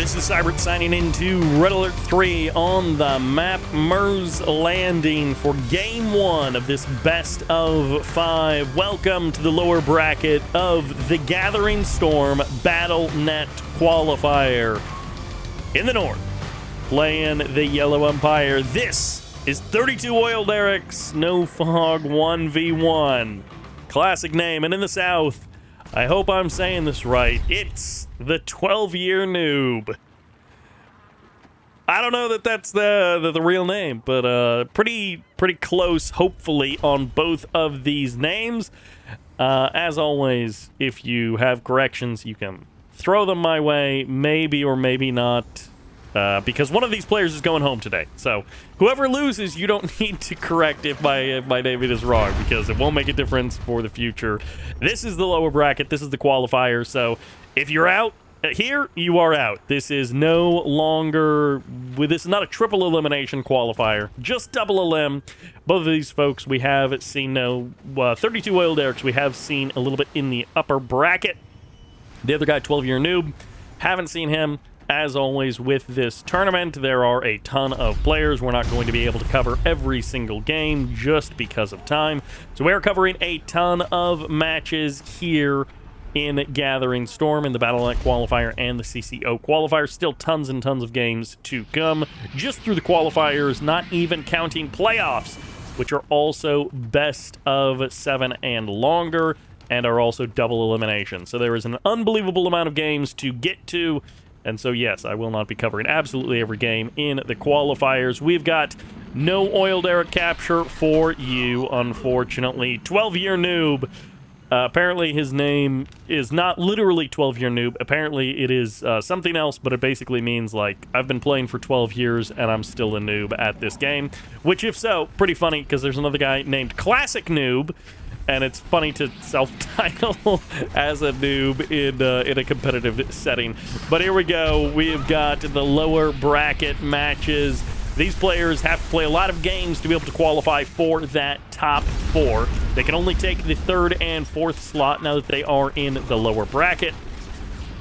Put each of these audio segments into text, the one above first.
This is Cybert signing into Red Alert 3 on the map Mers Landing for Game 1 of this best of 5. Welcome to the lower bracket of the Gathering Storm BattleNet Qualifier. In the north, playing the Yellow Empire. This is 32 Oil Derricks, No Fog 1v1. Classic name. And in the south, I hope I'm saying this right, it's the 12-year noob. I don't know that that's the real name, but pretty close, hopefully, on both of these names. As always, if you have corrections, you can throw them my way, maybe or maybe not, because one of these players is going home today. So whoever loses, you don't need to correct if my name is wrong, because it won't make a difference for the future. This is the lower bracket. This is the qualifier. So if you're out here, you are out. This is no longer, this is not a triple elimination qualifier, just double elim. Both of these folks we have seen 32 Oil Derricks we have seen a little bit in the upper bracket. The other guy, 12-year noob, haven't seen him. As always with this tournament, there are a ton of players. We're not going to be able to cover every single game just because of time. So we're covering a ton of matches here in Gathering Storm, in the BattleNet Qualifier and the CCO Qualifier. Still tons and tons of games to come just through the qualifiers, not even counting playoffs, which are also best of 7 and longer, and are also double elimination. So there is an unbelievable amount of games to get to. And so, yes, I will not be covering absolutely every game in the qualifiers. We've got no Oil Derrick capture for you, unfortunately. 12-year noob. Apparently, his name is not literally 12-year noob. Apparently, it is something else, but it basically means, like, I've been playing for 12 years, and I'm still a noob at this game. Which, if so, pretty funny, because there's another guy named Classic Noob, and it's funny to self-title as a noob in a competitive setting. But here we go. We've got the lower bracket matches. These players have to play a lot of games to be able to qualify for that top 4. They can only take the 3rd and 4th slot now that they are in the lower bracket.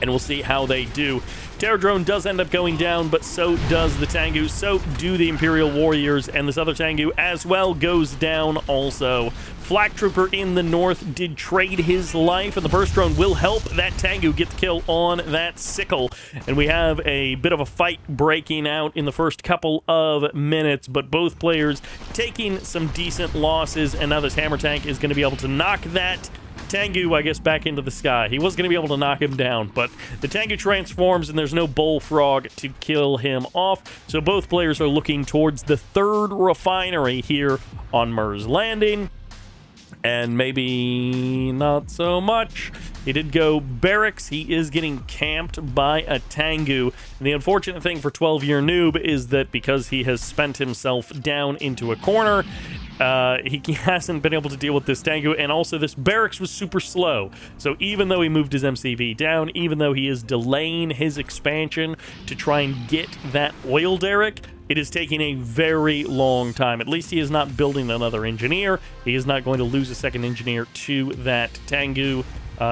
And we'll see how they do. Terror Drone does end up going down, but so does the Tengu, so do the Imperial Warriors, and this other Tengu as well goes down also. Flak Trooper in the north did trade his life, and the Burst Drone will help that Tengu get the kill on that Sickle. And we have a bit of a fight breaking out in the first couple of minutes, but both players taking some decent losses, and now this Hammer Tank is going to be able to knock that Tengu, I guess, back into the sky. He was going to be able to knock him down, but the Tengu transforms and there's no Bullfrog to kill him off. So both players are looking towards the 3rd refinery here on Mers Landing. And maybe not so much. He did go barracks. He is getting camped by a Tengu. And the unfortunate thing for 12-year noob is that because he has spent himself down into a corner, he hasn't been able to deal with this Tengu, and also this barracks was super slow. So even though he moved his MCV down, even though he is delaying his expansion to try and get that Oil Derrick, it is taking a very long time. At least he is not building another engineer. He is not going to lose a second engineer to that Tengu,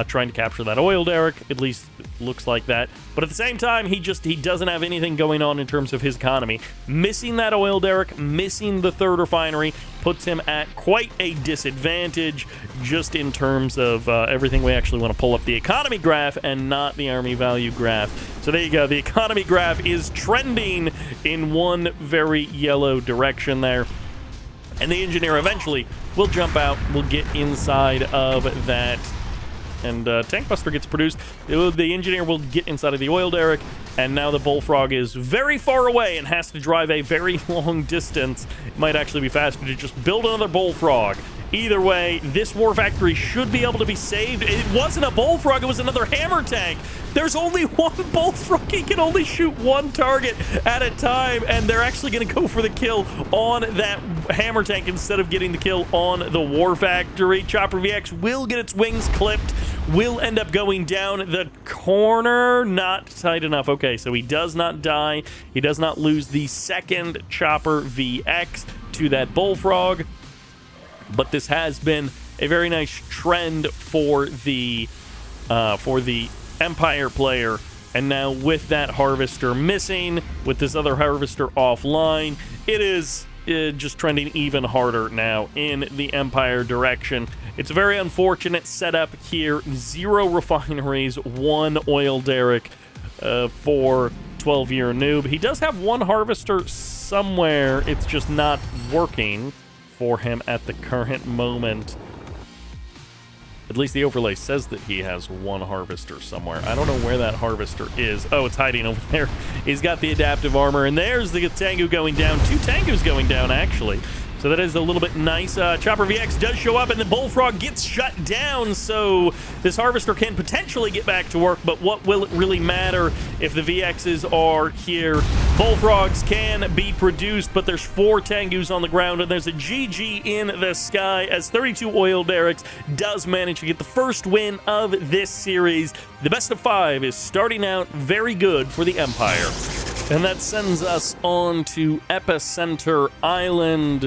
trying to capture that Oil Derrick. At least it looks like that. But at the same time, he doesn't have anything going on in terms of his economy. Missing that Oil Derrick, missing the 3rd refinery, puts him at quite a disadvantage just in terms of everything. We actually want to pull up the economy graph and not the army value graph. So there you go. The economy graph is trending in one very yellow direction there. And the engineer eventually will jump out, will get inside of that, and Tank Buster gets produced. The engineer will get inside of the Oil Derrick, and now the Bullfrog is very far away and has to drive a very long distance. It might actually be faster to just build another Bullfrog. Either way, this war factory should be able to be saved. It wasn't a Bullfrog, it was another Hammer Tank. There's only one Bullfrog. He can only shoot one target at a time, and they're actually going to go for the kill on that Hammer Tank instead of getting the kill on the war factory. Chopper VX will get its wings clipped, will end up going down the corner. Not tight enough. Okay, so he does not die. He does not lose the second Chopper VX to that Bullfrog. But this has been a very nice trend for the Empire player And now with that harvester missing, with this other harvester offline, it is just trending even harder now in the Empire direction. It's a very unfortunate setup here. 0 refineries, 1 oil derrick for 12-year noob. He does have 1 harvester somewhere. It's just not working for him at the current moment. At least the overlay says that he has 1 harvester somewhere. I don't know where that harvester is. Oh, it's hiding over there. He's got the adaptive armor, and there's the Tengu going down. 2 Tengus going down, actually. So that is a little bit nice. Chopper VX does show up, and the Bullfrog gets shut down, so this harvester can potentially get back to work, but what will it really matter if the VXs are here? Bullfrogs can be produced, but there's 4 Tengus on the ground, and there's a GG in the sky as 32 oil derricks does manage to get the first win of this series. The best of 5 is starting out very good for the Empire. And that sends us on to Epicenter Island,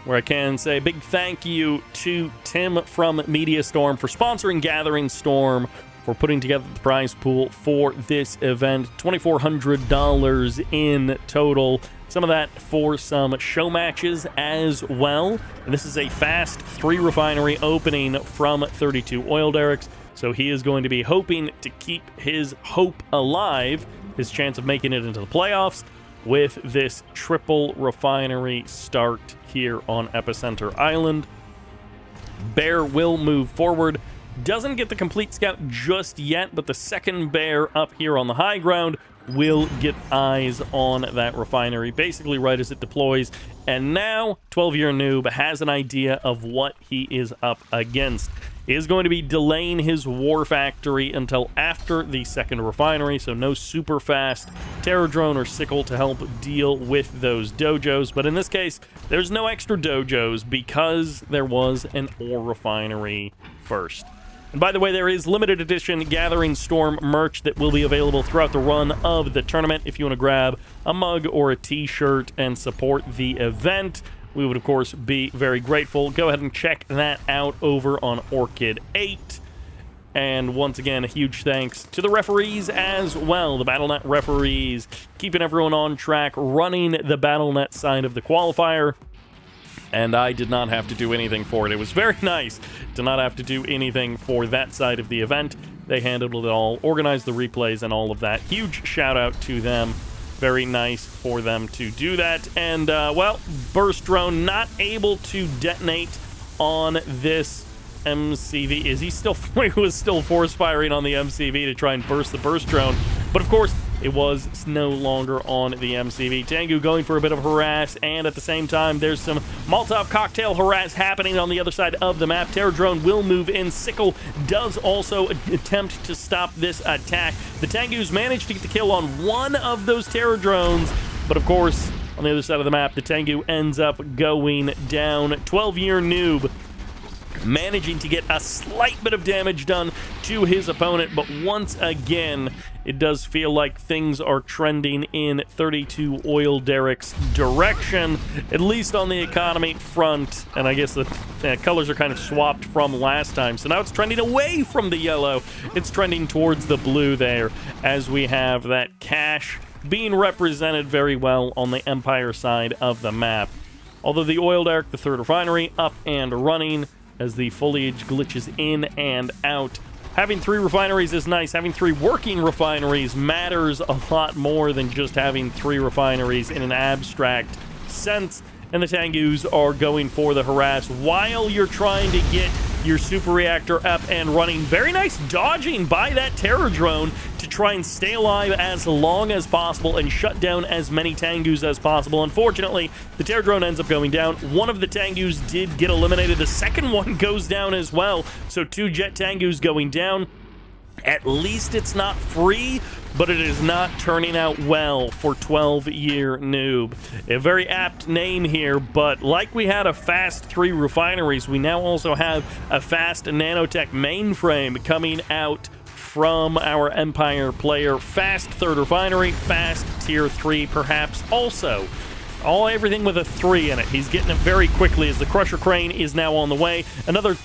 where I can say a big thank you to Tim from MediaStorm for sponsoring Gathering Storm, for putting together the prize pool for this event. $2,400 in total. Some of that for some show matches as well. And this is a fast 3 refinery opening from 32 oil derricks. So he is going to be hoping to keep his hope alive, his chance of making it into the playoffs, with this triple refinery start here on Epicenter Island. Bear will move forward. Doesn't get the complete scout just yet, but the second bear up here on the high ground will get eyes on that refinery basically right as it deploys. And now 12-year noob has an idea of what he is up against. He is going to be delaying his war factory until after the second refinery, so no super fast Terror Drone or Sickle to help deal with those dojos. But in this case, there's no extra dojos because there was an ore refinery first. And by the way, there is limited edition Gathering Storm merch that will be available throughout the run of the tournament. If you want to grab a mug or a t-shirt and support the event, we would, of course, be very grateful. Go ahead and check that out over on Orchid 8. And once again, a huge thanks to the referees as well. The BattleNet referees keeping everyone on track, running the BattleNet side of the qualifier. And I did not have to do anything for it. It was very nice to not have to do anything for that side of the event. They handled it all, organized the replays and all of that. Huge shout out to them. Very nice for them to do that. And, well, Burst Drone not able to detonate on this MCV. Is he still... he was still force firing on the MCV to try and burst the Burst Drone. But, of course, it was no longer on the MCV. Tengu going for a bit of harass, and at the same time, there's some Molotov cocktail harass happening on the other side of the map. Terror Drone will move in. Sickle does also attempt to stop this attack. The Tengus managed to get the kill on one of those Terror Drones, but of course, on the other side of the map, the Tengu ends up going down. 12-year noob managing to get a slight bit of damage done to his opponent, but once again, it does feel like things are trending in 32 oil derricks direction, at least on the economy front. And I guess the colors are kind of swapped from last time, so now it's trending away from the yellow. It's trending towards the blue there, as we have that cash being represented very well on the Empire side of the map. Although the oil derrick, the third refinery, up and running as the foliage glitches in and out. Having 3 refineries is nice. Having 3 working refineries matters a lot more than just having 3 refineries in an abstract sense. And the Tengus are going for the harass while you're trying to get your super reactor up and running. Very nice dodging by that Terror Drone to try and stay alive as long as possible and shut down as many Tengus as possible. Unfortunately, the Terror Drone ends up going down. One of the Tengus did get eliminated. The second one goes down as well. So 2 Jet Tengus going down. At least it's not free, but it is not turning out well for 12-year noob. A very apt name here, but like we had a fast 3 refineries, we now also have a fast nanotech mainframe coming out from our Empire player. Fast 3rd refinery, fast tier 3 perhaps also. Everything with a 3 in it. He's getting it very quickly as the Crusher Crane is now on the way. Another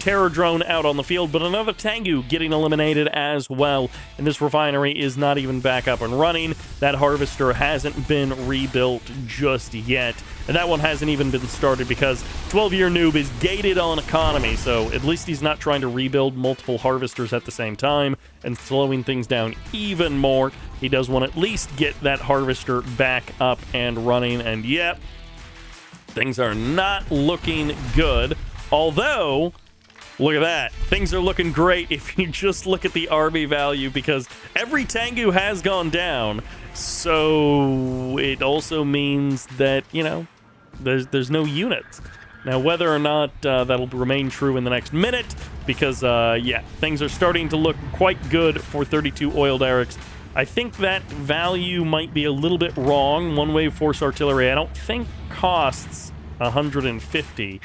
terror drone out on the field, but another Tengu getting eliminated as well. And this refinery is not even back up and running. That harvester hasn't been rebuilt just yet. And that one hasn't even been started because 12-year noob is gated on economy, so at least he's not trying to rebuild multiple harvesters at the same time and slowing things down even more. He does want to at least get that harvester back up and running, and yep, things are not looking good. Although, look at that. Things are looking great if you just look at the army value, because every Tengu has gone down. So it also means that, you know, there's no units. Now, whether or not that'll remain true in the next minute, because, yeah, things are starting to look quite good for 32 oil derricks. I think that value might be a little bit wrong. One-wave force artillery, I don't think costs 150.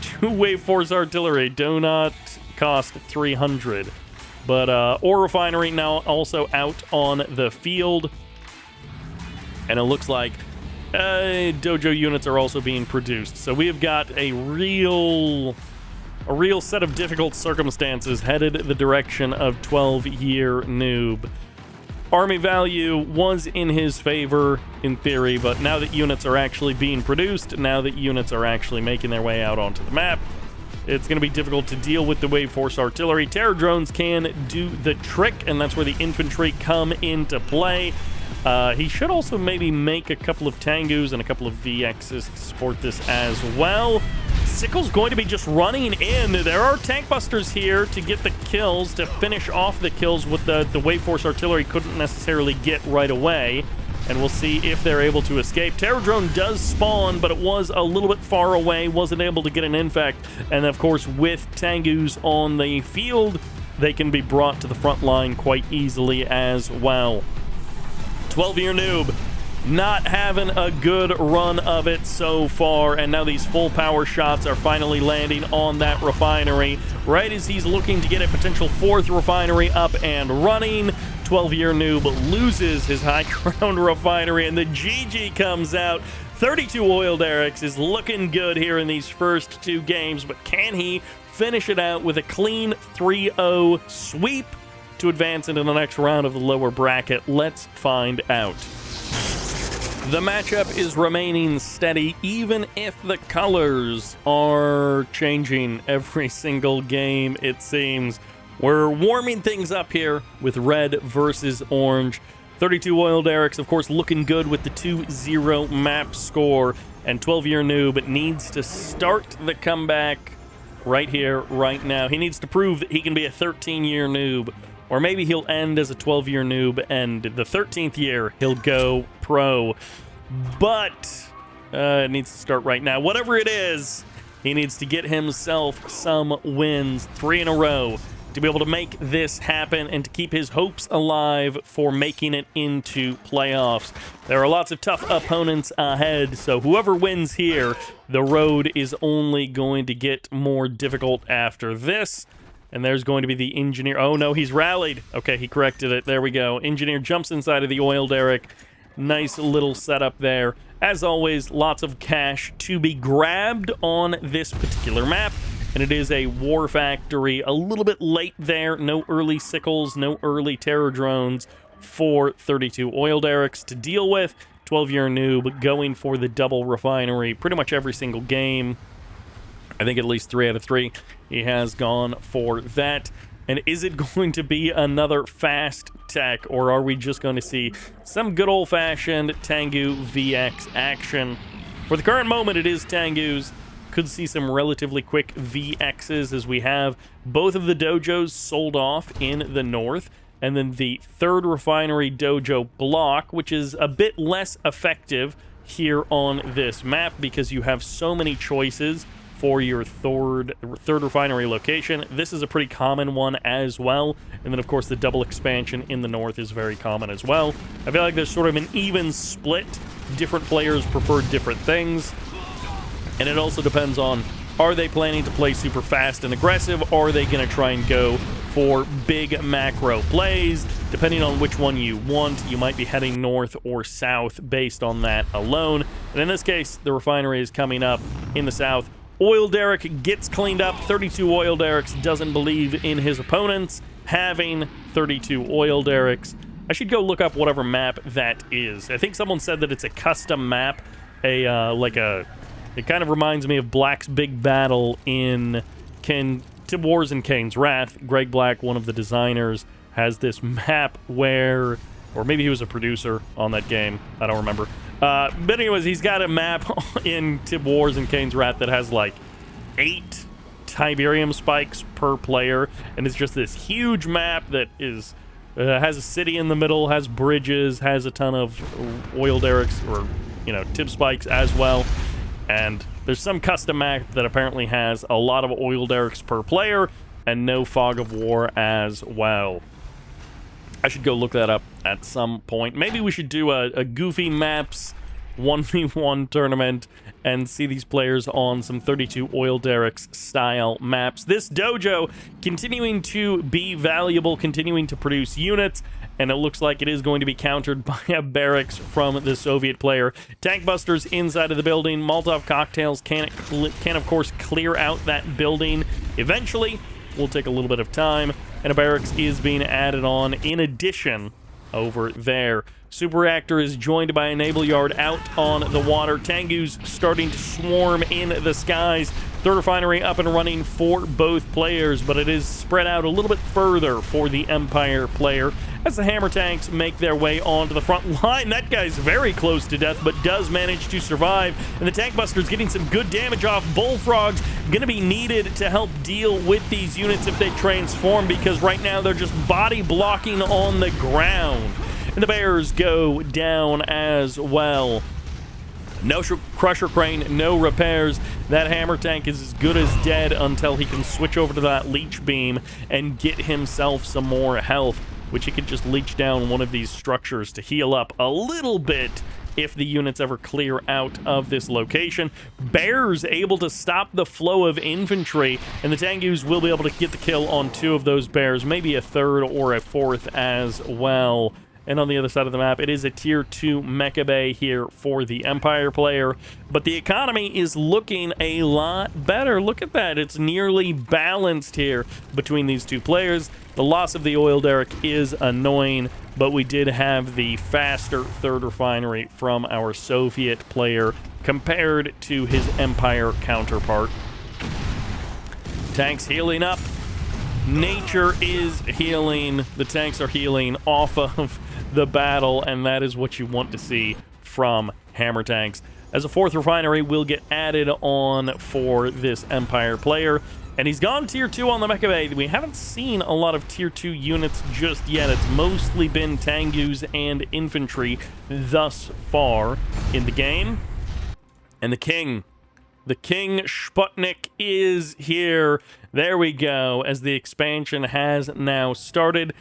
Two-wave force artillery do not cost 300. But ore refinery now also out on the field. And it looks like dojo units are also being produced. So we have got a real set of difficult circumstances headed the direction of 12-year noob. Army value was in his favor in theory, but now that units are actually being produced, now that units are actually making their way out onto the map, it's going to be difficult to deal with the wave force artillery. Terror drones can do the trick, and that's where the infantry come into play. He should also maybe make a couple of Tengus and a couple of VXs to support this as well. Sickle's going to be just running in. There are tank busters here to get the kills, to finish off the kills with the wave force artillery couldn't necessarily get right away. And we'll see if they're able to escape. Terror drone does spawn, but it was a little bit far away, wasn't able to get an infect. And of course, with Tengus on the field, they can be brought to the front line quite easily as well. 12-year noob not having a good run of it so far, and now these full power shots are finally landing on that refinery right as he's looking to get a potential 4th refinery up and running. 12-year noob loses his high ground refinery, and the GG comes out. 32 oil derricks is looking good here in these first 2 games, but can he finish it out with a clean 3-0 sweep to advance into the next round of the lower bracket? Let's find out. The matchup is remaining steady, even if the colors are changing every single game, it seems. We're warming things up here with red versus orange. 32 oil derricks, of course, looking good with the 2-0 map score. And 12-year noob needs to start the comeback right here, right now. He needs to prove that he can be a 13-year noob. Or maybe he'll end as a 12-year noob, and the 13th year he'll go pro. But it needs to start right now. Whatever it is, he needs to get himself some wins, 3 in a row, to be able to make this happen and to keep his hopes alive for making it into playoffs. There are lots of tough opponents ahead, so whoever wins here, the road is only going to get more difficult after this. And there's going to be the engineer. Oh, no, he's rallied. Okay, he corrected it. There we go. Engineer jumps inside of the oil derrick. Nice little setup there. As always, lots of cash to be grabbed on this particular map. And it is a war factory. A little bit late there. No early sickles, no early terror drones for 32 oil derricks to deal with. 12-year noob going for the double refinery pretty much every single game. I think at least 3 out of 3 he has gone for that. And is it going to be another fast tech, or are we just going to see some good old-fashioned Tengu VX action? For the current moment, it is Tengus. Could see some relatively quick VXs as we have both of the dojos sold off in the north, and then the 3rd refinery dojo block, which is a bit less effective here on this map because you have so many choices for your third refinery location. This is a pretty common one as well. And then, of course, the double expansion in the north is very common as well. I feel like there's sort of an even split. Different players prefer different things. And it also depends on, are they planning to play super fast and aggressive, or are they going to try and go for big macro plays? Depending on which one you want, you might be heading north or south based on that alone. And in this case, the refinery is coming up in the south. Oil derrick gets cleaned up. 32 oil derricks, doesn't believe in his opponents having 32 oil derricks. I should go look up whatever map that is. I think someone said that it's a custom map. It kind of reminds me of Black's Big Battle in Tib Wars and Kane's Wrath. Greg Black, one of the designers, has this map where, or maybe he was a producer on that game. I don't remember. But anyways, he's got a map in Tib Wars and Kane's Wrath that has like 8 Tiberium spikes per player, and it's just this huge map that is has a city in the middle, has bridges, has a ton of oil derricks, or tib spikes as well. And there's some custom map that apparently has a lot of oil derricks per player and no fog of war as well. I should go look that up at some point. Maybe we should do a Goofy Maps 1v1 tournament and see these players on some 32 oil derricks style maps. This dojo continuing to be valuable, continuing to produce units, and it looks like it is going to be countered by a barracks from the Soviet player. Tank busters inside of the building. Molotov cocktails can of course clear out that building eventually. Will take a little bit of time, and a barracks is being added on in addition over there. Super reactor is joined by a naval yard out on the water. Tengu's starting to swarm in the skies. Third refinery up and running for both players, but it is spread out a little bit further for the Empire player as the hammer tanks make their way onto the front line. That guy's very close to death, but does manage to survive. And the tank buster's getting some good damage off. Bullfrogs going to be needed to help deal with these units if they transform, because right now they're just body blocking on the ground. And the bears go down as well. No crusher crane, no repairs. That hammer tank is as good as dead until he can switch over to that leech beam and get himself some more health, which he could just leech down one of these structures to heal up a little bit if the units ever clear out of this location. Bears able to stop the flow of infantry, and the Tengus will be able to get the kill on 2 of those bears, maybe a 3rd or a 4th as well. And on the other side of the map, it is a tier 2 mecha bay here for the Empire player. But the economy is looking a lot better. Look at that. It's nearly balanced here between these 2 players. The loss of the oil derrick is annoying, but we did have the faster 3rd refinery from our Soviet player compared to his Empire counterpart. Tanks healing up. Nature is healing. The tanks are healing off of the battle, and that is what you want to see from hammer tanks. As a 4th refinery will get added on for this Empire player, and he's gone tier 2 on the mecha bay. We haven't seen a lot of tier 2 units just yet. It's mostly been Tengus and infantry thus far in the game. And the King Sputnik is here. There we go, as the expansion has now started.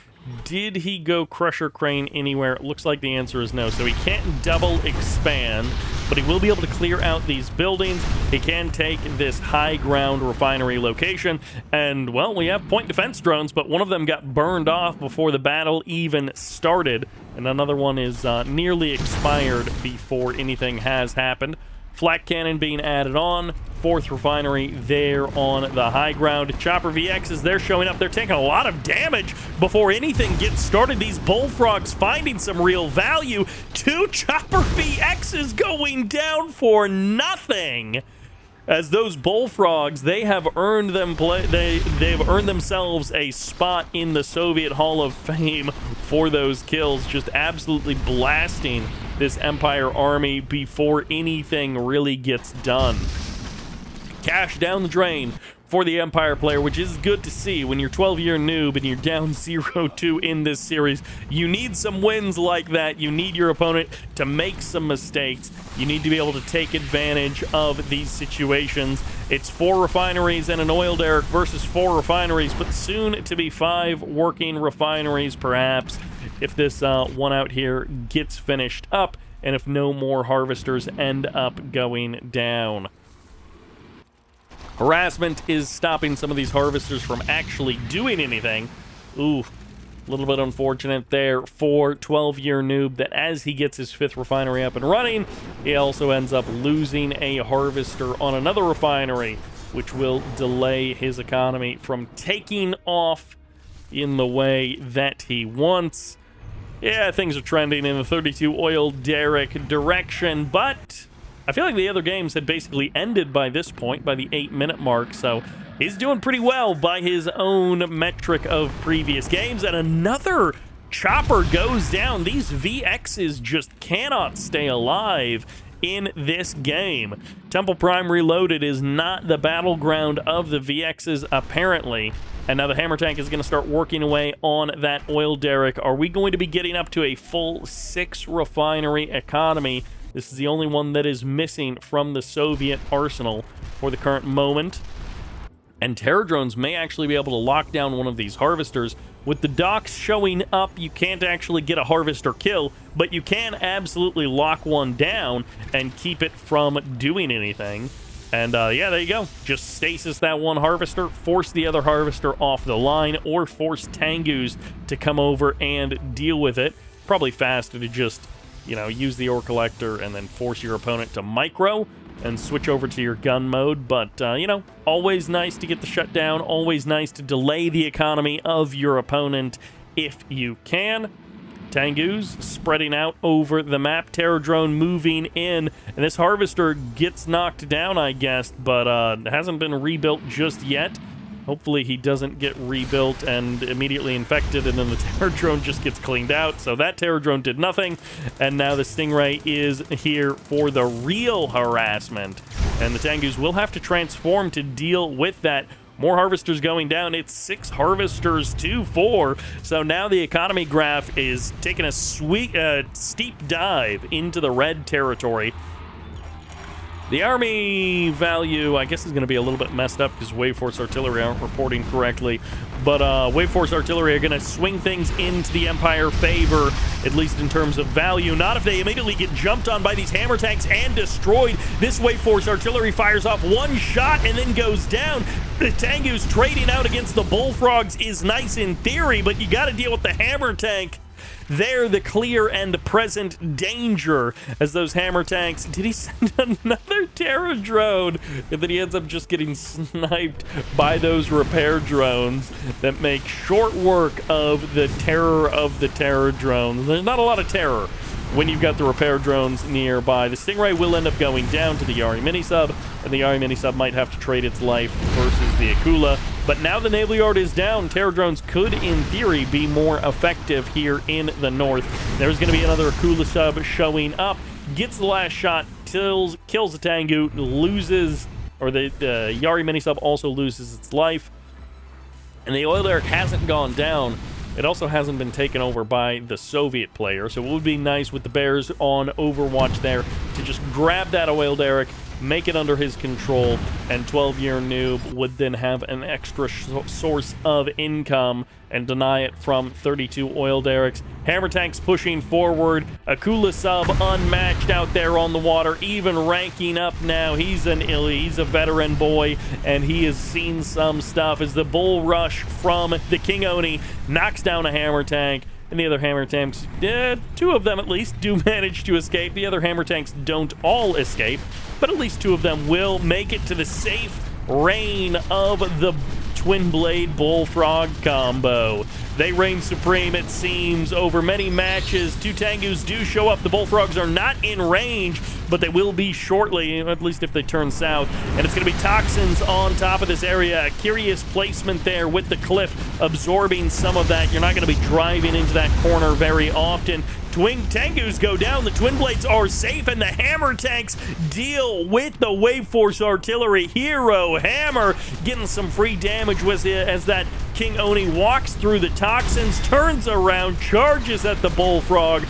Did he go crusher crane anywhere? It looks like the answer is no. So he can't double expand, but he will be able to clear out these buildings. He can take this high ground refinery location. And, well, we have point defense drones, but one of them got burned off before the battle even started. And another one is nearly expired before anything has happened. Flak cannon being added on. 4th refinery there on the high ground. Chopper VXs, they're showing up. They're taking a lot of damage before anything gets started. These bullfrogs finding some real value. 2 Chopper VXs going down for nothing. As those bullfrogs, they have earned they've earned themselves a spot in the Soviet Hall of Fame for those kills, just absolutely blasting this Empire army before anything really gets done. Cash down the drain for the Empire player, which is good to see. When you're 12-year noob and you're down 0-2 in this series, you need some wins like that. You need your opponent to make some mistakes. You need to be able to take advantage of these situations. It's 4 refineries and an oil derrick versus 4 refineries, but soon to be 5 working refineries, perhaps, if this one out here gets finished up, and if no more harvesters end up going down. Harassment is stopping some of these harvesters from actually doing anything. Ooh, A little bit unfortunate there for 12-year Noob that as he gets his 5th refinery up and running, he also ends up losing a harvester on another refinery, which will delay his economy from taking off in the way that he wants. Yeah, things are trending in the 32 oil derrick direction, but I feel like the other games had basically ended by this point, by the 8-minute mark, so he's doing pretty well by his own metric of previous games. And another chopper goes down. These VXs just cannot stay alive in this game. Temple Prime Reloaded is not the battleground of the VXs, apparently. And now the hammer tank is going to start working away on that oil derrick. Are we going to be getting up to a full 6 refinery economy? This is the only one that is missing from the Soviet arsenal for the current moment. And Terror Drones may actually be able to lock down one of these harvesters. With the docks showing up, you can't actually get a harvester kill, but you can absolutely lock one down and keep it from doing anything. And yeah, there you go. Just stasis that one harvester, force the other harvester off the line, or force Tengus to come over and deal with it. Probably faster to just, you know, use the ore collector and then force your opponent to micro and switch over to your gun mode. But, you know, always nice to get the shutdown, always nice to delay the economy of your opponent if you can. Tengus spreading out over the map, Terror Drone moving in, and this harvester gets knocked down, I guess, but hasn't been rebuilt just yet. Hopefully he doesn't get rebuilt and immediately infected, and then the Terror Drone just gets cleaned out. So that Terror Drone did nothing, and now the Stingray is here for the real harassment. And the Tengus will have to transform to deal with that. More harvesters going down. It's 6 harvesters to 4. So now the economy graph is taking a steep dive into the red territory. The army value, I guess, is going to be a little bit messed up because Wave Force Artillery aren't reporting correctly. But Wave Force Artillery are going to swing things into the Empire favor, at least in terms of value. Not if they immediately get jumped on by these hammer tanks and destroyed. This Wave Force Artillery fires off one shot and then goes down. The Tengus trading out against the Bullfrogs is nice in theory, but you got to deal with the hammer tank. They're the clear and present danger as those hammer tanks. Did he send another terror drone? And then he ends up just getting sniped by those repair drones that make short work of the terror drones. There's not a lot of terror when you've got the repair drones nearby. The Stingray will end up going down to the Yari mini-sub, and the Yari mini-sub might have to trade its life versus the Akula. But now the Naval Yard is down. Terror drones could, in theory, be more effective here in the north. There's going to be another Akula sub showing up. Gets the last shot, kills the Tengu, loses, or the Yari mini-sub also loses its life. And the oil derrick hasn't gone down. It also hasn't been taken over by the Soviet player, so it would be nice with the Bears on Overwatch there to just grab that oil derrick, make it under his control, and 12-year Noob would then have an extra source of income and deny it from 32 oil derricks. Hammer tanks pushing forward. Akula sub unmatched out there on the water, even ranking up now. He's a veteran boy, and he has seen some stuff as the bull rush from the King Oni knocks down a hammer tank. And the other hammer tanks, 2 of them at least, do manage to escape. The other hammer tanks don't all escape, but at least 2 of them will make it to the safe reign of the Twin Blade Bullfrog combo. They reign supreme, it seems, over many matches. 2 Tengus do show up. The Bullfrogs are not in range, but they will be shortly, at least if they turn south. And it's going to be Toxins on top of this area. A curious placement there with the cliff absorbing some of that. You're not going to be driving into that corner very often. Twin Tengus go down, the Twin Blades are safe, and the hammer tanks deal with the Wave Force Artillery. Hero Hammer getting some free damage as that King Oni walks through the Toxins, turns around, charges at the Bullfrog.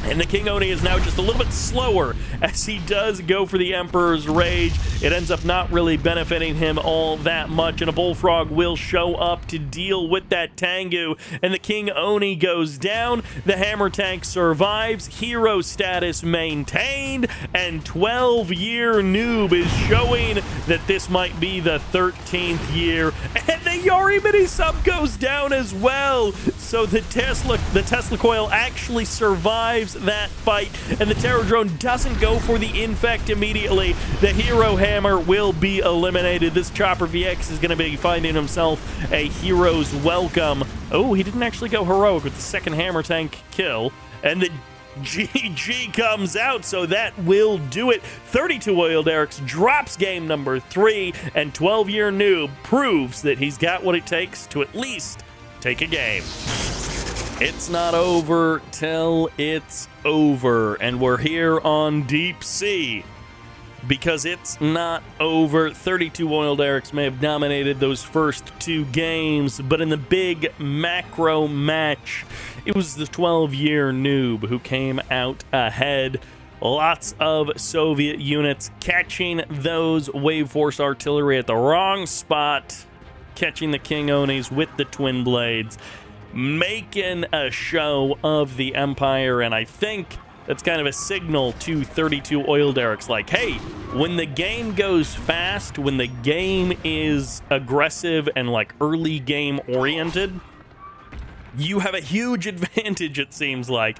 And the King Oni is now just a little bit slower as he does go for the Emperor's Rage. It ends up not really benefiting him all that much, and a Bullfrog will show up to deal with that Tengu. And the King Oni goes down. The Hammer Tank survives. Hero status maintained. And 12-year Noob is showing that this might be the 13th year. And the Yori mini sub goes down as well. So the Tesla coil actually survives that fight, and the Terror Drone doesn't go for the infect immediately. The Hero Hammer will be eliminated. This Chopper VX is going to be finding himself a hero's welcome. Oh, he didn't actually go heroic with the second hammer tank kill, and the GG comes out, so that will do it. 32 Oil Derricks drops game number 3, and 12-year noob proves that he's got what it takes to at least take a game. It's not over till it's over, and we're here on Deep Sea because it's not over. 32 Oil Derricks may have dominated those first 2 games, but in the big macro match, it was the 12-year noob who came out ahead. Lots of Soviet units catching those Wave Force artillery at the wrong spot, catching the King Onis with the twin blades, making a show of the Empire. And I think that's kind of a signal to 32 Oil Derricks, like, hey, when the game goes fast, when the game is aggressive and like early game oriented, you have a huge advantage, it seems like.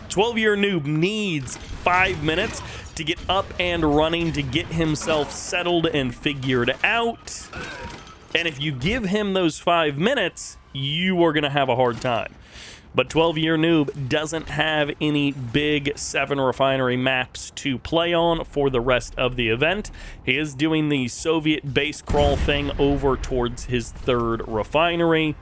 12-year noob needs 5 minutes to get up and running, to get himself settled and figured out. And if you give him those 5 minutes, you are going to have a hard time. But 12-year noob doesn't have any big 7 refinery maps to play on for the rest of the event. He is doing the Soviet base crawl thing over towards his 3rd refinery.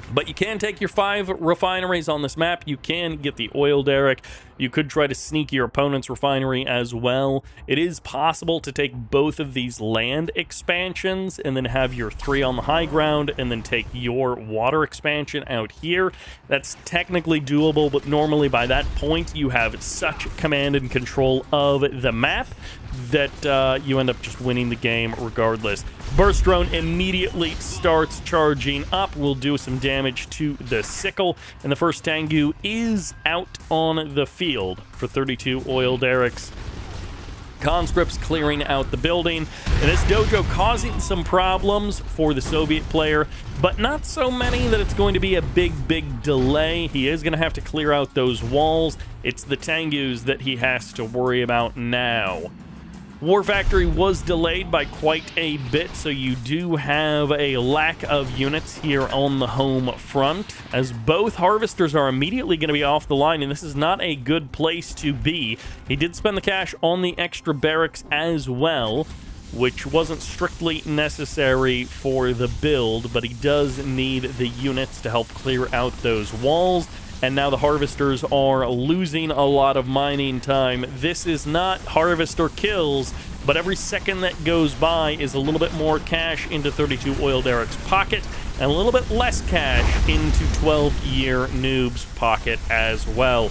But you can take your 5 refineries on this map. You can get the Oil Derrick. You could try to sneak your opponent's refinery as well. It is possible to take both of these land expansions and then have your 3 on the high ground and then take your water expansion out here. That's technically doable, but normally by that point you have such command and control of the map that you end up just winning the game regardless. Burst Drone immediately starts charging up. We'll do some damage to the sickle, and the first Tengu is out on the field for 32 Oil Derricks. Conscripts clearing out the building, and this dojo causing some problems for the Soviet player, but not so many that it's going to be a big delay. He is going to have to clear out those walls. It's the Tengus that he has to worry about now. War Factory was delayed by quite a bit, so you do have a lack of units here on the home front, as both harvesters are immediately going to be off the line, and this is not a good place to be. He did spend the cash on the extra barracks as well, which wasn't strictly necessary for the build, but he does need the units to help clear out those walls. And now the harvesters are losing a lot of mining time. This is not harvester kills, but every second that goes by is a little bit more cash into 32 Oil Derrick's pocket, and a little bit less cash into 12-year noob's pocket as well.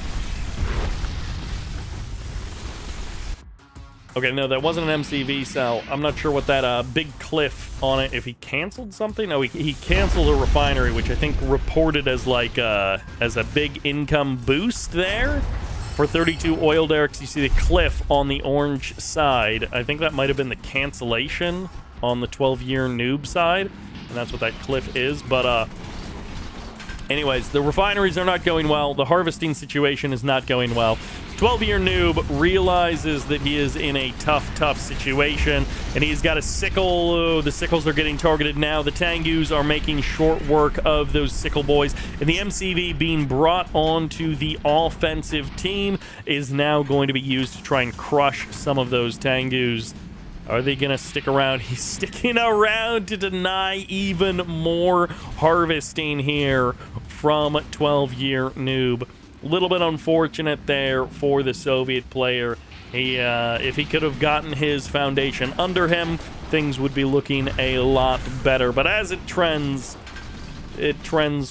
Okay, no, that wasn't an MCV cell. I'm not sure what that big cliff on it, if he canceled something. No, he canceled a refinery, which I think reported as like as a big income boost there. For 32 Oil Derricks, you see the cliff on the orange side. I think that might have been the cancellation on the 12-year noob side, and that's what that cliff is. But anyways, the refineries are not going well. The harvesting situation is not going well. 12-year noob realizes that he is in a tough situation, and he's got a sickle. Oh, the sickles are getting targeted now. The Tengus are making short work of those sickle boys, and the MCV being brought onto the offensive team is now going to be used to try and crush some of those Tengus. Are they going to stick around? He's sticking around to deny even more harvesting here from 12-year noob. A little bit unfortunate there for the Soviet player. If he could have gotten his foundation under him, things would be looking a lot better. But as it trends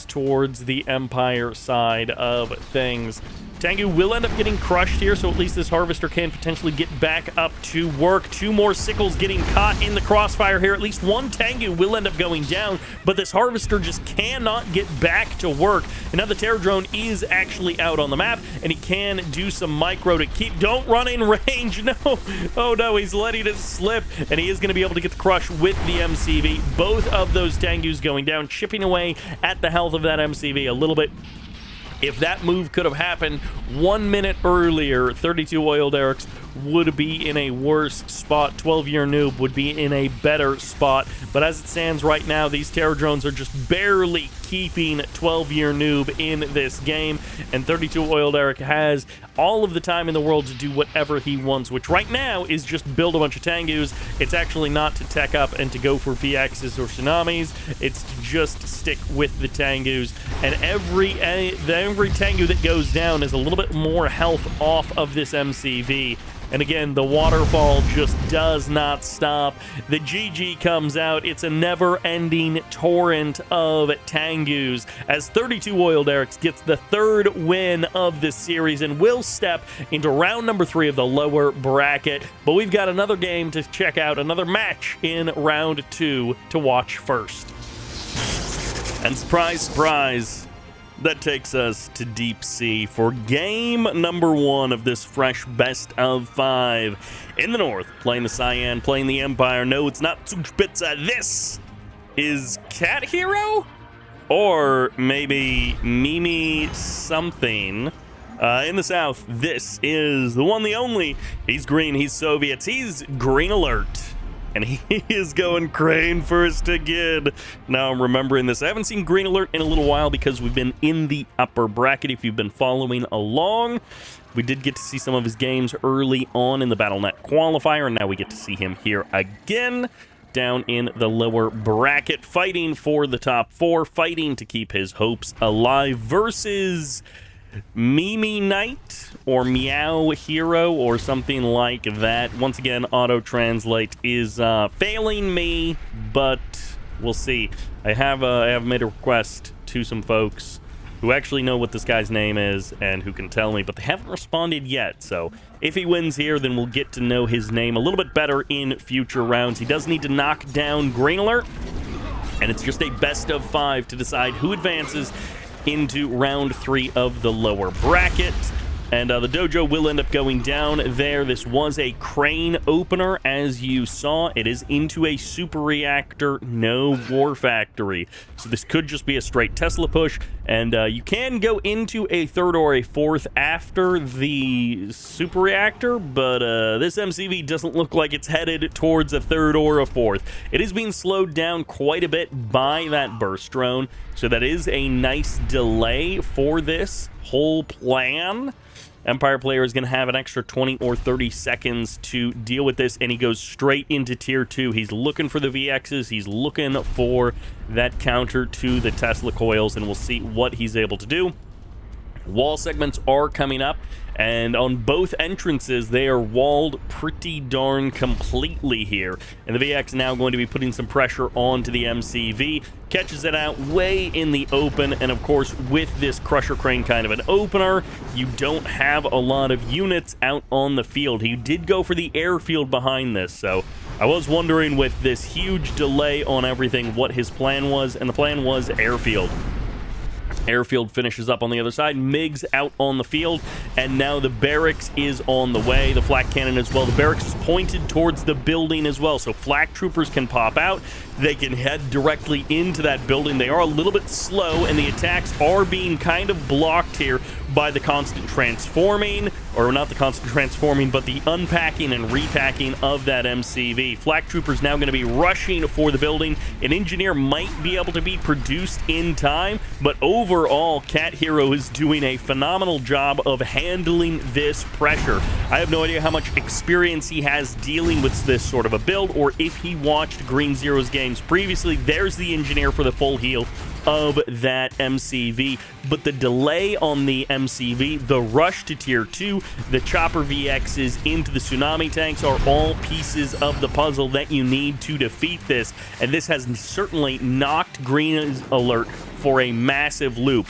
towards the Empire side of things. Tengu will end up getting crushed here, so at least this Harvester can potentially get back up to work. 2 more Sickles getting caught in the crossfire here. At least 1 Tengu will end up going down, but this Harvester just cannot get back to work. And now the Terror Drone is actually out on the map, and he can do some micro to keep... Don't run in range! No! Oh no, he's letting it slip, and he is going to be able to get the crush with the MCV. Both of those Tengus going down, chipping away at the health of that MCV a little bit. If that move could have happened 1 minute earlier, 32 Oil Derricks would be in a worse spot. 12-year Noob would be in a better spot. But as it stands right now, these Terror Drones are just barely keeping 12-year Noob in this game. And 32 Oil Derrick has all of the time in the world to do whatever he wants, which right now is just build a bunch of Tengus. It's actually not to tech up and to go for VXs or Tsunamis. It's to just stick with the Tengus. And every Tengu that goes down is a little bit more health off of this MCV. And again, the waterfall just does not stop. The GG comes out. It's a never-ending torrent of Tengus as 32 Oil Derricks gets the 3rd win of this series and will step into round number 3 of the lower bracket. But we've got another game to check out, another match in round 2 to watch first. And surprise, surprise, that takes us to Deep Sea for game number 1 of this fresh best of 5. In the north, playing the Cyan, playing the Empire. No, it's not Zugspitze. This is Cat Hero? Or maybe Mimi something. In the south, this is the one, the only. He's green, he's Soviets, he's Green Alert. And he is going Crane first again. Now I'm remembering this. I haven't seen Green Alert in a little while because we've been in the upper bracket. If you've been following along, we did get to see some of his games early on in the BattleNet Qualifier, and now we get to see him here again down in the lower bracket, fighting for the top 4, fighting to keep his hopes alive versus Mimi Knight or Meow Hero or something like that. Once again, auto-translate is failing me, but we'll see. I have made a request to some folks who actually know what this guy's name is and who can tell me, but they haven't responded yet. So if he wins here, then we'll get to know his name a little bit better in future rounds. He does need to knock down Green Alert, and it's just a best of 5 to decide who advances into round 3 of the lower bracket. And the dojo will end up going down there. This was a crane opener, as you saw. It is into a super reactor, no war factory. So this could just be a straight Tesla push. And you can go into a 3rd or a 4th after the super reactor, but this MCV doesn't look like it's headed towards a 3rd or a 4th. It is being slowed down quite a bit by that burst drone. So that is a nice delay for this whole plan. Empire player is going to have an extra 20 or 30 seconds to deal with this, and he goes straight into tier 2. He's looking for the VXs. He's looking for that counter to the Tesla coils, and we'll see what he's able to do. Wall segments are coming up, and on both entrances, they are walled pretty darn completely here. And the VX now going to be putting some pressure onto the MCV, catches it out way in the open, and of course, with this Crusher Crane kind of an opener, you don't have a lot of units out on the field. He did go for the airfield behind this, so I was wondering with this huge delay on everything what his plan was, and the plan was airfield. Airfield finishes up on the other side. MiG's out on the field, and now the barracks is on the way. The flak cannon as well. The barracks is pointed towards the building as well, so flak troopers can pop out. They can head directly into that building. They are a little bit slow, and the attacks are being kind of blocked here by the constant transforming, or not the constant transforming, but the unpacking and repacking of that MCV. Flak troopers now going to be rushing for the building. An engineer might be able to be produced in time, but overall, Cat Hero is doing a phenomenal job of handling this pressure. I have no idea how much experience he has dealing with this sort of a build, or if he watched Green Zero's games previously. There's the engineer for the full heal of that MCV, but the delay on the MCV, the rush to tier 2, the chopper VXs into the tsunami tanks are all pieces of the puzzle that you need to defeat this, and this has certainly knocked Green Alert for a massive loop.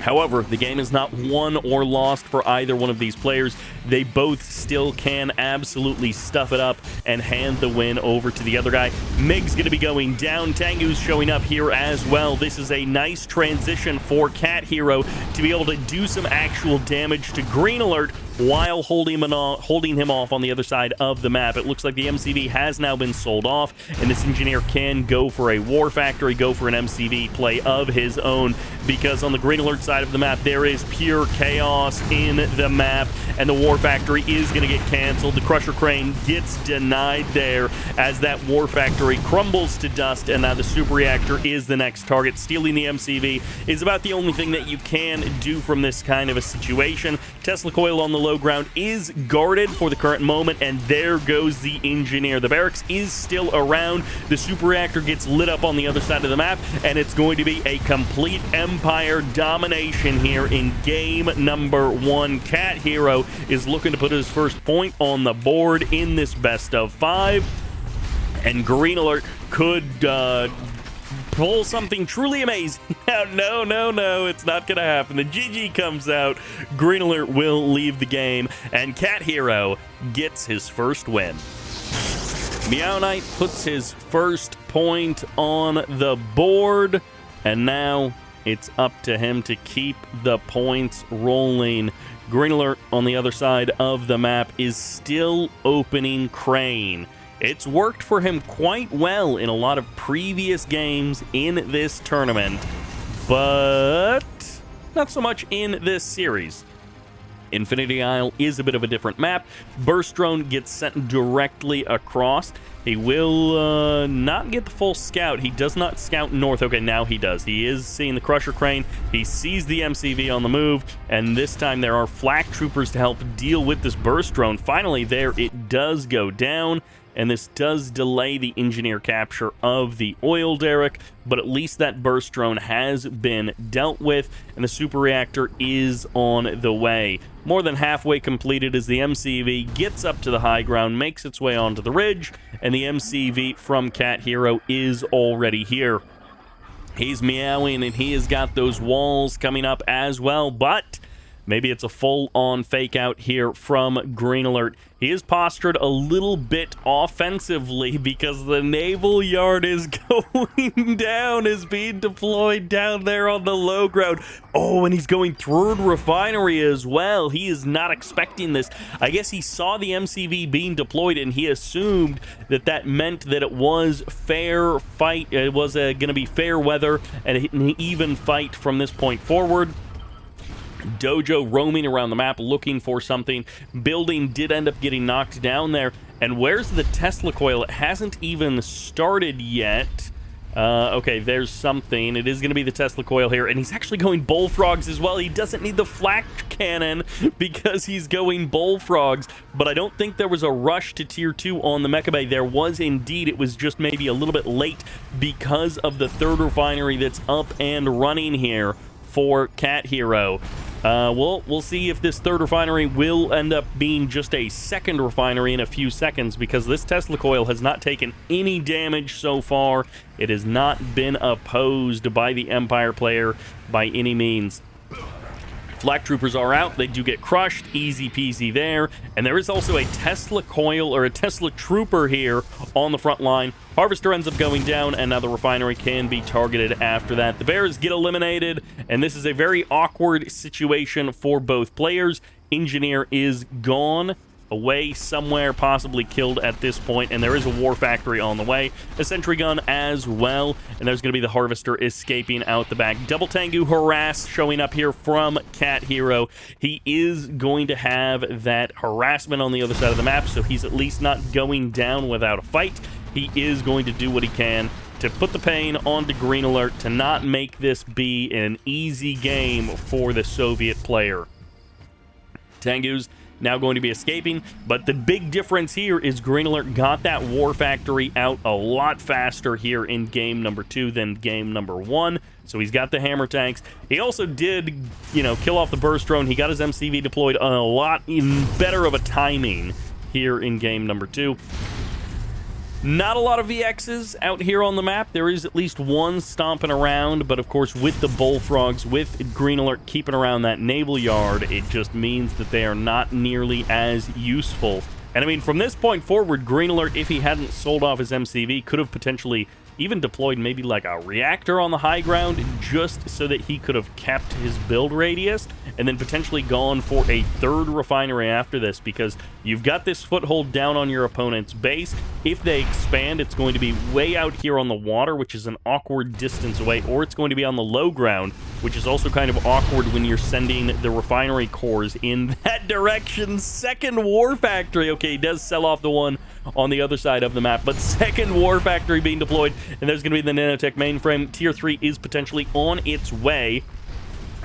However, the game is not won or lost for either one of these players. They both still can absolutely stuff it up and hand the win over to the other guy. Mig's going to be going down. Tengu's showing up here as well. This is a nice transition for Cat Hero to be able to do some actual damage to Green Alert while holding him off on the other side of the map. It looks like the MCV has now been sold off, and this engineer can go for a War Factory, go for an MCV play of his own, because on the Green Alert side of the map, there is pure chaos in the map, and the War Factory is going to get canceled. The Crusher Crane gets denied there as that War Factory crumbles to dust, and now the Super Reactor is the next target. Stealing the MCV is about the only thing that you can do from this kind of a situation. Tesla Coil on the low ground is guarded for the current moment, and there goes the engineer. The barracks is still around. The Super Reactor gets lit up on the other side of the map, and it's going to be a complete Empire domination here in game number 1. Cat Hero is looking to put his first point on the board in this best of 5, and Green Alert could pull something truly amazing. No, it's not gonna happen. The GG comes out. Green Alert will leave the game, and Cat Hero gets his first win. Meow Knight puts his first point on the board, and now it's up to him to keep the points rolling. Green Alert on the other side of the map is still opening Crane. It's worked for him quite well in a lot of previous games in this tournament, but not so much in this series. Infinity Isle is a bit of a different map. Burst Drone gets sent directly across. He will not get the full scout. He does not scout north. Okay, now he does. He is seeing the Crusher Crane. He sees the MCV on the move, and this time there are flak troopers to help deal with this Burst Drone. Finally, there it does go down, and this does delay the engineer capture of the oil derrick, but at least that burst drone has been dealt with, and the super reactor is on the way. More than halfway completed as the MCV gets up to the high ground, makes its way onto the ridge, and the MCV from Cat Hero is already here. He's meowing, and he has got those walls coming up as well, but maybe it's a full-on fake-out here from Green Alert. He is postured a little bit offensively because the naval yard is going down, is being deployed down there on the low ground. Oh, and he's going through the refinery as well. He is not expecting this. I guess he saw the MCV being deployed, and he assumed that that meant that it was fair fight. It was going to be fair weather and an even fight from this point forward. Dojo roaming around the map looking for something. Building did end up getting knocked down there. And where's the Tesla coil? It hasn't even started yet. Okay, there's something. It is going to be the Tesla coil here, and he's actually going bullfrogs as well. He doesn't need the flak cannon because he's going bullfrogs, but I don't think there was a rush to tier 2 on the Mecha Bay. There was indeed. It was just maybe a little bit late because of the third refinery that's up and running here for Cat Hero. We'll see if this third refinery will end up being just a second refinery in a few seconds, because this Tesla coil has not taken any damage so far. It has not been opposed by the Empire player by any means. Flak troopers are out. They do get crushed. Easy peasy there. And there is also a Tesla coil, or a Tesla trooper here on the front line. Harvester ends up going down, and now the refinery can be targeted after that. The bears get eliminated, and this is a very awkward situation for both players. Engineer is gone, away somewhere, possibly killed at this point, and there is a war factory on the way. A sentry gun as well, and there's going to be the harvester escaping out the back. Double Tengu harass showing up here from Cat Hero. He is going to have that harassment on the other side of the map, so he's at least not going down without a fight. He is going to do what he can to put the pain onto Green Alert, to not make this be an easy game for the Soviet player. Tengu's now going to be escaping, but the big difference here is Green Alert got that war factory out a lot faster here in game number 2 than game number 1, so he's got the hammer tanks. He also did, kill off the burst drone. He got his MCV deployed on a lot better of a timing here in game number 2. Not a lot of VXs out here on the map. There is at least one stomping around, but of course with the bullfrogs, with Green Alert keeping around that naval yard, it just means that they are not nearly as useful. And I mean, from this point forward, Green Alert, if he hadn't sold off his MCV, could have potentially even deployed maybe like a reactor on the high ground just so that he could have kept his build radius and then potentially gone for a third refinery after this, because you've got this foothold down on your opponent's base. If they expand, it's going to be way out here on the water, which is an awkward distance away, or it's going to be on the low ground, which is also kind of awkward when you're sending the refinery cores in that direction. Second war factory. Okay, he does sell off the one on the other side of the map, but second war factory being deployed, and there's going to be the nanotech mainframe. Tier 3 is potentially on its way,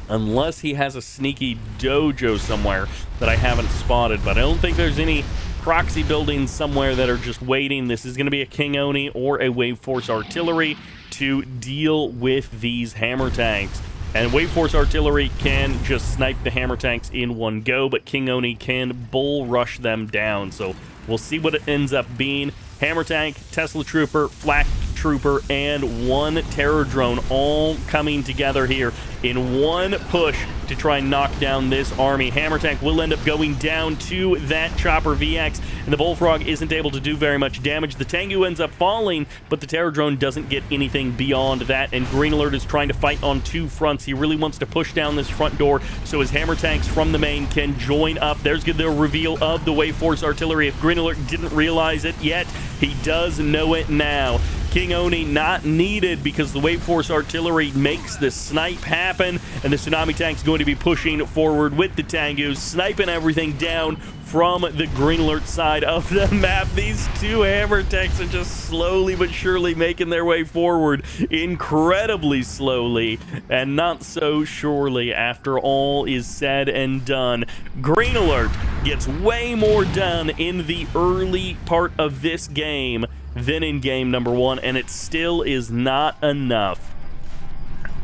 unless he has a sneaky dojo somewhere that I haven't spotted, but I don't think there's any proxy buildings somewhere that are just waiting. This is going to be a King Oni or a Wave Force Artillery to deal with these hammer tanks. And Wave Force Artillery can just snipe the hammer tanks in one go, but King Oni can bull rush them down. So we'll see what it ends up being. Hammer tank, Tesla Trooper, Flak Trooper, and one Terror Drone all coming together here in one push to try and knock down this army. Hammer tank will end up going down to that Chopper VX, and the Bullfrog isn't able to do very much damage. The Tengu ends up falling, but the Terror Drone doesn't get anything beyond that, and Green Alert is trying to fight on two fronts. He really wants to push down this front door so his hammer tanks from the main can join up. There's the reveal of the Wave Force Artillery. If Green Alert didn't realize it yet, he does know it now. King Oni not needed, because the Wave Force Artillery makes the snipe happen, and the Tsunami Tank's going to be pushing forward with the Tengus, sniping everything down from the Green Alert side of the map. These two hammer tanks are just slowly but surely making their way forward, incredibly slowly and not so surely after all is said and done. Green Alert gets way more done in the early part of this game than in game number one, and it still is not enough.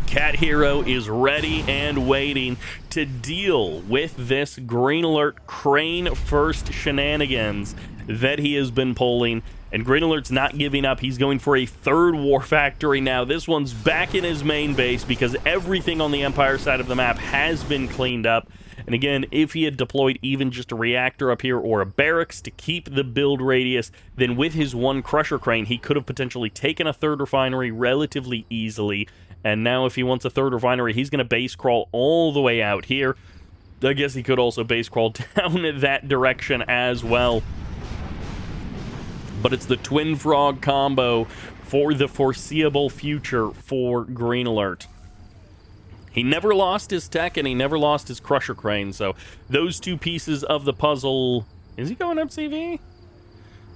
Cat Hero is ready and waiting to deal with this Green Alert crane first shenanigans that he has been pulling, and Green Alert's not giving up. He's going for a third war factory now. This one's back in his main base because everything on the Empire side of the map has been cleaned up. And again, if he had deployed even just a reactor up here or a barracks to keep the build radius, then with his one crusher crane, he could have potentially taken a third refinery relatively easily. And now if he wants a third refinery, he's going to base crawl all the way out here. I guess he could also base crawl down that direction as well. But it's the Twin Frog combo for the foreseeable future for Green Alert. He never lost his tech, and he never lost his crusher crane, so those two pieces of the puzzle... Is he going MCV?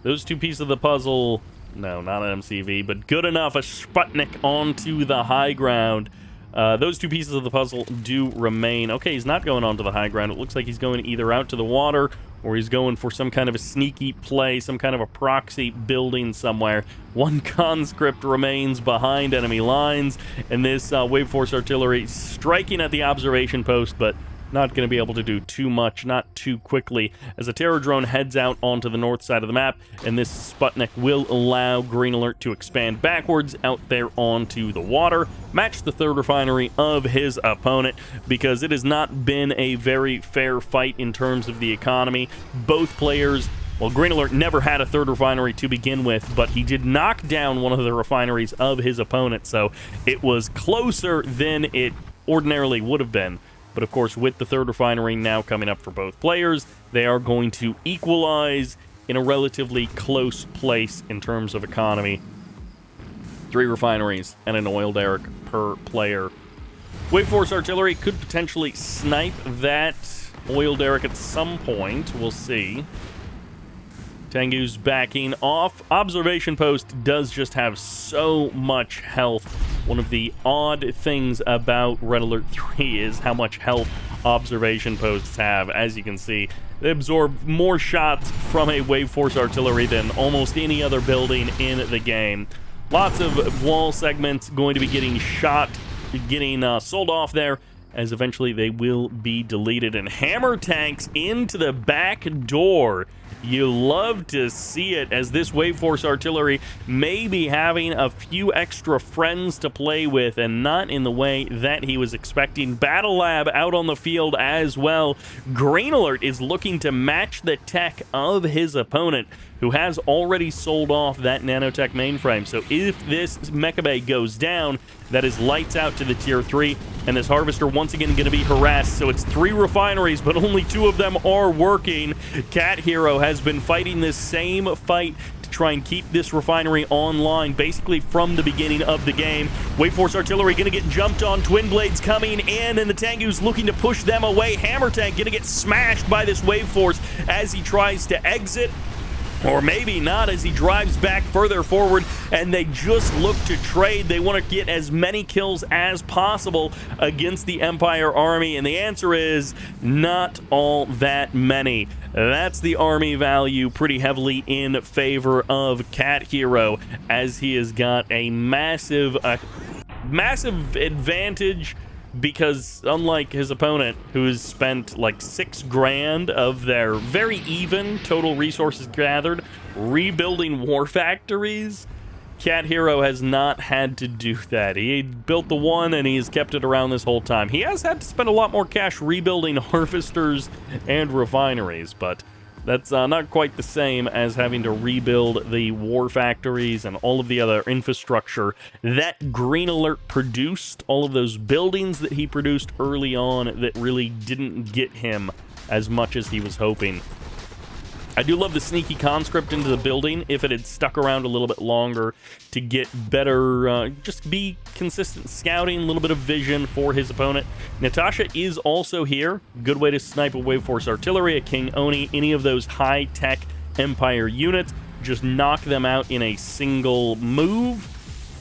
Those two pieces of the puzzle... No, not an MCV, but good enough. A Sputnik onto the high ground. Those two pieces of the puzzle do remain. Okay, he's not going onto the high ground. It looks like he's going either out to the water, or he's going for some kind of a sneaky play, some kind of a proxy building somewhere. One conscript remains behind enemy lines, and this Wave Force Artillery striking at the observation post, but not going to be able to do too much, not too quickly, as a Terror Drone heads out onto the north side of the map, and this Sputnik will allow Green Alert to expand backwards out there onto the water, match the third refinery of his opponent, because it has not been a very fair fight in terms of the economy. Both players... Well, Green Alert never had a third refinery to begin with, but he did knock down one of the refineries of his opponent, so it was closer than it ordinarily would have been. But of course, with the third refinery now coming up for both players, they are going to equalize in a relatively close place in terms of economy. 3 refineries and an oil derrick per player. Wave Force Artillery could potentially snipe that oil derrick at some point. We'll see. Tengu's backing off. Observation post does just have so much health. One of the odd things about Red Alert 3 is how much health observation posts have. As you can see, they absorb more shots from a Wave Force Artillery than almost any other building in the game. Lots of wall segments going to be getting shot, getting sold off there, as eventually they will be deleted. And hammer tanks into the back door You love to see it, as this Wave Force artillery may be having a few extra friends to play with, and not in the way that he was expecting. Battle Lab out on the field as well. Green Alert is looking to match the tech of his opponent, who has already sold off that nanotech mainframe. So if this Mecha Bay goes down, that is lights out to the tier 3, and this Harvester once again going to be harassed. So it's 3 refineries, but only 2 of them are working. Cat Hero has been fighting this same fight to try and keep this refinery online, basically from the beginning of the game. Wave Force artillery going to get jumped on. Twin Blades coming in, and the Tengu's looking to push them away. Hammer Tank going to get smashed by this Wave Force as he tries to exit. Or maybe not, as he drives back further forward, and they just look to trade. They want to get as many kills as possible against the Empire army, and the answer is not all that many. That's the army value pretty heavily in favor of Cat Hero, as he has got a massive advantage, because unlike his opponent, who's spent like 6 grand of their very even total resources gathered rebuilding war factories, Cat Hero has not had to do that. He built the one and he's kept it around this whole time. He has had to spend a lot more cash rebuilding harvesters and refineries, but that's not quite the same as having to rebuild the war factories and all of the other infrastructure that Green Alert produced, all of those buildings that he produced early on that really didn't get him as much as he was hoping. I do love the sneaky conscript into the building. If it had stuck around a little bit longer to get better, just be consistent scouting, a little bit of vision for his opponent. Natasha is also here. Good way to snipe a Wave Force artillery, a King Oni, any of those high-tech Empire units. Just knock them out in a single move.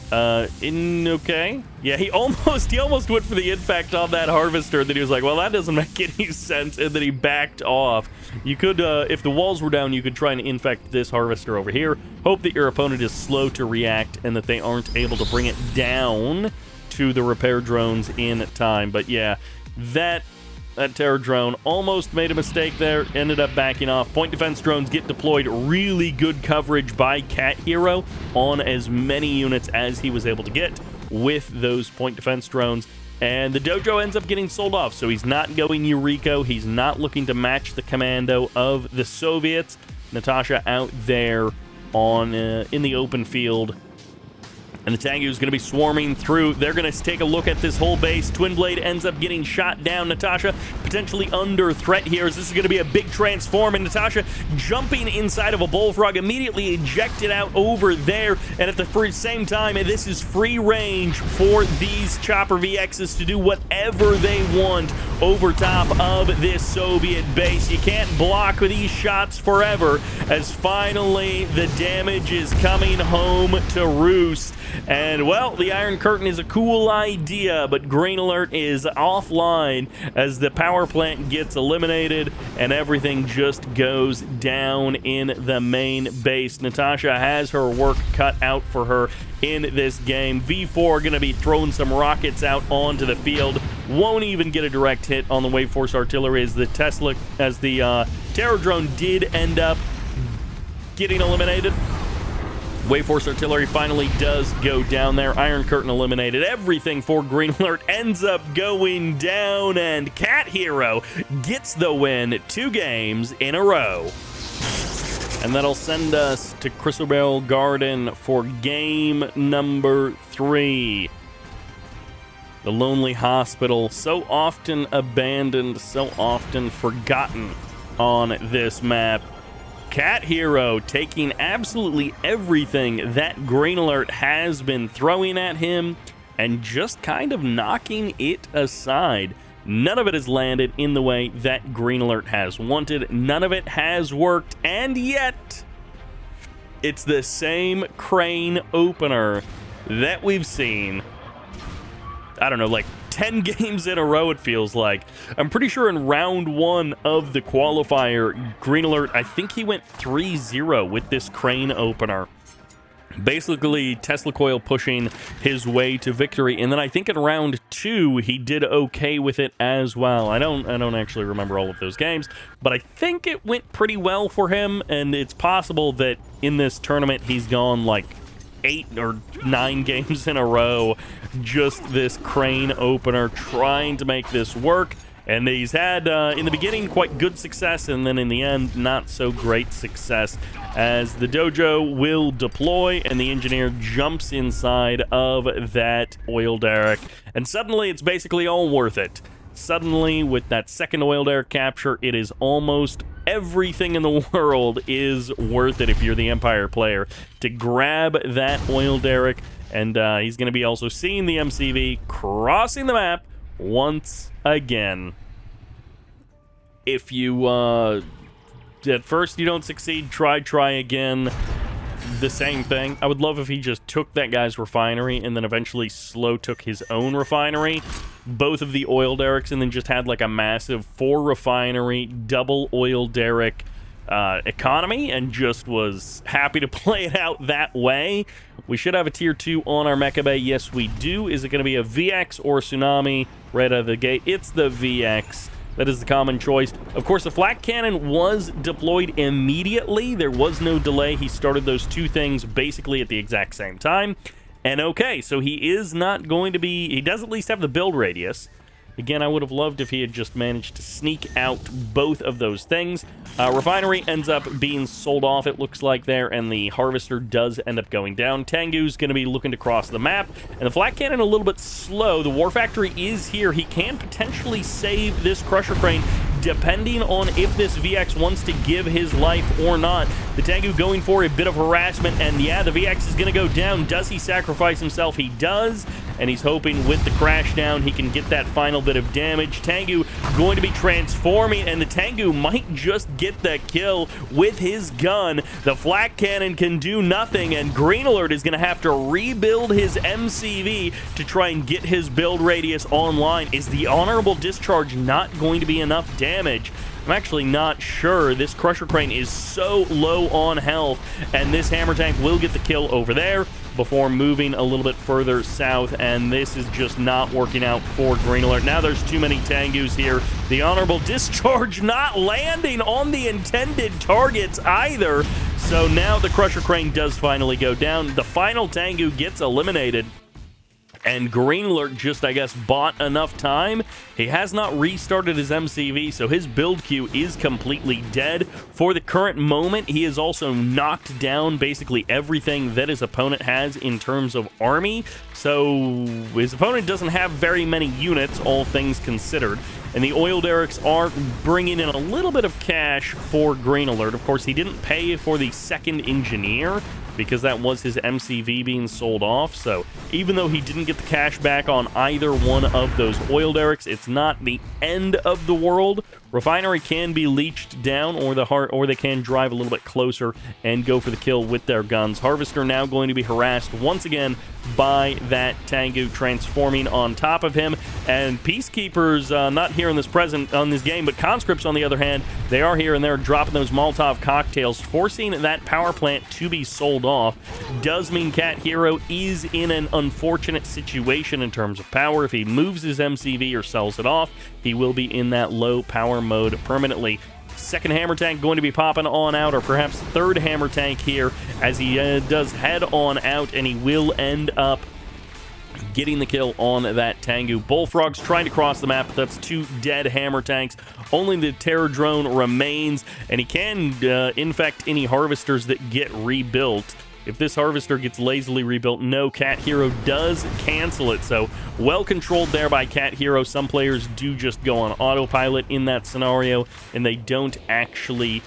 Okay. Yeah, he almost went for the infect on that harvester, and then he was like, well, that doesn't make any sense, and then he backed off. You could, if the walls were down, you could try and infect this harvester over here. Hope that your opponent is slow to react and that they aren't able to bring it down to the repair drones in time. But yeah, that terror drone almost made a mistake there, ended up backing off. Point defense drones get deployed. Really good coverage by Cat Hero on as many units as he was able to get with those point defense drones. And the dojo ends up getting sold off, so he's not going Eureka. He's not looking to match the commando of the Soviets. Natasha out there on in the open field. And the Tengu is going to be swarming through. They're going to take a look at this whole base. Twin Blade ends up getting shot down. Natasha potentially under threat here, as this is going to be a big transform. And Natasha jumping inside of a bullfrog, immediately ejected out over there. And at the same time, this is free range for these Chopper VXs to do whatever they want over top of this Soviet base. You can't block these shots forever, as finally the damage is coming home to roost. And, well, the Iron Curtain is a cool idea, but Green Alert is offline as the power plant gets eliminated and everything just goes down in the main base. Natasha has her work cut out for her in this game. V4 going to be throwing some rockets out onto the field. Won't even get a direct hit on the Wave Force artillery, as the terror drone did end up getting eliminated. Wave Force artillery finally does go down there. Iron Curtain eliminated. Everything for Green Alert ends up going down, and Cat Hero gets the win 2 games in a row. And that'll send us to Chrysobel Garden for game number 3. The Lonely Hospital, so often abandoned, so often forgotten on this map. Cat Hero taking absolutely everything that Green Alert has been throwing at him and just kind of knocking it aside. None of it has landed in the way that Green Alert has wanted. None of it has worked, and yet it's the same crane opener that we've seen, I don't know, like 10 games in a row, it feels like. I'm pretty sure in round 1 of the qualifier, Green Alert, I think he went 3-0 with this crane opener. Basically, Tesla Coil pushing his way to victory, and then I think in round 2 he did okay with it as well. I don't actually remember all of those games, but I think it went pretty well for him, and it's possible that in this tournament he's gone like 8 or 9 games in a row, just this crane opener, trying to make this work. And he's had, in the beginning, quite good success, and then in the end, not so great success, as the dojo will deploy, and the engineer jumps inside of that oil derrick. And suddenly, it's basically all worth it. Suddenly, with that second oil derrick capture, it is almost everything in the world is worth it if you're the Empire player, to grab that oil derrick. And he's going to be also seeing the MCV crossing the map once again. If you at first you don't succeed, try again. The same thing. I would love if he just took that guy's refinery and then eventually slow took his own refinery, both of the oil derricks, and then just had like a massive 4 refinery double oil derrick economy, and just was happy to play it out that way. We should have a tier 2 on our mecha bay. Yes, we do. Is it going to be a VX or a Tsunami right out of the gate? It's the VX. That is the common choice. Of course, the flak cannon was deployed immediately. There was no delay. He started those 2 things basically at the exact same time. And okay, so he is not going to be... He does at least have the build radius. Again, I would have loved if he had just managed to sneak out both of those things. Refinery ends up being sold off, it looks like there, and the Harvester does end up going down. Tengu's going to be looking to cross the map, and the Flak Cannon a little bit slow. The War Factory is here. He can potentially save this Crusher Crane, depending on if this VX wants to give his life or not. The Tengu going for a bit of harassment, and yeah, the VX is going to go down. Does he sacrifice himself? He does, and he's hoping with the crash down he can get that final bit of damage. Tengu going to be transforming, and the Tengu might just get the kill with his gun. The Flak Cannon can do nothing, and Green Alert is going to have to rebuild his MCV to try and get his build radius online. Is the Honorable Discharge not going to be enough damage? I'm actually not sure. This Crusher Crane is so low on health, and this Hammer Tank will get the kill over there before moving a little bit further south, and this is just not working out for Green Alert. Now there's too many Tengus here. The Honorable Discharge not landing on the intended targets either, so now the Crusher Crane does finally go down. The final Tengu gets eliminated, and Green Alert just, I guess, bought enough time. He has not restarted his MCV, so his build queue is completely dead. For the current moment, he has also knocked down basically everything that his opponent has in terms of army. So his opponent doesn't have very many units, all things considered. And the oil derricks are bringing in a little bit of cash for Green Alert. Of course, he didn't pay for the second engineer because that was his MCV being sold off. So even though he didn't get the cash back on either one of those oil derricks, it's not the end of the world. Refinery can be leached down, or they can drive a little bit closer and go for the kill with their guns. Harvester now going to be harassed once again by that Tengu transforming on top of him. And Peacekeepers not here in this game, but Conscripts on the other hand, they are here, and they're dropping those Molotov cocktails, forcing that power plant to be sold off. Does mean Cat Hero is in an unfortunate situation in terms of power. If he moves his MCV or sells it off, he will be in that low power mode permanently. Second Hammer Tank going to be popping on out, or perhaps third Hammer Tank here as he does head on out, and he will end up getting the kill on that Tengu. Bullfrog's trying to cross the map, but that's 2 dead Hammer Tanks. Only the Terror Drone remains, and he can infect any Harvesters that get rebuilt. If this Harvester gets lazily rebuilt, no, Cat Hero does cancel it. So well controlled there by Cat Hero. Some players do just go on autopilot in that scenario, and they don't actually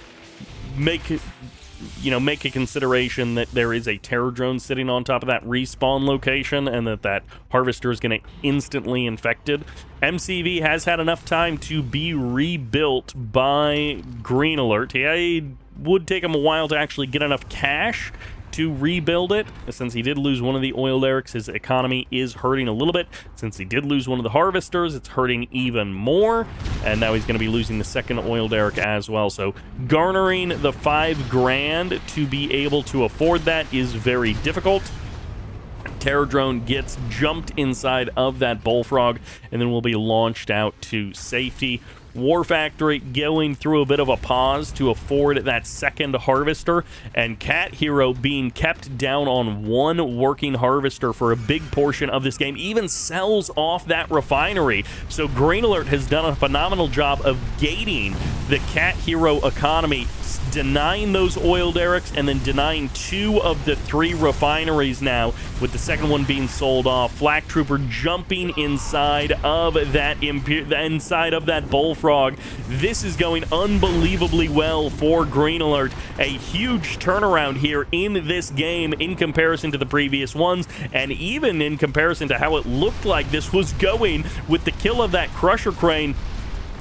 make a consideration that there is a Terror Drone sitting on top of that respawn location, and that Harvester is going to instantly infect it. MCV has had enough time to be rebuilt by Green Alert. It would take him a while to actually get enough cash to rebuild it. Since he did lose one of the oil derricks, his economy is hurting a little bit. Since he did lose one of the harvesters, it's hurting even more. And now he's going to be losing the second oil derrick as well. So garnering the $5,000 to be able to afford that is very difficult. Terror drone gets jumped inside of that bullfrog and then will be launched out to safety. War Factory going through a bit of a pause to afford that second harvester, and Cat Hero being kept down on one working harvester for a big portion of this game even sells off that refinery. So Green Alert has done a phenomenal job of gating the Cat Hero economy, denying those oil derricks and then denying 2 of the 3 refineries now, with the second one being sold off. Flak Trooper jumping inside of that bullfrog. This is going unbelievably well for Green Alert. A huge turnaround here in this game in comparison to the previous ones, and even in comparison to how it looked like this was going with the kill of that Crusher Crane.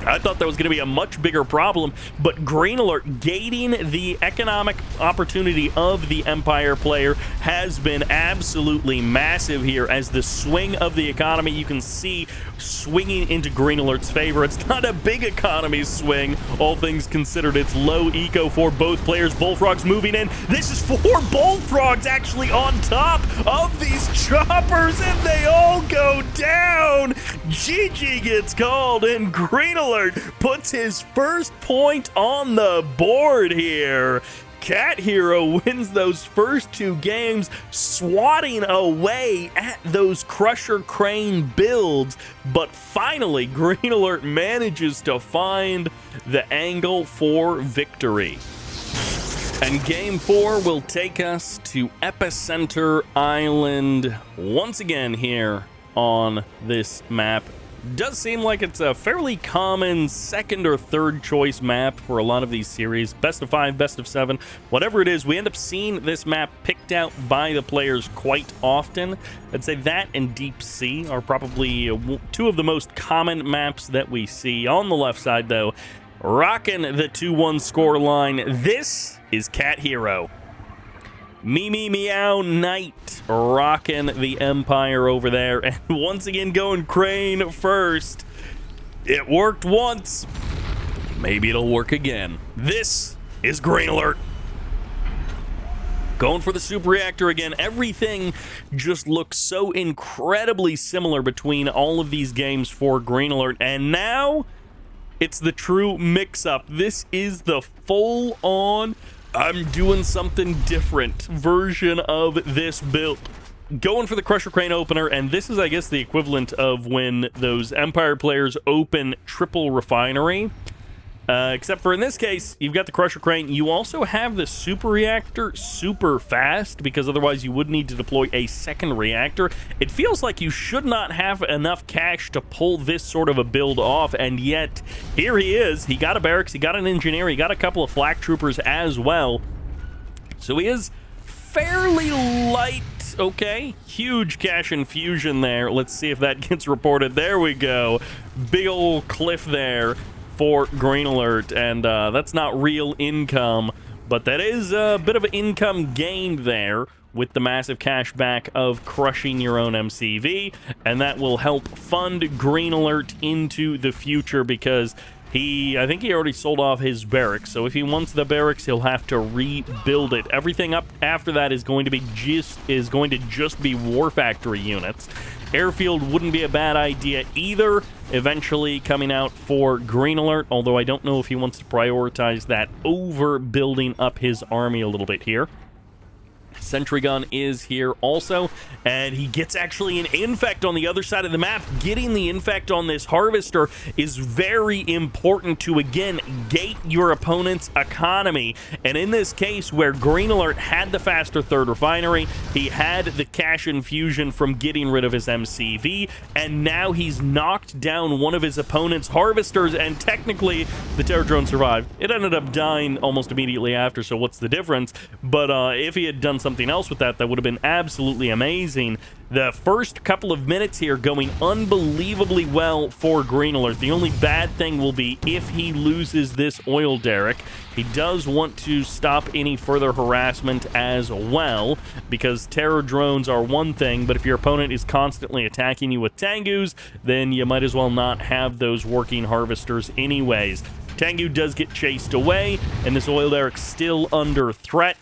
I thought that was going to be a much bigger problem, but Green Alert gating the economic opportunity of the Empire player has been absolutely massive here, as the swing of the economy you can see swinging into Green Alert's favor. It's not a big economy swing, all things considered. It's low eco for both players. Bullfrogs moving in. This is 4 bullfrogs actually on top of these choppers, and they all go down. GG gets called, and Green Alert puts his first point on the board here. Cat Hero wins those first 2 games, swatting away at those Crusher Crane builds, but finally Green Alert manages to find the angle for victory. And Game 4 will take us to Epicenter Island once again here on this map. Does seem like it's a fairly common second or third choice map for a lot of these series. Best of 5, best of 7, whatever it is, we end up seeing this map picked out by the players quite often. I'd say that and Deep Sea are probably 2 of the most common maps that we see. On the left side, though, rocking the 2-1 score line, this is Cat Hero. Meow Knight rocking the Empire over there, and once again going Crane first. It worked once, maybe it'll work again. This is Green Alert. Going for the super reactor again. Everything just looks so incredibly similar between all of these games for Green Alert, and now it's the true mix-up. This is the full-on I'm doing something different version of this build. Going for the Crusher Crane opener, and this is, I guess, the equivalent of when those Empire players open triple refinery. Except for in this case, you've got the Crusher Crane. You also have the super reactor super fast, because otherwise you would need to deploy a second reactor. It feels like you should not have enough cash to pull this sort of a build off, and yet here he is. He got a barracks, he got an engineer, he got a couple of flak troopers as well. So he is fairly light. Okay, huge cash infusion there. Let's see if that gets reported. There we go. Big old cliff there for Green Alert, and that's not real income, but that is a bit of an income gained there with the massive cash back of crushing your own MCV, and that will help fund Green Alert into the future, because I think he already sold off his barracks, so if he wants the barracks, he'll have to rebuild it. Everything up after that is going to just be War Factory units. Airfield wouldn't be a bad idea either, eventually coming out for Green Alert, although I don't know if he wants to prioritize that over building up his army a little bit here. Sentry gun is here also, and he gets actually an infect on the other side of the map. Getting the infect on this harvester is very important to, again, gate your opponent's economy. And in this case, where Green Alert had the faster third refinery, he had the cash infusion from getting rid of his MCV, and now he's knocked down one of his opponent's harvesters, and technically the terror drone survived. It ended up dying almost immediately after, so what's the difference? But if he had done something something else with that would have been absolutely amazing. The first couple of minutes here going unbelievably well for Green Alert. The only bad thing will be if he loses this oil derrick. He does want to stop any further harassment as well, because terror drones are one thing, but if your opponent is constantly attacking you with Tengus, then you might as well not have those working harvesters anyways. Tengu does get chased away, and this oil derrick's still under threat.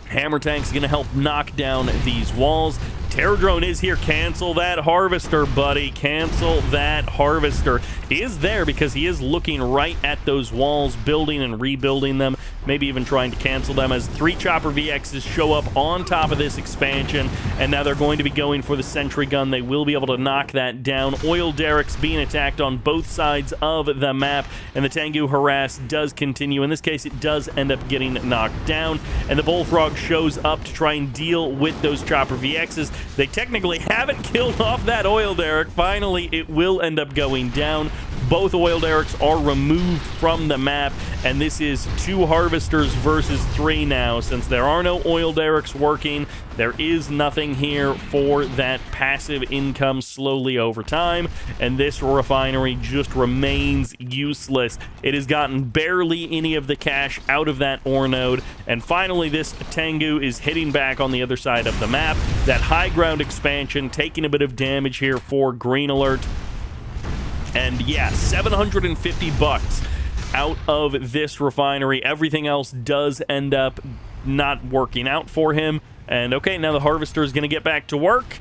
Hammer Tank's going to help knock down these walls. Terror Drone is here. Cancel that harvester, buddy. Cancel that harvester. He is there because he is looking right at those walls, building and rebuilding them, maybe even trying to cancel them as 3 Chopper VXs show up on top of this expansion, and now they're going to be going for the sentry gun. They will be able to knock that down. Oil derricks being attacked on both sides of the map, and the Tengu harass does continue. In this case, it does end up getting knocked down, and the Bullfrog shows up to try and deal with those Chopper VXs. They technically haven't killed off that oil derrick. Finally, it will end up going down. Both oil derricks are removed from the map, and this is 2 harvesters versus 3 now. Since there are no oil derricks working, there is nothing here for that passive income slowly over time, and this refinery just remains useless. It has gotten barely any of the cash out of that ore node, and finally this Tengu is hitting back on the other side of the map. That high ground expansion taking a bit of damage here for Green Alert. And yeah, 750 bucks out of this refinery. Everything else does end up not working out for him. And okay, now the harvester is going to get back to work.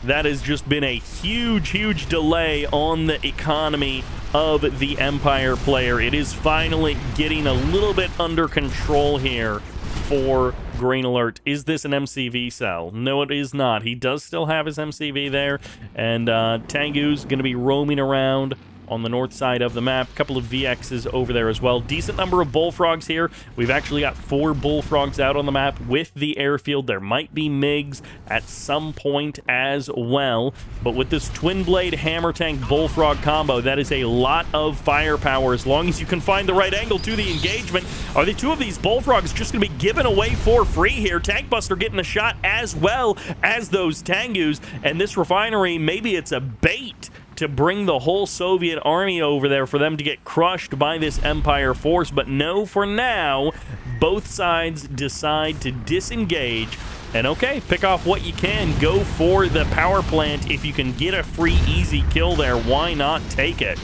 That has just been a huge, huge delay on the economy of the Empire player. It is finally getting a little bit under control here for Green Alert. Is this an MCV cell? No, it is not. He does still have his MCV there, and Tengu's going to be roaming around on the north side of the map. A couple of VXs over there as well. Decent number of bullfrogs here. We've actually got 4 bullfrogs out on the map with the airfield. There might be MiGs at some point as well, but with this twin blade hammer tank bullfrog combo, that is a lot of firepower as long as you can find the right angle to the engagement. Are the 2 of these bullfrogs just going to be given away for free here? Tank Buster getting a shot as well as those Tengus, and this refinery, maybe it's a bait to bring the whole Soviet army over there for them to get crushed by this Empire force. But no, for now, both sides decide to disengage. And okay, pick off what you can. Go for the power plant. If you can get a free, easy kill there, why not take it?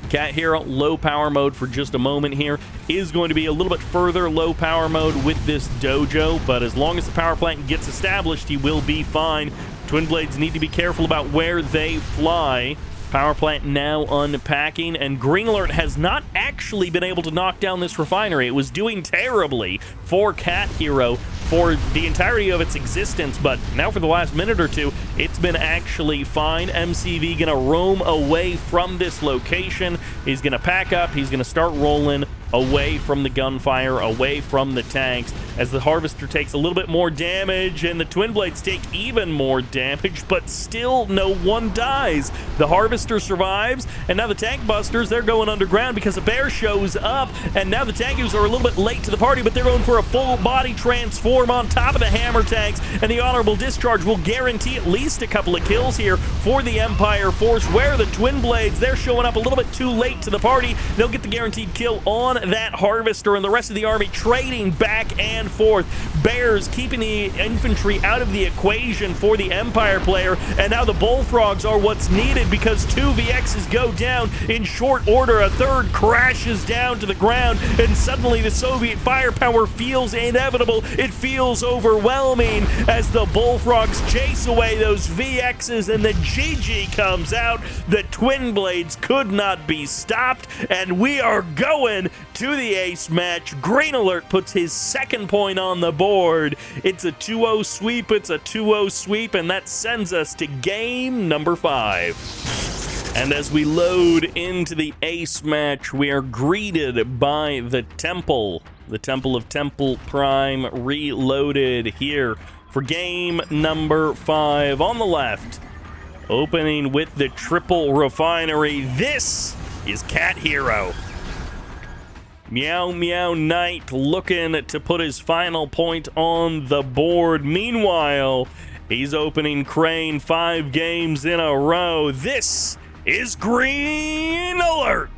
Cat Hero, low power mode for just a moment here. Is going to be a little bit further low power mode with this dojo, but as long as the power plant gets established, he will be fine. Twin Blades need to be careful about where they fly. Power plant now unpacking, and Green Alert has not actually been able to knock down this refinery. It was doing terribly for Cat Hero for the entirety of its existence, but now for the last minute or 2, it's been actually fine. MCV gonna roam away from this location. He's gonna pack up, he's gonna start rolling away from the gunfire, away from the tanks, as the harvester takes a little bit more damage and the twin blades take even more damage, but still no one dies. The harvester survives, and now the tank busters, they're going underground because a bear shows up, and now the Tengus are a little bit late to the party, but they're going for a full body transform on top of the hammer tanks, and the honorable discharge will guarantee at least a couple of kills here for the Empire force, where the twin blades, they're showing up a little bit too late to the party. They'll get the guaranteed kill on that harvester, and the rest of the army trading back and forth. Bears keeping the infantry out of the equation for the Empire player, and now the bullfrogs are what's needed because 2 VXs go down in short order. A third crashes down to the ground, and suddenly the Soviet firepower feels inevitable. It feels overwhelming as the bullfrogs chase away those VXs, and the GG comes out. The twin blades could not be stopped, and we are going to the ace match. Green Alert puts his 2nd point on the board. It's a 2-0 sweep. It's a 2-0 sweep, and that sends us to game number 5. And as we load into the ace match, we are greeted by the Temple of Temple Prime reloaded here for game number 5. On the left, opening with the triple refinery, this is Cat Hero. Meow Meow Knight looking to put his final point on the board. Meanwhile, he's opening Crane 5 games in a row. This is Green Alert.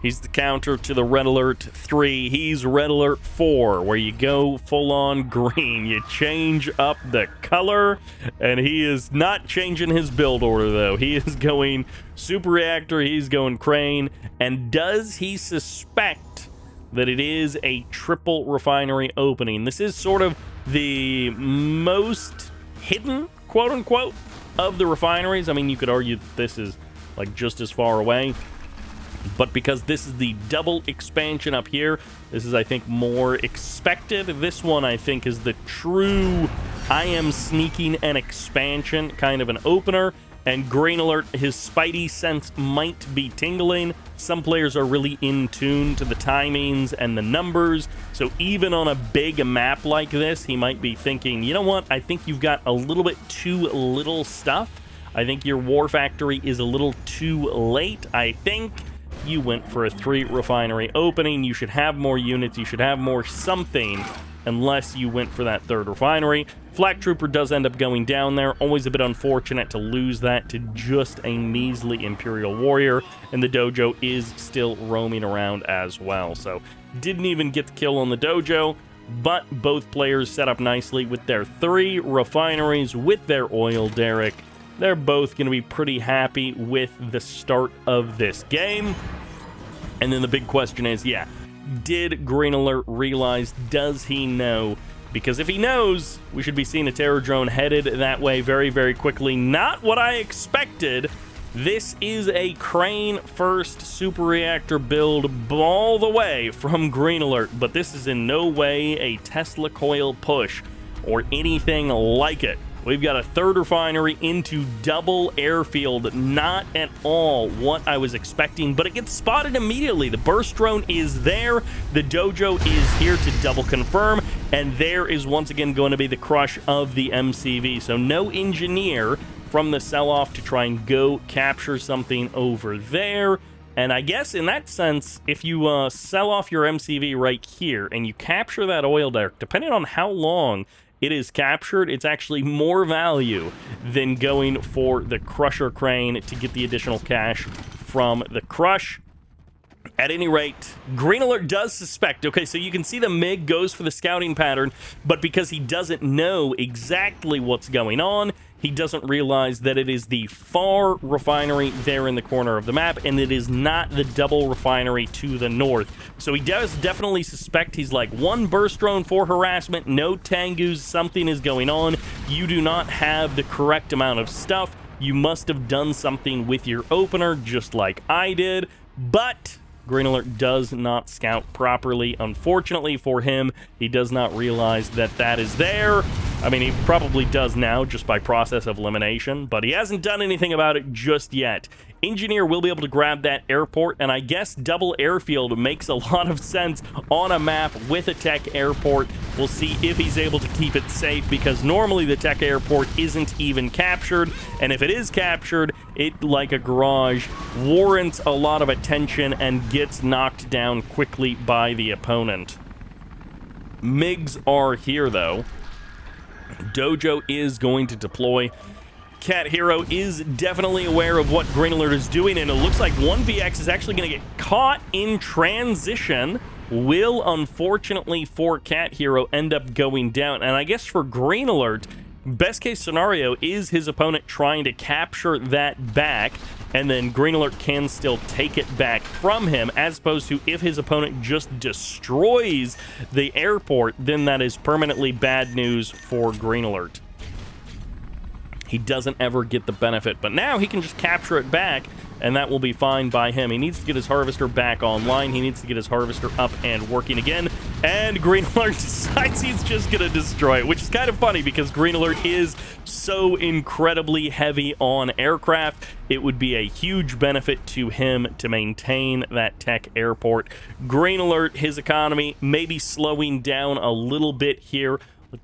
He's the counter to the Red Alert 3. He's Red Alert 4, where you go full-on green. You change up the color, and he is not changing his build order, though. He is going Super Reactor, he's going Crane, and does he suspect that it is a triple refinery opening? This is sort of the most hidden, quote-unquote, of the refineries. I mean, you could argue that this is, like, just as far away. But because this is the double expansion up here, this is, I think, more expected. This one, I think, is the true I am sneaking an expansion kind of an opener. And Green Alert, his spidey sense might be tingling. Some players are really in tune to the timings and the numbers. So even on a big map like this, he might be thinking, you know what, I think you've got a little bit too little stuff. I think your War Factory is a little too late. I think you went for a 3 refinery opening. You should have more units. You should have more something, unless you went for that 3rd refinery. Flak Trooper does end up going down there. Always a bit unfortunate to lose that to just a measly Imperial Warrior. And the Dojo is still roaming around as well. So didn't even get the kill on the Dojo. But both players set up nicely with their 3 refineries with their oil derrick. They're both going to be pretty happy with the start of this game. And then the big question is, yeah, did Green Alert realize? Does he know? Because if he knows, we should be seeing a terror drone headed that way very, very quickly. Not what I expected. This is a Crane first super reactor build all the way from Green Alert. But this is in no way a Tesla coil push or anything like it. We've got a 3rd refinery into double airfield. Not at all what I was expecting, but it gets spotted immediately. The burst drone is there. The Dojo is here to double confirm, and there is once again going to be the crush of the MCV. So no engineer from the sell-off to try and go capture something over there. And I guess in that sense, if you sell off your MCV right here and you capture that oil derrick, depending on how long it is captured, it's actually more value than going for the Crusher Crane to get the additional cash from the Crush. At any rate, Green Alert does suspect. Okay, so you can see the MiG goes for the scouting pattern, but because he doesn't know exactly what's going on, he doesn't realize that it is the far refinery there in the corner of the map, and it is not the double refinery to the north. So he does definitely suspect. He's like, 1 burst drone for harassment, no Tengus, something is going on. You do not have the correct amount of stuff. You must have done something with your opener, just like I did. But Green Alert does not scout properly. Unfortunately for him, he does not realize that that is there. I mean, he probably does now just by process of elimination, but he hasn't done anything about it just yet. Engineer will be able to grab that airport, and I guess double airfield makes a lot of sense on a map with a tech airport. We'll see if he's able to keep it safe, because normally the tech airport isn't even captured, and if it is captured, it, like a garage, warrants a lot of attention and gets knocked down quickly by the opponent. MiGs are here, though. Dojo is going to deploy. Cat Hero is definitely aware of what Green Alert is doing, and it looks like 1VX is actually going to get caught in transition. Will, unfortunately for Cat Hero, end up going down. And I guess for Green Alert, best case scenario is his opponent trying to capture that back, and then Green Alert can still take it back from him, as opposed to if his opponent just destroys the airport, then that is permanently bad news for Green Alert. He doesn't ever get the benefit, but now he can just capture it back, and that will be fine by him. He needs to get his harvester back online. He needs to get his harvester up and working again, and Green Alert decides he's just going to destroy it, which is kind of funny because Green Alert is so incredibly heavy on aircraft. It would be a huge benefit to him to maintain that tech airport. Green Alert, his economy may be slowing down a little bit here.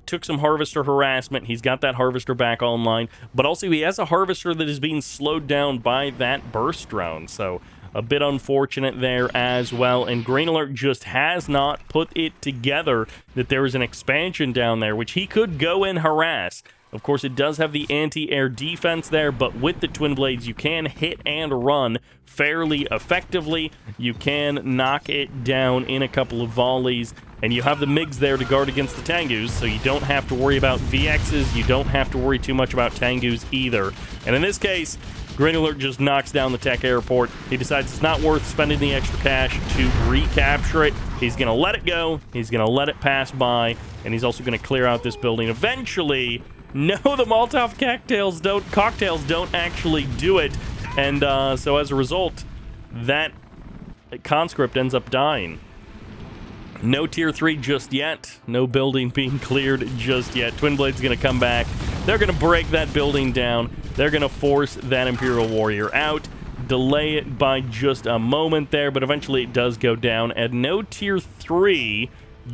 Took some harvester harassment. He's got that harvester back online, but also he has a harvester that is being slowed down by that burst drone. So a bit unfortunate there as well. And Green Alert just has not put it together that there is an expansion down there, which he could go and harass. Of course, it does have the anti-air defense there, but with the Twin Blades, you can hit and run fairly effectively. You can knock it down in a couple of volleys, and you have the MiGs there to guard against the Tengus, so you don't have to worry about VXs. You don't have to worry too much about Tengus either. And in this case, Green Alert just knocks down the tech airport. He decides it's not worth spending the extra cash to recapture it. He's going to let it go. He's going to let it pass by, and he's also going to clear out this building eventually. No, the Molotov cocktails don't actually do it, and so as a result, that conscript ends up dying. No tier 3 just yet. No building being cleared just yet. Twin Blade's going to come back. They're going to break that building down. They're going to force that Imperial Warrior out. Delay it by just a moment there, but eventually it does go down. And no tier 3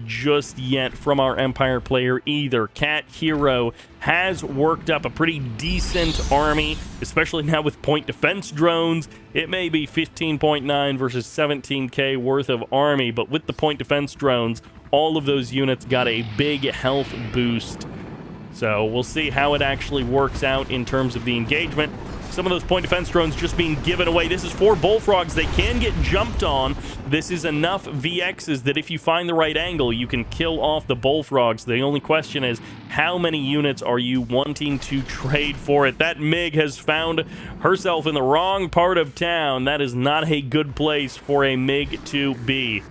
just yet from our Empire player either. Cat Hero has worked up a pretty decent army, especially now with point defense drones. It may be 15.9 versus 17k worth of army, but with the point defense drones, all of those units got a big health boost. So we'll see how it actually works out in terms of the engagement. Some of those point defense drones just being given away. This is 4 bullfrogs. They can get jumped on. This is enough VXs that if you find the right angle, you can kill off the bullfrogs. The only question is, how many units are you wanting to trade for it? That MiG has found herself in the wrong part of town. That is not a good place for a MiG to be.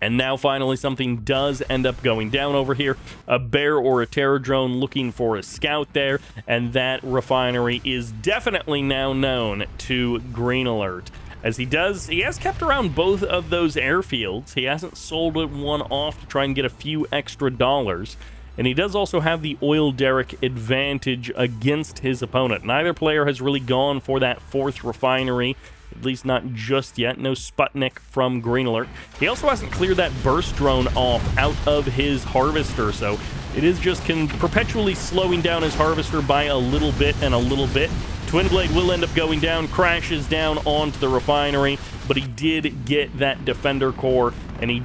And now finally something does end up going down over here. A bear or a terror drone looking for a scout there, and that refinery is definitely now known to Green Alert. As he has kept around both of those airfields. He hasn't sold one off to try and get a few extra dollars. And he does also have the oil derrick advantage against his opponent. Neither player has really gone for that 4th refinery, at least not just yet. No Sputnik from Green Alert. He also hasn't cleared that burst drone off out of his harvester, so it is just perpetually slowing down his harvester by a little bit and a little bit. Twin Blade will end up going down, crashes down onto the refinery, but he did get that defender core, and he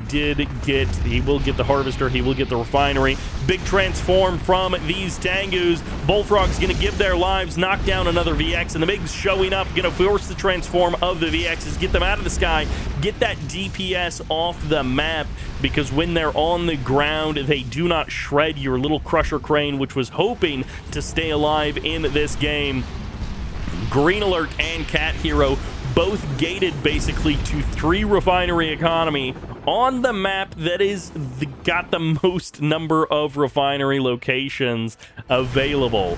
will get the harvester, he will get the refinery. Big transform from these Tengus. Bullfrog's gonna give their lives, knock down another VX, and the MiG's showing up, gonna force the transform of the VXs, get them out of the sky, get that DPS off the map, because when they're on the ground, they do not shred your little crusher crane, which was hoping to stay alive in this game. Green Alert and Cat Hero both gated basically to 3 refinery economy on the map that got the most number of refinery locations available.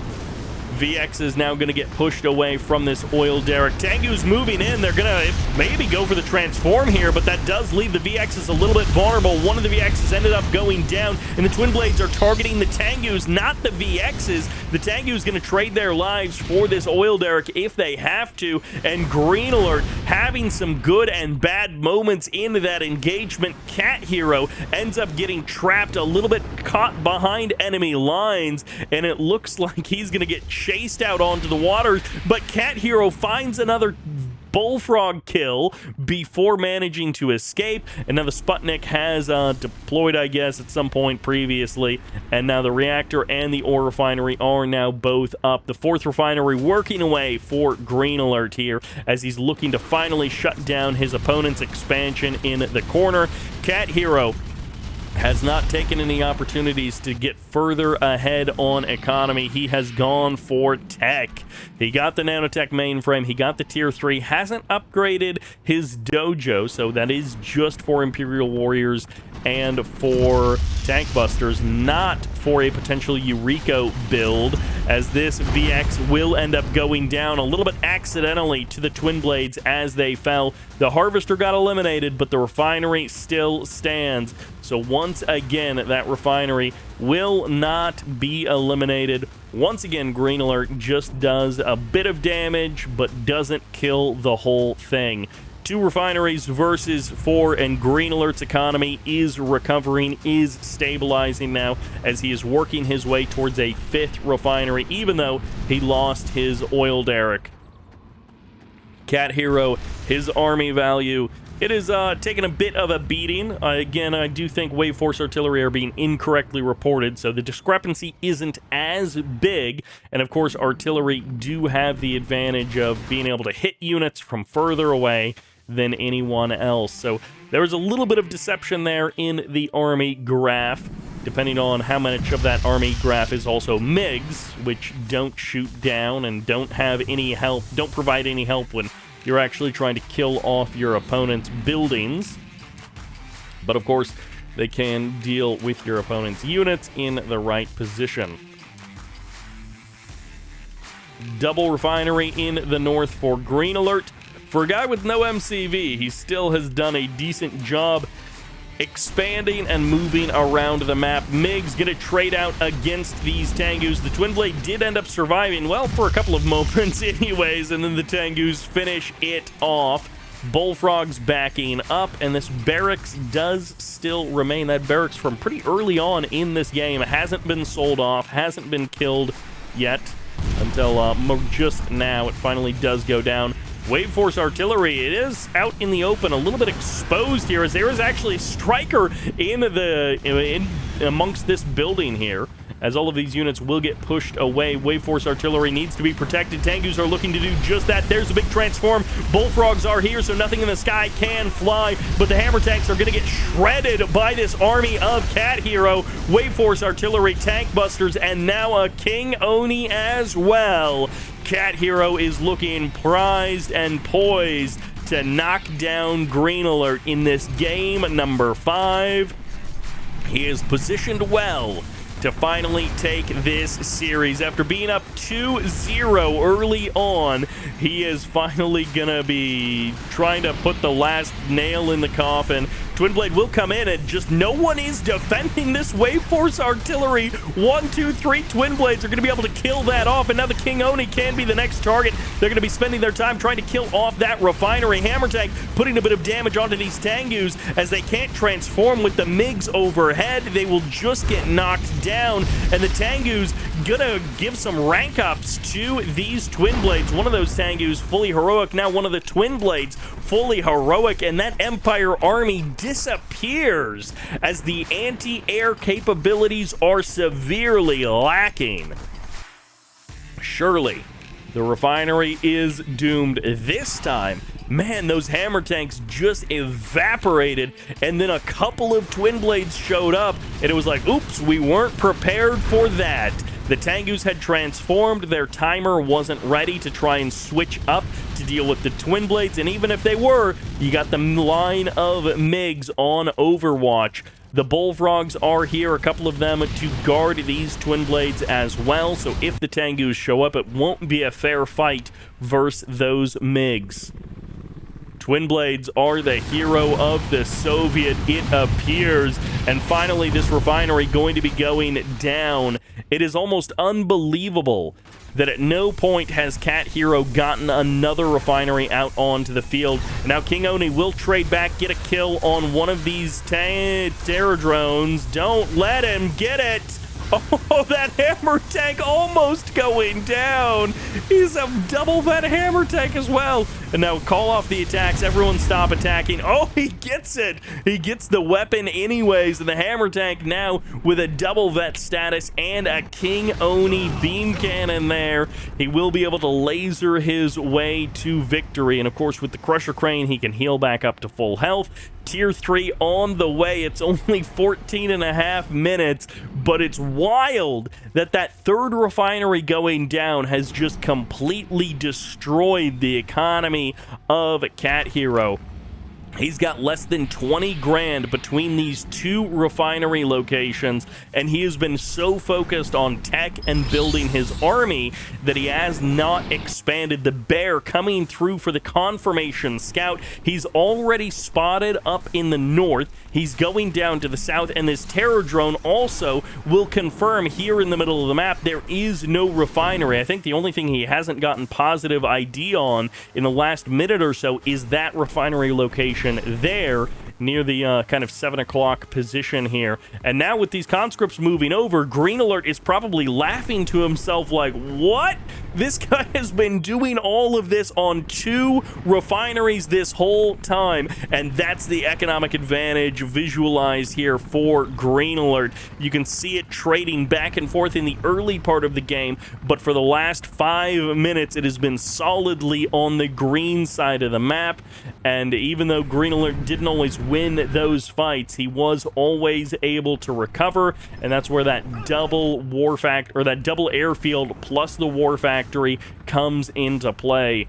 VX is now going to get pushed away from this oil derrick. Tengu's moving in. They're going to maybe go for the transform here, but that does leave the VXs a little bit vulnerable. One of the VXs ended up going down, and the Twin Blades are targeting the Tengus, not the VXs. The Tengu's going to trade their lives for this oil derrick if they have to, and Green Alert having some good and bad moments in that engagement. Cat Hero ends up getting trapped a little bit, caught behind enemy lines, and it looks like he's going to get chased out onto the waters, but Cat Hero finds another bullfrog kill before managing to escape, and now the Sputnik has deployed, I guess, at some point previously, and now the reactor and the ore refinery are now both up. The 4th refinery working away for Green Alert here as he's looking to finally shut down his opponent's expansion in the corner. Cat Hero has not taken any opportunities to get further ahead on economy. He has gone for tech. He got the nanotech mainframe, he got the tier 3, hasn't upgraded his dojo, so that is just for Imperial Warriors and for tank busters, not for a potential Eureka build, as this VX will end up going down a little bit accidentally to the Twin Blades as they fell. The harvester got eliminated, but the refinery still stands. So once again, that refinery will not be eliminated. Once again, Green Alert just does a bit of damage, but doesn't kill the whole thing. 2 refineries versus 4, and Green Alert's economy is recovering, is stabilizing now, as he is working his way towards a 5th refinery, even though he lost his oil derrick. Cat Hero his army value. It is taking a bit of a beating. Again, I do think Wave Force Artillery are being incorrectly reported, so the discrepancy isn't as big. And of course, Artillery do have the advantage of being able to hit units from further away than anyone else. So there was a little bit of deception there in the army graph, depending on how much of that army graph is also MiGs, which don't shoot down and don't have any help, don't provide any help when you're actually trying to kill off your opponent's buildings. But of course, they can deal with your opponent's units in the right position. Double refinery in the north for Green Alert. For a guy with no MCV, he still has done a decent job expanding and moving around the map. MiG's gonna trade out against these Tengus. The Twin Blade did end up surviving, well, for a couple of moments anyways, and then the Tengus finish it off. Bullfrog's backing up, and this barracks does still remain. That barracks from pretty early on in this game hasn't been sold off, hasn't been killed yet, until just now it finally does go down. Wave Force Artillery, it is out in the open, a little bit exposed here, as there is actually a striker in amongst this building here, as all of these units will get pushed away. Wave Force Artillery needs to be protected. Tengus are looking to do just that. There's a big transform. Bullfrogs are here, so nothing in the sky can fly, but the hammer tanks are going to get shredded by this army of Cat Hero. Wave Force Artillery, tank busters, and now a King Oni as well. Cat Hero is looking prized and poised to knock down Green Alert in this game number 5. He is positioned well to finally take this series. After being up 2-0 early on, he is finally gonna be trying to put the last nail in the coffin. Twin Blade will come in, and just no one is defending this Wave Force Artillery. 1, 2, 3 Twin Blades are going to be able to kill that off, and now the King Oni can be the next target. They're going to be spending their time trying to kill off that refinery. Hammer Tank putting a bit of damage onto these Tengus, as they can't transform with the MiGs overhead. They will just get knocked down, and the Tengus gonna give some rank ups to these Twin Blades. One of those Tengus fully heroic, now one of the Twin Blades fully heroic, and that Empire army disappears as the anti-air capabilities are severely lacking. Surely the refinery is doomed this time. Man, those hammer tanks just evaporated, and then a couple of Twin Blades showed up, and it was like, oops, we weren't prepared for that. The Tengus had transformed, their timer wasn't ready to try and switch up to deal with the Twin Blades, and even if they were, you got the line of MiGs on Overwatch. The Bullfrogs are here, a couple of them, to guard these Twin Blades as well, so if the Tengus show up, it won't be a fair fight versus those MiGs. Twin Blades are the hero of the Soviet, it appears. And finally, this refinery going to be going down. It is almost unbelievable that at no point has Cat Hero gotten another refinery out onto the field. And now King Oni will trade back, get a kill on one of these terror drones. Don't let him get it. Oh, that hammer tank almost going down. He's a double that hammer tank as well. And now call off the attacks. Everyone stop attacking. Oh, he gets it. He gets the weapon anyways. And the hammer tank now with a double vet status and a King Oni beam cannon there. He will be able to laser his way to victory. And of course, with the Crusher Crane, he can heal back up to full health. Tier 3 on the way. It's only 14.5 minutes, but it's wild that that third refinery going down has just completely destroyed the economy of Cat Hero. He's got less than 20 grand between these two refinery locations, and he has been so focused on tech and building his army that he has not expanded. The bear coming through for the confirmation scout. He's already spotted up in the north. He's going down to the south, and this terror drone also will confirm here in the middle of the map there is no refinery. I think the only thing he hasn't gotten positive ID on in the last minute or so is that refinery location there near the kind of 7 o'clock position here. And now with these conscripts moving over, Green Alert is probably laughing to himself like, what? This guy has been doing all of this on 2 refineries this whole time, and that's the economic advantage visualized here for Green Alert. You can see it trading back and forth in the early part of the game, but for the last 5 minutes, it has been solidly on the green side of the map, and even though Green Alert didn't always win those fights, he was always able to recover, and that's where that double airfield plus the war factory comes into play.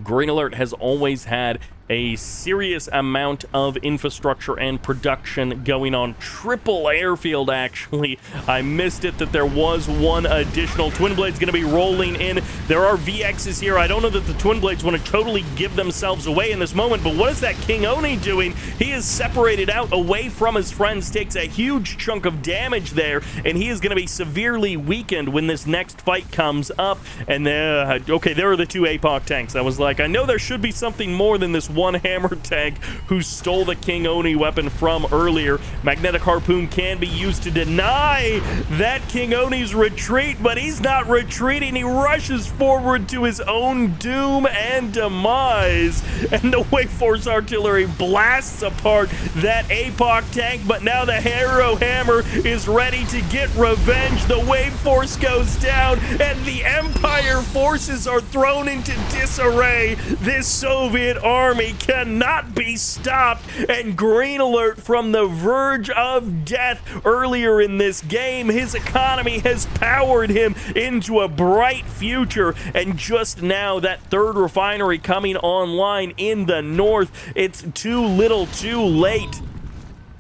Green Alert has always had a serious amount of infrastructure and production going on. Triple airfield, actually. I missed it that there was one additional. Twin Blade's going to be rolling in. There are VXs here. I don't know that the Twin Blades want to totally give themselves away in this moment, but what is that King Oni doing? He is separated out away from his friends, takes a huge chunk of damage there, and he is going to be severely weakened when this next fight comes up. And okay, there are the 2 APOC tanks. I was like, I know there should be something more than this one hammer tank who stole the King Oni weapon from earlier. Magnetic Harpoon can be used to deny that King Oni's retreat, but he's not retreating. He rushes forward to his own doom and demise, and the Wake Force artillery blasts apart that APOC tank, but now the Hero Hammer is ready to get revenge. The Wave Force goes down, and the Empire forces are thrown into disarray. This Soviet army cannot be stopped, and Green Alert, from the verge of death earlier in this game, his economy has powered him into a bright future, and just now that 3rd refinery coming online in the north, it's too little too late.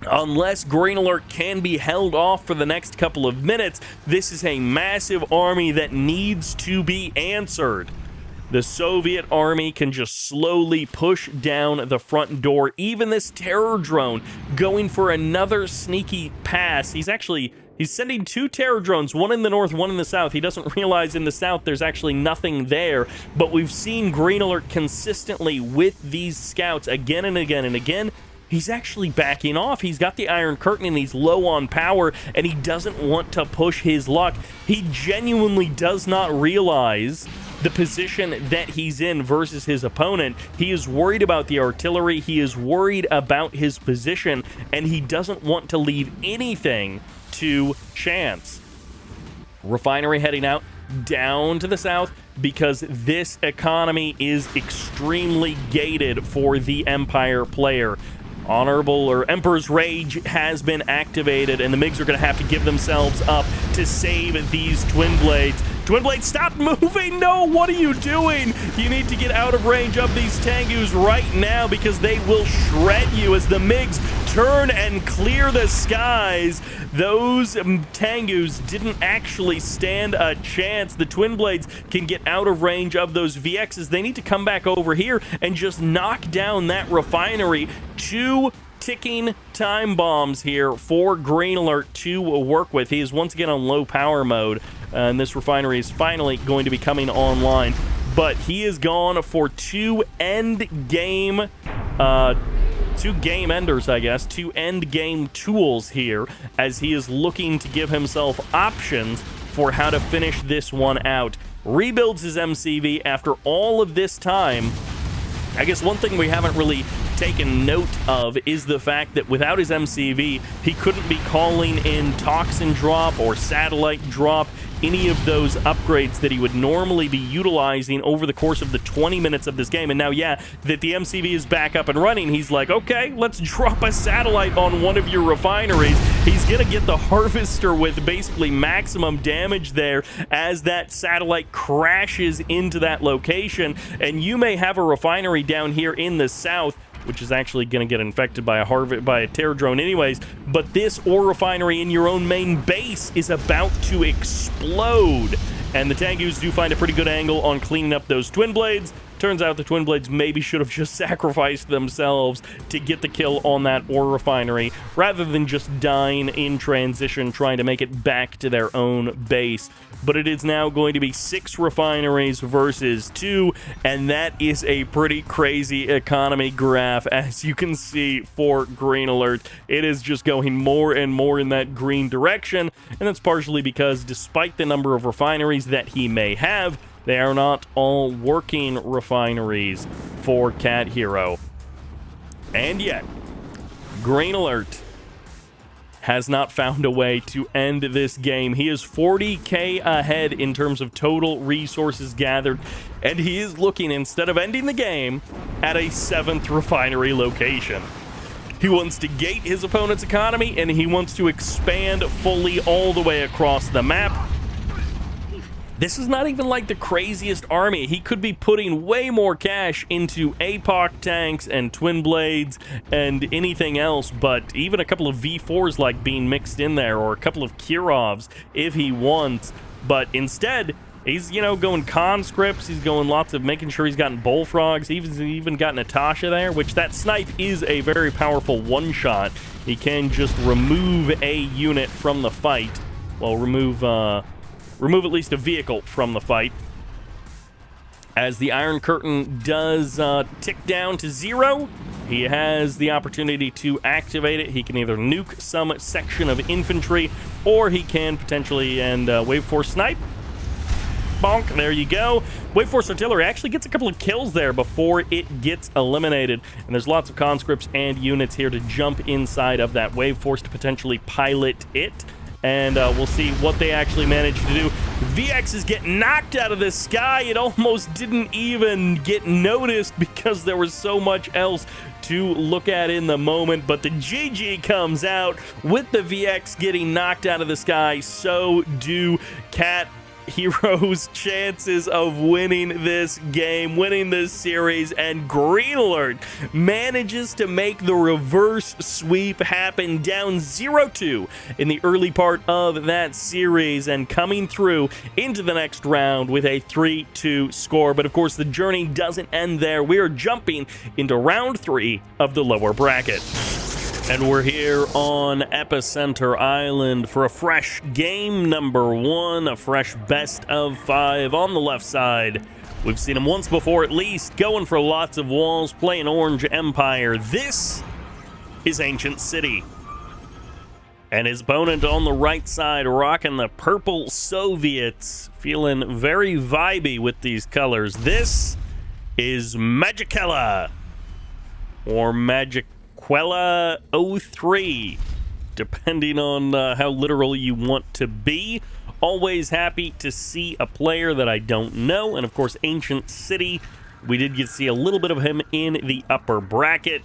Unless Green Alert can be held off for the next couple of minutes, this is a massive army that needs to be answered. The Soviet army can just slowly push down the front door. Even this terror drone going for another sneaky pass. He's sending 2 terror drones, one in the north, one in the south. He doesn't realize in the south there's actually nothing there, but we've seen Green Alert consistently with these scouts again and again and again. He's actually backing off. He's got the Iron Curtain and he's low on power, and he doesn't want to push his luck. He genuinely does not realize the position that he's in versus his opponent. He is worried about the artillery, he is worried about his position, and he doesn't want to leave anything to chance. Refinery heading out down to the south because this economy is extremely gated for the Empire player. Honorable or Emperor's Rage has been activated, and the MiGs are going to have to give themselves up to save these Twin Blades. Twin Blades, stop moving! No, what are you doing? You need to get out of range of these Tengus right now because they will shred you as the MiGs turn and clear the skies. Those Tengus didn't actually stand a chance. The Twin Blades can get out of range of those VXs. They need to come back over here and just knock down that refinery. 2 ticking time bombs here for Green Alert to work with. He is once again on low power mode, and this refinery is finally going to be coming online. But he is gone for 2 end game, 2 game enders, I guess, 2 end game tools here, as he is looking to give himself options for how to finish this one out. Rebuilds his MCV after all of this time. I guess one thing we haven't really taken note of is the fact that without his MCV, he couldn't be calling in Toxin Drop or Satellite Drop, any of those upgrades that he would normally be utilizing over the course of the 20 minutes of this game. And now, yeah, that the MCV is back up and running, he's like, okay, let's drop a satellite on one of your refineries. He's gonna get the Harvester with basically maximum damage there as that satellite crashes into that location. And you may have a refinery down here in the south, which is actually going to get infected by a terror drone anyways, but this ore refinery in your own main base is about to explode, and the Tengus do find a pretty good angle on cleaning up those Twin Blades. Turns out the Twin Blades maybe should have just sacrificed themselves to get the kill on that ore refinery, rather than just dying in transition trying to make it back to their own base. But it is now going to be 6 refineries versus 2, and that is a pretty crazy economy graph, as you can see for Green Alert. It is just going more and more in that green direction, and that's partially because despite the number of refineries that he may have, they are not all working refineries for Cat Hero. And yet, Green Alert has not found a way to end this game. He is 40k ahead in terms of total resources gathered, and he is looking, instead of ending the game, at a 7th refinery location. He wants to gate his opponent's economy, and he wants to expand fully all the way across the map. This is not even like the craziest army. He could be putting way more cash into APOC tanks and Twin Blades and anything else, but even a couple of V4s like being mixed in there, or a couple of Kirovs if he wants. But instead, he's, you know, going conscripts. He's going lots of making sure he's gotten bullfrogs. He's even got Natasha there, which that snipe is a very powerful one-shot. He can just remove a unit from the fight. Well, remove at least a vehicle from the fight. As the Iron Curtain does tick down to 0, he has the opportunity to activate it. He can either nuke some section of infantry, or he can potentially end Wave Force Snipe. Bonk, there you go. Wave Force Artillery actually gets a couple of kills there before it gets eliminated. And there's lots of conscripts and units here to jump inside of that Wave Force to potentially pilot it. And we'll see what they actually manage to do. VX is getting knocked out of the sky. It almost didn't even get noticed because there was so much else to look at in the moment. But the GG comes out with the VX getting knocked out of the sky. So do Cat Hero's chances of winning this game, winning this series, and Green Alert manages to make the reverse sweep happen, down 0-2 in the early part of that series, and coming through into the next round with a 3-2 score. But of course, the journey doesn't end there. We are jumping into round 3 of the lower bracket. And we're here on Epicenter Island for a fresh game number 1, a fresh best of 5 on the left side. We've seen him once before at least, going for lots of walls, playing Orange Empire. This is Ancient City. And his opponent on the right side, rocking the purple Soviets, feeling very vibey with these colors. This is Magicella, or Magiquella 03, depending on how literal you want to be. Always happy to see a player that I don't know. And of course, Ancient City, we did get to see a little bit of him in the upper bracket.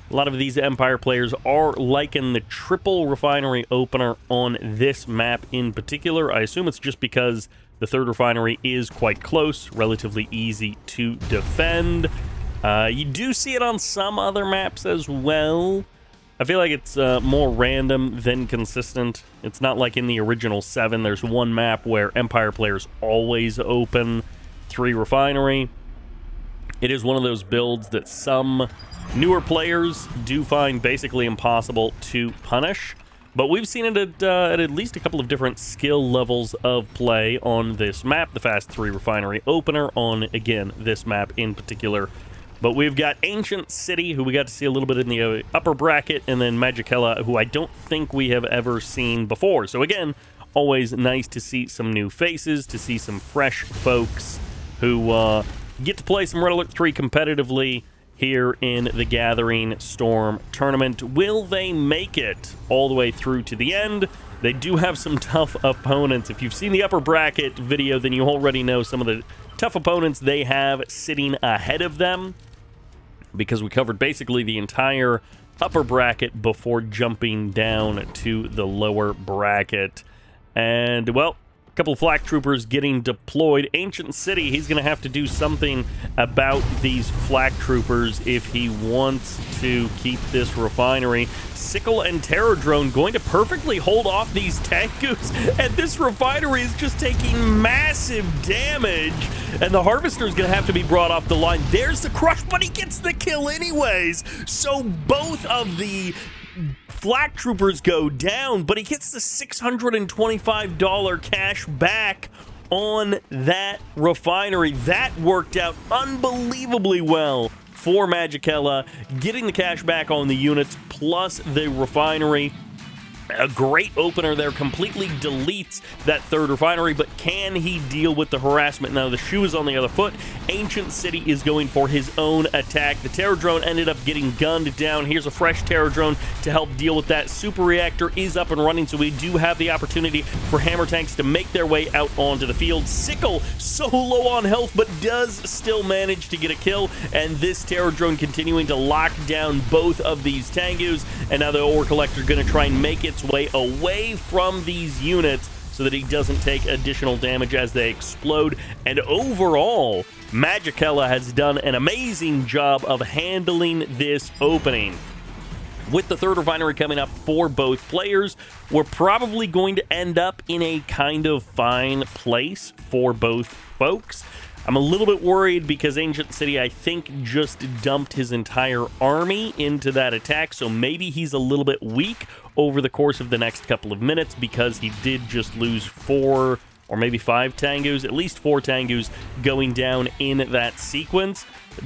A lot of these Empire players are liking the triple refinery opener on this map in particular. I assume it's just because the third refinery is quite close, relatively easy to defend. You do see it on some other maps as well. I feel like it's more random than consistent. It's not like in the original 7. There's one map where Empire players always open 3 refinery. It is one of those builds that some newer players do find basically impossible to punish. But we've seen it at least a couple of different skill levels of play on this map. The Fast 3 refinery opener on, again, this map in particular. But we've got Ancient City, who we got to see a little bit in the upper bracket, and then Magicella, who I don't think we have ever seen before. So again, always nice to see some new faces, to see some fresh folks who get to play some Red Alert 3 competitively here in the Gathering Storm tournament. Will they make it all the way through to the end? They do have some tough opponents. If you've seen the upper bracket video, then you already know some of the tough opponents they have sitting ahead of them, because we covered basically the entire upper bracket before jumping down to the lower bracket. And, well, couple of flak troopers getting deployed. Ancient City, he's going to have to do something about these flak troopers if he wants to keep this refinery. Sickle and Terror Drone going to perfectly hold off these Tangoos, and this refinery is just taking massive damage, and the Harvester's going to have to be brought off the line. There's the crush, but he gets the kill anyways, so both of the flak troopers go down, but he gets the $625 cash back on that refinery. That worked out unbelievably well for Magicella, getting the cash back on the units plus the refinery. A great opener there, completely deletes that third refinery, but can he deal with the harassment? Now the shoe is on the other foot. Ancient City is going for his own attack. The Terror Drone ended up getting gunned down. Here's a fresh Terror Drone to help deal with that. Super Reactor is up and running, so we do have the opportunity for Hammer Tanks to make their way out onto the field. Sickle so low on health, but does still manage to get a kill, and this Terror Drone continuing to lock down both of these Tangoos, and now the Ore Collector going to try and make its way away from these units so that he doesn't take additional damage as they explode. And overall, Magicella has done an amazing job of handling this opening. With the third refinery coming up for both players, we're probably going to end up in a kind of fine place for both folks. I'm a little bit worried because Ancient City, I think, just dumped his entire army into that attack, so maybe he's a little bit weak over the course of the next couple of minutes because he did just lose 4 or maybe 5 Tangoos, at least 4 Tangoos going down in that sequence.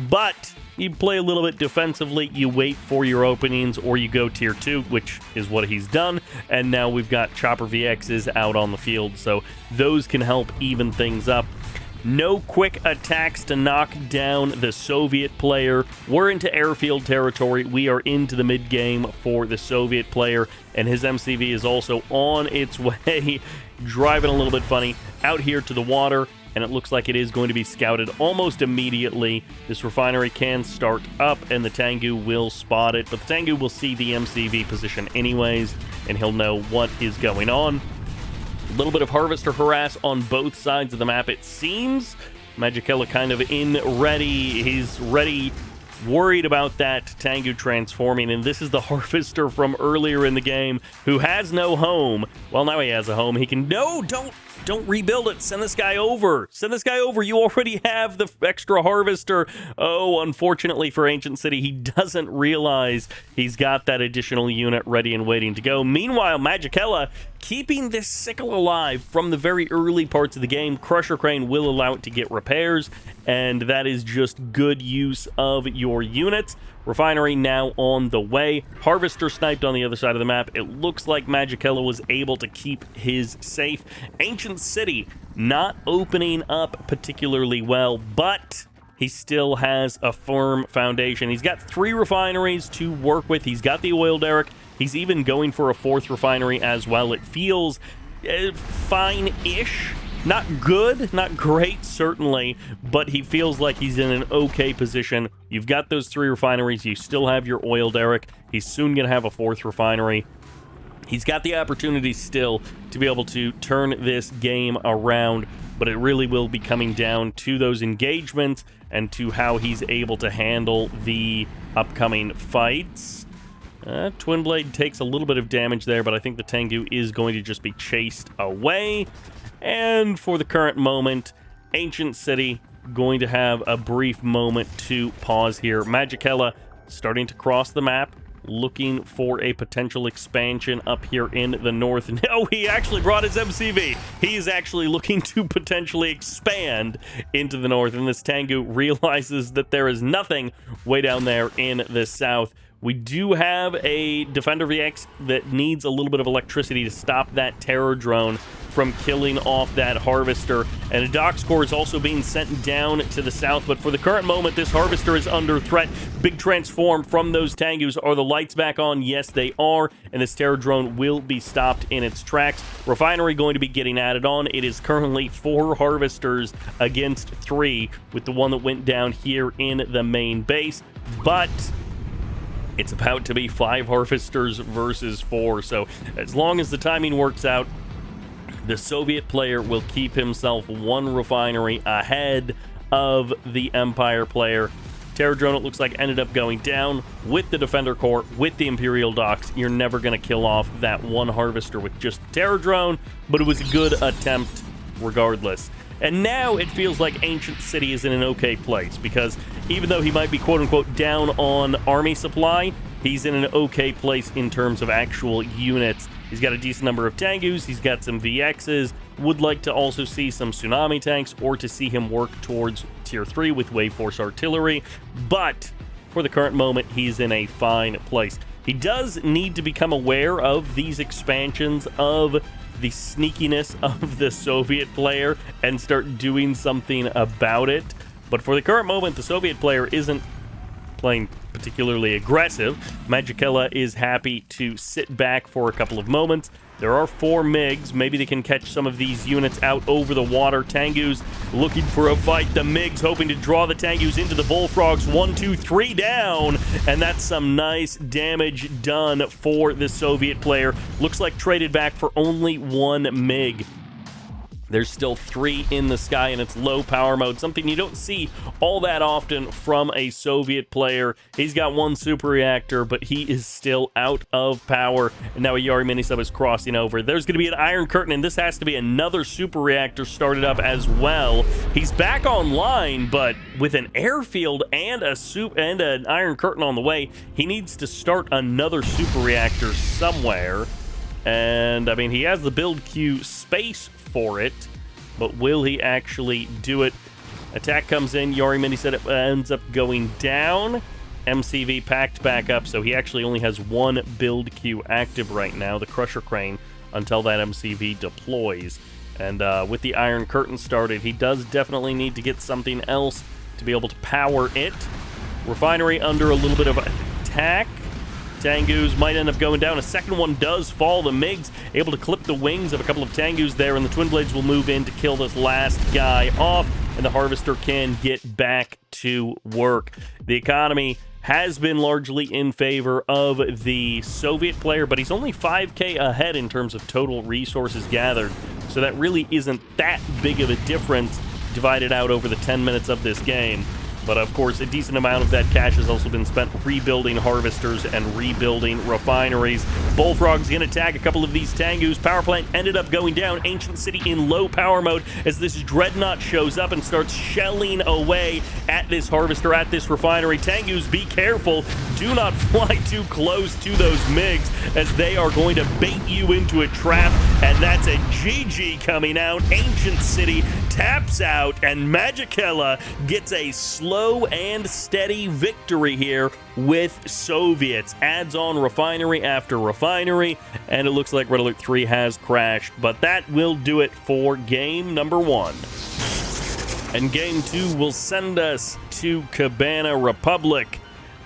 But you play a little bit defensively, you wait for your openings, or you go tier 2, which is what he's done, and now we've got Chopper VXs out on the field, so those can help even things up. No quick attacks to knock down the Soviet player. We're into airfield territory. We are into the mid-game for the Soviet player, and his MCV is also on its way, driving a little bit funny out here to the water, and it looks like it is going to be scouted almost immediately. This refinery can start up, and the Tengu will spot it, but the Tengu will see the MCV position anyways, and he'll know what is going on. A little bit of Harvester harass on both sides of the map, it seems. Magicella kind of ready. He's ready, worried about that Tengu transforming, and this is the Harvester from earlier in the game who has no home. Well, now he has a home. He can... No, don't rebuild it. Send this guy over. Send this guy over. You already have the extra Harvester. Oh, unfortunately for Ancient City, he doesn't realize he's got that additional unit ready and waiting to go. Meanwhile, Magicella keeping this Sickle alive from the very early parts of the game. Crusher Crane will allow it to get repairs, and that is just good use of your units. Refinery now on the way. Harvester sniped on the other side of the map. It looks like Magicella was able to keep his safe. Ancient City not opening up particularly well, but he still has a firm foundation. He's got 3 refineries to work with. He's got the oil derrick. He's even going for a 4th refinery as well. It feels fine-ish. Not good, not great, certainly, but he feels like he's in an okay position. You've got those 3 refineries. You still have your oil derrick. He's soon going to have a 4th refinery. He's got the opportunity still to be able to turn this game around, but it really will be coming down to those engagements and to how he's able to handle the upcoming fights. Twin Blade takes a little bit of damage there, but I think the Tengu is going to just be chased away. And for the current moment, Ancient City going to have a brief moment to pause here. Magicella starting to cross the map, looking for a potential expansion up here in the north. No, he actually brought his MCV. He's actually looking to potentially expand into the north, and this Tengu realizes that there is nothing way down there in the south. We do have a Defender VX that needs a little bit of electricity to stop that Terror Drone from killing off that Harvester. And a Dock Score is also being sent down to the south. But for the current moment, this Harvester is under threat. Big transform from those Tangus. Are the lights back on? Yes, they are. And this Terror Drone will be stopped in its tracks. Refinery going to be getting added on. It is currently 4 Harvesters against 3, with the one that went down here in the main base. But it's about to be 5 Harvesters versus 4, so as long as the timing works out, the Soviet player will keep himself one refinery ahead of the Empire player. Terror Drone, it looks like, ended up going down with the Defender Corps, with the Imperial Docks. You're never going to kill off that one harvester with just Terror Drone, but it was a good attempt regardless. And now it feels like Ancient City is in an okay place, because even though he might be quote-unquote down on army supply, he's in an okay place in terms of actual units. He's got a decent number of Tengus, he's got some VXs, would like to also see some Tsunami tanks, or to see him work towards Tier 3 with Wave Force Artillery, but for the current moment, he's in a fine place. He does need to become aware of these expansions, of the sneakiness of the Soviet player, and start doing something about it. But for the current moment, the Soviet player isn't playing particularly aggressive. Magicella is happy to sit back for a couple of moments. There are 4 MiGs. Maybe they can catch some of these units out over the water. Tengus looking for a fight. The MiGs hoping to draw the Tengus into the Bullfrogs. 1, 2, 3 down. And that's some nice damage done for the Soviet player. Looks like traded back for only 1 MiG. There's still 3 in the sky, and it's low power mode, something you don't see all that often from a Soviet player. He's got 1 super reactor, but he is still out of power, and now a Yari mini-sub is crossing over. There's going to be an Iron Curtain, and this has to be another super reactor started up as well. He's back online, but with an airfield and an Iron Curtain on the way, he needs to start another super reactor somewhere. And, I mean, he has the build queue space for it, but will he actually do it? Attack comes in. Yari Mini said it ends up going down. MCV packed back up, so he actually only has 1 build queue active right now, the Crusher Crane, until that MCV deploys. And with the Iron Curtain started, he does definitely need to get something else to be able to power it. Refinery under a little bit of attack. Tengus might end up going down. A second one does fall. The MiGs able to clip the wings of a couple of Tengus there, and the Twin Blades will move in to kill this last guy off, and the Harvester can get back to work. The economy has been largely in favor of the Soviet player, but he's only 5k ahead in terms of total resources gathered, so that really isn't that big of a difference divided out over the 10 minutes of this game. But of course, a decent amount of that cash has also been spent rebuilding harvesters and rebuilding refineries. Bullfrog's going to tag a couple of these Tengus. Power plant ended up going down. Ancient City in low power mode as this Dreadnought shows up and starts shelling away at this harvester, at this refinery. Tengus, be careful. Do not fly too close to those MiGs as they are going to bait you into a trap. And that's a GG coming out. Ancient City taps out, and Magicella gets a slow and steady victory here with Soviets. Adds on refinery after refinery, and it looks like Red Alert 3 has crashed, but that will do it for game number 1. And game 2 will send us to Cabana Republic.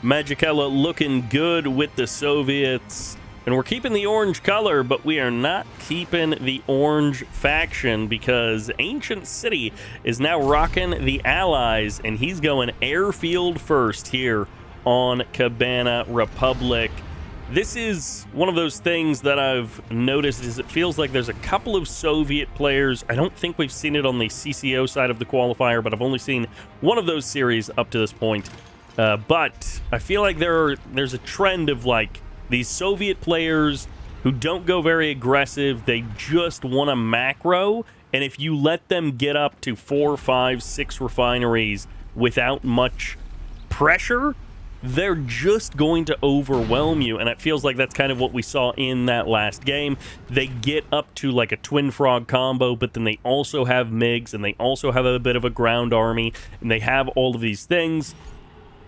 Magicella looking good with the Soviets. And we're keeping the orange color, but we are not keeping the orange faction, because Ancient City is now rocking the Allies, and he's going airfield first here on Cabana Republic. This is one of those things that I've noticed is it feels like there's a couple of Soviet players. I don't think we've seen it on the CCO side of the qualifier, but I've only seen one of those series up to this point. But I feel like there's a trend of like these Soviet players who don't go very aggressive. They just want a macro, and if you let them get up to 4, 5, 6 refineries without much pressure, they're just going to overwhelm you. And it feels like that's kind of what we saw in that last game. They get up to like a Twin Frog combo, but then they also have MiGs, and they also have a bit of a ground army, and they have all of these things.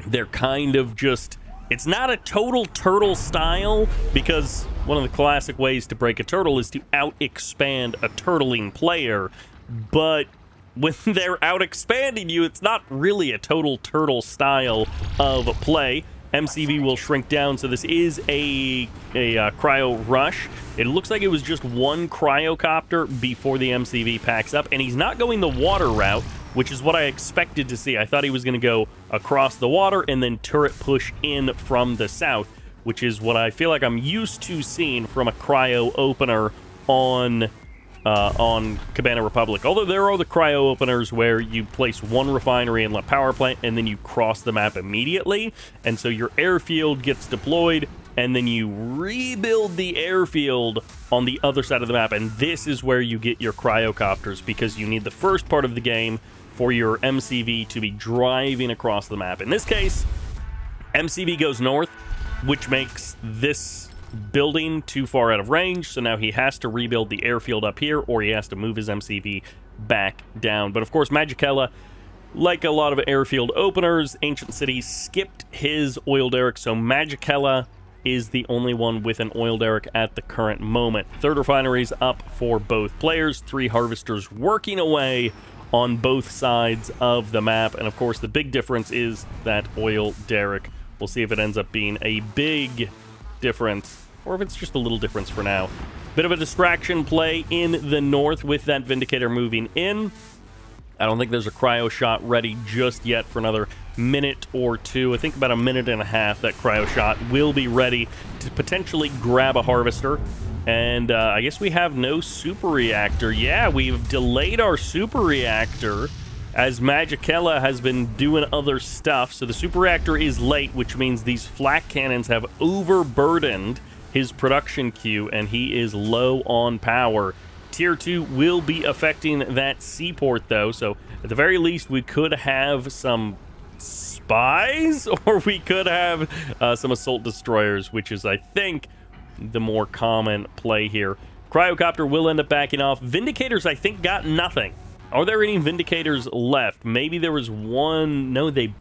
They're kind of just... It's not a total turtle style, because one of the classic ways to break a turtle is to out-expand a turtling player, but when they're out-expanding you, it's not really a total turtle style of play. MCV will shrink down, so this is a cryo rush. It looks like it was just 1 cryocopter before the MCV packs up, and he's not going the water route, which is what I expected to see. I thought he was going to go across the water and then turret push in from the south, which is what I feel like I'm used to seeing from a cryo opener on on Cabana Republic. Although there are the cryo openers where you place one refinery and a power plant, and then you cross the map immediately. And so your airfield gets deployed, and then you rebuild the airfield on the other side of the map. And this is where you get your cryocopters, because you need the first part of the game for your MCV to be driving across the map. In this case, MCV goes north, which makes this building too far out of range, so now he has to rebuild the airfield up here, or he has to move his MCV back down. But of course, Magicella, like a lot of airfield openers, Ancient City skipped his oil derrick, so Magicella is the only one with an oil derrick at the current moment. Third refinery's up for both players, 3 harvesters working away on both sides of the map, and of course the big difference is that oil derrick. We'll see if it ends up being a big difference, or if it's just a little difference for now. Bit of a distraction play in the north with that Vindicator moving in. I don't think there's a cryo shot ready just yet for another minute or two. I think about a minute and a half that cryo shot will be ready to potentially grab a harvester. And I guess we have no super reactor. Yeah, we've delayed our super reactor as Magicella has been doing other stuff. So the super reactor is late, which means these flak cannons have overburdened his production queue, and he is low on power. Tier 2 will be affecting that seaport, though, so at the very least, we could have some spies, or we could have some assault destroyers, which is, I think, the more common play here. Cryocopter will end up backing off. Vindicators, I think, got nothing. Are there any Vindicators left? Maybe there was one. No, did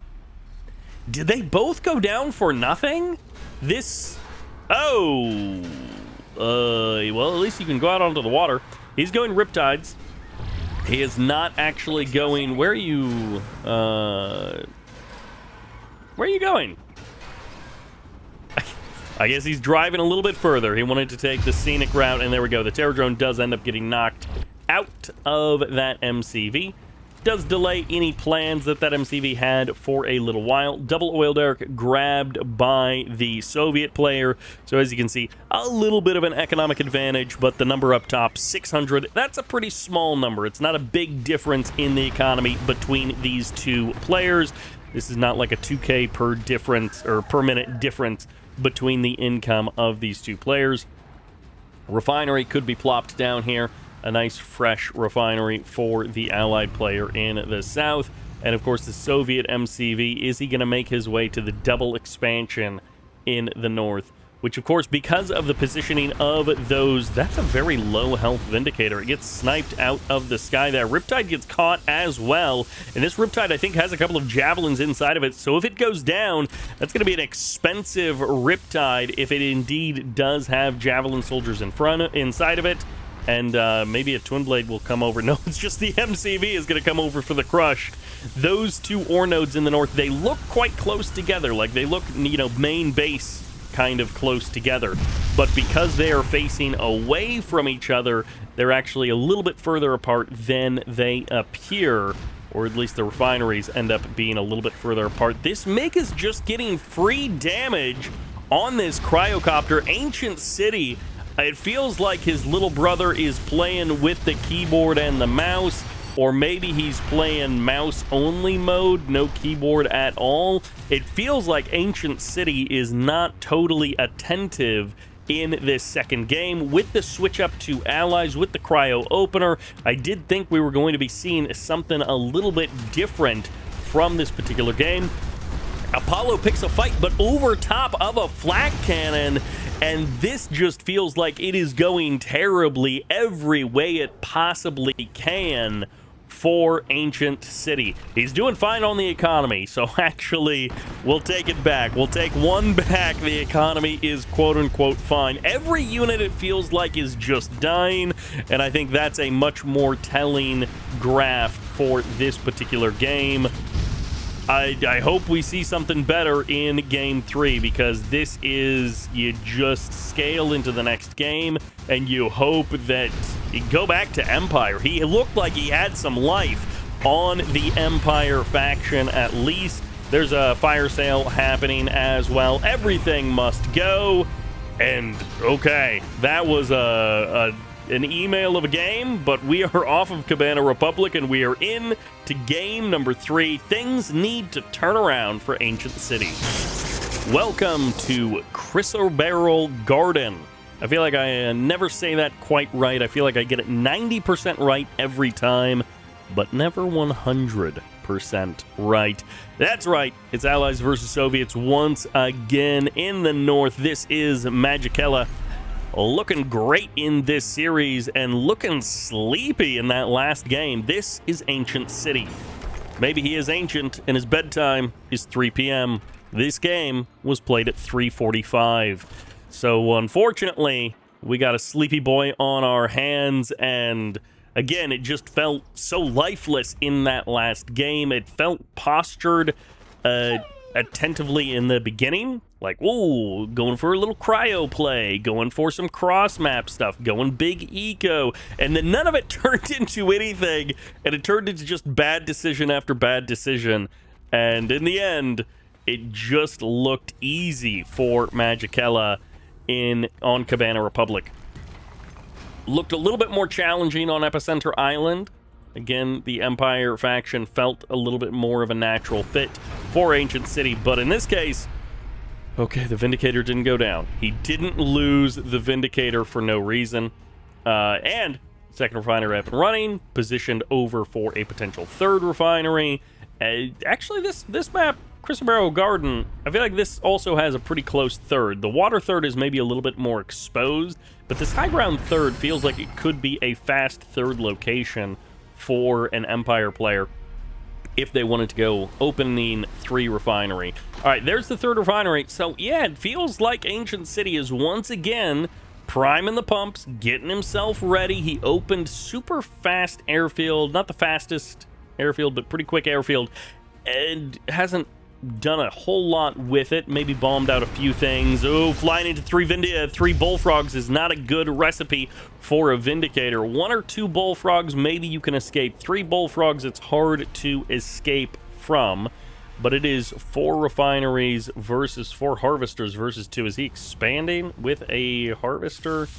they both go down for nothing? This... Oh, well, at least you can go out onto the water. He's going Riptides. He is not actually going... Where are you... Where are you going? I guess he's driving a little bit further. He wanted to take the scenic route, and there we go. The Terror Drone does end up getting knocked out of that MCV. Does delay any plans that MCV had for a little while. Double oil derrick grabbed by the Soviet player. So as you can see, a little bit of an economic advantage, but the number up top, 600, that's a pretty small number. It's not a big difference in the economy between these two players. This is not like a 2K per difference or per minute difference between the income of these two players. Refinery could be plopped down here. A nice fresh refinery for the allied player in the south. And of course the Soviet MCV, is he going to make his way to the double expansion in the north? Which of course, because of the positioning of those, that's a very low health Vindicator. It gets sniped out of the sky there. Riptide gets caught as well. And this Riptide, I think, has a couple of javelins inside of it. So if it goes down, that's going to be an expensive Riptide if it indeed does have javelin soldiers inside of it. And maybe a Twin Blade will come over. No, it's just the MCV is going to come over for the crush. Those two ore nodes in the north, they look quite close together. Like, they look, you know, main base kind of close together. But because they are facing away from each other, they're actually a little bit further apart than they appear. Or at least the refineries end up being a little bit further apart. This MiG is just getting free damage on this cryocopter. Ancient City... It feels like his little brother is playing with the keyboard and the mouse, or maybe he's playing mouse-only mode, no keyboard at all. It feels like Ancient City is not totally attentive in this second game. With the switch up to allies, with the cryo opener, I did think we were going to be seeing something a little bit different from this particular game. Apollo picks a fight, but over top of a flak cannon, and this just feels like it is going terribly every way it possibly can for Ancient City. He's doing fine on the economy, so actually, we'll take it back. We'll take one back. The economy is quote-unquote fine. Every unit, it feels like, is just dying, and I think that's a much more telling graph for this particular game. I hope we see something better in Game 3, because this is, you just scale into the next game, and you hope that you go back to Empire. He looked like he had some life on the Empire faction, at least. There's a fire sale happening as well. Everything must go. And, okay, that was a an email of a game, but we are off of Cabana Republic, and we are in to game number 3. Things need to turn around for Ancient City. Welcome to Chrysoberyl Garden. I feel like I never say that quite right. I feel like I get it 90% right every time, but never 100% right. That's right. It's Allies versus Soviets once again in the north. This is Magicella. Looking great in this series and looking sleepy in that last game. This is Ancient City. Maybe he is ancient and his bedtime is 3 p.m. This game was played at 3:45. So unfortunately, we got a sleepy boy on our hands, and again, it just felt so lifeless in that last game. It felt postured attentively in the beginning, like, ooh, going for a little cryo play, going for some cross-map stuff, going big eco, and then none of it turned into anything, and it turned into just bad decision after bad decision, and in the end, it just looked easy for Magicella on Cabana Republic. Looked a little bit more challenging on Epicenter Island. Again, the Empire faction felt a little bit more of a natural fit for Ancient City, but in this case, okay, the Vindicator didn't go down. He didn't lose the Vindicator for no reason. And second refinery up and running, positioned over for a potential third refinery. Actually, this map, Chrysoberyl Garden, I feel like this also has a pretty close third. The water third is maybe a little bit more exposed, but this high ground third feels like it could be a fast third location for an Empire player if they wanted to go opening 3 refinery. All right, there's the third refinery. So yeah, it feels like Ancient City is once again priming the pumps, getting himself ready. He opened super fast airfield, not the fastest airfield, but pretty quick airfield, and hasn't done a whole lot with it. Maybe bombed out a few things. Oh, flying into 3 bullfrogs is not a good recipe for a Vindicator. 1 or 2 bullfrogs, maybe you can escape. 3 bullfrogs, it's hard to escape from. But it is 4 refineries versus 4 harvesters versus 2. Is he expanding with a harvester?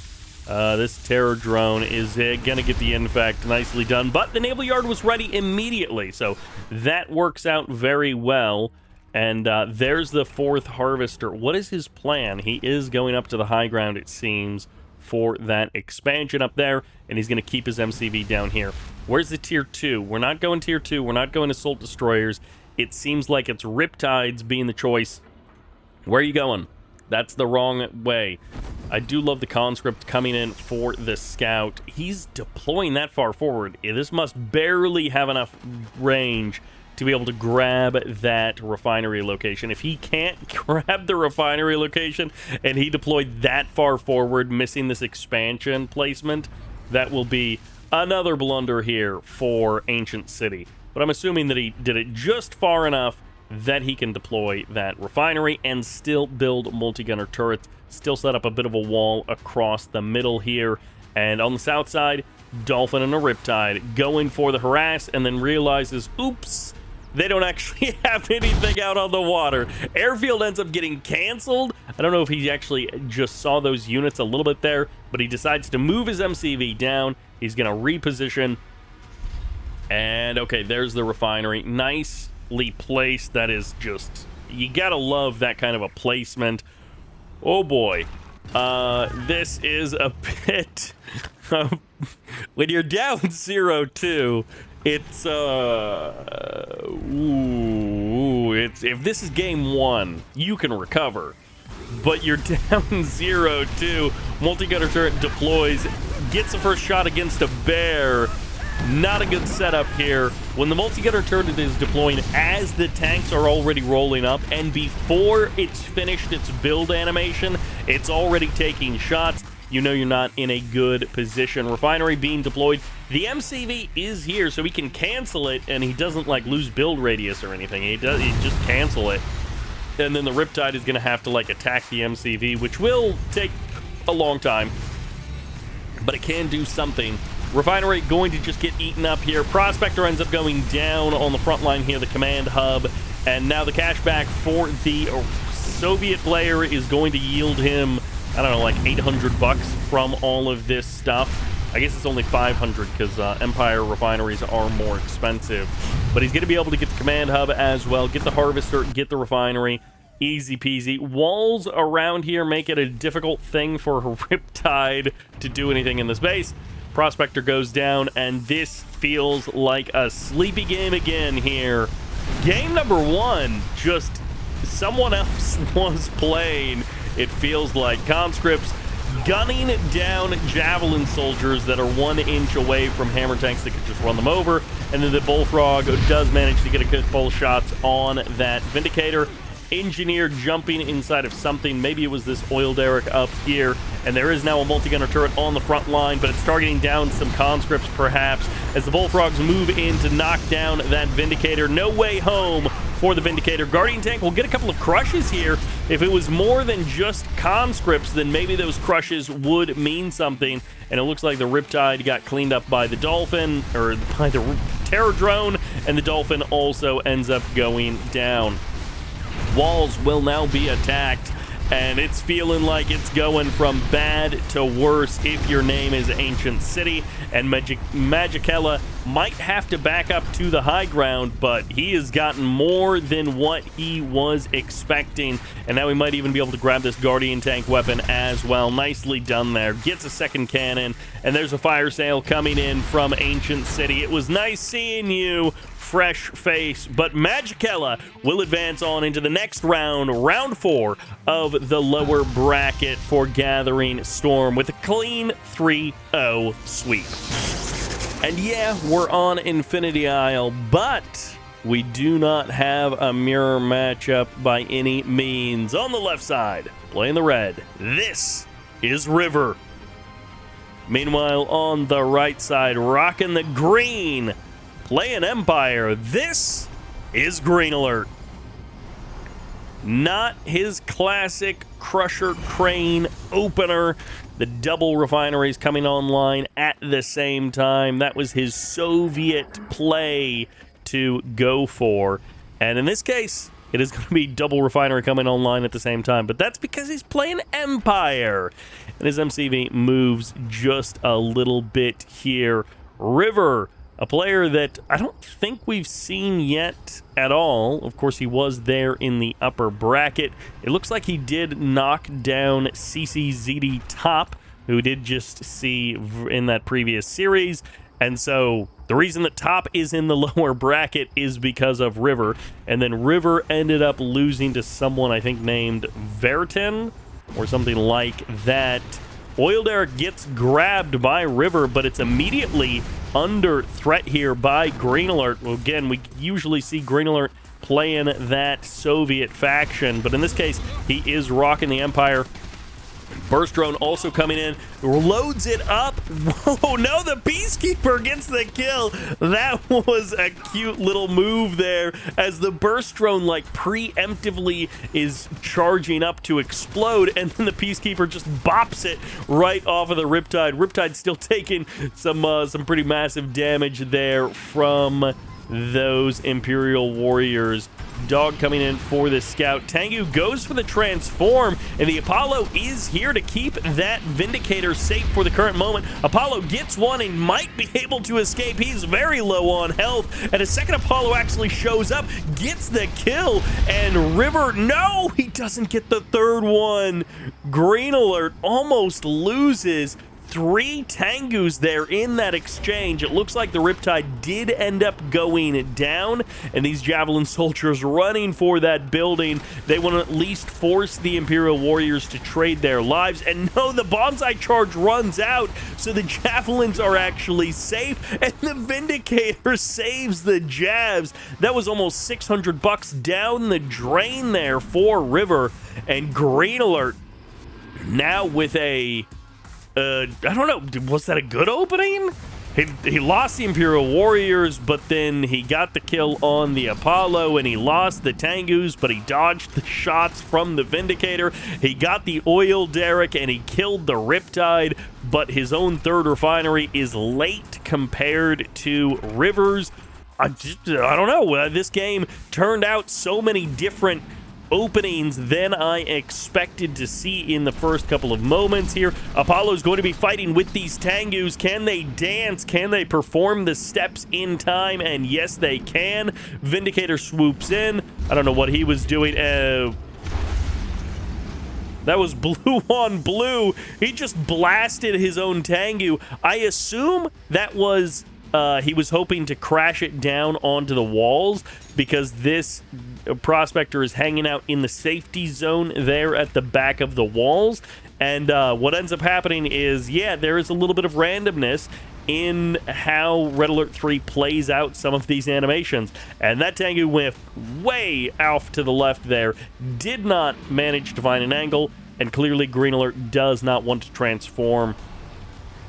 This terror drone is gonna get the infect. Nicely done. But the naval yard was ready immediately, so that works out very well. And there's the 4th harvester. What is his plan? He is going up to the high ground, it seems, for that expansion up there, and he's going to keep his MCV down here. Where's the tier 2? We're not going tier 2. We're not going assault destroyers. It seems like it's Riptides being the choice. Where are you going? That's the wrong way. I do love the conscript coming in for the scout. He's deploying that far forward. This must barely have enough range to be able to grab that refinery location. If he can't grab the refinery location and he deployed that far forward, missing this expansion placement, that will be another blunder here for Ancient City. But I'm assuming that he did it just far enough that he can deploy that refinery and still build multi-gunner turrets, still set up a bit of a wall across the middle here. And on the south side, Dolphin and a Riptide going for the harass, and then realizes, oops, they don't actually have anything out on the water. Airfield ends up getting canceled. I don't know if he actually just saw those units a little bit there, but he decides to move his MCV down. He's going to reposition. And okay, there's the refinery. Nicely placed. That is just, you got to love that kind of a placement. Oh boy. This is a bit when you're down 0-2, it's if this is game 1, you can recover, but you're down 0-2. Multi-gunner turret deploys, gets the first shot against a bear. Not a good setup here. When the multi-gunner turret is deploying as the tanks are already rolling up, and before it's finished its build animation, it's already taking shots. You know you're not in a good position. Refinery being deployed. The MCV is here, so he can cancel it, and he doesn't like lose build radius or anything. He just cancel it. And then the Riptide is going to have to like attack the MCV, which will take a long time, but it can do something. Refinery going to just get eaten up here. Prospector ends up going down on the front line here, the command hub, and now the cashback for the Soviet player is going to yield him, I don't know, like $800 from all of this stuff. I guess it's only 500 because Empire refineries are more expensive. But he's going to be able to get the command hub as well, get the harvester, get the refinery. Easy peasy. Walls around here make it a difficult thing for Riptide to do anything in this base. Prospector goes down, and this feels like a sleepy game again here. Game number 1, just someone else was playing. It feels like conscripts gunning down javelin soldiers that are 1 inch away from hammer tanks that could just run them over, and then the Bullfrog does manage to get a couple shots on that Vindicator. Engineer jumping inside of something. Maybe it was this oil derrick up here, and there is now a multi-gunner turret on the front line, but it's targeting down some conscripts perhaps as the Bullfrogs move in to knock down that Vindicator. No way home for the Vindicator. Guardian tank will get a couple of crushes here. If it was more than just conscripts, then maybe those crushes would mean something, and it looks like the Riptide got cleaned up by the Dolphin, or by the Terror Drone, and the Dolphin also ends up going down. Walls will now be attacked, and it's feeling like it's going from bad to worse if your name is Ancient City, and Magicella might have to back up to the high ground, but he has gotten more than what he was expecting, and now he might even be able to grab this Guardian tank weapon as well. Nicely done there. Gets a second cannon, and there's a fire sale coming in from Ancient City. It was nice seeing you, fresh face, but Magicella will advance on into the next round, round 4 of the lower bracket for Gathering Storm with a clean 3-0 sweep. And yeah, we're on Infinity Isle, but we do not have a mirror matchup by any means. On the left side, playing the red, this is River. Meanwhile, on the right side, rocking the green, playing Empire, this is Green Alert. Not his classic Crusher Crane opener. The double refineries coming online at the same time. That was his Soviet play to go for. And in this case, it is going to be double refinery coming online at the same time. But that's because he's playing Empire. And his MCV moves just a little bit here. River, a player that I don't think we've seen yet at all. Of course, he was there in the upper bracket. It looks like he did knock down CCZD Top, who did just see in that previous series. And so the reason that Top is in the lower bracket is because of River. And then River ended up losing to someone I think named Verton or something like that. Oil Derrick gets grabbed by River, but it's immediately under threat here by Green Alert. Again, we usually see Green Alert playing that Soviet faction, but in this case, he is rocking the Empire. Burst Drone also coming in, loads it up. Whoa, no, the Peacekeeper gets the kill. That was a cute little move there as the Burst Drone like preemptively is charging up to explode, and then the Peacekeeper just bops it right off of the Riptide. Riptide still taking some pretty massive damage there from those Imperial Warriors. Dog coming in for the scout. Tengu goes for the transform, and the Apollo is here to keep that Vindicator safe for the current moment. Apollo gets one and might be able to escape. He's very low on health, and a second Apollo actually shows up, gets the kill, and River, no, he doesn't get the third one. Green Alert almost loses 3 Tengus there in that exchange. It looks like the Riptide did end up going down, and these Javelin soldiers running for that building. They want to at least force the Imperial Warriors to trade their lives, and no, the Bonsai charge runs out, so the Javelins are actually safe, and the Vindicator saves the Javs. That was almost 600 bucks down the drain there for River, and Green Alert now with a I don't know, was that a good opening? He lost the Imperial Warriors, but then he got the kill on the Apollo, and he lost the Tengus, but he dodged the shots from the Vindicator. He got the Oil Derrick, and he killed the Riptide, but his own third refinery is late compared to River's. I don't know. This game turned out so many different openings than I expected to see in the first couple of moments here. Apollo's going to be fighting with these Tengus. Can they dance? Can they perform the steps in time? And yes, they can. Vindicator swoops in. I don't know what he was doing. That was blue on blue. He just blasted his own Tengu. I assume that was he was hoping to crash it down onto the walls, because this prospector is hanging out in the safety zone there at the back of the walls. And what ends up happening is, yeah, there is a little bit of randomness in how Red Alert 3 plays out some of these animations. And that Tengu went way off to the left there, did not manage to find an angle, and clearly Green Alert does not want to transform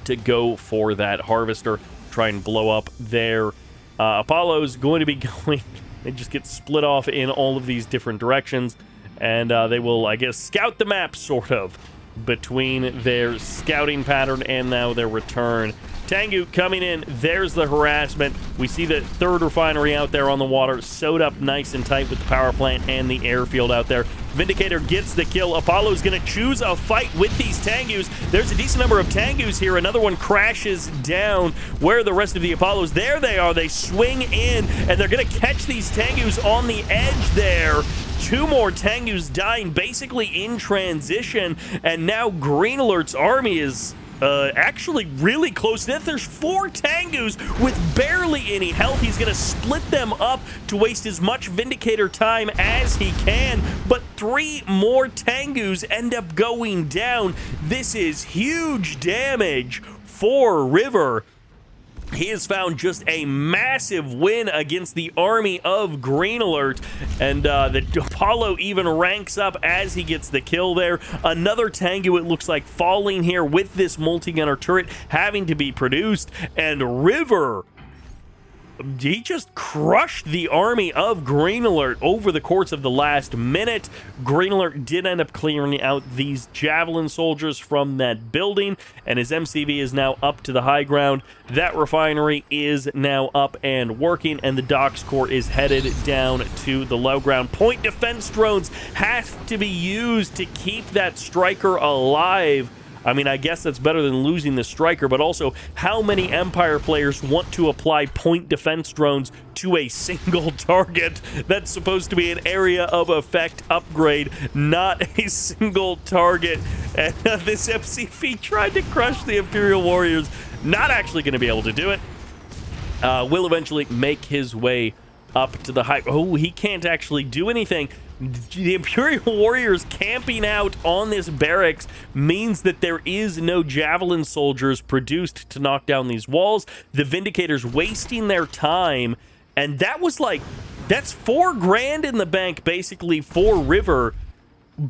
to go for that Harvester, try and blow up there. Apollo's going to be going, they just get split off in all of these different directions, and they will, I guess, scout the map, sort of, between their scouting pattern and now their return. Tengu coming in. There's the harassment. We see the third refinery out there on the water, sewed up nice and tight with the power plant and the airfield out there. Vindicator gets the kill. Apollo's going to choose a fight with these Tengus. There's a decent number of Tengus here. Another one crashes down. Where are the rest of the Apollos? There they are. They swing in, and they're going to catch these Tengus on the edge there. Two more Tengus dying basically in transition, and now Green Alert's army is actually really close to death. There's 4 Tengus with barely any health. He's going to split them up to waste as much Vindicator time as he can, but 3 more Tengus end up going down. This is huge damage for River. He has found just a massive win against the army of Green Alert, and the Apollo even ranks up as he gets the kill there. Another Tengu, it looks like, falling here with this multi-gunner turret having to be produced, and River, he just crushed the army of Green Alert over the course of the last minute. Green Alert did end up clearing out these Javelin soldiers from that building, and his MCV is now up to the high ground. That refinery is now up and working, and the Docks Corps is headed down to the low ground. Point defense drones have to be used to keep that Striker alive. I mean, I guess that's better than losing the Striker, but also, how many Empire players want to apply point defense drones to a single target? That's supposed to be an area of effect upgrade, not a single target. And this MCV tried to crush the Imperial Warriors. Not actually going to be able to do it. Will eventually make his way up to the high... Oh, he can't actually do anything. The Imperial Warriors camping out on this barracks means that there is no Javelin soldiers produced to knock down these walls. The Vindicators wasting their time, and that was like, that's $4 grand in the bank basically for River,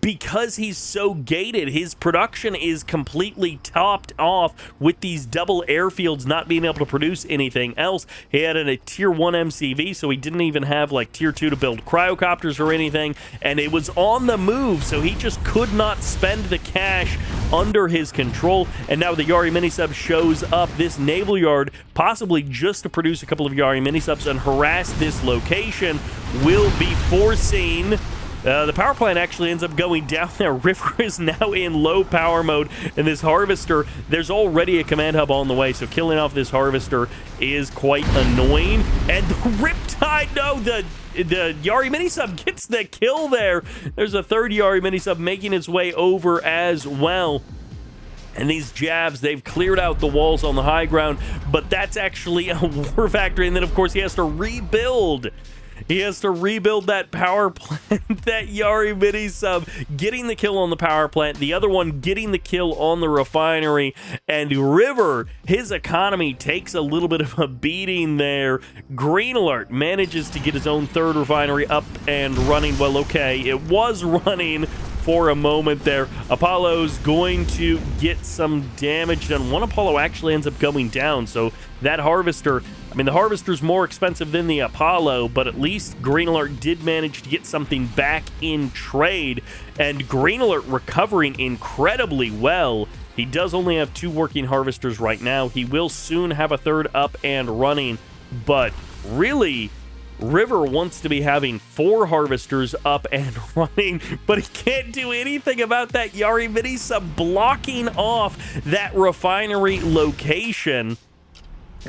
because he's so gated. His production is completely topped off with these double airfields not being able to produce anything else. He had a tier 1 MCV, so he didn't even have like tier 2 to build cryocopters or anything, and it was on the move, so he just could not spend the cash under his control. And now the Yari minisub shows up, this naval yard, possibly just to produce a couple of Yari minisubs and harass this location, will be forcing... the power plant actually ends up going down there. River is now in low power mode, and this Harvester, there's already a command hub on the way, so killing off this Harvester is quite annoying. And the Riptide, no, the Yari minisub gets the kill there. There's a third Yari minisub making its way over as well. And these Javs, they've cleared out the walls on the high ground, but that's actually a war factory, and then, of course, he has to rebuild. He has to rebuild that power plant, that Yari minisub, getting the kill on the power plant, the other one getting the kill on the refinery, and River, his economy takes a little bit of a beating there. Green Alert manages to get his own third refinery up and running. Well, okay, it was running for a moment there. Apollo's going to get some damage done. One Apollo actually ends up going down, so that Harvester... I mean, the Harvester's more expensive than the Apollo, but at least Green Alert did manage to get something back in trade, and Green Alert recovering incredibly well. He does only have 2 working Harvesters right now. He will soon have a third up and running, but really, River wants to be having 4 harvesters up and running, but he can't do anything about that Yari mini sub blocking off that refinery location.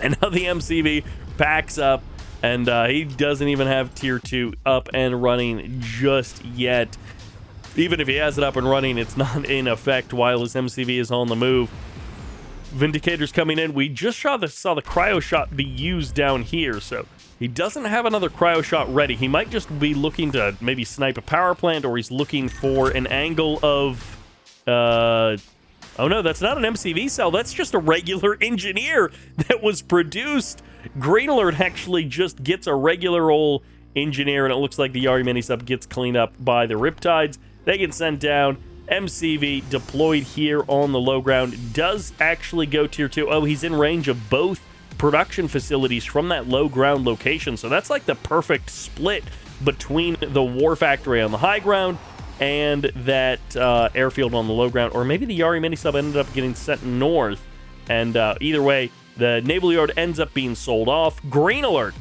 And now the MCV packs up, and he doesn't even have tier 2 up and running just yet. Even if he has it up and running, it's not in effect while his MCV is on the move. Vindicator's coming in. We just saw the cryo shot be used down here, so he doesn't have another cryo shot ready. He might just be looking to maybe snipe a power plant, or he's looking for an angle of... oh no, that's not an MCV cell. That's just a regular engineer that was produced. Green Alert actually just gets a regular old engineer, and it looks like the Yari mini sub gets cleaned up by the Riptides. They get sent down. MCV deployed here on the low ground does actually go tier 2. Oh, he's in range of both production facilities from that low ground location. So that's like the perfect split between the war factory on the high ground and that airfield on the low ground. Or maybe the Yari mini sub ended up getting sent north. And either way, the naval yard ends up being sold off. Green Alert,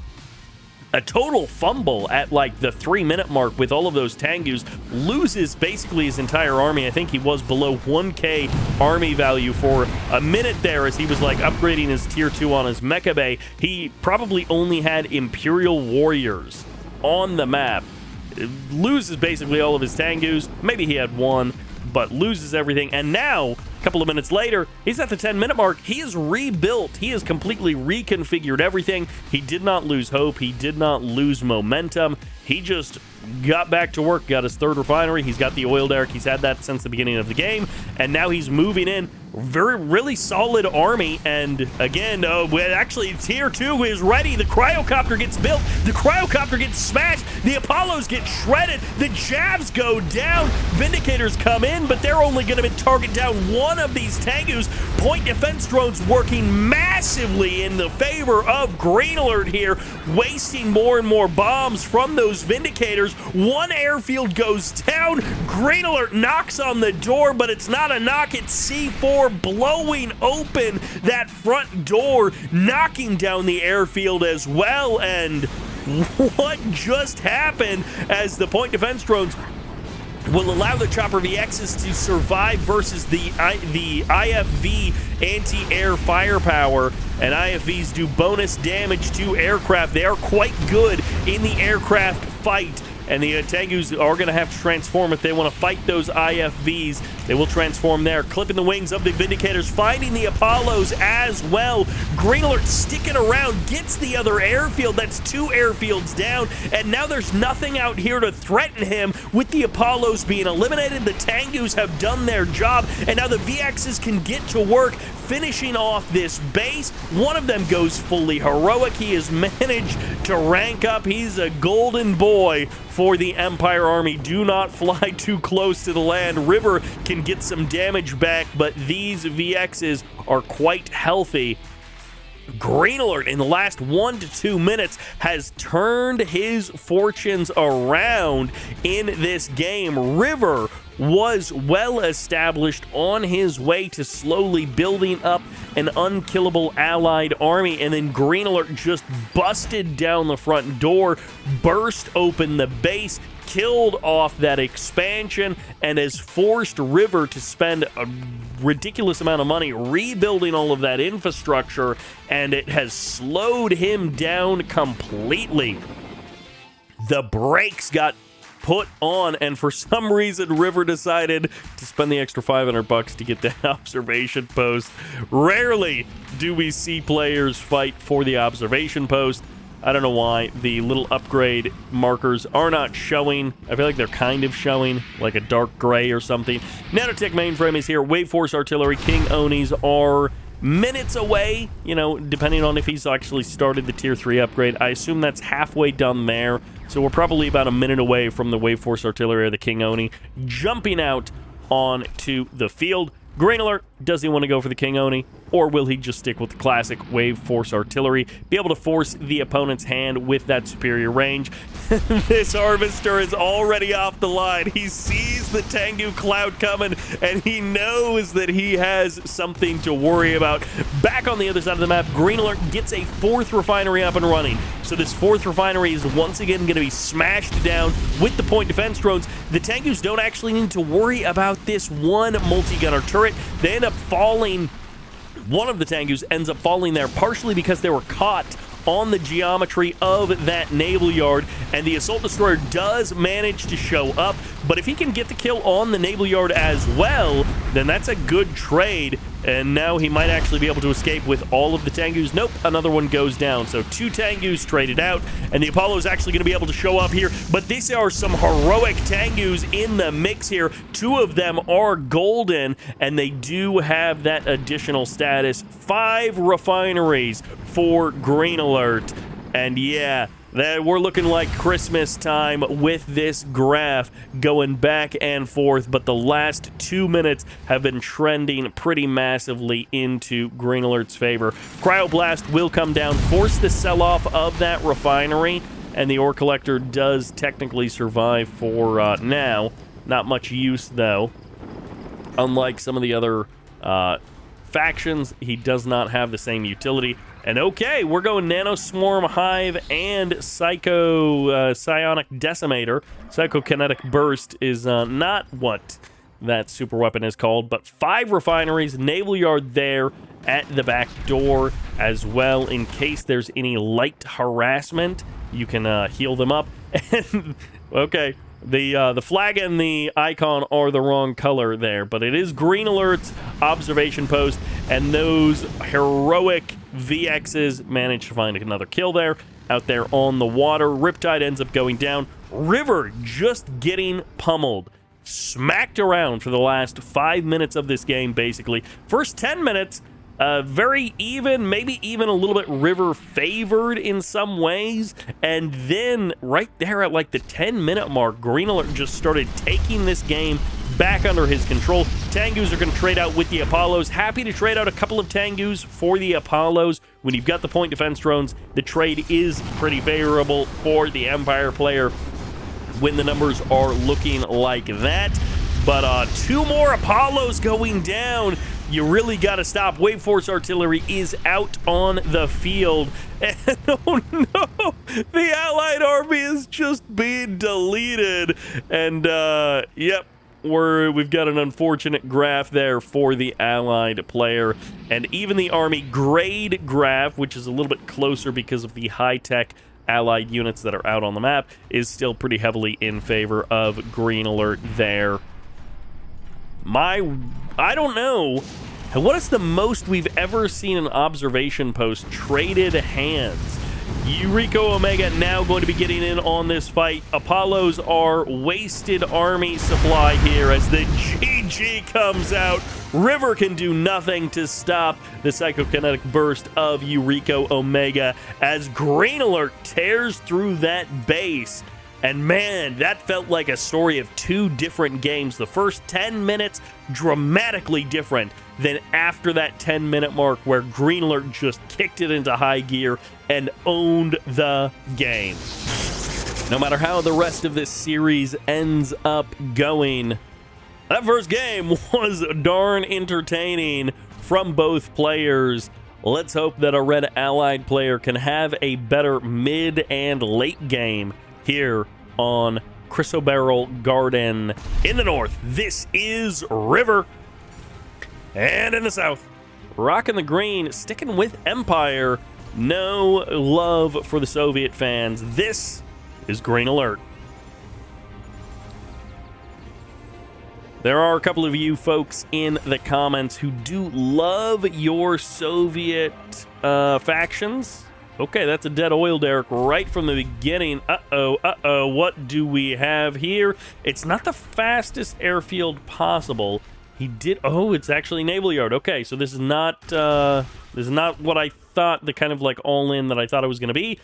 a total fumble at like the 3-minute mark with all of those Tengus, loses basically his entire army. I think he was below 1k army value for a minute there as he was like upgrading his tier 2 on his mecha bay. He probably only had Imperial warriors on the map. Loses basically all of his Tengus. Maybe he had one, but loses everything. And now, a couple of minutes later, he's at the 10-minute mark. He is rebuilt. He has completely reconfigured everything. He did not lose hope. He did not lose momentum. He just got back to work, got his 3rd refinery. He's got the oil derrick. He's had that since the beginning of the game. And now he's moving in. Really solid army. And again, actually, tier 2 is ready. The cryocopter gets built. The cryocopter gets smashed. The Apollos get shredded. The jabs go down. Vindicators come in, but they're only going to target down one of these Tengus. Point defense drones working massively in the favor of Green Alert here, wasting more and more bombs from those Vindicators. One airfield goes down. Green Alert knocks on the door, but it's not a knock. It's C4 blowing open that front door, knocking down the airfield as well. And what just happened as the point defense drones will allow the Chopper VXs to survive versus the IFV anti-air firepower, and IFVs do bonus damage to aircraft. They are quite good in the aircraft fight, and the Tengus are going to have to transform if they want to fight those IFVs. They will transform there, clipping the wings of the Vindicators, finding the Apollos as well. Green Alert sticking around, gets the other airfield. That's 2 airfields down, and now there's nothing out here to threaten him. With the Apollos being eliminated, the Tengus have done their job, and now the VXs can get to work finishing off this base. One of them goes fully heroic. He has managed to rank up. He's a golden boy for the Empire Army. Do not fly too close to the land. River can get some damage back, but these VXs are quite healthy. Green Alert in the last 1 to 2 minutes has turned his fortunes around in this game. River was well established on his way to slowly building up an unkillable allied army, and then Green Alert just busted down the front door, burst open the base, killed off that expansion, and has forced River to spend a ridiculous amount of money rebuilding all of that infrastructure, and it has slowed him down completely. The brakes got put on, and for some reason River decided to spend the extra $500 to get that observation post. Rarely do we see players fight for the observation post. I don't know why the little upgrade markers are not showing. I feel like they're kind of showing, like a dark gray or something. Nanotech mainframe is here. Wave Force Artillery, King Onis are minutes away, you know, depending on if he's actually started the tier 3 upgrade. I assume that's halfway done there, so we're probably about a minute away from the Wave Force Artillery or the King Oni jumping out onto the field. Green Alert, does he want to go for the King Oni, or will he just stick with the classic Wave Force Artillery, be able to force the opponent's hand with that superior range? This harvester is already off the line. He sees the Tengu cloud coming, and he knows that he has something to worry about. Back on the other side of the map, Green Alert gets a 4th refinery up and running. So this 4th refinery is once again going to be smashed down with the point defense drones. The Tengus don't actually need to worry about this one multi-gunner turret. They end up falling. One of the Tengus ends up falling there partially because they were caught on the geometry of that naval yard, and the assault destroyer does manage to show up. But if he can get the kill on the naval yard as well, then that's a good trade, and now he might actually be able to escape with all of the Tengus. Nope, another one goes down. So 2 Tengus traded out, and the Apollo is actually going to be able to show up here. But these are some heroic Tengus in the mix here. 2 of them are golden, and they do have that additional status. 5 refineries for Green Alert. And yeah, we're looking like Christmas time with this graph going back and forth, but the last 2 minutes have been trending pretty massively into Green Alert's favor. Cryoblast will come down, force the sell-off of that refinery, and the ore collector does technically survive for now. Not much use, though. Unlike some of the other factions, he does not have the same utility. And okay, we're going Nano Swarm Hive and Psionic Decimator. Psychokinetic Burst is not what that super weapon is called, but 5 refineries, naval yard there at the back door as well. In case there's any light harassment, you can heal them up. And okay, the flag and the icon are the wrong color there, but it is Green Alert's observation post, and those heroic VXs managed to find another kill there, out there on the water. Riptide ends up going down. River just getting pummeled. Smacked around for the last 5 minutes of this game, basically. First 10 minutes, very even, maybe even a little bit River favored in some ways. And then right there at like the 10-minute mark, Green Alert just started taking this game back under his control. Tengus are going to trade out with the Apollos. Happy to trade out a couple of Tengus for the Apollos. When you've got the point defense drones, the trade is pretty favorable for the Empire player when the numbers are looking like that. But 2 more Apollos going down. You really got to stop. Wave Force Artillery is out on the field. And oh no, the Allied army is just being deleted. And yep, we've got an unfortunate graph there for the Allied player. And even the Army grade graph, which is a little bit closer because of the high-tech Allied units that are out on the map, is still pretty heavily in favor of Green Alert there. I don't know. What is the most we've ever seen an observation post traded hands? Eureka Omega now going to be getting in on this fight. Apollos are wasted army supply here as the GG comes out. River can do nothing to stop the psychokinetic burst of Eureka Omega as Green Alert tears through that base. And man, that felt like a story of 2 different games. The first 10 minutes, dramatically different than after that 10-minute mark where Green Alert just kicked it into high gear and owned the game. No matter how the rest of this series ends up going, that first game was darn entertaining from both players. Let's hope that a Red Allied player can have a better mid and late game here on Chrysoberyl Garden. In the north, this is River. And in the south, rocking the green, sticking with Empire. No love for the Soviet fans. This is Green Alert. There are a couple of you folks in the comments who do love your Soviet factions. Okay, that's a dead oil derrick right from the beginning. Uh-oh, what do we have here? It's not the fastest airfield possible. He did, oh, it's actually naval yard. Okay, so this is not what I thought, the kind of like all-in that I thought it was going to be.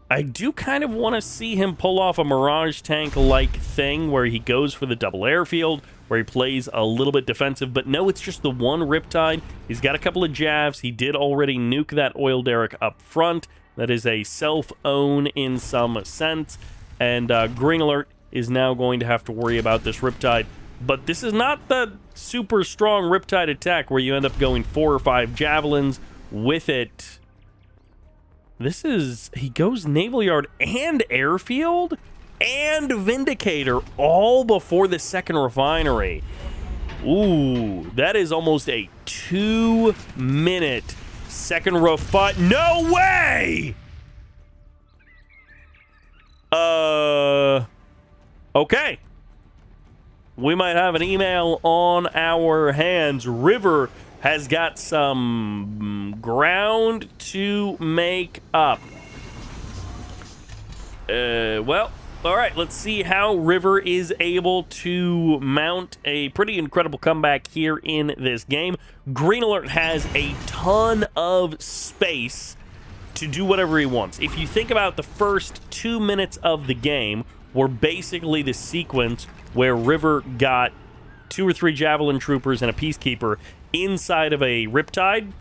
I do kind of want to see him pull off a Mirage tank-like thing where he goes for the double airfield, where he plays a little bit defensive, but no, it's just the one Riptide. He's got a couple of javs. He did already nuke that oil derrick up front. That is a self-own in some sense. And Green Alert is now going to have to worry about this Riptide. But this is not the super strong Riptide attack where you end up going 4 or 5 Javelins with it. This is... He goes Naval Yard and Airfield and Vindicator all before the second refinery. Ooh, that is almost a 2-minute second refinery. No way! Okay. We might have an email on our hands. River has got some ground to make up. Well, all right, let's see how River is able to mount a pretty incredible comeback here in this game. Green Alert has a ton of space to do whatever he wants. If you think about the first 2 minutes of the game, were basically the sequence where River got 2 or 3 Javelin Troopers and a Peacekeeper inside of a Riptide.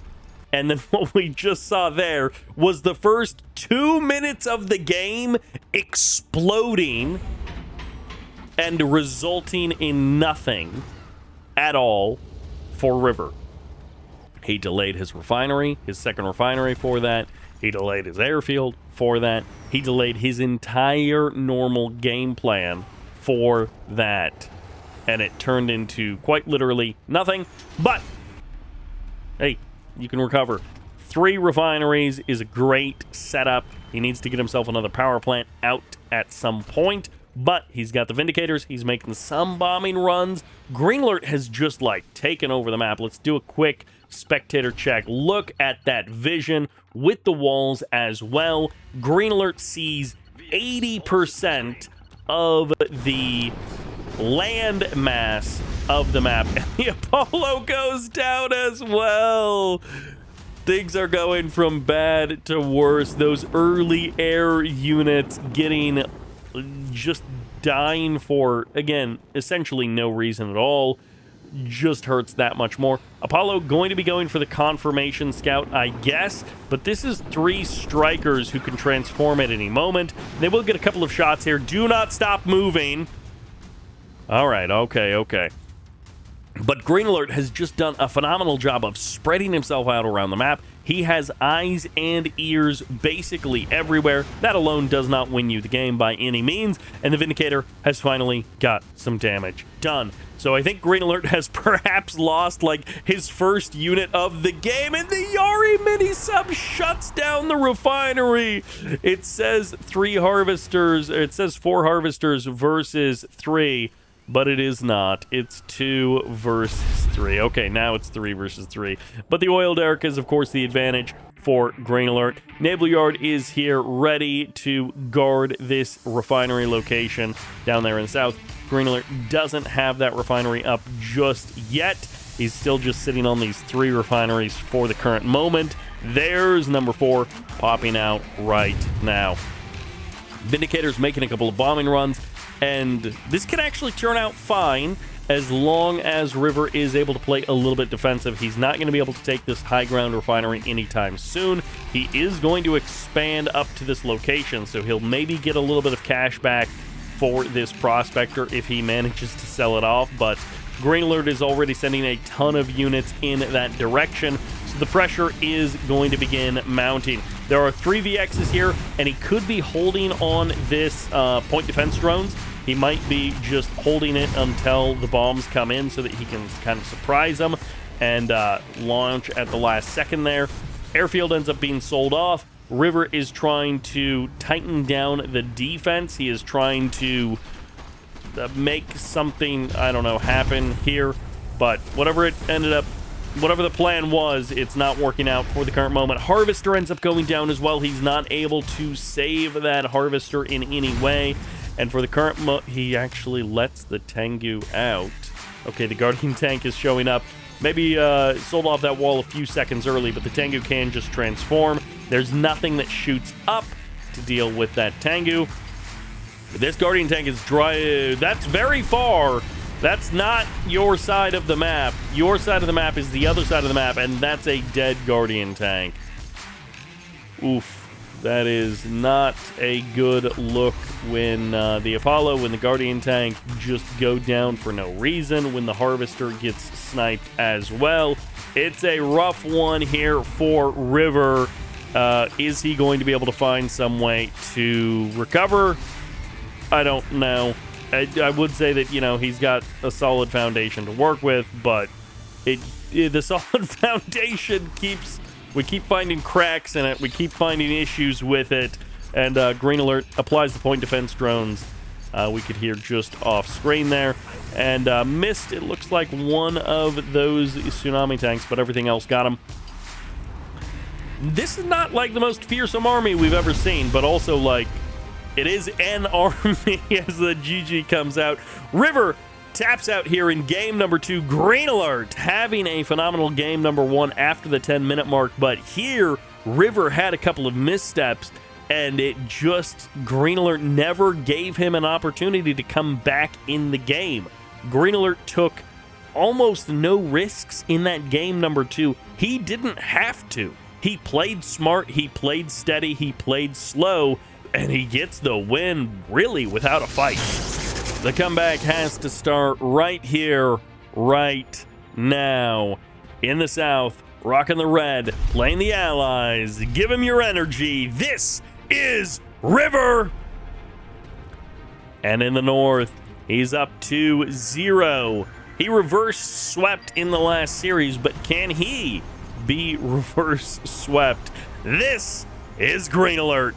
And then what we just saw there was the first 2 minutes of the game exploding and resulting in nothing at all for River. He delayed his refinery, his second refinery for that. He delayed his airfield for that. He delayed his entire normal game plan for that. And it turned into quite literally nothing. But, hey, you can recover. 3 refineries is a great setup. He needs to get himself another power plant out at some point. But he's got the Vindicators. He's making some bombing runs. Green Alert has just, like, taken over the map. Let's do a quick spectator check. Look at that vision with the walls as well. Green Alert sees 80% of the land mass of the map. And the Apollo goes down as well. Things are going from bad to worse. Those early air units getting just dying for, again, essentially no reason at all. Just hurts that much more. Apollo going to be going for the confirmation scout, I guess, but this is 3 strikers who can transform at any moment. They will get a couple of shots here. Do not stop moving. All right, okay. But Green Alert has just done a phenomenal job of spreading himself out around the map. He has eyes and ears basically everywhere. That alone does not win you the game by any means. And the Vindicator has finally got some damage done. So I think Green Alert has perhaps lost like his first unit of the game. And the Yari mini-sub shuts down the refinery. It says 3 harvesters. It says 4 harvesters versus 3. But it is not. It's 2 versus 3. Okay, now it's 3 versus 3. But the oil derrick is, of course, the advantage for Green Alert. Naval Yard is here ready to guard this refinery location down there in the south. Green Alert doesn't have that refinery up just yet. He's still just sitting on these 3 refineries for the current moment. There's number 4 popping out right now. Vindicator's making a couple of bombing runs. And this can actually turn out fine as long as River is able to play a little bit defensive. He's not going to be able to take this high ground refinery anytime soon. He is going to expand up to this location, so he'll maybe get a little bit of cash back for this prospector if he manages to sell it off. But Green Alert is already sending a ton of units in that direction, so the pressure is going to begin mounting. There are 3 VXs here, and he could be holding on this point defense drones. He might be just holding it until the bombs come in so that he can kind of surprise them and launch at the last second there. Airfield ends up being sold off. River is trying to tighten down the defense. He is trying to make something, I don't know, happen here. But whatever the plan was, it's not working out for the current moment. Harvester ends up going down as well. He's not able to save that Harvester in any way. And for the current he actually lets the Tengu out. Okay, the Guardian tank is showing up. Maybe sold off that wall a few seconds early, but the Tengu can just transform. There's nothing that shoots up to deal with that Tengu. This Guardian tank is dry. That's very far. That's not your side of the map. Your side of the map is the other side of the map, and that's a dead Guardian tank. Oof. That is not a good look when the Apollo, when the Guardian tank just go down for no reason, when the Harvester gets sniped as well. It's a rough one here for River. Is he going to be able to find some way to recover? I don't know. I would say that, you know, he's got a solid foundation to work with, but the solid foundation we keep finding cracks in it. We keep finding issues with it. And Green Alert applies the point defense drones. We could hear just off screen there. And missed, it looks like, one of those tsunami tanks, but everything else got him. This is not like the most fearsome army we've ever seen, but also like it is an army as the GG comes out. River taps out here in game number 2. Green Alert having a phenomenal game number 1 after the 10-minute mark, but here River had a couple of missteps, and Green Alert never gave him an opportunity to come back in the game. Green Alert took almost no risks in that game number 2. He didn't have to. He played smart, he played steady, he played slow, and he gets the win really without a fight. The comeback has to start right here, right now. In the south, rocking the red, playing the allies. Give him your energy. This is River. And in the north, he's up 2-0. He reverse swept in the last series, but can he be reverse swept? This is Green Alert.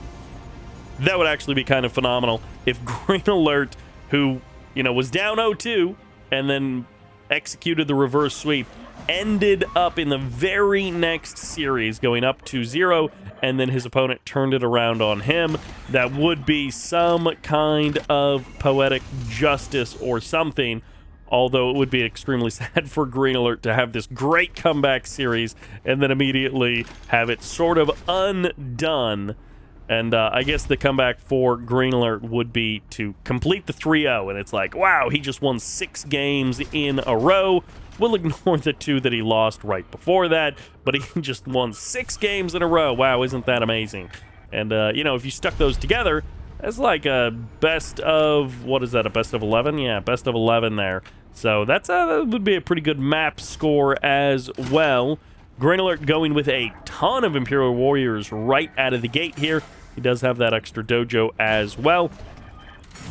That would actually be kind of phenomenal if Green Alert, who, you know, was down 0-2 and then executed the reverse sweep, ended up in the very next series going up 2-0, and then his opponent turned it around on him. That would be some kind of poetic justice or something, although it would be extremely sad for Green Alert to have this great comeback series and then immediately have it sort of undone. And I guess the comeback for Green Alert would be to complete the 3-0, and it's like, wow, he just won 6 games in a row. We'll ignore the 2 that he lost right before that, but he just won 6 games in a row. Wow, isn't that amazing? And, you know, if you stuck those together, that's like a best of, what is that, a best of 11? Yeah, best of 11 there. So that would be a pretty good map score as well. Green Alert going with a ton of Imperial Warriors right out of the gate here. He does have that extra dojo as well.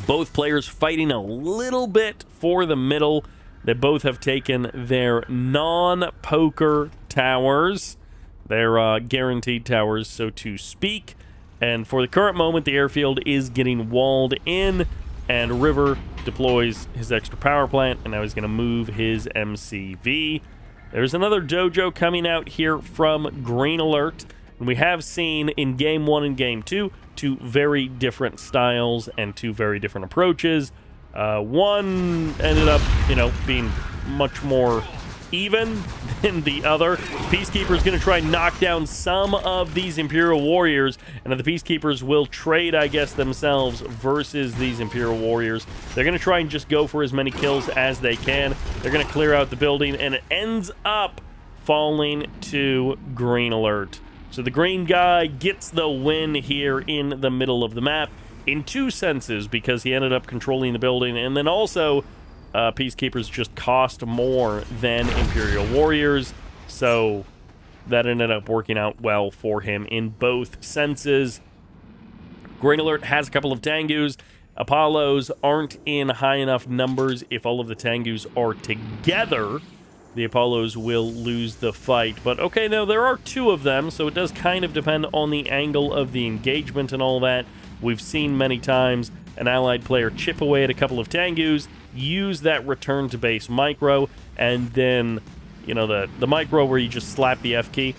Both players fighting a little bit for the middle. They both have taken their non-poker towers, their guaranteed towers, so to speak. And for the current moment, the airfield is getting walled in, and River deploys his extra power plant, and now he's going to move his MCV. There's another dojo coming out here from Green Alert. And we have seen in Game 1 and Game 2, 2 very different styles and 2 very different approaches. One ended up, you know, being much more even than the other. Peacekeeper is going to try and knock down some of these Imperial Warriors, and the Peacekeepers will trade, I guess, themselves versus these Imperial Warriors. They're going to try and just go for as many kills as they can. They're going to clear out the building, and it ends up falling to Green Alert. So the green guy gets the win here in the middle of the map in 2 senses, because he ended up controlling the building, and then also Peacekeepers just cost more than Imperial Warriors, so that ended up working out well for him in both senses. Green Alert has a couple of Tengus. Apollos aren't in high enough numbers. If all of the Tengus are together, the Apollos will lose the fight. But okay, no, there are 2 of them, so it does kind of depend on the angle of the engagement and all that. We've seen many times an allied player chip away at a couple of Tengus, use that return to base micro, and then, you know, the micro where you just slap the F key,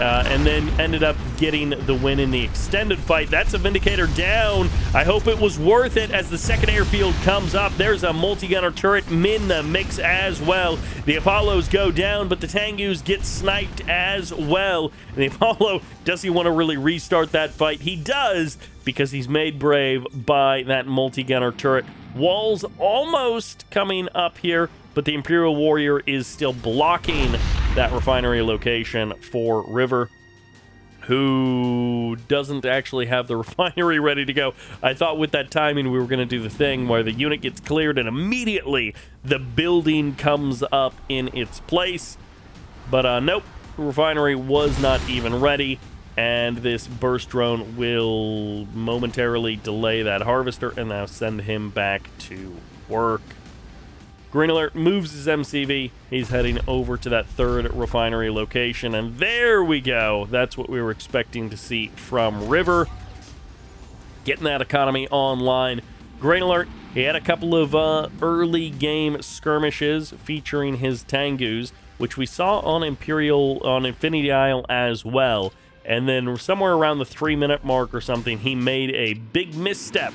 and then ended up getting the win in the extended fight. That's a Vindicator down. I hope it was worth it as the second airfield comes up. There's a multi-gunner turret in the mix as well. The Apollos go down, but the Tengus get sniped as well. And the Apollo, does he want to really restart that fight? He does, because he's made brave by that multi-gunner turret. Walls almost coming up here, but the Imperial Warrior is still blocking that refinery location for River, who doesn't actually have the refinery ready to go. I thought with that timing we were going to do the thing where the unit gets cleared and immediately the building comes up in its place. But nope, the refinery was not even ready, and this burst drone will momentarily delay that harvester and now send him back to work. Green Alert moves his MCV. He's heading over to that third refinery location, and there we go. That's what we were expecting to see from River. Getting that economy online. Green Alert, he had a couple of early game skirmishes featuring his Tengus, which we saw on Infinity Isle as well. And then somewhere around the 3-minute mark or something, he made a big misstep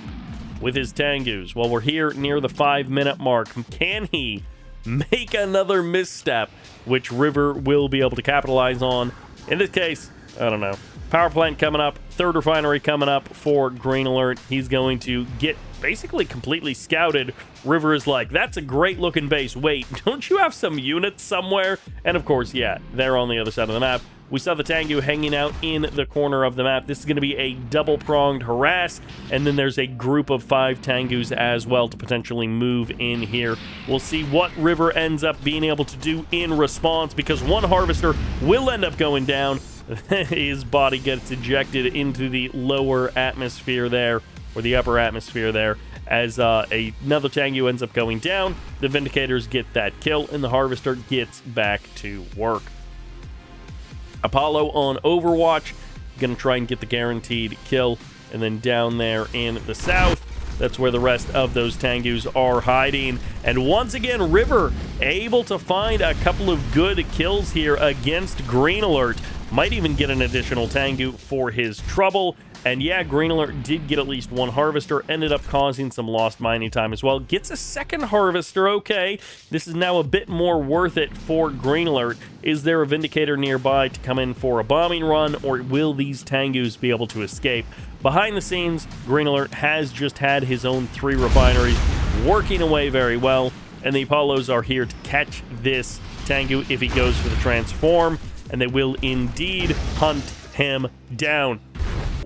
with his Tengus. Well, we're here near the 5-minute mark. Can he make another misstep, which River will be able to capitalize on? In this case, I don't know. Power plant coming up, third refinery coming up for Green Alert. He's going to get basically completely scouted. River is like, that's a great looking base. Wait, don't you have some units somewhere? And of course, yeah, they're on the other side of the map. We saw the Tengu hanging out in the corner of the map. This is going to be a double-pronged harass, and then there's a group of 5 Tengus as well to potentially move in here. We'll see what River ends up being able to do in response, because one harvester will end up going down. His body gets ejected into the lower atmosphere there, or the upper atmosphere there, as another Tengu ends up going down. The Vindicators get that kill, and the harvester gets back to work. Apollo on Overwatch, gonna try and get the guaranteed kill, and then down there in the south, that's where the rest of those Tengus are hiding. And once again, River able to find a couple of good kills here against Green Alert. Might even get an additional Tengu for his trouble. And yeah, Green Alert did get at least one harvester, ended up causing some lost mining time as well. Gets a second harvester, okay. This is now a bit more worth it for Green Alert. Is there a Vindicator nearby to come in for a bombing run, or will these Tengus be able to escape? Behind the scenes, Green Alert has just had his own 3 refineries working away very well, and the Apollos are here to catch this Tengu if he goes for the transform, and they will indeed hunt him down.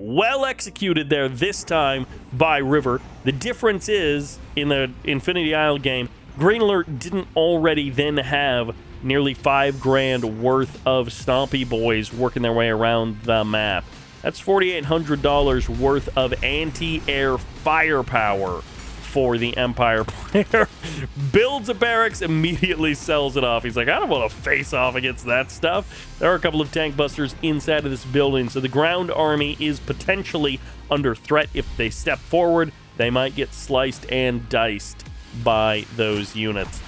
Well executed there this time by River. The difference is, in the Infinity Isle game, Green Alert didn't already then have nearly $5 grand worth of Stompy Boys working their way around the map. That's $4,800 worth of anti-air firepower for the Empire player. Builds a barracks, immediately sells it off. He's like, I don't want to face off against that stuff. There are a couple of tank busters inside of this building, so the ground army is potentially under threat. If they step forward, they might get sliced and diced by those units.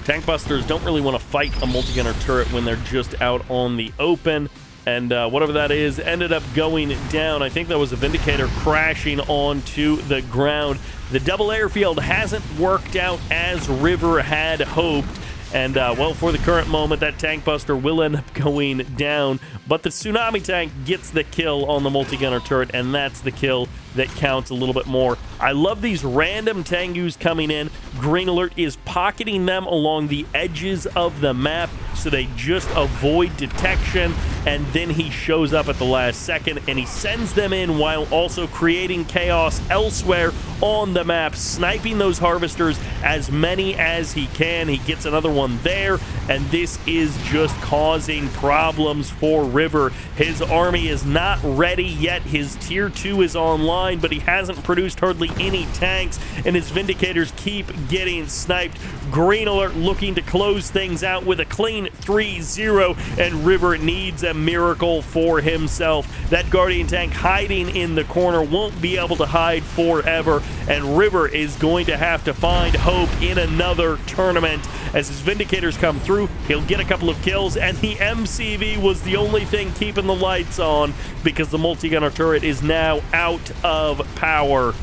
Tank busters don't really want to fight a multi-gunner turret when they're just out on the open. And whatever that is ended up going down. I think that was a Vindicator crashing onto the ground. The double airfield hasn't worked out as River had hoped. And, well, for the current moment, that tank buster will end up going down. But the Tsunami tank gets the kill on the multi-gunner turret, and that's the kill that counts a little bit more. I love these random Tengus coming in. Green Alert is pocketing them along the edges of the map so they just avoid detection, and then he shows up at the last second and he sends them in while also creating chaos elsewhere on the map, sniping those harvesters as many as he can. He gets another one there, and this is just causing problems for River. His army is not ready yet. His tier 2 is online, but he hasn't produced hardly any tanks, and his Vindicators keep getting sniped. Green Alert looking to close things out with a clean 3-0, and River needs a miracle for himself. That Guardian tank hiding in the corner won't be able to hide forever, and River is going to have to find hope in another tournament. As his Vindicators come through, he'll get a couple of kills, and the MCV was the only thing keeping the lights on because the multi-gunner turret is now out of power.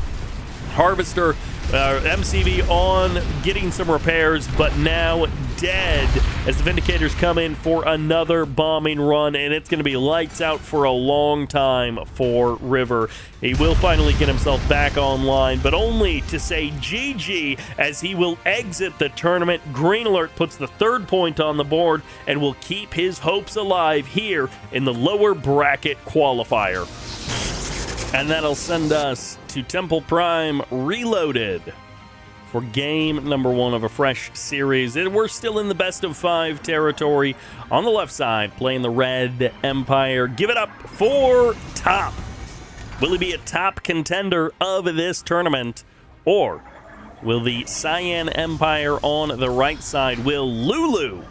Harvester, MCV on, getting some repairs, but now dead as the Vindicators come in for another bombing run, and it's going to be lights out for a long time for River. He will finally get himself back online, but only to say GG as he will exit the tournament. Green Alert puts the 3rd point on the board and will keep his hopes alive here in the lower bracket qualifier. And that'll send us to Temple Prime Reloaded for game number 1 of a fresh series. We're still in the best of 5 territory on the left side, playing the Red Empire. Give it up for Top. Will he be a top contender of this tournament? Or will the Cyan Empire on the right side, will Lulu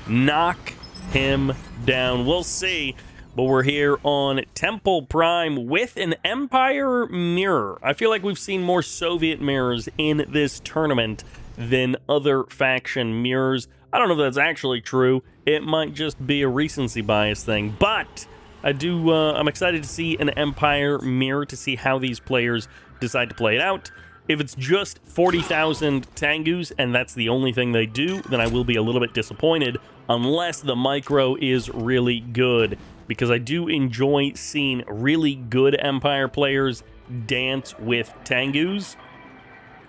knock him down? We'll see. But we're here on Temple Prime with an Empire mirror. I feel like we've seen more Soviet mirrors in this tournament than other faction mirrors. I don't know if that's actually true. It might just be a recency bias thing. But I'm excited to see an Empire mirror to see how these players decide to play it out. If it's just 40,000 Tengus and that's the only thing they do, then I will be a little bit disappointed unless the micro is really good. Because I do enjoy seeing really good Empire players dance with Tengus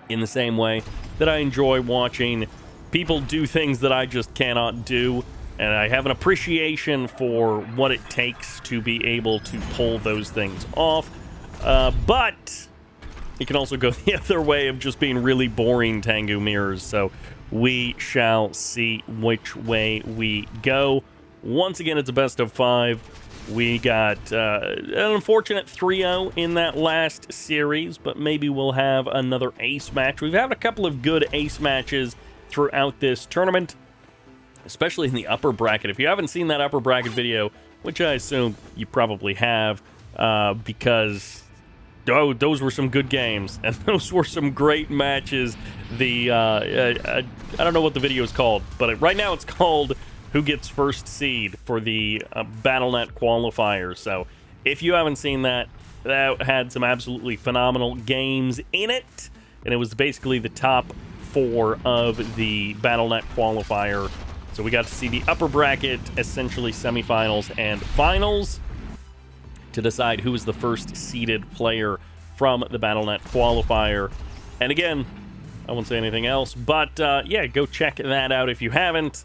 in the same way that I enjoy watching people do things that I just cannot do. And I have an appreciation for what it takes to be able to pull those things off. But it can also go the other way of just being really boring Tengu mirrors. So we shall see which way we go. Once again, it's a best of 5. We got an unfortunate 3-0 in that last series, but maybe we'll have another ace match. We've had a couple of good ace matches throughout this tournament, especially in the upper bracket. If you haven't seen that upper bracket video, which I assume you probably have, because those were some good games, and those were some great matches. I don't know what the video is called, but right now it's called Who Gets First Seed for the BattleNet Qualifier. So if you haven't seen that, that had some absolutely phenomenal games in it, and it was basically the top 4 of the BattleNet Qualifier. So we got to see the upper bracket, essentially semifinals and finals, to decide who is the first seeded player from the BattleNet Qualifier. And again, I won't say anything else, but yeah, go check that out if you haven't.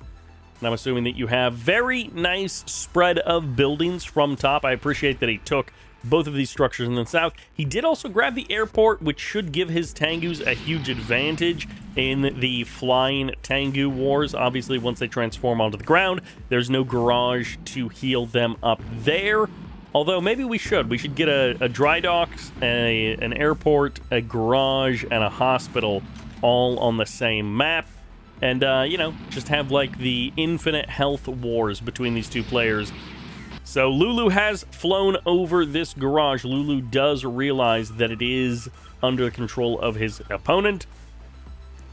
And I'm assuming that you have very nice spread of buildings from Top. I appreciate that he took both of these structures in the south. He did also grab the airport, which should give his Tengus a huge advantage in the flying Tengu wars. Obviously, once they transform onto the ground, there's no garage to heal them up there. Although, maybe we should. We should get a dry dock, an airport, a garage, and a hospital all on the same map. And, you know, just have, like, the infinite health wars between these two players. So Lulu has flown over this garage. Lulu does realize that it is under the control of his opponent.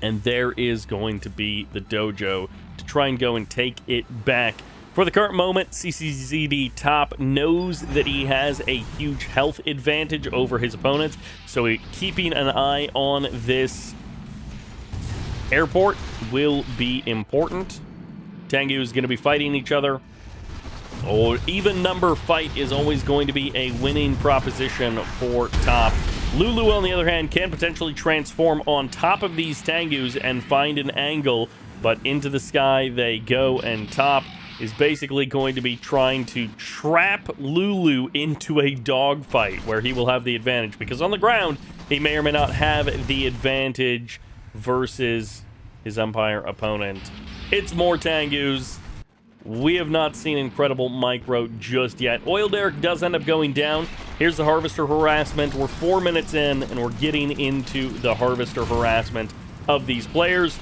And there is going to be the dojo to try and go and take it back. For the current moment, CCZD Top knows that he has a huge health advantage over his opponents. So keeping an eye on this airport will be important. Tengu is going to be fighting each other. Or even number fight is always going to be a winning proposition for Top. Lulu, on the other hand, can potentially transform on top of these Tengus and find an angle, but into the sky they go, and Top is basically going to be trying to trap Lulu into a dogfight where he will have the advantage, because on the ground he may or may not have the advantage versus his Empire opponent. It's more Tengus. We have not seen incredible micro just yet. Oil Derrick does end up going down. Here's the Harvester harassment. We're 4 minutes in, and we're getting into the Harvester harassment of these players.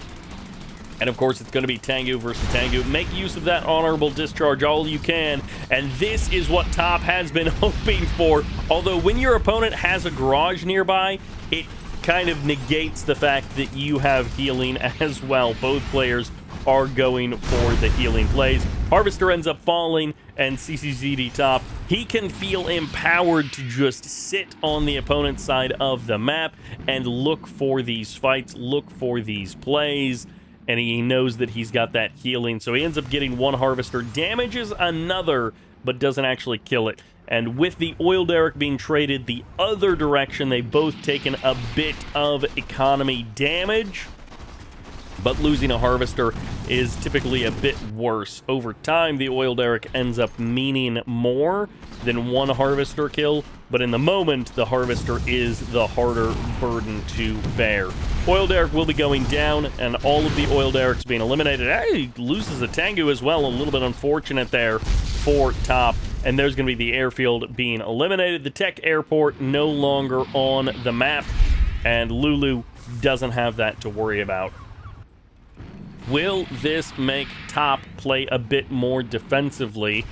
And of course, it's going to be Tengu versus Tengu. Make use of that honorable discharge all you can. And this is what Top has been hoping for. Although when your opponent has a garage nearby, it kind of negates the fact that you have healing as well. Both players are going for the healing plays. Harvester ends up falling, and CCZD Top, he can feel empowered to just sit on the opponent's side of the map and look for these fights, look for these plays. and he knows that he's got that healing, so he ends up getting one harvester, damages another, but doesn't actually kill it. And with the oil derrick being traded the other direction, they've both taken a bit of economy damage, but losing a harvester is typically a bit worse. Over time, the oil derrick ends up meaning more than one harvester kill, but in the moment, the harvester is the harder burden to bear. Oil derrick will be going down, and all of the oil derricks being eliminated. He loses a Tengu as well, a little bit unfortunate there for top. And there's going to be the airfield being eliminated. The tech airport no longer on the map, and Lulu doesn't have that to worry about. Will this make top play a bit more defensively?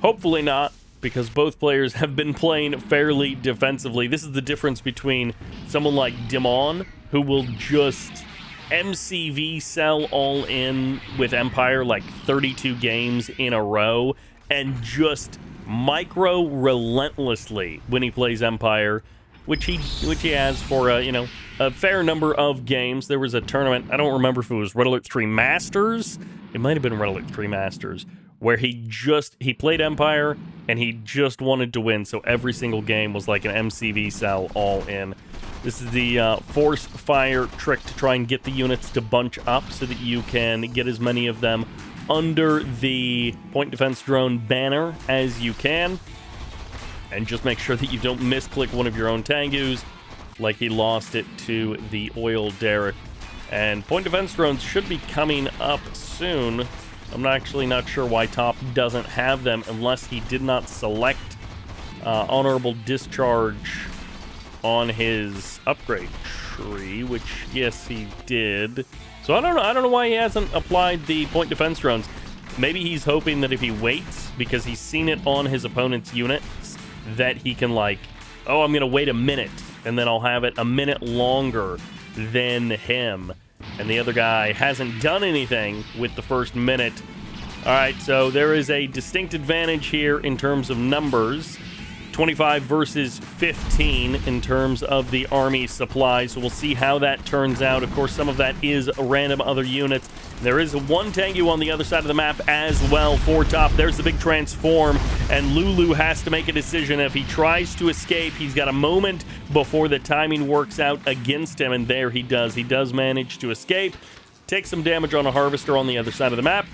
Hopefully not, because both players have been playing fairly defensively. This is the difference between someone like Dimon, who will just MCV sell all in with Empire like 32 games in a row, and just micro relentlessly when he plays Empire, which he has for a fair number of games. There was a tournament, I don't remember if it was Red Alert 3 Masters. It might have been Red Alert 3 Masters, where he played Empire and he just wanted to win. So every single game was like an MCV sell all in. This is the force fire trick to try and get the units to bunch up so that you can get as many of them under the point defense drone banner as you can, and just make sure that you don't misclick one of your own Tengus like he lost it to the oil derrick. And point defense drones should be coming up soon. I'm actually not sure why top doesn't have them, unless he did not select honorable discharge on his upgrade tree, which yes he did. So I don't know why he hasn't applied the point defense drones. Maybe he's hoping that if he waits, because he's seen it on his opponent's units, that he can like, oh, I'm gonna wait a minute, and then I'll have it a minute longer than him. And the other guy hasn't done anything with the first minute. All right, so there is a distinct advantage here in terms of numbers. 25 versus 15 in terms of the army supply, so we'll see how that turns out. Of course, some of that is random other units. There is one Tengu on the other side of the map as well for top. There's the big transform, and Lulu has to make a decision. If he tries to escape, he's got a moment before the timing works out against him, and there he does. He does manage to escape, take some damage on a harvester on the other side of the map,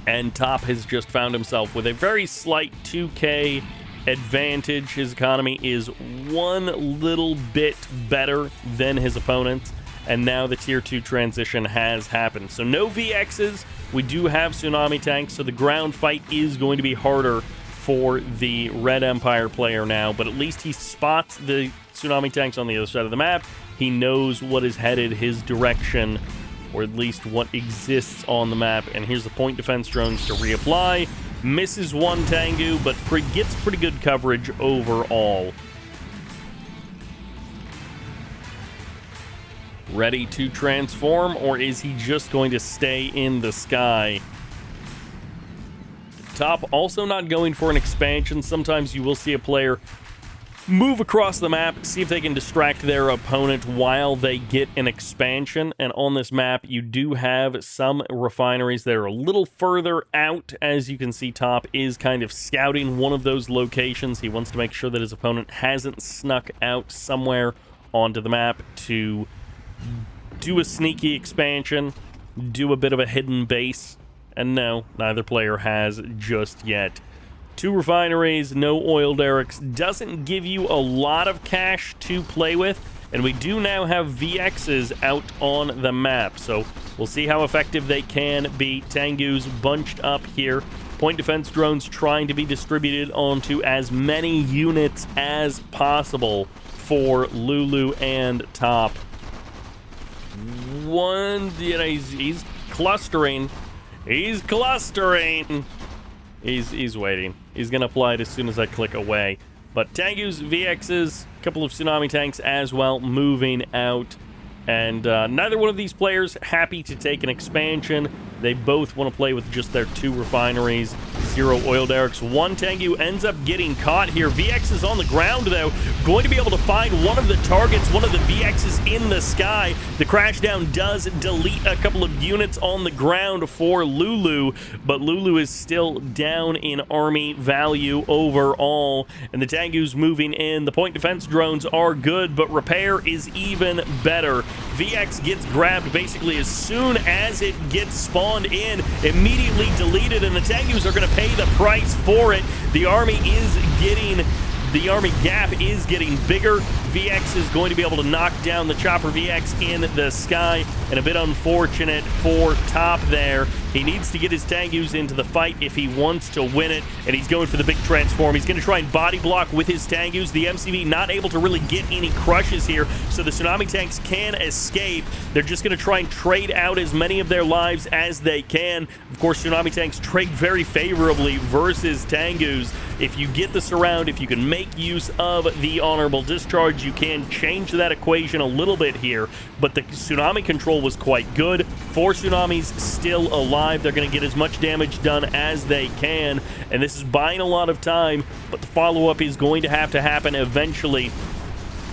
and top has just found himself with a very slight 2k advantage. His economy is one little bit better than his opponent's, and now the tier 2 transition has happened. So no VXs. We do have tsunami tanks, so the ground fight is going to be harder for the Red Empire player now, but at least he spots the tsunami tanks on the other side of the map. He knows what is headed his direction, or at least what exists on the map. And here's the point defense drones to reapply. Misses one Tengu, but gets pretty good coverage overall. Ready to transform, or is he just going to stay in the sky? Top also not going for an expansion. Sometimes you will see a player move across the map, see if they can distract their opponent while they get an expansion. And on this map, you do have some refineries that are a little further out. As you can see, top is kind of scouting one of those locations. He wants to make sure that his opponent hasn't snuck out somewhere onto the map to do a sneaky expansion, do a bit of a hidden base. And no, neither player has just yet. 2 refineries, no oil derricks, doesn't give you a lot of cash to play with, and we do now have VXs out on the map, so we'll see how effective they can be. Tengus bunched up here, point defense drones trying to be distributed onto as many units as possible for Lulu and top. He's clustering. He's clustering. He's waiting. He's going to apply it as soon as I click away. But Tengus, VXs, a couple of tsunami tanks as well, moving out. And neither one of these players happy to take an expansion. They both want to play with just their 2 refineries, hero oil derricks. One Tengu ends up getting caught here. VX is on the ground, though, going to be able to find one of the targets, one of the VXs in the sky. The crashdown does delete a couple of units on the ground for Lulu, but Lulu is still down in army value overall, and the Tengu's moving in. The point defense drones are good, but repair is even better. VX gets grabbed basically as soon as it gets spawned in, immediately deleted, and the Tengus are going to pay the price for it. The army gap is getting bigger. VX is going to be able to knock down the chopper VX in the sky, and a bit unfortunate for Top there. He needs to get his Tengus into the fight if he wants to win it, and he's going for the big transform. He's going to try and body block with his Tengus. The MCV not able to really get any crushes here, so the Tsunami tanks can escape. They're just going to try and trade out as many of their lives as they can. Of course, Tsunami tanks trade very favorably versus Tengus. If you get the surround, if you can make use of the honorable discharge, you can change that equation a little bit here, but the Tsunami control was quite good. 4 Tsunamis still alive. They're going to get as much damage done as they can, and this is buying a lot of time, but the follow-up is going to happen eventually.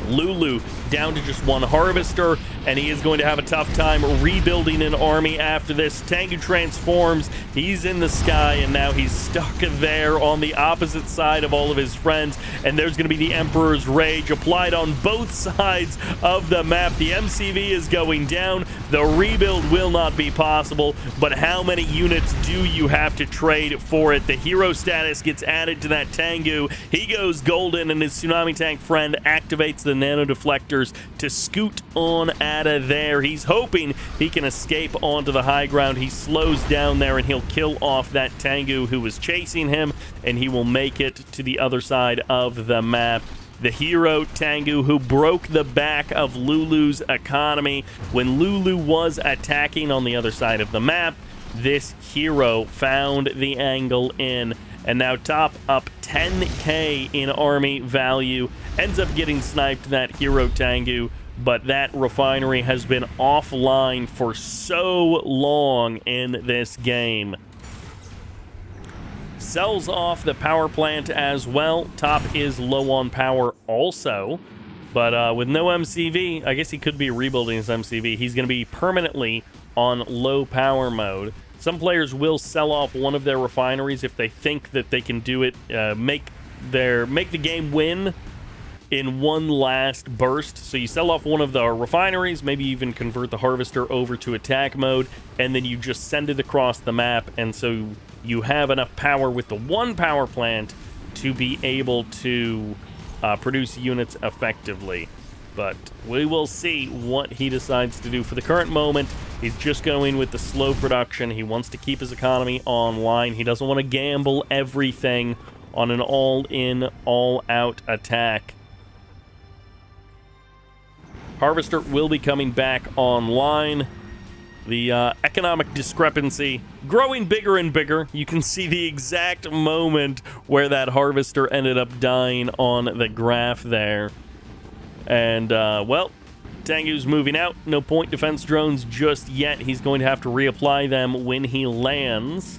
Lulu down to just one Harvester, and he is going to have a tough time rebuilding an army after this. Tengu transforms, he's in the sky, and now he's stuck there on the opposite side of all of his friends, and there's going to be the Emperor's Rage applied on both sides of the map. The MCV is going down. The rebuild will not be possible, but how many units do you have to trade for it? The hero status gets added to that Tengu. He goes golden, and his Tsunami tank friend activates the nano deflectors to scoot on out of there. He's hoping he can escape onto the high ground. He slows down there, and he'll kill off that Tengu who was chasing him, and he will make it to the other side of the map. The hero Tengu who broke the back of Lulu's economy when Lulu was attacking on the other side of the map. This hero found the angle in, and now Top up 10k in army value, ends up getting sniped, that hero Tengu, but that refinery has been offline for so long in this game. Sells off the power plant as well. Top is low on power also, but with no MCV, I guess he could be rebuilding his MCV. He's going to be permanently on low power mode. Some players will sell off one of their refineries if they think that they can do it, make the game win in one last burst. So you sell off one of the refineries, maybe even convert the Harvester over to attack mode, and then you just send it across the map, and so you have enough power with the one power plant to be able to produce units effectively. But we will see what he decides to do. For the current moment, he's just going with the slow production. He wants to keep his economy online. He doesn't want to gamble everything on an all-in, all-out attack. Harvester will be coming back online. The economic discrepancy growing bigger and bigger. You can see the exact moment where that Harvester ended up dying on the graph there. And, well, Tengu's moving out. No point defense drones just yet. He's going to have to reapply them when he lands.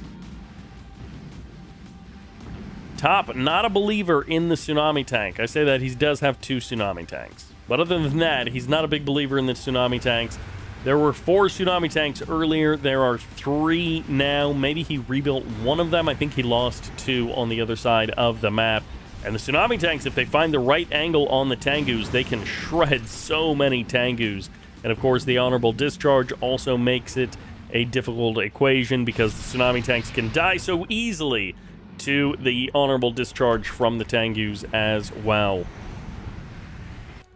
Top, not a believer in the Tsunami tank. I say that he does have 2 Tsunami tanks. But other than that, he's not a big believer in the Tsunami tanks. There were 4 Tsunami tanks earlier. There are 3 now. Maybe he rebuilt one of them. I think he lost 2 on the other side of the map. And the Tsunami tanks, if they find the right angle on the Tengus, they can shred so many Tengus. And of course, the honorable discharge also makes it a difficult equation because the Tsunami tanks can die so easily to the honorable discharge from the Tengus as well.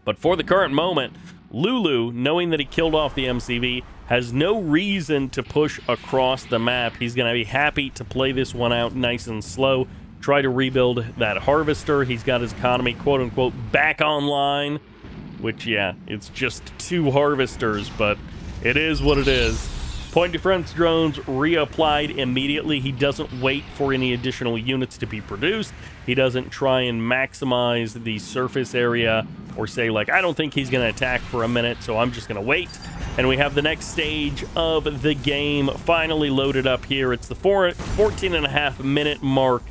But for the current moment, Lulu, knowing that he killed off the MCV, has no reason to push across the map. He's going to be happy to play this one out nice and slow. Try to rebuild that Harvester. He's got his economy, quote-unquote, back online. Which, yeah, it's just 2 Harvesters, but it is what it is. Point defense drones reapplied immediately. He doesn't wait for any additional units to be produced. He doesn't try and maximize the surface area or say, like, I don't think he's going to attack for a minute, so I'm just going to wait. and we have the next stage of the game finally loaded up here. It's the 14.5-minute mark.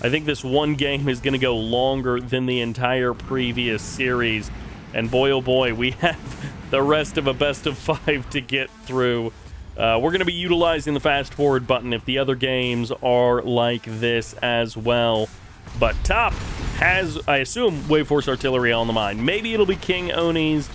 I think this one game is going to go longer than the entire previous series. And boy, oh boy, we have the rest of a best of 5 to get through. We're going to be utilizing the fast forward button if the other games are like this as well. But Top has, I assume, Wave Force Artillery on the mind. Maybe it'll be King Oni's.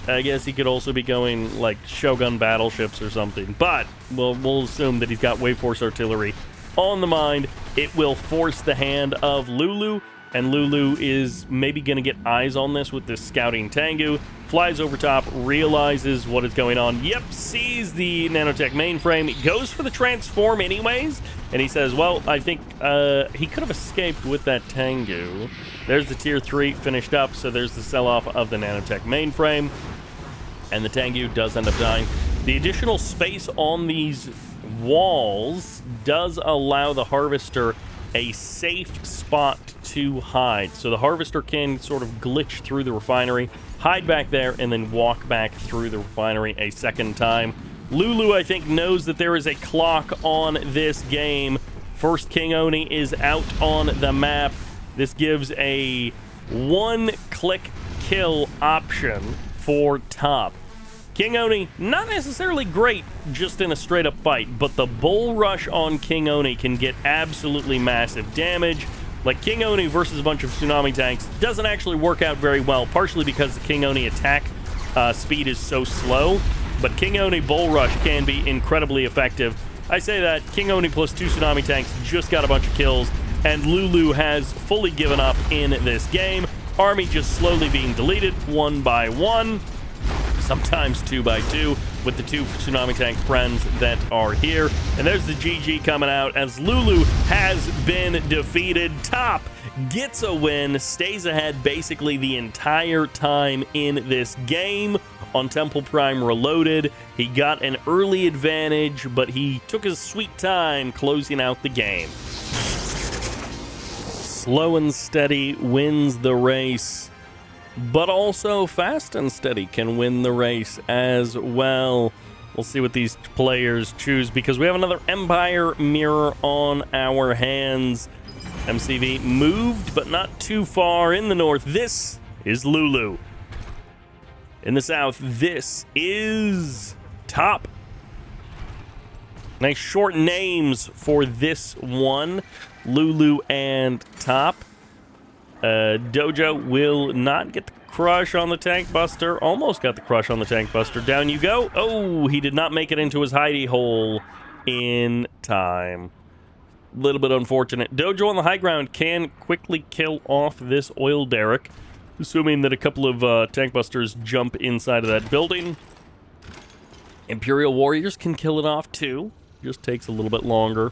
I guess he could also be going like Shogun battleships or something. But we'll assume that he's got Wave Force Artillery on the mind. It will force the hand of Lulu. And Lulu is maybe going to get eyes on this with this scouting Tengu. Flies over top, realizes what is going on. Yep, sees the nanotech mainframe. Goes for the transform anyways. And he says, well, I think he could have escaped with that Tengu. There's the tier 3 finished up. So there's the sell-off of the nanotech mainframe. And the Tengu does end up dying. The additional space on these walls does allow the Harvester a safe spot to hide. So the Harvester can sort of glitch through the refinery, hide back there, and then walk back through the refinery a second time. Lulu, I think, knows that there is a clock on this game. First King Oni is out on the map. This gives a one-click kill option for Top. King Oni, not necessarily great just in a straight-up fight, but the bull rush on King Oni can get absolutely massive damage. Like, King Oni versus a bunch of tsunami tanks doesn't actually work out very well, partially because the King Oni attack speed is so slow, but King Oni bull rush can be incredibly effective. I say that King Oni plus 2 tsunami tanks just got a bunch of kills, and Lulu has fully given up in this game. Army just slowly being deleted one by one. Sometimes 2 by 2 with the 2 tsunami tank friends that are here. And there's the GG coming out as Lulu has been defeated. Top gets a win, stays ahead basically the entire time in this game. On Temple Prime Reloaded, he got an early advantage, but he took his sweet time closing out the game. Slow and steady wins the race. But also Fast and Steady can win the race as well. We'll see what these players choose because we have another Empire mirror on our hands. MCV moved, but not too far in the north. This is Lulu. In the south, this is Top. Nice short names for this one. Lulu and Top. Dojo will not get the crush on the Tank Buster. Almost got the crush on the Tank Buster. Down you go. Oh, he did not make it into his hidey hole in time. A little bit unfortunate. Dojo on the high ground can quickly kill off this oil derrick, assuming that a couple of Tank Busters jump inside of that building. Imperial Warriors can kill it off too. Just takes a little bit longer.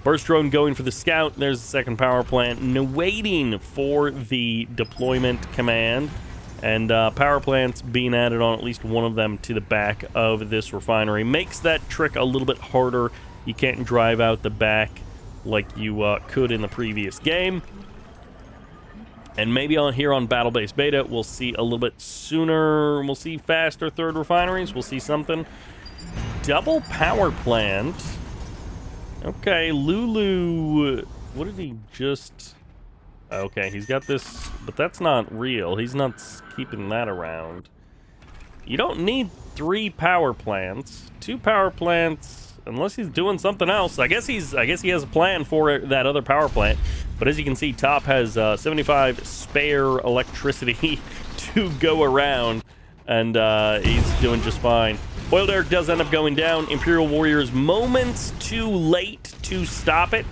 Burst drone going for the scout. There's the second power plant. Waiting for the deployment command. And power plants being added on at least one of them to the back of this refinery. Makes that trick a little bit harder. You can't drive out the back like you could in the previous game. And maybe on here on Battle Base Beta, we'll see a little bit sooner. We'll see faster third refineries. We'll see something. Double power plant. Okay, Lulu, what did he just... Okay, he's got this, but that's not real. He's not keeping that around. You don't need 3 power plants. 2 power plants, unless he's doing something else. I guess he has a plan for that other power plant. But as you can see, Top has 75 spare electricity to go around, and he's doing just fine. Oil derrick does end up going down. Imperial Warriors moments too late to stop it.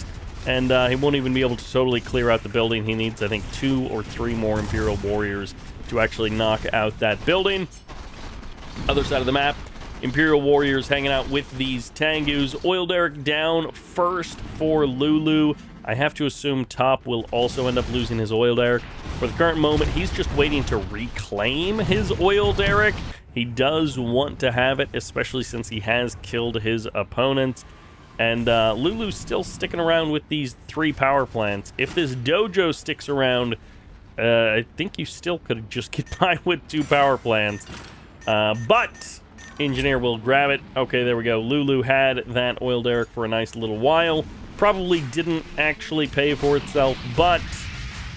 And he won't even be able to totally clear out the building. He needs, I think, 2 or 3 more Imperial Warriors to actually knock out that building. Other side of the map, Imperial Warriors hanging out with these Tengus. Oil derrick down first for Lulu. I have to assume Top will also end up losing his oil derrick. For the current moment, he's just waiting to reclaim his oil derrick. He does want to have it, especially since he has killed his opponents. And Lulu's still sticking around with these 3 power plants. If this dojo sticks around, I think you still could just get by with 2 power plants. But Engineer will grab it. Okay, there we go. Lulu had that oil derrick for a nice little while. Probably didn't actually pay for itself, but,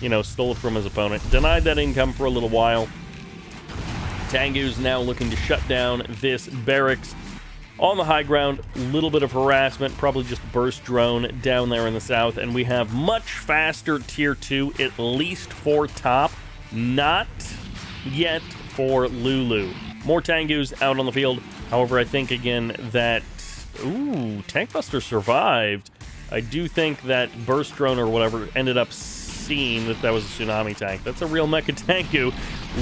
you know, stole it from his opponent. Denied that income for a little while. Tengu's now looking to shut down this barracks on the high ground. Little bit of harassment, probably just burst drone down there in the south, and we have much faster tier 2, at least for top, not yet for Lulu. More Tengus out on the field. However, I think again that Tank Buster survived. I do think that burst drone or whatever ended up seeing that was a tsunami tank. That's a real mecha Tengu.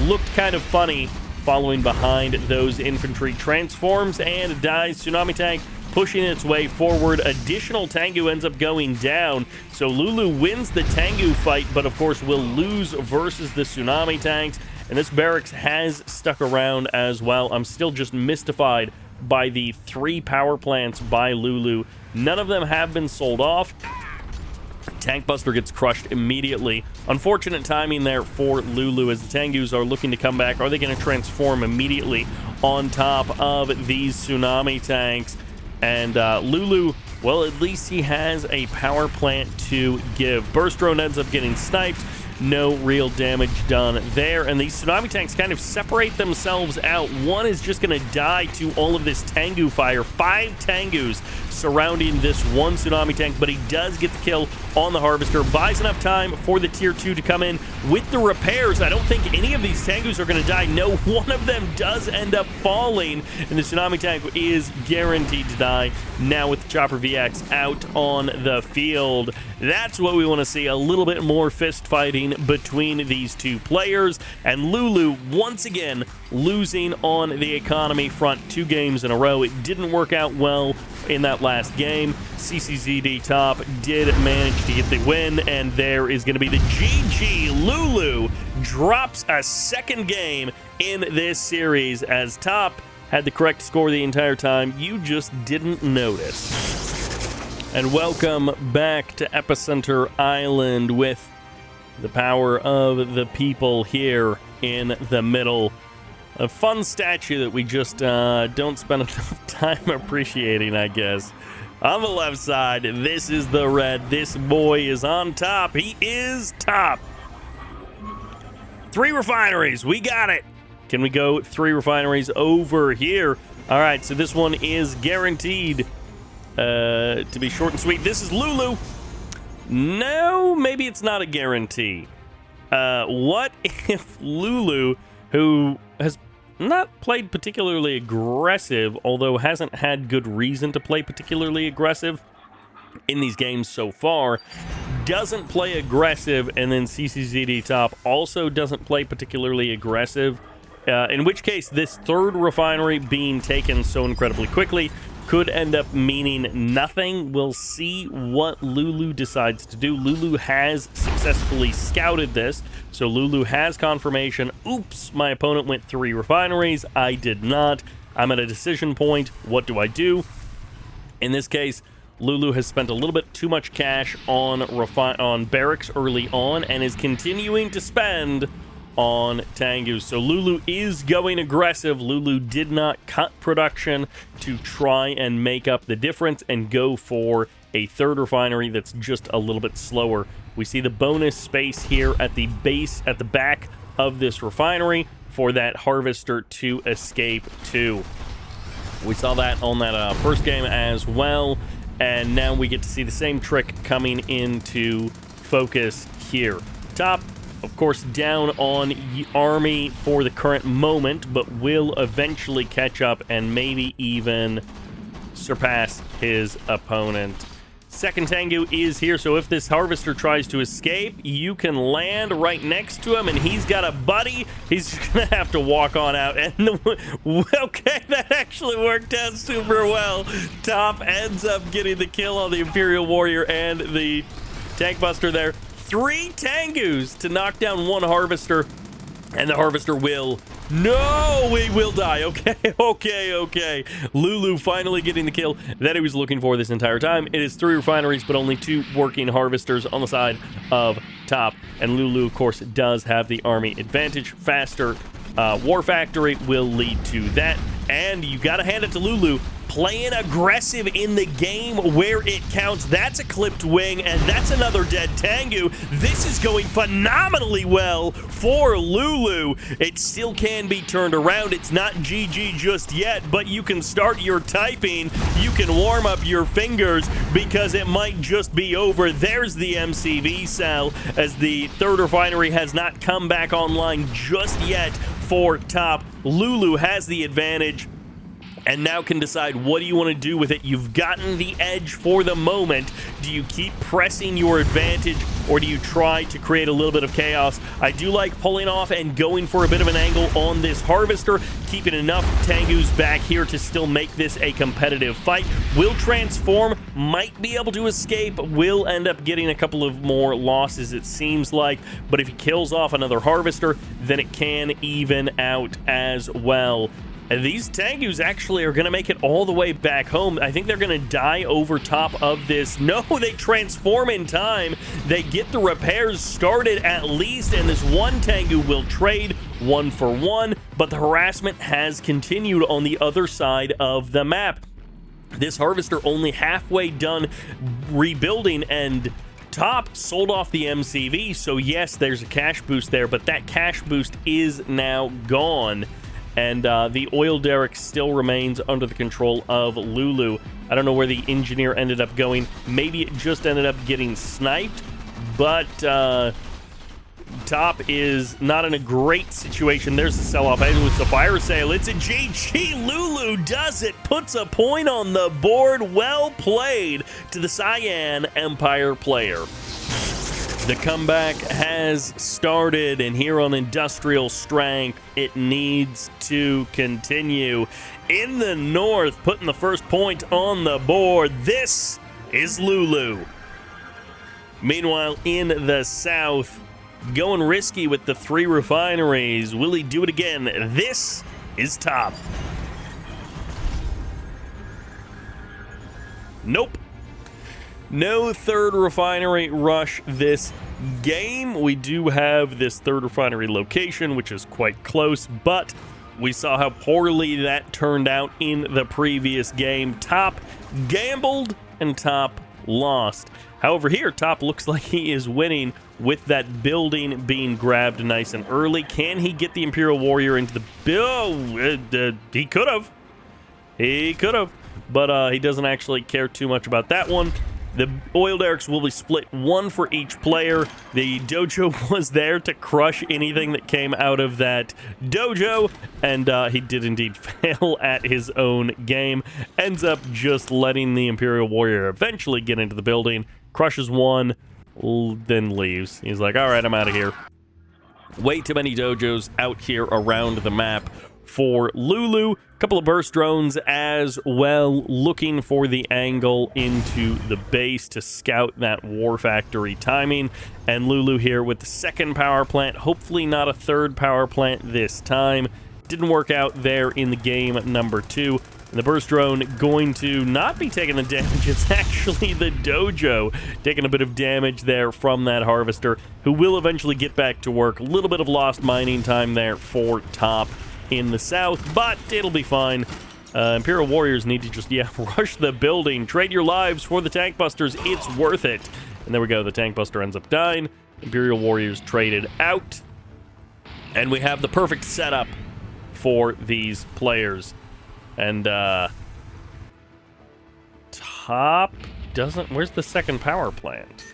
Looked kind of funny following behind those infantry, transforms and dies. Tsunami tank pushing its way forward. Additional Tengu ends up going down, so Lulu wins the Tengu fight, but of course will lose versus the tsunami tanks, and this barracks has stuck around as well. I'm still just mystified by the 3 power plants by Lulu. None of them have been sold off. Tank Buster gets crushed immediately. Unfortunate timing there for Lulu as the Tengus are looking to come back. Are they going to transform immediately on top of these tsunami tanks? And Lulu, well, at least he has a power plant to give. Burst drone ends up getting sniped. No real damage done there. And these tsunami tanks kind of separate themselves out. One is just going to die to all of this Tengu fire. 5 Tengus surrounding this one tsunami tank, but he does get the kill on the harvester. Buys enough time for the tier 2 to come in with the repairs. I don't think any of these Tengus are going to die. No, one of them does end up falling, and the tsunami tank is guaranteed to die. Now with the Chopper VX out on the field. That's what we want to see, a little bit more fist fighting between these two players, and Lulu once again losing on the economy front 2 games in a row. It didn't work out well in that last game. CCZD top did manage to get the win, and there is going to be the GG. Lulu drops a 2nd game in this series as top had the correct score the entire time. You just didn't notice. And welcome back to Epicenter Island with the power of the people here in the middle. A fun statue that we just don't spend enough time appreciating, I guess. On the left side, this is the red. This boy is on top. He is top. 3 refineries. We got it. Can we go 3 refineries over here? All right, so this one is guaranteed to be short and sweet. This is Lulu. No, maybe it's not a guarantee. What if Lulu, who has not played particularly aggressive, although hasn't had good reason to play particularly aggressive in these games so far, doesn't play aggressive, and then CCZD top also doesn't play particularly aggressive, in which case this 3rd refinery being taken so incredibly quickly could end up meaning nothing. We'll see what Lulu decides to do. Lulu has successfully scouted this, so Lulu has confirmation. Oops, my opponent went 3 refineries. I did not. I'm at a decision point. What do I do? In this case, Lulu has spent a little bit too much cash on barracks early on and is continuing to spend on Tengus. So Lulu is going aggressive. Lulu did not cut production to try and make up the difference and go for a 3rd refinery that's just a little bit slower. We see the bonus space here at the base, at the back of this refinery for that harvester to escape to. We saw that on that first game as well, and now we get to see the same trick coming into focus here. Top, of course, down on Army for the current moment, but will eventually catch up and maybe even surpass his opponent. 2nd Tengu is here, so if this harvester tries to escape, you can land right next to him, and he's got a buddy. He's gonna have to walk on out, and okay, that actually worked out super well. Top ends up getting the kill on the Imperial Warrior and the Tank Buster there. 3 Tengus to knock down 1 harvester, and the harvester will... No, we will die. Okay. Lulu finally getting the kill that he was looking for this entire time. It is 3 refineries, but only 2 working harvesters on the side of top. And Lulu, of course, does have the army advantage. Faster war factory will lead to that. And you got to hand it to Lulu, playing aggressive in the game where it counts. That's a clipped wing, and that's another dead Tengu. This is going phenomenally well for Lulu. It still can be turned around. It's not GG just yet, but you can start your typing. You can warm up your fingers because it might just be over. There's the MCV cell, as the third refinery has not come back online just yet for top. Lulu has the advantage and now can decide what do you want to do with it. You've gotten the edge for the moment. Do you keep pressing your advantage, or do you try to create a little bit of chaos? I do like pulling off and going for a bit of an angle on this harvester, keeping enough Tengus back here to still make this a competitive fight. Will transform, might be able to escape, will end up getting a couple of more losses, it seems like, but if he kills off another harvester, then it can even out as well. And these Tengus actually are going to make it all the way back home. I think they're going to die over top of this. No, they transform in time. They get the repairs started at least, and this one Tengu will trade 1 for 1, but the harassment has continued on the other side of the map. This harvester only halfway done rebuilding, and top sold off the MCV, so yes, there's a cash boost there, but that cash boost is now gone. And the oil derrick still remains under the control of Lulu. I don't know where the engineer ended up going. Maybe it just ended up getting sniped, but top is not in a great situation. There's the sell-off end with the fire sale. It's a GG. Lulu does it, puts a point on the board. Well played to the Cyan Empire player. The comeback has started, and here on Industrial Strength, it needs to continue. In the north, putting the first point on the board, this is Lulu. Meanwhile, in the south, going risky with the 3 refineries. Will he do it again? This is top. Nope. No third refinery rush this game. We do have this third refinery location, which is quite close, but we saw how poorly that turned out in the previous game. Top gambled and top lost. However, here, top looks like he is winning with that building being grabbed nice and early. Can he get the Imperial Warrior into the build? He could have. He could have, but he doesn't actually care too much about that one. The oil derricks will be split 1 for each player. The dojo was there to crush anything that came out of that dojo, and he did indeed fail at his own game. Ends up just letting the Imperial Warrior eventually get into the building, crushes 1, then leaves. He's like, all right, I'm out of here. Way too many dojos out here around the map for Lulu. Couple of burst drones as well, looking for the angle into the base to scout that war factory timing. And Lulu here with the second power plant, hopefully not a third power plant this time. Didn't work out there in the game number 2. And the burst drone going to not be taking the damage. It's actually the dojo taking a bit of damage there from that harvester, who will eventually get back to work. A little bit of lost mining time there for top in the south, but it'll be fine. Imperial Warriors need to just, rush the building. Trade your lives for the tank busters. It's worth it. And there we go. The tank buster ends up dying. Imperial Warriors traded out. And we have the perfect setup for these players. And top doesn't... Where's the second power plant?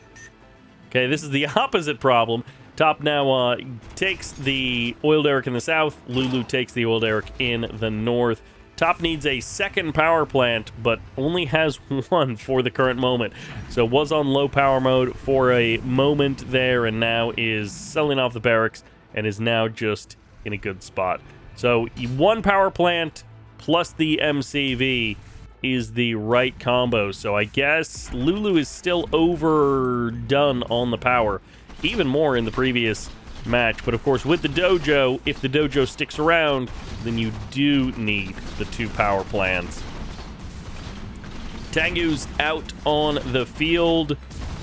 Okay, this is the opposite problem. Top now takes the oil derrick in the south. Lulu takes the oil derrick in the north. Top needs a second power plant, but only has 1 for the current moment. So was on low power mode for a moment there, and now is selling off the barracks and is now just in a good spot. So 1 power plant plus the MCV is the right combo. So I guess Lulu is still overdone on the power. Even more in the previous match, but of course with the dojo, if the dojo sticks around, then you do need the 2 power plants. Tengu's out on the field.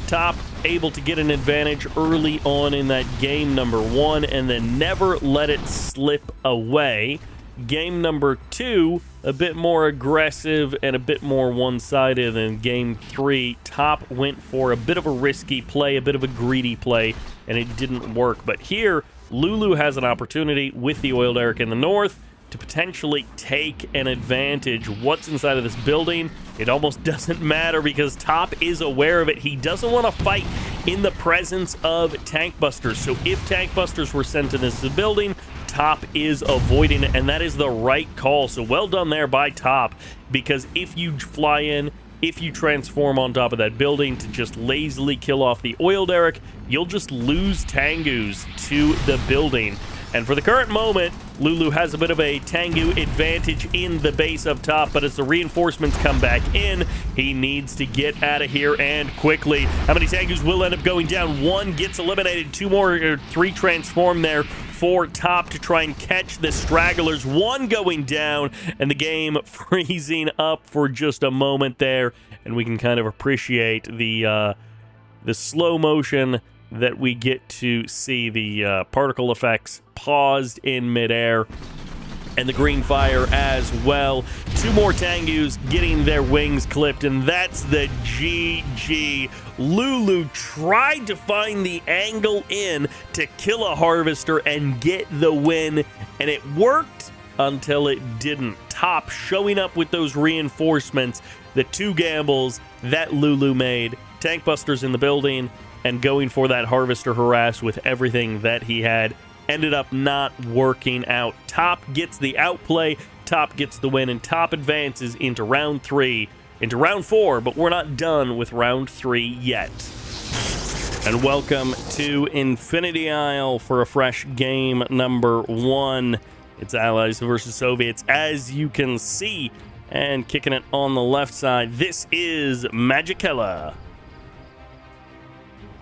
Top able to get an advantage early on in that game number 1, and then never let it slip away. Game number 2, a bit more aggressive and a bit more one-sided than game 3. Top went for a bit of a risky play, a bit of a greedy play, and it didn't work. But here, Lulu has an opportunity with the oil derrick in the north to potentially take an advantage. What's inside of this building? It almost doesn't matter because Top is aware of it. He doesn't want to fight in the presence of tank busters. So if tank busters were sent in this building, Top is avoiding it, and that is the right call. So well done there by Top, because if you fly in, if you transform on top of that building to just lazily kill off the oil derrick, you'll just lose Tengus to the building. And for the current moment, Lulu has a bit of a Tengu advantage in the base up top, but as the reinforcements come back in, he needs to get out of here and quickly. How many Tengus will end up going down? 1 gets eliminated, 2 more, or 3 transform there for Top to try and catch the stragglers. 1 going down, and the game freezing up for just a moment there, and we can kind of appreciate the slow motion that we get to see the particle effects paused in midair, and the green fire as well. 2 more Tengus getting their wings clipped, and that's the GG. Lulu tried to find the angle in to kill a harvester and get the win, and it worked until it didn't. Top showing up with those reinforcements, the 2 gambles that Lulu made, tank busters in the building, and going for that harvester harass with everything that he had, ended up not working out. Top gets the outplay, Top gets the win, and Top advances into round 3, into round 4, but we're not done with round 3 yet. And welcome to Infinity Isle for a fresh game number 1. It's Allies versus Soviets, as you can see, and kicking it on the left side, this is Magicella.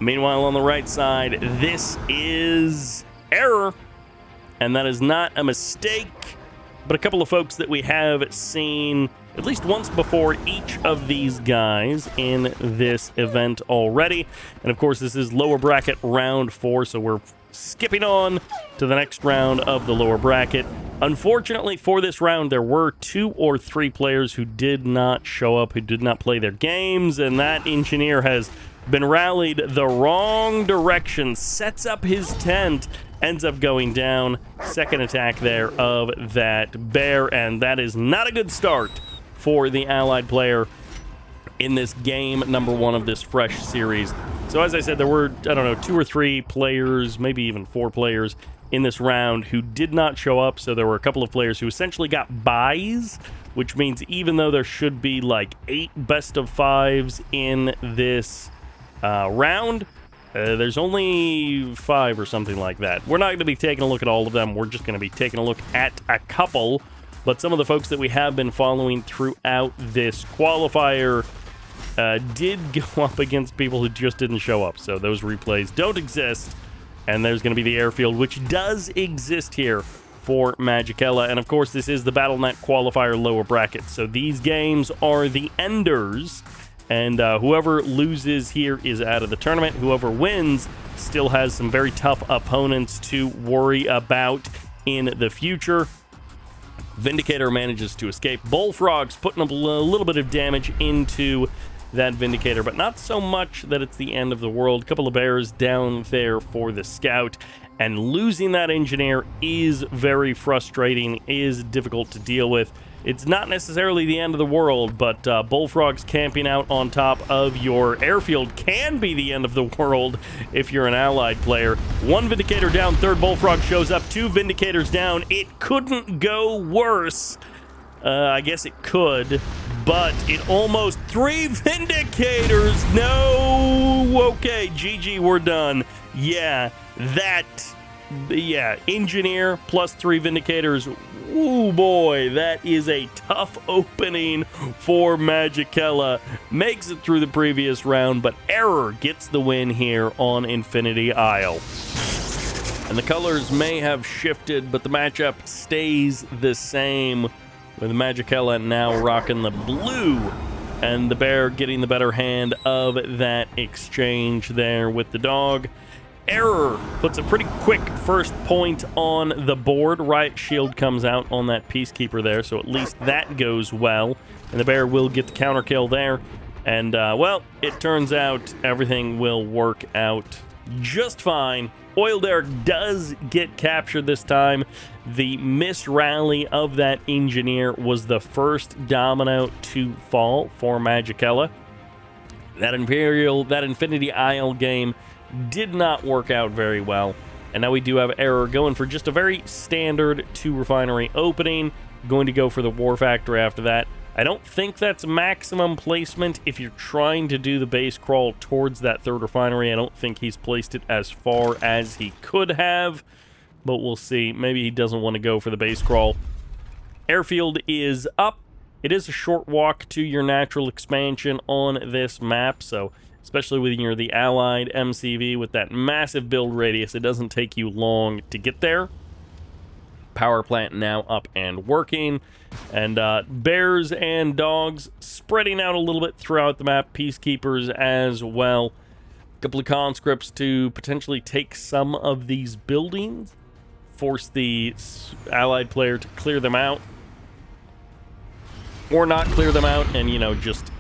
Meanwhile, on the right side, this is Error, and that is not a mistake, but a couple of folks that we have seen at least once before each of these guys in this event already. And of course, this is lower bracket round 4, so we're skipping on to the next round of the lower bracket. Unfortunately for this round, there were 2 or 3 players who did not show up, who did not play their games, and that engineer has been rallied the wrong direction, sets up his tent, ends up going down. Second attack there of that bear, and that is not a good start for the allied player in this game number 1 of this fresh series. So as I said, there were, I don't know, 2 or 3 players, maybe even 4 players in this round who did not show up. So there were a couple of players who essentially got buys, which means even though there should be like 8 best of 5s in this round, there's only 5 or something like that. We're not going to be taking a look at all of them. We're just going to be taking a look at a couple. But some of the folks that we have been following throughout this qualifier did go up against people who just didn't show up. So those replays don't exist. And there's going to be the airfield, which does exist here for Magicella. And of course, this is the BattleNet qualifier lower bracket. So these games are the enders. And whoever loses here is out of the tournament. Whoever wins still has some very tough opponents to worry about in the future. Vindicator manages to escape. Bullfrog's putting a little bit of damage into that Vindicator, but not so much that it's the end of the world. A couple of bears down there for the scout, and losing that engineer is very frustrating, is difficult to deal with. It's not necessarily the end of the world, but Bullfrogs camping out on top of your airfield can be the end of the world if you're an allied player. 1 Vindicator down, 3rd Bullfrog shows up, 2 Vindicators down. It couldn't go worse. I guess it could, but it almost... 3 Vindicators! No! Okay, GG, we're done. Yeah, engineer plus 3 Vindicators. Ooh, boy, that is a tough opening for Magicella. Makes it through the previous round, but Error gets the win here on Infinity Isle. And the colors may have shifted, but the matchup stays the same, with Magicella now rocking the blue, and the bear getting the better hand of that exchange there with the dog. Error puts a pretty quick first point on the board. Riot Shield comes out on that Peacekeeper there, so at least that goes well. And the Bear will get the counter kill there. And, well, it turns out everything will work out just fine. Oil Derrick does get captured this time. The missed rally of that Engineer was the first domino to fall for Magicella. That Infinity Isle game did not work out very well. And now we do have Error going for just a very standard 2 refinery opening. Going to go for the War Factory after that. I don't think that's maximum placement if you're trying to do the base crawl towards that 3rd refinery. I don't think he's placed it as far as he could have, but we'll see. Maybe he doesn't want to go for the base crawl. Airfield is up. It is a short walk to your natural expansion on this map, so especially when you're the allied MCV with that massive build radius, it doesn't take you long to get there. Power plant now up and working, and bears and dogs spreading out a little bit throughout the map. Peacekeepers as well. A couple of conscripts to potentially take some of these buildings, force the allied player to clear them out, or not clear them out, and, you know, just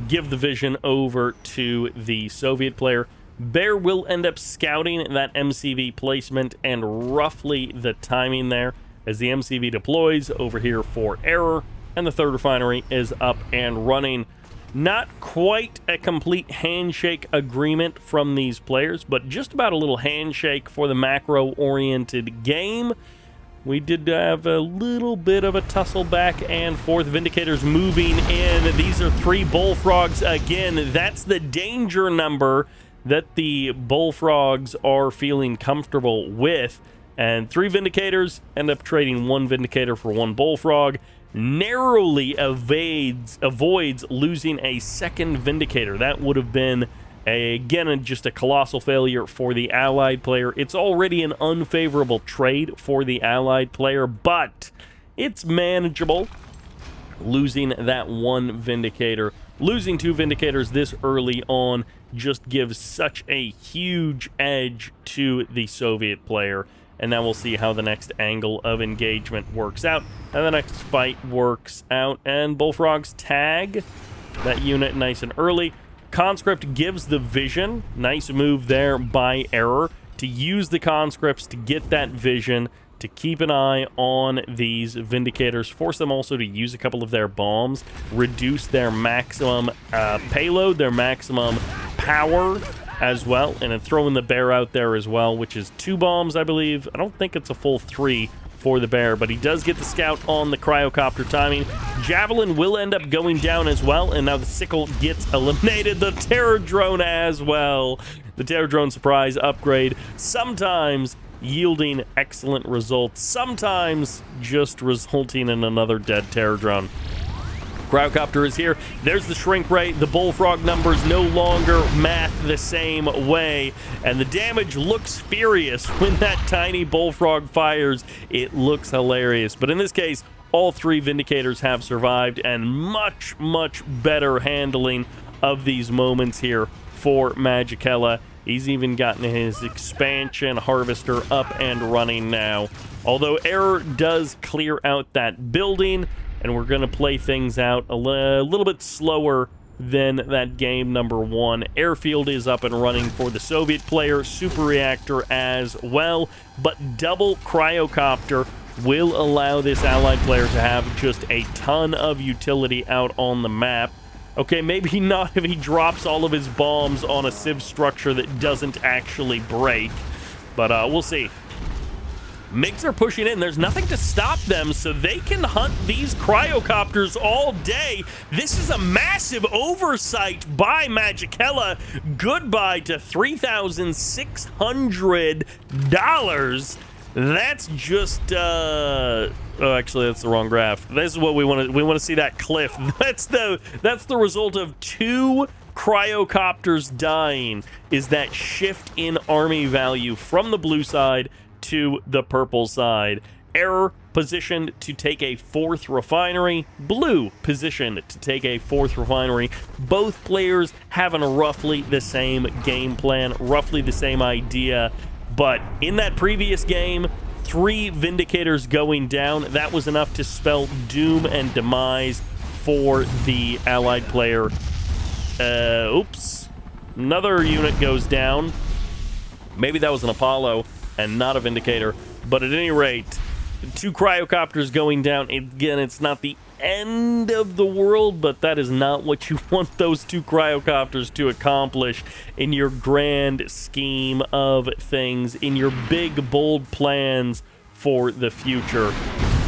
give the vision over to the Soviet player. Bear will end up scouting that MCV placement and roughly the timing there as the MCV deploys over here for Error, and the 3rd refinery is up and running. Not quite a complete handshake agreement from these players, but just about a little handshake for the macro-oriented game. We did have a little bit of a tussle back and forth. Vindicators moving in. These are 3 bullfrogs again. That's the danger number that the bullfrogs are feeling comfortable with. And 3 Vindicators end up trading 1 Vindicator for 1 bullfrog. Narrowly avoids losing a 2nd Vindicator. That would have been, again, just a colossal failure for the allied player. It's already an unfavorable trade for the allied player, but it's manageable. Losing that 1 Vindicator. Losing 2 Vindicators this early on just gives such a huge edge to the Soviet player. And now we'll see how the next angle of engagement works out. And the next fight works out. And Bullfrogs tag that unit nice and early. Conscript gives the vision. Nice move there by Error to use the conscripts to get that vision, to keep an eye on these Vindicators, force them also to use a couple of their bombs, reduce their maximum payload, their maximum power as well, and then throwing the Bear out there as well, which is 2 bombs, I believe. I don't think it's a full 3 for the Bear, but he does get the scout on the cryocopter timing. Javelin will end up going down as well, and now the Sickle gets eliminated. The Terror Drone as well. The Terror Drone surprise upgrade, sometimes yielding excellent results, sometimes just resulting in another dead Terror Drone. Cryocopter is here. There's the shrink rate. The bullfrog numbers no longer math the same way. And the damage looks furious when that tiny bullfrog fires. It looks hilarious. But in this case, all 3 Vindicators have survived, and much, much better handling of these moments here for Magicella. He's even gotten his expansion harvester up and running now. Although Error does clear out that building, and we're going to play things out a little bit slower than that game number 1. Airfield is up and running for the Soviet player, Super Reactor as well, but double Cryocopter will allow this allied player to have just a ton of utility out on the map. Okay, maybe not if he drops all of his bombs on a Civ structure that doesn't actually break, but we'll see. MiGs are pushing in. There's nothing to stop them, so they can hunt these cryocopters all day. This is a massive oversight by Magicella. Goodbye to $3,600. That's just, oh, actually, that's the wrong graph. This is what we want to, see that cliff. That's the result of 2 cryocopters dying, is that shift in army value from the blue side to the purple side. Error positioned to take a 4th refinery. Blue positioned to take a 4th refinery. Both players having roughly the same game plan, roughly the same idea. But in that previous game, 3 Vindicators going down, that was enough to spell doom and demise for the allied player. Oops. Another unit goes down. Maybe that was an Apollo and not a Vindicator. But at any rate, 2 cryocopters going down. Again, it's not the end of the world, but that is not what you want those 2 cryocopters to accomplish in your grand scheme of things, in your big, bold plans for the future.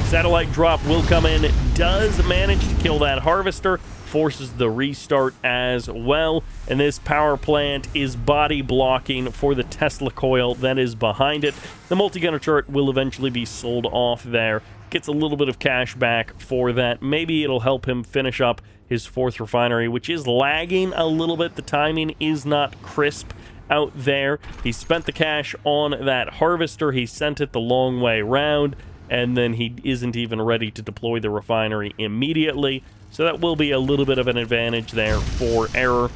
Satellite drop will come in, does manage to kill that harvester, forces the restart as well, and this power plant is body blocking for the Tesla coil that is behind it. The multi-gunner turret will eventually be sold off there. Gets a little bit of cash back for that. Maybe it'll help him finish up his 4th refinery, which is lagging a little bit. The timing is not crisp out there. He spent the cash on that harvester. He sent it the long way round, and then he isn't even ready to deploy the refinery immediately. So that will be a little bit of an advantage there for Error.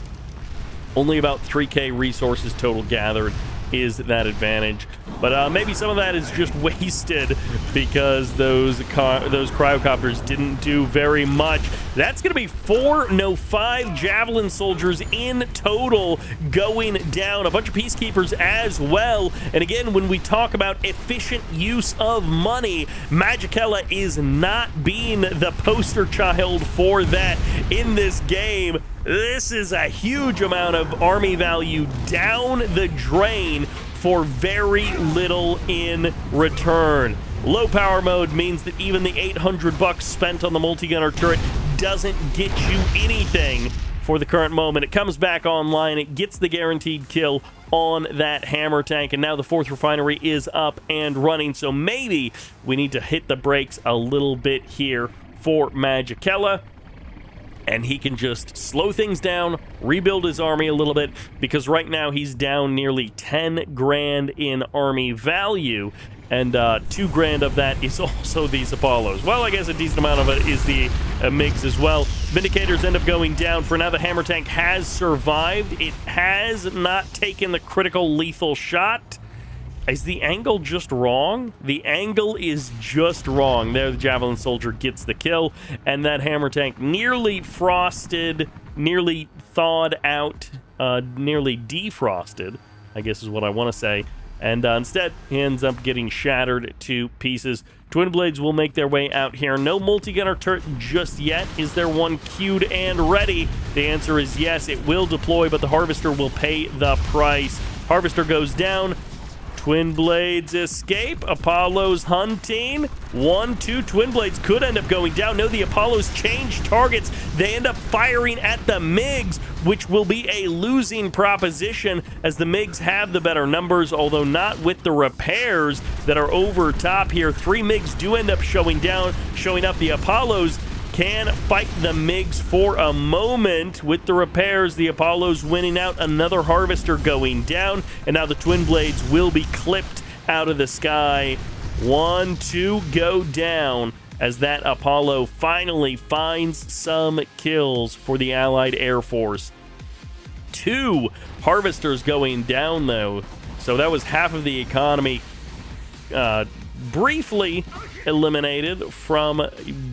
Only about 3k resources total gathered is that advantage. But maybe some of that is just wasted because those cryocopters didn't do very much. That's going to be 5 Javelin soldiers in total going down. A bunch of Peacekeepers as well. And again, when we talk about efficient use of money, Magicella is not being the poster child for that in this game. This is a huge amount of army value down the drain for very little in return. Low power mode means that even the 800 bucks spent on the multi-gunner turret doesn't get you anything for the current moment. It comes back online, it gets the guaranteed kill on that hammer tank, and now the 4th refinery is up and running, so maybe we need to hit the brakes a little bit here for Magicella, and he can just slow things down, rebuild his army a little bit, because right now he's down nearly 10 grand in army value, and 2 grand of that is also these Apollos. Well, I guess a decent amount of it is the MiGs as well. Vindicators end up going down. For now, the hammer tank has survived. It has not taken the critical lethal shot. Is the angle just wrong? The angle is just wrong. There, the Javelin Soldier gets the kill, and that hammer tank nearly frosted, nearly thawed out, nearly defrosted, I guess is what I want to say. And instead, he ends up getting shattered to pieces. Twin Blades will make their way out here. No multi-gunner turret just yet. Is there one queued and ready? The answer is yes, it will deploy, but the Harvester will pay the price. Harvester goes down. Twin Blades escape. Apollo's hunting. 1, 2. Twin Blades could end up going down. No, the Apollos change targets. They end up firing at the MiGs, which will be a losing proposition as the MiGs have the better numbers, although not with the repairs that are over top here. 3 MiGs do end up showing up. The Apollos can fight the MiGs for a moment. With the repairs, the Apollos winning out, another Harvester going down, and now the Twin Blades will be clipped out of the sky. 1, 2 go down as that Apollo finally finds some kills for the Allied Air Force. 2 Harvesters going down, though, so that was half of the economy briefly eliminated from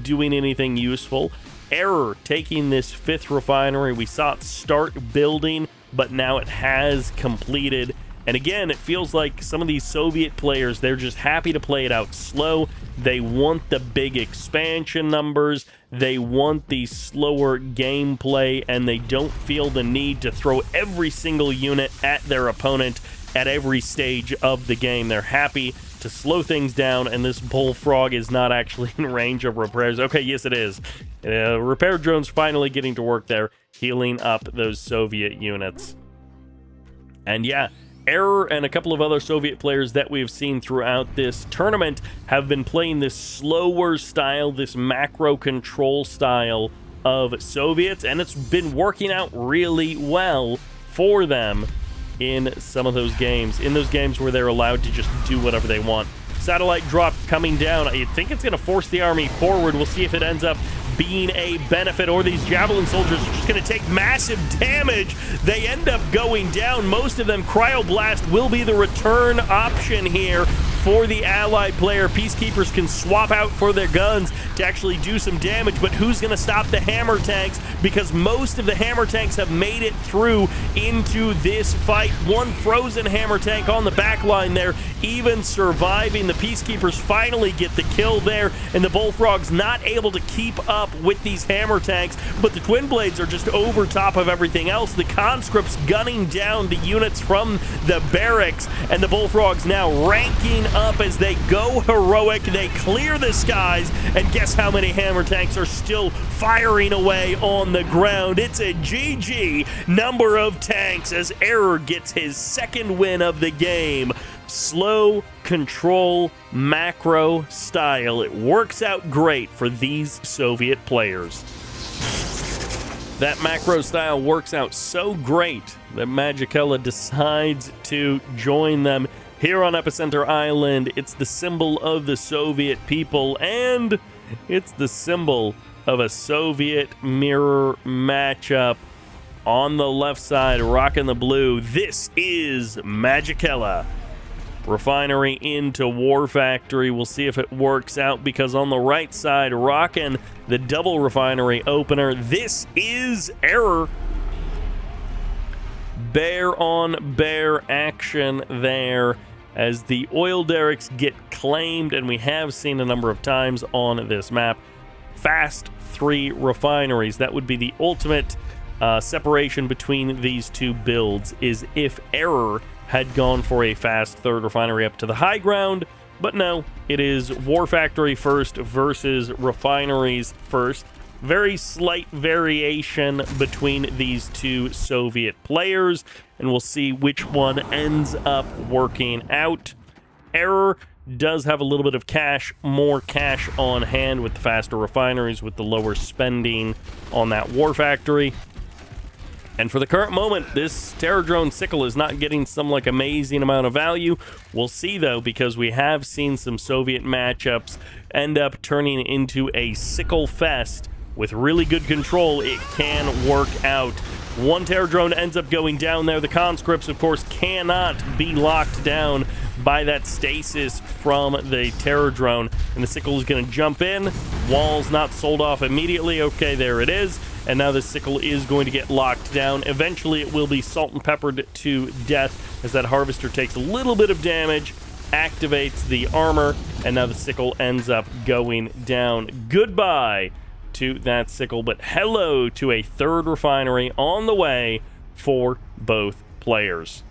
doing anything useful. Error taking this 5th refinery. We saw it start building, but now it has completed. And again, it feels like some of these Soviet players, they're just happy to play it out slow. They want the big expansion numbers. They want the slower gameplay, and they don't feel the need to throw every single unit at their opponent at every stage of the game. They're happy to slow things down, and this bullfrog is not actually in range of repairs. Okay, yes it is. Repair drones finally getting to work there, healing up those Soviet units. And yeah, Error and a couple of other Soviet players that we've seen throughout this tournament have been playing this slower style, this macro control style of Soviets, and it's been working out really well for them in some of those games, where they're allowed to just do whatever they want. Satellite drop coming down. I think it's going to force the army forward. We'll see if it ends up being a benefit, or these Javelin soldiers are just going to take massive damage. They end up going down. Most of them. Cryoblast will be the return option here for the allied player. Peacekeepers can swap out for their guns to actually do some damage, but who's going to stop the hammer tanks? Because most of the hammer tanks have made it through into this fight. One frozen hammer tank on the back line there, even surviving. The Peacekeepers finally get the kill there, and the Bullfrogs not able to keep up with these hammer tanks, but the Twin Blades are just over top of everything else. The Conscripts gunning down the units from the barracks, and the Bullfrogs now ranking up as they go heroic. They clear the skies, and guess how many hammer tanks are still firing away on the ground? It's a GG number of tanks as Error gets his second win of the game. Slow control macro style. It works out great for these Soviet players. That macro style works out so great that Magicella decides to join them here on Epicenter Island. It's the symbol of the Soviet people, and it's the symbol of a Soviet mirror matchup. On the left side, rocking the blue, this is Magicella. Refinery into War Factory. We'll see if it works out, because on the right side, rocking the double refinery opener, this is Error. Bear on bear action there as the oil derricks get claimed, and we have seen a number of times on this map. Fast 3 refineries. That would be the ultimate separation between these two builds, is if Error had gone for a fast 3rd refinery up to the high ground, but no, it is War Factory first versus refineries first. Very slight variation between these two Soviet players, and we'll see which one ends up working out. Error does have a little bit of cash, more cash on hand with the faster refineries, with the lower spending on that War Factory. And for the current moment, this Terror Drone Sickle is not getting some like amazing amount of value. We'll see though, because we have seen some Soviet matchups end up turning into a Sickle Fest. With really good control, it can work out. One Terror Drone ends up going down there. The Conscripts, of course, cannot be locked down by that stasis from the Terror Drone. And the Sickle is going to jump in. Wall's not sold off immediately. Okay, there it is. And now the Sickle is going to get locked down. Eventually, it will be salt and peppered to death as that Harvester takes a little bit of damage, activates the armor, and now the Sickle ends up going down. Goodbye to that Sickle, but hello to a 3rd refinery on the way for both players.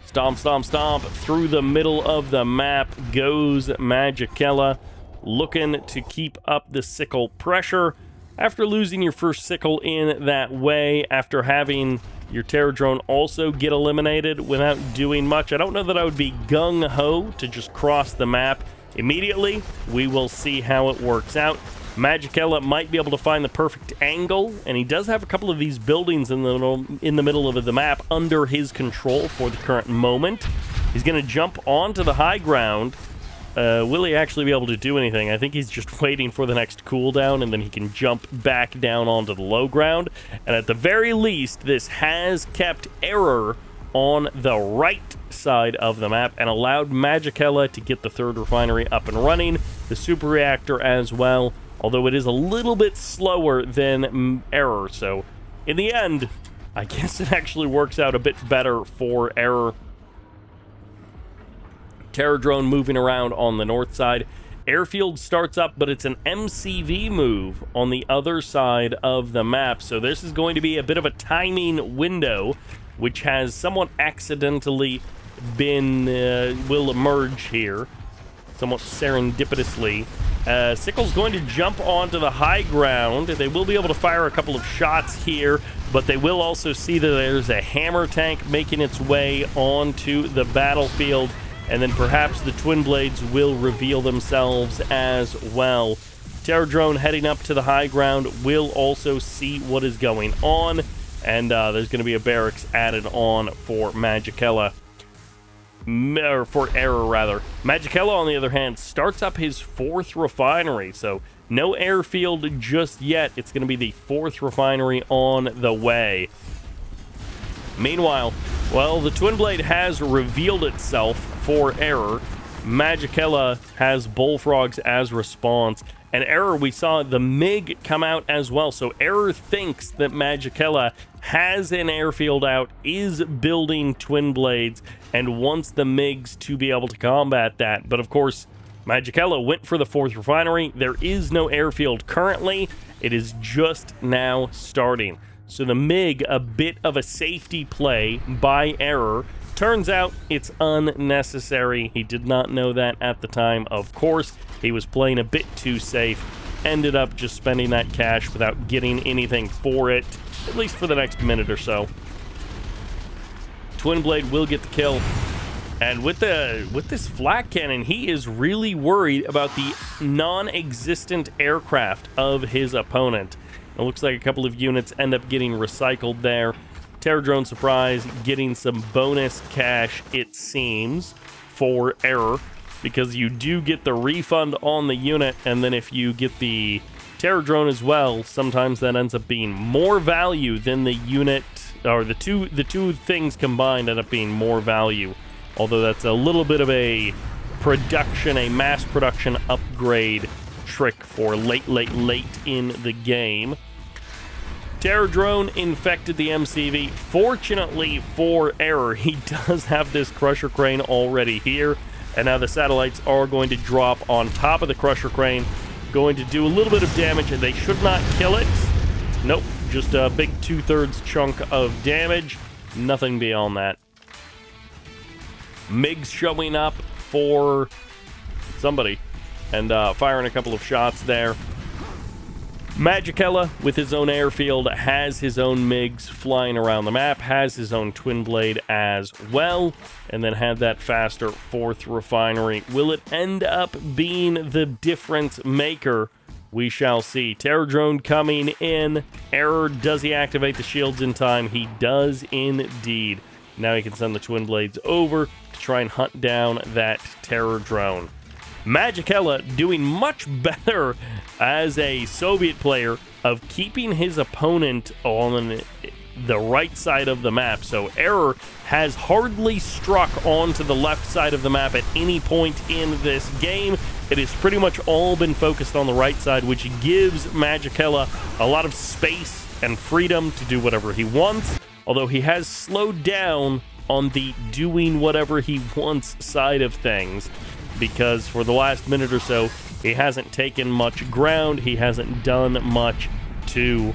Stomp, stomp, stomp. Through the middle of the map goes Magicella, looking to keep up the Sickle pressure. After losing your first Sickle in that way, after having your Terror Drone also get eliminated without doing much, I don't know that I would be gung-ho to just cross the map immediately. We will see how it works out. Magicella might be able to find the perfect angle, and he does have a couple of these buildings in the middle of the map under his control for the current moment. He's going to jump onto the high ground. Will he actually be able to do anything? I think he's just waiting for the next cooldown, and then he can jump back down onto the low ground. And at the very least, this has kept Error on the right side of the map and allowed Magicella to get the 3rd refinery up and running, the super reactor as well, although it is a little bit slower than Error. So in the end, I guess it actually works out a bit better for Error. Terror Drone moving around on the north side. Airfield starts up, but it's an MCV move on the other side of the map. So this is going to be a bit of a timing window, which has somewhat accidentally been, will emerge here, somewhat serendipitously. Sickle's going to jump onto the high ground. They will be able to fire a couple of shots here, but they will also see that there's a hammer tank making its way onto the battlefield, and then perhaps the Twin Blades will reveal themselves as well. Terror Drone heading up to the high ground will also see what is going on, and there's going to be a barracks added on for Magicella. or for Error rather. Magicella, on the other hand, starts up his 4th refinery, so no airfield just yet. It's going to be the 4th refinery on the way. Meanwhile, well, the Twin Blade has revealed itself for Error. Magicella has Bullfrogs as response. And Error, we saw the MiG come out as well. So Error thinks that Magicella has an airfield out, is building Twin Blades, and wants the MiGs to be able to combat that. But of course, Magicella went for the 4th refinery. There is no airfield currently. It is just now starting. So the MiG, a bit of a safety play by Error. Turns out it's unnecessary. He did not know that at the time. Of course, he was playing a bit too safe. Ended up just spending that cash without getting anything for it, at least for the next minute or so. Twin Blade will get the kill. And with this flak cannon, he is really worried about the non-existent aircraft of his opponent. It looks like a couple of units end up getting recycled there. Terror Drone Surprise getting some bonus cash, it seems, for Error, because you do get the refund on the unit, and then if you get the Terror Drone as well, sometimes that ends up being more value than the unit, or the two things combined end up being more value. Although that's a little bit of a mass production upgrade trick for late in the game. Terror Drone infected the MCV. Fortunately for Error, he does have this Crusher Crane already here, and now the satellites are going to drop on top of the Crusher Crane, going to do a little bit of damage, and they should not kill it. Nope, just a big 2/3 chunk of damage, nothing beyond that. MiGs showing up for somebody, and firing a couple of shots there. Magicella, with his own airfield, has his own MiGs flying around the map, has his own Twin Blade as well, and then had that faster 4th refinery. Will it end up being the difference maker? We shall see. Terror Drone coming in. Error, does he activate the shields in time? He does indeed. Now he can send the Twin Blades over to try and hunt down that Terror Drone. Magicella doing much better as a Soviet player of keeping his opponent on the right side of the map. So Error has hardly struck onto the left side of the map at any point in this game. It has pretty much all been focused on the right side, which gives Magicella a lot of space and freedom to do whatever he wants, although he has slowed down on the doing whatever he wants side of things, because for the last minute or so, he hasn't taken much ground. He hasn't done much to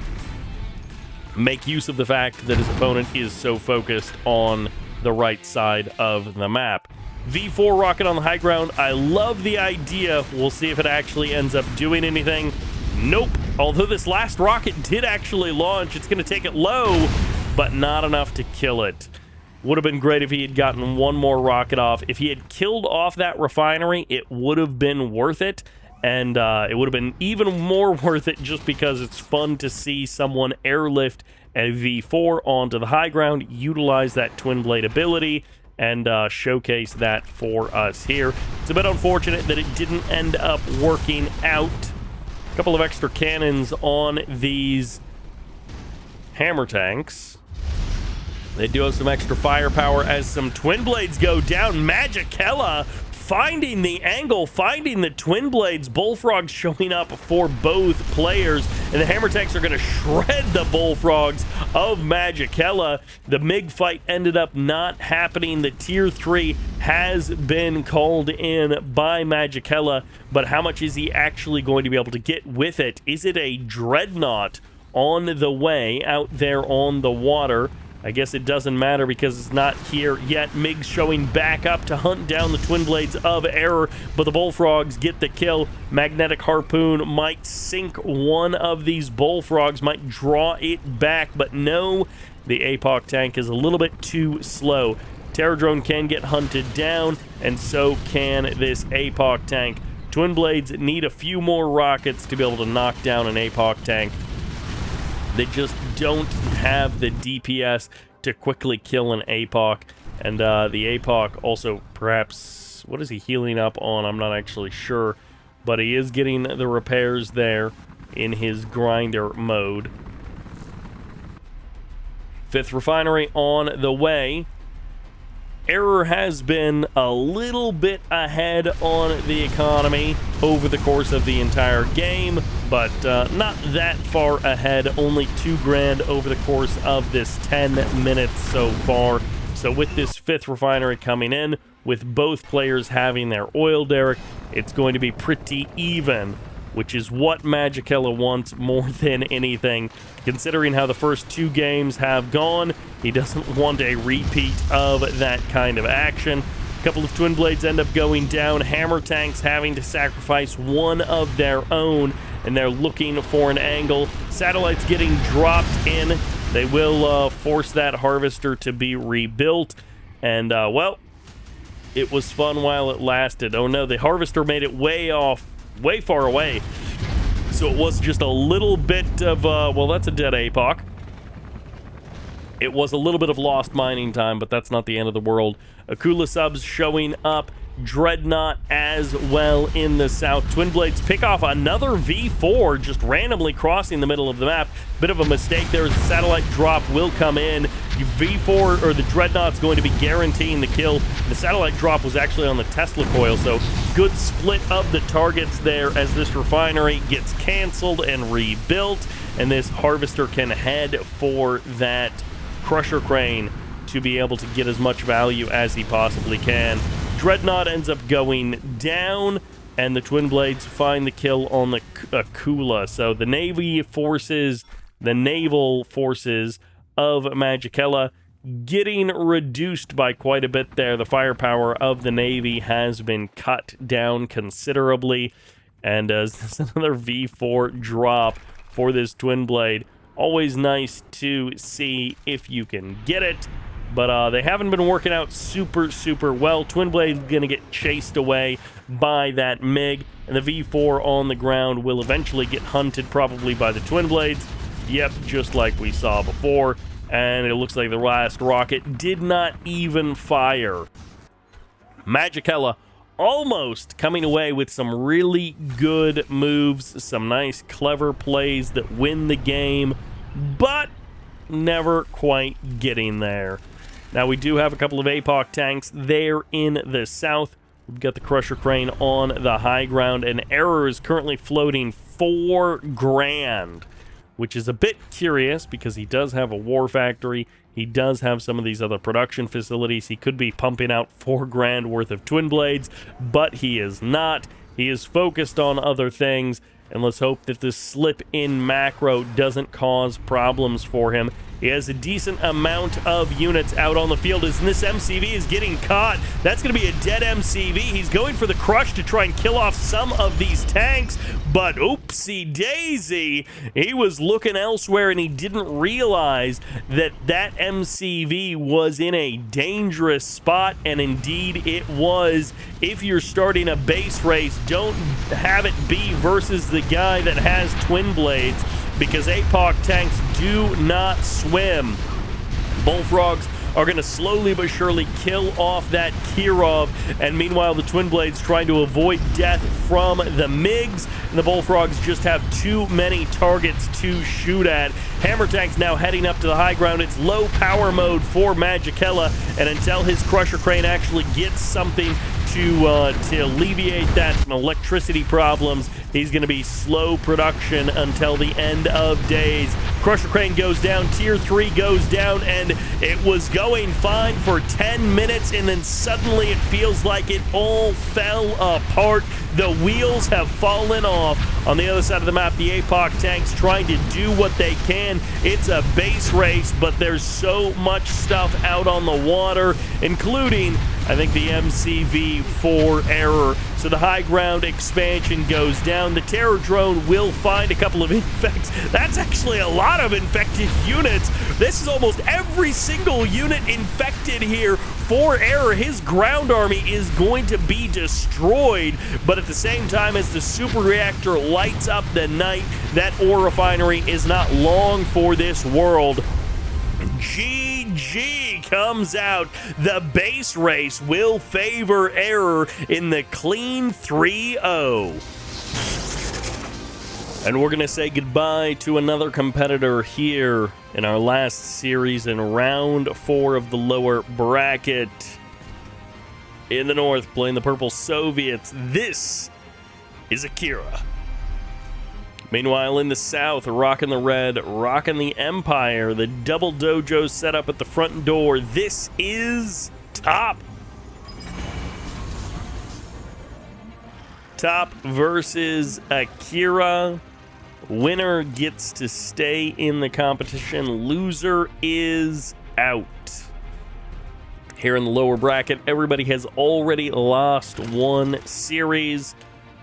make use of the fact that his opponent is so focused on the right side of the map. V4 rocket on the high ground. I love the idea. We'll see if it actually ends up doing anything. Nope. Although this last rocket did actually launch, it's going to take it low, but not enough to kill it. Would have been great if he had gotten one more rocket off. If he had killed off that refinery, it would have been worth it. And it would have been even more worth it just because it's fun to see someone airlift a V4 onto the high ground, utilize that Twin Blade ability, and showcase that for us here. It's a bit unfortunate that it didn't end up working out. A couple of extra cannons on these hammer tanks. They do have some extra firepower as some Twin Blades go down. Magicella finding the angle, finding the Twin Blades. Bullfrogs showing up for both players, and the hammer tanks are going to shred the Bullfrogs of Magicella. The MiG fight ended up not happening. The Tier 3 has been called in by Magicella, but how much is he actually going to be able to get with it? Is it a Dreadnought on the way out there on the water? I guess it doesn't matter because it's not here yet. MiGs showing back up to hunt down the Twin Blades of Error, but the Bullfrogs get the kill. Magnetic Harpoon might sink one of these Bullfrogs, might draw it back, but no, the APOC tank is a little bit too slow. Terror Drone can get hunted down, and so can this APOC tank. Twin Blades need a few more rockets to be able to knock down an APOC tank. They just don't have the DPS to quickly kill an APOC, And the APOC also perhaps, what is he healing up on? I'm not actually sure. But he is getting the repairs there in his grinder mode. 5th refinery on the way. Error has been a little bit ahead on the economy over the course of the entire game, but not that far ahead, only 2 grand over the course of this 10 minutes so far. So with this 5th refinery coming in, with both players having their oil derrick, it's going to be pretty even, which is what Magicella wants more than anything. Considering how the first 2 games have gone, he doesn't want a repeat of that kind of action. A couple of Twin Blades end up going down, Hammer Tanks having to sacrifice one of their own, and they're looking for an angle. Satellites getting dropped in. They will force that Harvester to be rebuilt, and well, it was fun while it lasted. Oh no, the Harvester made it way far away. So it was just a little bit of, well, that's a dead APOC. It was a little bit of lost mining time, but that's not the end of the world. Akula subs showing up. Dreadnought as well in the south. Twin Blades pick off another V4 just randomly crossing the middle of the map. Bit of a mistake there as the satellite drop will come in. V4 or the Dreadnought's going to be guaranteeing the kill. The satellite drop was actually on the Tesla coil, so good split of the targets there as this refinery gets canceled and rebuilt, and this Harvester can head for that Crusher Crane to be able to get as much value as he possibly can. Dreadnought ends up going down, and the Twin Blades find the kill on the Akula. So the naval forces of Magicella getting reduced by quite a bit there. The firepower of the Navy has been cut down considerably, and as another V4 drop for this Twin Blade. Always nice to see if you can get it. But they haven't been working out super well. Twin Blade going to get chased away by that MiG, and the V4 on the ground will eventually get hunted probably by the Twin Blades. Yep, just like we saw before. And it looks like the last rocket did not even fire. Magicella almost coming away with some really good moves, some nice clever plays that win the game, but never quite getting there. Now, we do have a couple of APOC tanks there in the south. We've got the Crusher Crane on the high ground, and Error is currently floating 4 grand, which is a bit curious because he does have a war factory. He does have some of these other production facilities. He could be pumping out 4 grand worth of Twin Blades, but he is not. He is focused on other things, and let's hope that this slip in macro doesn't cause problems for him. He has a decent amount of units out on the field as this MCV is getting caught. That's going to be a dead MCV. He's going for the crush to try and kill off some of these tanks, but oopsie daisy, he was looking elsewhere and he didn't realize that that MCV was in a dangerous spot, and indeed it was. If you're starting a base race, don't have it be versus the guy that has Twin Blades, because APOC tanks do not swim. Bullfrogs are going to slowly but surely kill off that Kirov, and meanwhile the Twin Blades trying to avoid death from the MiGs, and the Bullfrogs just have too many targets to shoot at. Hammer Tank's now heading up to the high ground. It's low power mode for Magicella, and until his Crusher Crane actually gets something to alleviate that electricity problems, he's going to be slow production until the end of days. Crusher Crane goes down, Tier 3 goes down, and it was going fine for 10 minutes, and then suddenly it feels like it all fell apart. The wheels have fallen off. On the other side of the map, the APOC tanks trying to do what they can. It's a base race, but there's so much stuff out on the water, including, I think, the MCV for Error. So the high ground expansion goes down. The Terror drone will find a couple of infects. That's actually a lot of infected units. This is almost every single unit infected here for Error. His ground army is going to be destroyed, but at the same time as the super reactor lights up the night, that ore refinery is not long for this world. GG comes out. The base race will favor Error in the clean 3-0. And we're going to say goodbye to another competitor here in our last series in round 4 of the lower bracket. In the north, playing the purple Soviets, this is Akira. Meanwhile, in the south, rocking the red, rocking the Empire, the double dojo set up at the front door. This is Top. Top versus Akira. Winner gets to stay in the competition. Loser is out. Here in the lower bracket, everybody has already lost one series.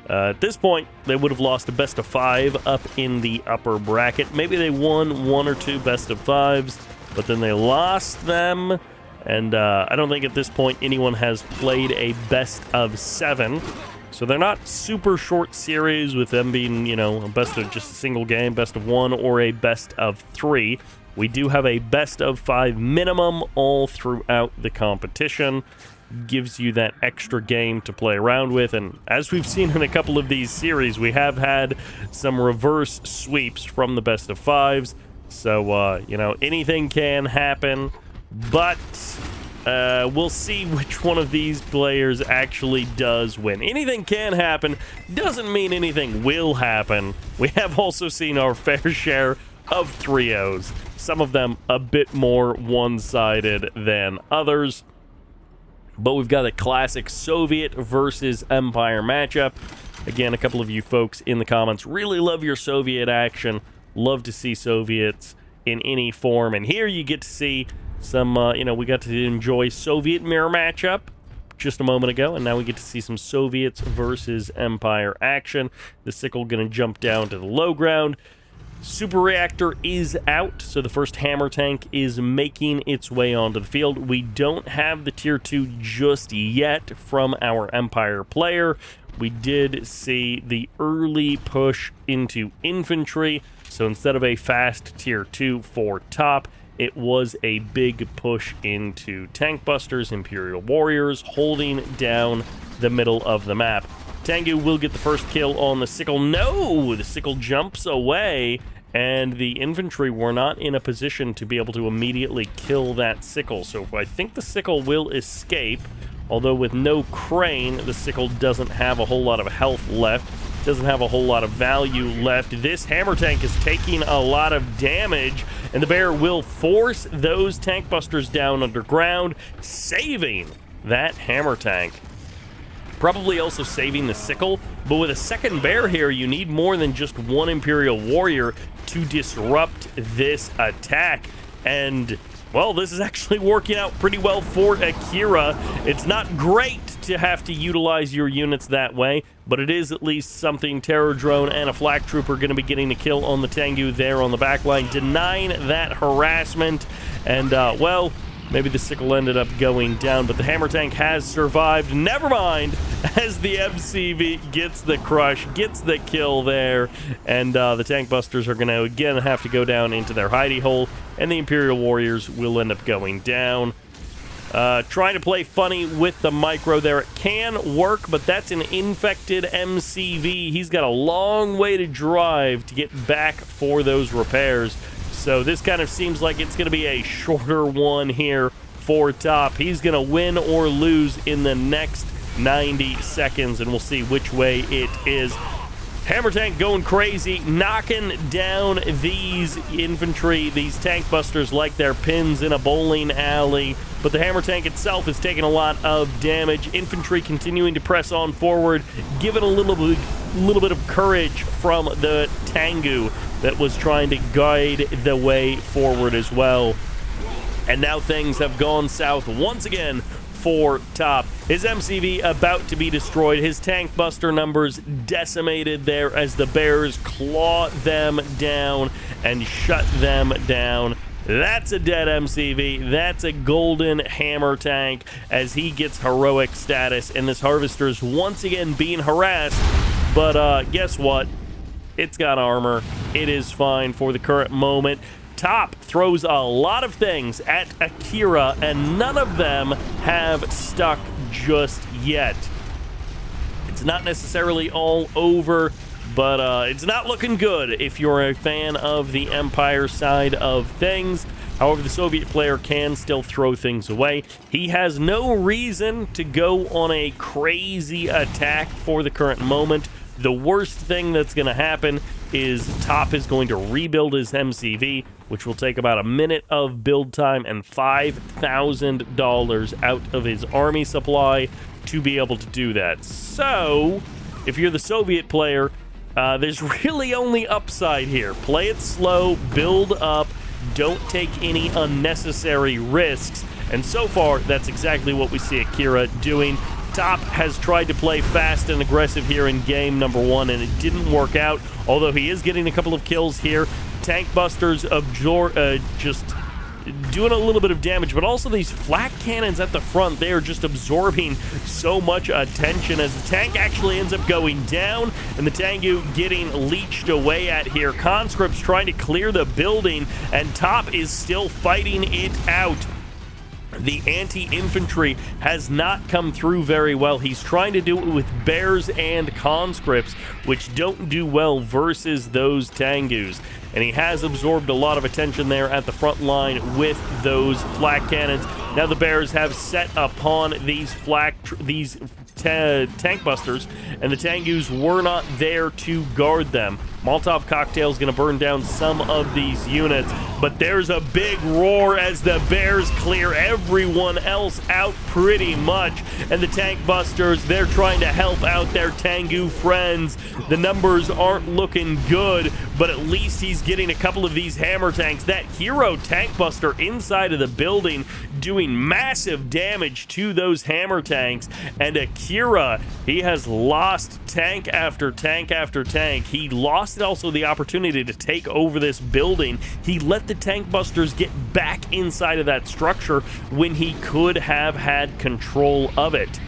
At this point, they would have lost a best of 5 up in the upper bracket. Maybe they won 1 or 2 best of 5s, but then they lost them. And I don't think at this point anyone has played a best of 7. So they're not super short series with them being, you know, a best of just a single game, best of 1, or a best of 3. We do have a best of 5 minimum all throughout the competition. Gives you that extra game to play around with, and as we've seen in a couple of these series, we have had some reverse sweeps from the best of 5s, so you know, anything can happen, but we'll see which one of these players actually does win. Anything can happen, doesn't mean anything will happen. We have also seen our fair share of 3-0s, some of them a bit more one-sided than others. But we've got a classic Soviet versus Empire matchup. Again, a couple of you folks in the comments really love your Soviet action. Love to see Soviets in any form. And here you get to see some, you know, we got to enjoy Soviet mirror matchup just a moment ago. And now we get to see some Soviets versus Empire action. The sickle going to jump down to the low ground. Super Reactor is out, so the first hammer tank is making its way onto the field. We don't have the tier 2 just yet from our Empire player. We did see the early push into infantry, so instead of a fast tier 2 for Top, it was a big push into tank busters, Imperial Warriors, holding down the middle of the map. Tengu will get the first kill on the sickle. No! The sickle jumps away, and the infantry were not in a position to be able to immediately kill that sickle. So I think the sickle will escape, although with no crane, the sickle doesn't have a whole lot of health left, doesn't have a whole lot of value left. This hammer tank is taking a lot of damage, and the bear will force those tank busters down underground, saving that hammer tank. Probably also saving the sickle, but with a second bear here, you need more than just one Imperial Warrior to disrupt this attack. And, well, this is actually working out pretty well for Akira. It's not great to have to utilize your units that way, but it is at least something. Terror Drone and a Flak Trooper going to be getting a kill on the Tengu there on the back line, denying that harassment. And, well, maybe the sickle ended up going down, but the hammer tank has survived. Never mind, as the MCV gets the crush, gets the kill there, and the tank busters are going to again have to go down into their hidey hole, and the Imperial Warriors will end up going down. Trying to play funny with the micro there. It can work, but that's an infected MCV. He's got a long way to drive to get back for those repairs. So this kind of seems like it's going to be a shorter one here for Top. He's going to win or lose in the next 90 seconds, and we'll see which way it is. Hammer tank going crazy, knocking down these infantry, these tank busters like they're pins in a bowling alley. But the hammer tank itself is taking a lot of damage. Infantry continuing to press on forward, given a little bit of courage from the Tengu that was trying to guide the way forward as well. And now things have gone south once again for Top. His MCV about to be destroyed. His tank buster numbers decimated there as the bears claw them down and shut them down. That's a dead MCV. That's a golden hammer tank as he gets heroic status, and this harvester's once again being harassed. But guess what? It's got armor. It is fine for the current moment. Top throws a lot of things at Akira, and none of them have stuck just yet. It's not necessarily all over, but it's not looking good if you're a fan of the Empire side of things. However, the Soviet player can still throw things away. He has no reason to go on a crazy attack for the current moment. The worst thing that's going to happen is Top is going to rebuild his MCV, which will take about a minute of build time and $5,000 out of his army supply to be able to do that. So, if you're the Soviet player, there's really only upside here. Play it slow, build up, don't take any unnecessary risks, and so far, that's exactly what we see Akira doing. Top has tried to play fast and aggressive here in game number 1, and it didn't work out, although he is getting a couple of kills here. Tank Busters just doing a little bit of damage, but also these flak cannons at the front, they are just absorbing so much attention as the tank actually ends up going down, and the Tengu getting leached away at here. Conscripts trying to clear the building, and Top is still fighting it out. The anti-infantry has not come through very well. He's trying to do it with bears and conscripts, which don't do well versus those Tengus. And he has absorbed a lot of attention there at the front line with those flak cannons. Now the bears have set upon these tank busters, and the Tengus were not there to guard them. Molotov cocktail is going to burn down some of these units, but there's a big roar as the bears clear everyone else out pretty much, and the tank busters, they're trying to help out their Tengu friends. The numbers aren't looking good, but at least he's getting a couple of these hammer tanks. That hero tank buster inside of the building doing massive damage to those hammer tanks, and Akira, he has lost tank after tank after tank. He lost also the opportunity to take over this building. He let the tank busters get back inside of that structure when he could have had control of it.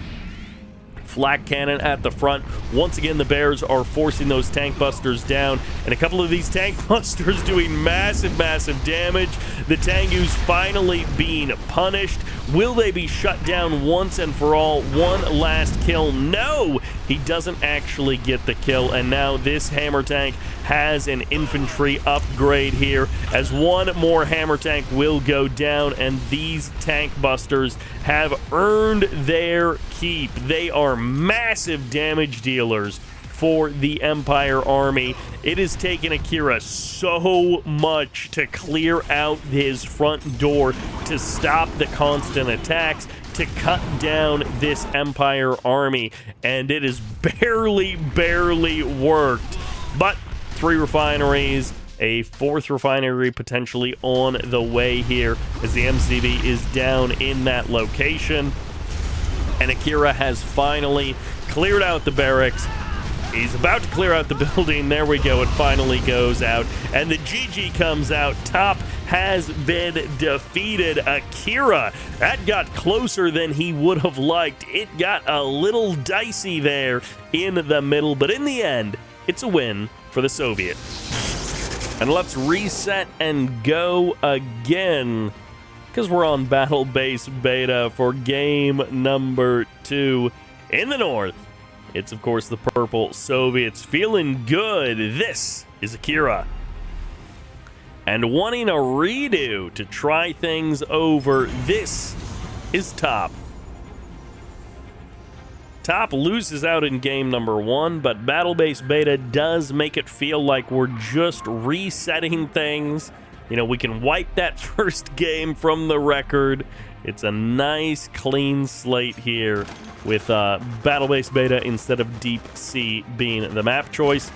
Flak cannon at the front. Once again, the bears are forcing those tank busters down, and a couple of these tank busters doing massive damage. The Tengus finally being punished. Will they be shut down once and for all? One last kill. No, he doesn't actually get the kill, and now this hammer tank has an infantry upgrade here, as one more hammer tank will go down, and these tank busters have earned their keep. They are massive damage dealers for the Empire army. It has taken Akira so much to clear out his front door, to stop the constant attacks, to cut down this Empire army, and it has barely worked. But 3 refineries, a 4th refinery potentially on the way here, as the MCV is down in that location, and Akira has finally cleared out the barracks. He's about to clear out the building. There we go. It finally goes out, and the GG comes out. Top has been defeated. Akira, that got closer than he would have liked. It got a little dicey there in the middle, but in the end, it's a win for the Soviet. And let's reset and go again, because we're on Battle Base Beta for game number 2 in the north. It's, of course, the purple Soviets feeling good. This is Akira. And wanting a redo to try things over, this is Top. Top loses out in game number 1, but Battle Base Beta does make it feel like we're just resetting things. You know, we can wipe that first game from the record. It's a nice, clean slate here with Battle Base Beta instead of Deep Sea being the map choice.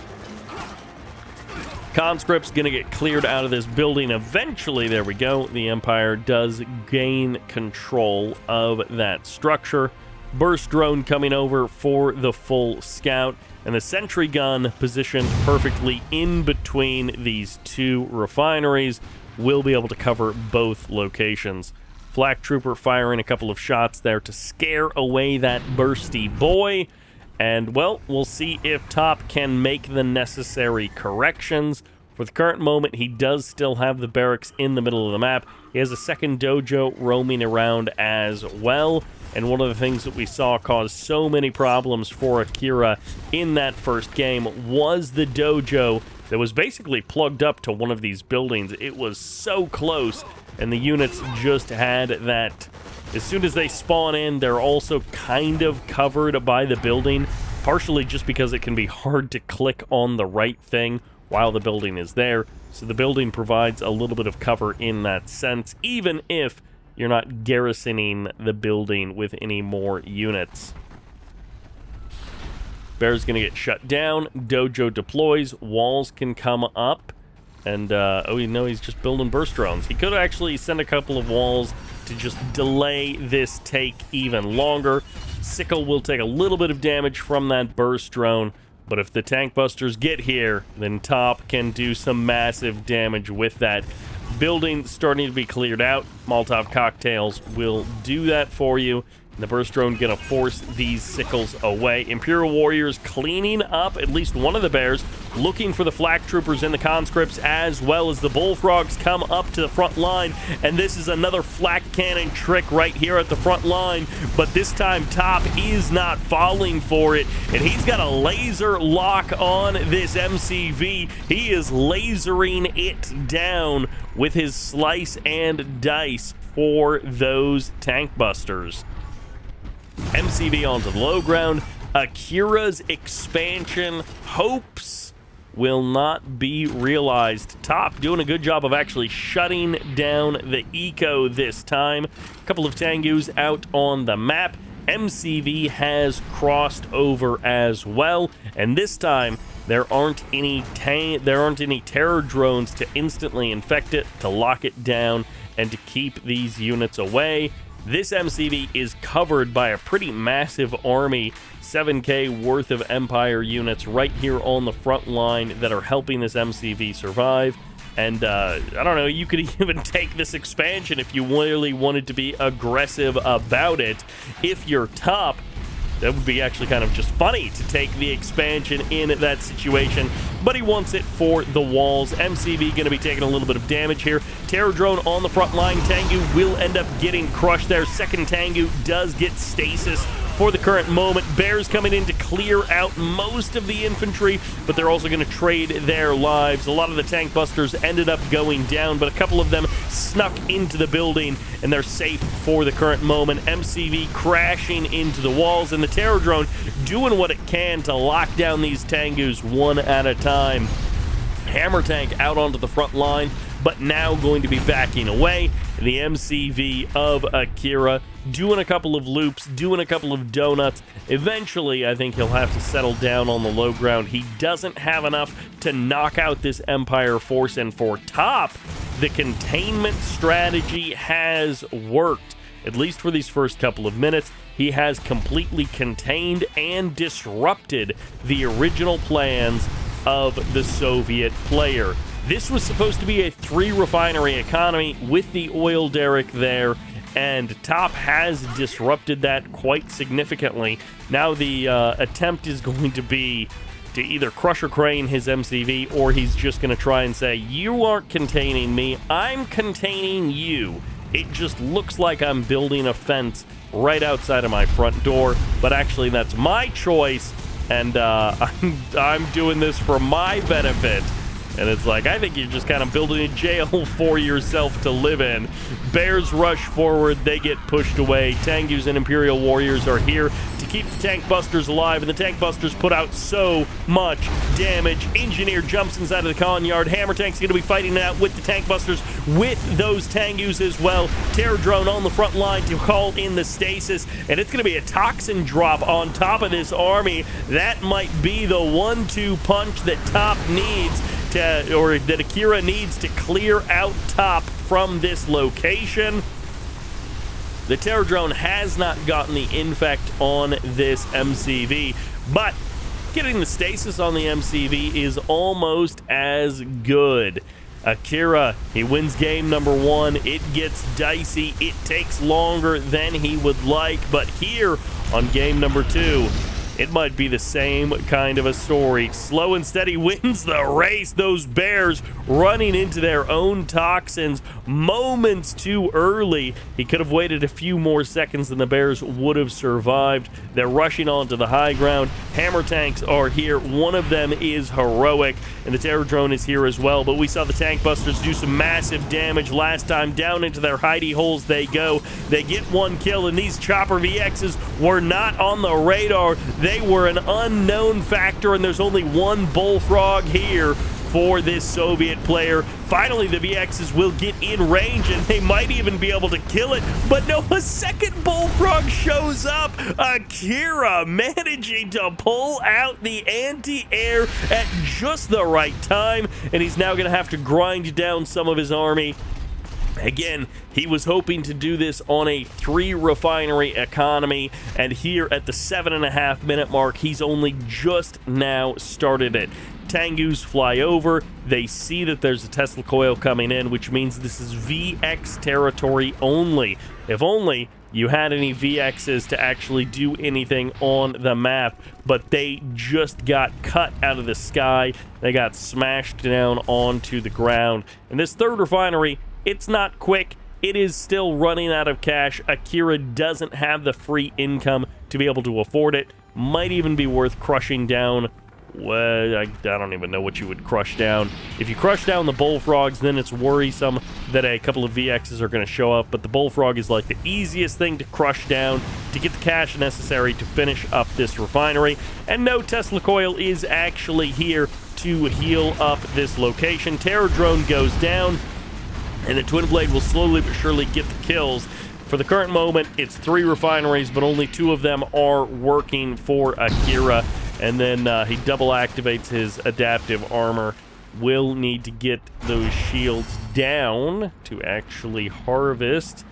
Conscript's going to get cleared out of this building eventually. There we go. The Empire does gain control of that structure. Burst drone coming over for the full scout, and the sentry gun positioned perfectly in between these 2 refineries will be able to cover both locations. Flak trooper firing a couple of shots there to scare away that bursty boy, and well, we'll see if Top can make the necessary corrections. For the current moment, he does still have the barracks in the middle of the map. He has a second dojo roaming around as well. And one of the things that we saw cause so many problems for Akira in that first game was the dojo that was basically plugged up to one of these buildings. It was so close, and the units just had that. As soon as they spawn in, they're also kind of covered by the building, partially just because it can be hard to click on the right thing while the building is there. So the building provides a little bit of cover in that sense, even if you're not garrisoning the building with any more units. Bear's going to get shut down. Dojo deploys. Walls can come up. And, oh, you know, he's just building burst drones. He could actually send a couple of walls to just delay this take even longer. Sickle will take a little bit of damage from that burst drone. But if the tank busters get here, then Top can do some massive damage with that. Building starting to be cleared out. Molotov cocktails will do that for you. The burst drone gonna force these sickles away. Imperial warriors cleaning up at least one of the bears, looking for the flak troopers and the conscripts, as well as the bullfrogs come up to the front line. And this is another flak cannon trick right here at the front line, but this time Top is not falling for it, and he's got a laser lock on this MCV. He is lasering it down with his slice and dice for those tank busters. MCV onto the low ground. Akira's expansion hopes will not be realized. Top doing a good job of actually shutting down the eco this time. A couple of Tengus out on the map. MCV has crossed over as well, and this time there aren't any terror drones to instantly infect it, to lock it down, and to keep these units away. This MCV is covered by a pretty massive army, 7k worth of Empire units right here on the front line that are helping this MCV survive. And, I don't know, you could even take this expansion if you really wanted to be aggressive about it. If you're Top, that would be actually kind of just funny to take the expansion in that situation, but he wants it for the walls. MCV going to be taking a little bit of damage here. Terror drone on the front line. Tengu will end up getting crushed there. Second Tengu does get stasis for the current moment. Bears coming in to clear out most of the infantry, but they're also going to trade their lives. A lot of the tank busters ended up going down, but a couple of them snuck into the building, and they're safe for the current moment. MCV crashing into the walls, and the terror drone doing what it can to lock down these Tengus one at a time. Hammer tank out onto the front line, but now going to be backing away. The MCV of Akira doing a couple of loops, doing a couple of donuts. Eventually, I think he'll have to settle down on the low ground. He doesn't have enough to knock out this Empire force, and for Top, the containment strategy has worked. At least for these first couple of minutes, he has completely contained and disrupted the original plans of the Soviet player. This was supposed to be a 3-refinery economy with the oil derrick there, and Top has disrupted that quite significantly. Now the attempt is going to be to either crush or crane his MCV, or he's just going to try and say, you aren't containing me, I'm containing you. It just looks like I'm building a fence right outside of my front door, but actually that's my choice, and I'm doing this for my benefit. And it's like, I think you're just kind of building a jail for yourself to live in. Bears rush forward, they get pushed away. Tengus and Imperial warriors are here to keep the tank busters alive, and the tank busters put out so much damage. Engineer jumps inside of the con yard. Hammer tank's going to be fighting it out with the tank busters, with those Tengus as well. Terror drone on the front line to call in the stasis, and it's going to be a toxin drop on top of this army. That might be the 1-2 punch that Top needs or that Akira needs to clear out Top from this location. The terror drone has not gotten the infect on this MCV, but getting the stasis on the MCV is almost as good. Akira, he wins game number 1. It gets dicey. It takes longer than he would like, but here on game number 2, it might be the same kind of a story. Slow and Steady wins the race. Those bears running into their own toxins moments too early. He could have waited a few more seconds and the bears would have survived. They're rushing onto the high ground. Hammer tanks are here. One of them is heroic, and the terror drone is here as well. But we saw the tank busters do some massive damage last time. Down into their hidey holes they go. They get one kill, and these chopper VXs were not on the radar. They were an unknown factor, and there's only one bullfrog here for this Soviet player. Finally, the VXs will get in range, and they might even be able to kill it. But no, a second bullfrog shows up. Akira managing to pull out the anti-air at just the right time, and he's now going to have to grind down some of his army. Again, he was hoping to do this on a 3-refinery economy, and here at the 7.5-minute mark, he's only just now started it. Tengus fly over. They see that there's a Tesla coil coming in, which means this is VX territory only. If only you had any VXs to actually do anything on the map, but they just got cut out of the sky. They got smashed down onto the ground. And this third refinery, it's not quick. It is still running out of cash. Akira doesn't have the free income to be able to afford it. Might even be worth crushing down. Well, I don't even know what you would crush down. If you crush down the bullfrogs, then it's worrisome that a couple of VXs are going to show up. But the bullfrog is like the easiest thing to crush down to get the cash necessary to finish up this refinery. And no Tesla coil is actually here to heal up this location. Terror drone goes down, and the Twin Blade will slowly but surely get the kills. For the current moment, it's 3 refineries, but only 2 of them are working for Akira. And then he double activates his adaptive armor. Will need to get those shields down to actually harvest.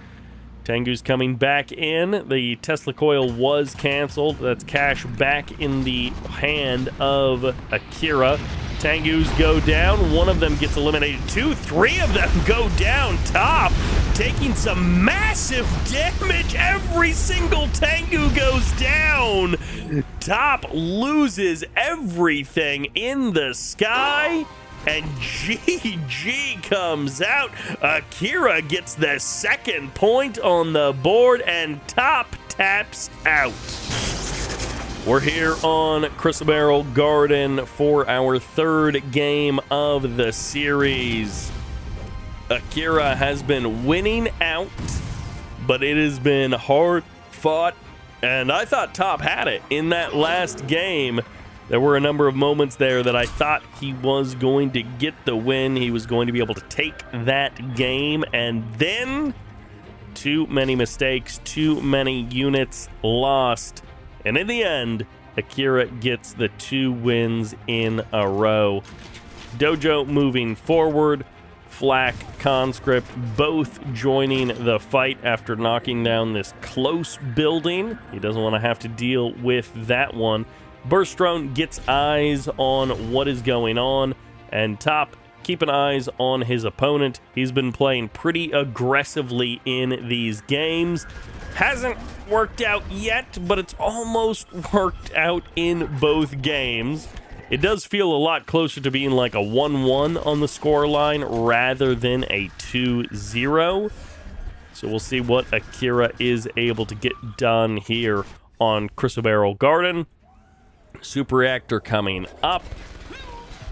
Tengu's coming back in. The Tesla coil was canceled. That's cash back in the hand of Akira. Tengus go down. One of them gets eliminated. 2, 3 of them go down top, taking some massive damage. Every single Tengu goes down. Top loses everything in the sky, and GG comes out. Akira gets the second point on the board, and Top taps out. We're here on Crucible Garden for our third game of the series. Akira has been winning out, but it has been hard fought, and I thought Top had it in that last game. There were a number of moments there that I thought he was going to get the win. He was going to be able to take that game, and then too many mistakes, too many units lost. And in the end, Akira gets the 2 wins in a row. Dojo moving forward. Flak, Conscript, both joining the fight after knocking down this close building. He doesn't want to have to deal with that one. Burst Drone gets eyes on what is going on. And Top keeping eyes on his opponent. He's been playing pretty aggressively in these games. Hasn't worked out yet, but it's almost worked out in both games. It does feel a lot closer to being like a 1-1 on the score line rather than a 2-0. So we'll see what Akira is able to get done here on Crucible Garden. Super Reactor coming up.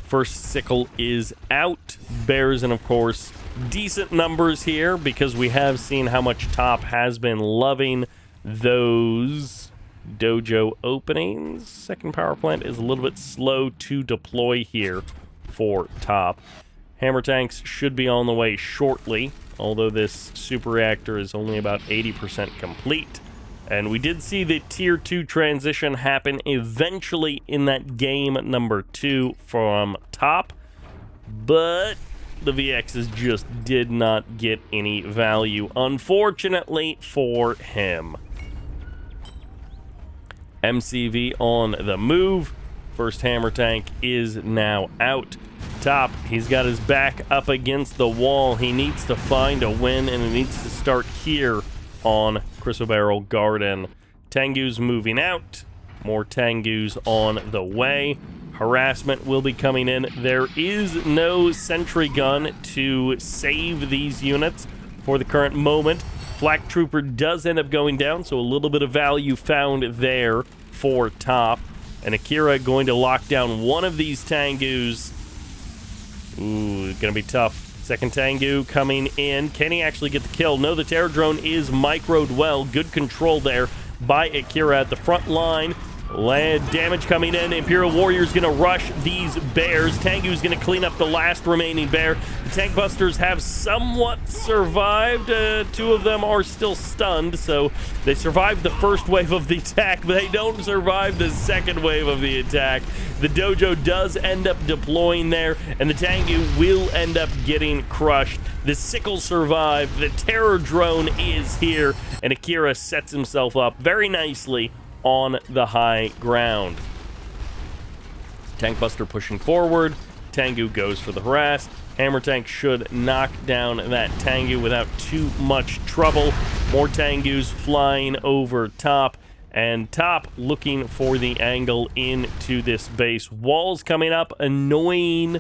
First sickle is out. Bears, and of course, decent numbers here because we have seen how much Top has been loving those dojo openings. Second power plant is a little bit slow to deploy here for Top. Hammer tanks should be on the way shortly, although this super reactor is only about 80% complete. And we did see the tier 2 transition happen eventually in that game number 2 from Top, but the VXs just did not get any value, unfortunately for him. MCV on the move. First hammer tank is now out. Top, he's got his back up against the wall. He needs to find a win, and it needs to start here on Crucible Garden. Tengu's moving out. More Tengus on the way. Harassment will be coming in. There is no sentry gun to save these units for the current moment. Flak Trooper does end up going down, so a little bit of value found there for top. And Akira going to lock down one of these Tengus. Ooh, gonna be tough. Second Tengu coming in. Can he actually get the kill? No, the Terror Drone is microed well. Good control there by Akira at the front line. Land damage coming in. Imperial Warrior's going to rush these bears. Tengu's going to clean up the last remaining bear. The Tank Busters have somewhat survived. Two of them are still stunned, so they survived the first wave of the attack, but they don't survive the second wave of the attack. The Dojo does end up deploying there, and the Tengu will end up getting crushed. The Sickle survived. The Terror Drone is here, and Akira sets himself up very nicely on the high ground. Tank Buster pushing forward. Tengu goes for the harass. Hammer Tank should knock down that Tengu without too much trouble. More Tengus flying over top, and top looking for the angle into this base. Walls coming up, annoying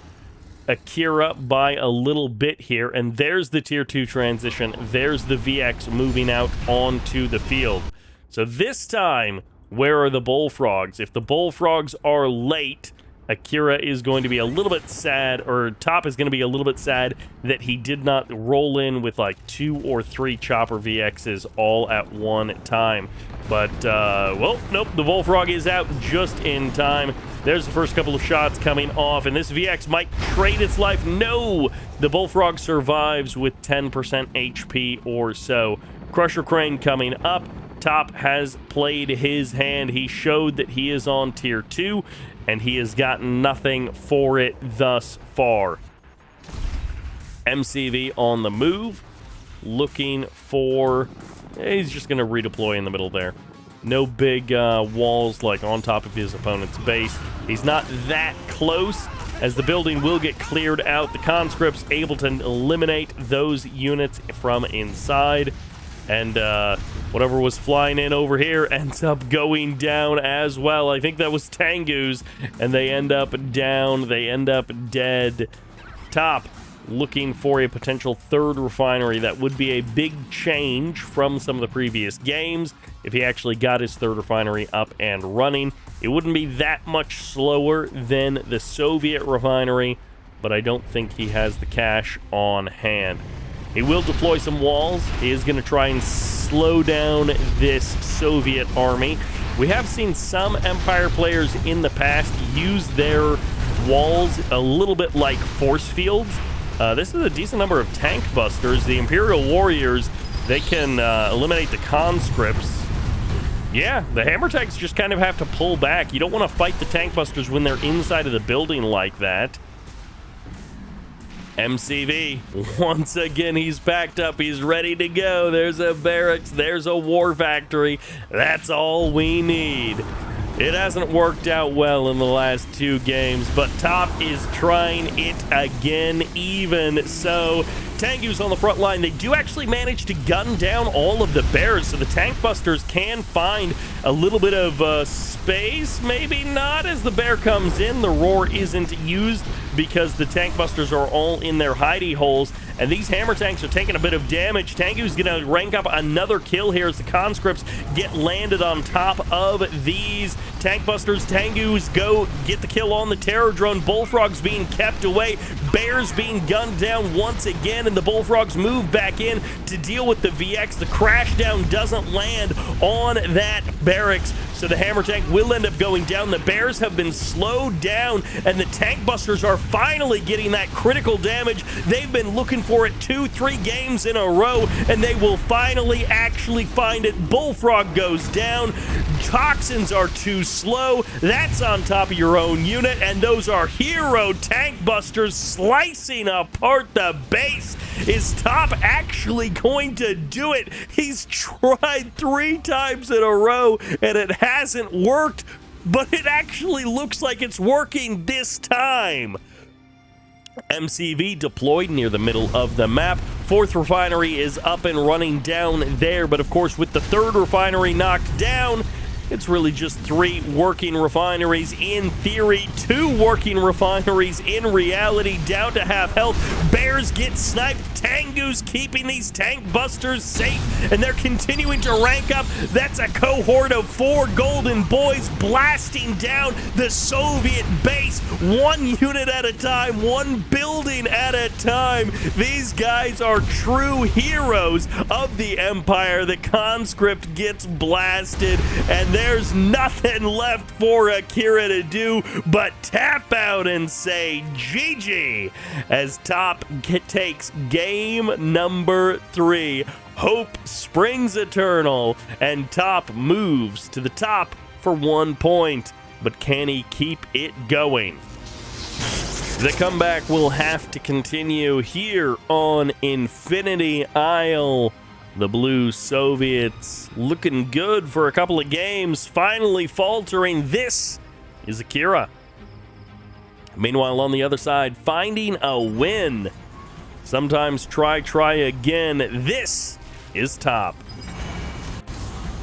Akira by a little bit here, and there's the tier 2 transition. There's the VX moving out onto the field. So this time, where are the Bullfrogs? If the Bullfrogs are late, Akira is going to be a little bit sad, or Top is going to be a little bit sad that he did not roll in with like 2 or 3 Chopper VXs all at one time. But, well, nope, the Bullfrog is out just in time. There's the first couple of shots coming off, and this VX might trade its life. No! The Bullfrog survives with 10% HP or so. Crusher Crane coming up. Top has played his hand. He showed that he is on tier 2, and he has gotten nothing for it thus far. MCV on the move, looking for... He's just going to redeploy in the middle there. No big walls like on top of his opponent's base. He's not that close, as the building will get cleared out. The conscripts able to eliminate those units from inside. And whatever was flying in over here ends up going down as well. I think that was Tengus, and they end up down. They end up dead. Top looking for a potential third refinery. That would be a big change from some of the previous games if he actually got his third refinery up and running. It wouldn't be that much slower than the Soviet refinery, but I don't think he has the cash on hand. He will deploy some walls. He is going to try and slow down this Soviet army. We have seen some Empire players in the past use their walls a little bit like force fields. This is a decent number of tank busters. The Imperial Warriors, they can eliminate the conscripts. Yeah, the hammer tanks just kind of have to pull back. You don't want to fight the tank busters when they're inside of the building like that. MCV, once again, he's packed up. He's ready to go. There's a barracks. There's a war factory. That's all we need. It hasn't worked out well in the last 2 games, but Top is trying it again. Even so, Tengu's on the front line. They do actually manage to gun down all of the bears, so the tank busters can find a little bit of space. Maybe not as the bear comes in. The roar isn't used because the tank busters are all in their hidey holes, and these hammer tanks are taking a bit of damage. Tengu's going to rank up another kill here as the conscripts get landed on top of these tank busters. Tengu's go get the kill on the Terror Drone. Bullfrogs being kept away. Bears being gunned down once again, and the Bullfrogs move back in to deal with the VX. The crash down doesn't land on that barracks, so the hammer tank will end up going down. The bears have been slowed down, and the tank busters are finally getting that critical damage. They've been looking for it 2-3 games in a row, and they will finally actually find it. Bullfrog goes down. Toxins are too slow. That's on top of your own unit, and those are hero tank busters slicing apart the base. Is Top actually going to do it? He's tried 3 times in a row, and it hasn't worked, but it actually looks like it's working this time. MCV deployed near the middle of the map. 4th refinery is up and running down there, but of course with the 3rd refinery knocked down, it's really just 3 working refineries in theory, 2 working refineries in reality, down to half health. Bears get sniped. Tengu's keeping these tank busters safe, and they're continuing to rank up. That's a cohort of 4 golden boys blasting down the Soviet base, 1 unit at a time, 1 building at a time. These guys are true heroes of the Empire. The conscript gets blasted, and there's nothing left for Akira to do but tap out and say GG as Top takes game number 3. Hope springs eternal, and Top moves to the top for 1 point. But can he keep it going? The comeback will have to continue here on Infinity Isle. The Blue Soviets looking good for a couple of games, finally faltering. This is Akira. Meanwhile, on the other side, finding a win. Sometimes try again. This is Top.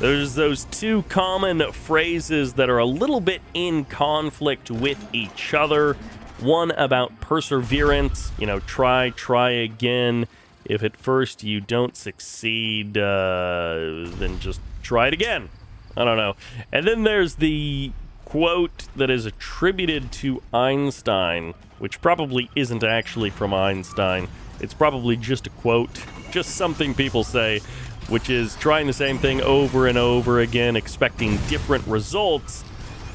There's those 2 common phrases that are a little bit in conflict with each other. One about perseverance, try again. If at first you don't succeed, then just try it again. I don't know. And then there's the quote that is attributed to Einstein, which probably isn't actually from Einstein. It's probably just a quote, just something people say, which is trying the same thing over and over again, expecting different results,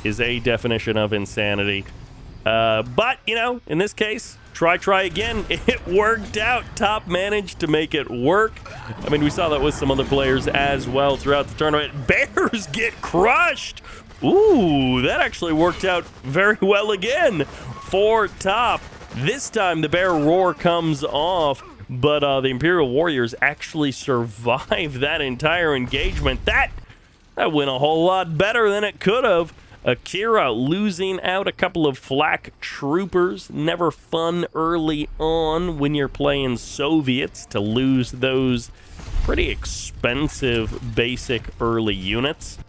is a definition of insanity. But, in this case, try again. It worked out. Top managed to make it work. I mean, we saw that with some other players as well throughout the tournament. Bears get crushed. Ooh, that actually worked out very well again for Top. This time, the Bear Roar comes off, but the Imperial Warriors actually survive that entire engagement. That went a whole lot better than it could have. Akira losing out a couple of flak troopers. Never fun early on when you're playing Soviets to lose those pretty expensive basic early units.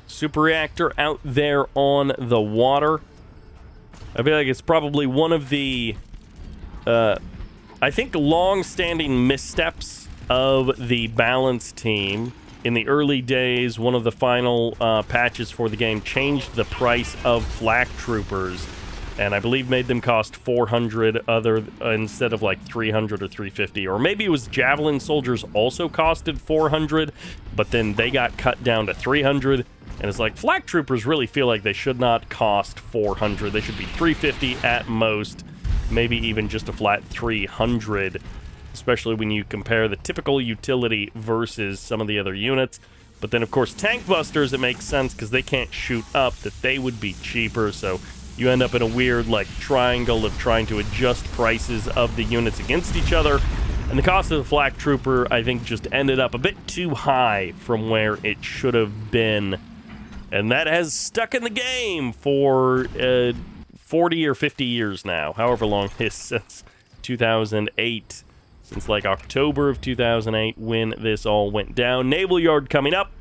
Super reactor out there on the water. I feel like it's probably one of the, I think, long-standing missteps of the balance team. In the early days, one of the final patches for the game changed the price of flak troopers, and I believe made them cost 400 instead of like 300 or 350, or maybe it was javelin soldiers also costed 400, but then they got cut down to 300. And it's like, flak troopers really feel like they should not cost 400. They should be 350 at most, maybe even just a flat 300, especially when you compare the typical utility versus some of the other units. But then, of course, tank busters, it makes sense because they can't shoot up, that they would be cheaper. So you end up in a weird, triangle of trying to adjust prices of the units against each other. And the cost of the flak trooper, I think, just ended up a bit too high from where it should have been. And that has stuck in the game for 40 or 50 years now, however long it is, since 2008. Since October of 2008 when this all went down. Naval Yard coming up.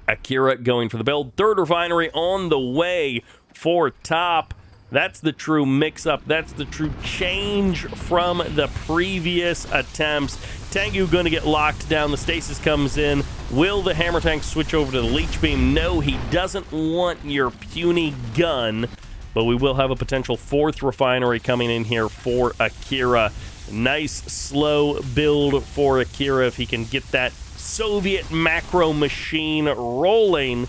Akira going for the build. 3rd refinery on the way for Top. That's the true mix-up. That's the true change from the previous attempts. Tengu going to get locked down. The stasis comes in. Will the hammer tank switch over to the leech beam? No, he doesn't want your puny gun. But we will have a potential 4th refinery coming in here for Akira. Nice slow build for Akira. If he can get that Soviet macro machine rolling,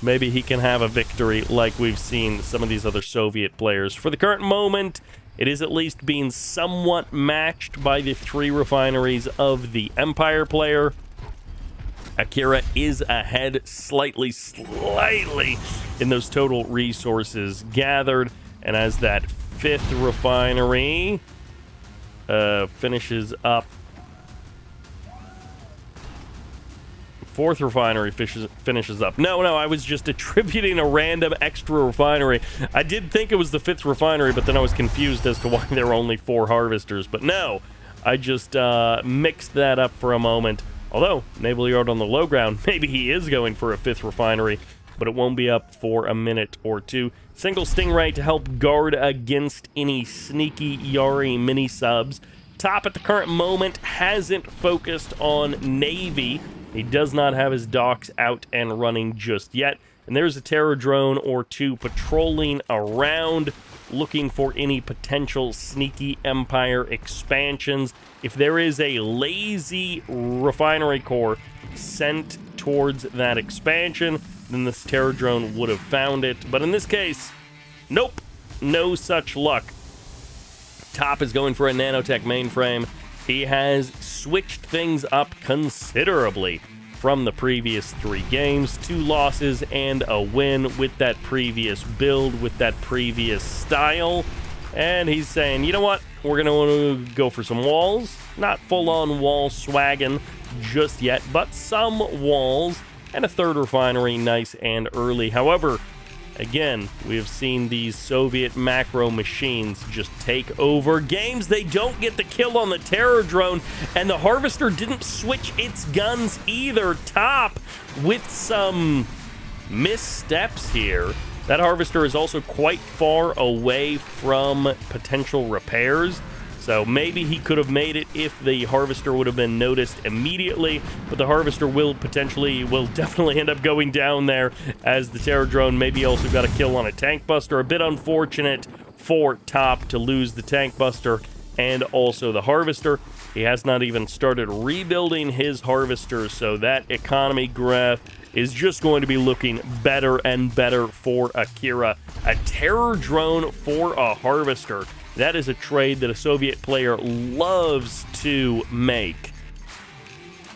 maybe he can have a victory like we've seen some of these other Soviet players. For the current moment, it is at least being somewhat matched by the 3 refineries of the Empire player. Akira is ahead slightly in those total resources gathered. And as that 5th refinery finishes up, 4th refinery finishes up. No, I was just attributing a random extra refinery. I did think it was the 5th refinery, but then I was confused as to why there were only 4 harvesters. But no, I just mixed that up for a moment. Although, naval yard on the low ground, maybe he is going for a 5th refinery, but it won't be up for a minute or two. Single Stingray to help guard against any sneaky Yari mini-subs. Top at the current moment hasn't focused on Navy. He does not have his docks out and running just yet. And there's a Terror drone or two patrolling around, looking for any potential sneaky Empire expansions. If there is a lazy refinery core sent towards that expansion, then this Terror drone would have found it. But in this case, nope, no such luck. Top is going for a nanotech mainframe. He has switched things up considerably from the previous 3 games. 2 losses and a win with that previous build, with that previous style. And he's saying, you know what? We're going to want to go for some walls. Not full-on wall swagging just yet, but some walls. And a 3rd refinery, nice and early. However, again, we have seen these Soviet macro machines just take over games. They don't get the kill on the Terror drone, and the Harvester didn't switch its guns either. Top with some missteps here. That Harvester is also quite far away from potential repairs, so maybe he could have made it if the Harvester would have been noticed immediately, but the Harvester will definitely end up going down there, as the Terror drone maybe also got a kill on a Tank Buster. A bit unfortunate for Top to lose the Tank Buster and also the Harvester. He has not even started rebuilding his Harvester, so that economy graph is just going to be looking better and better for Akira. A Terror drone for a Harvester. That is a trade that a Soviet player loves to make.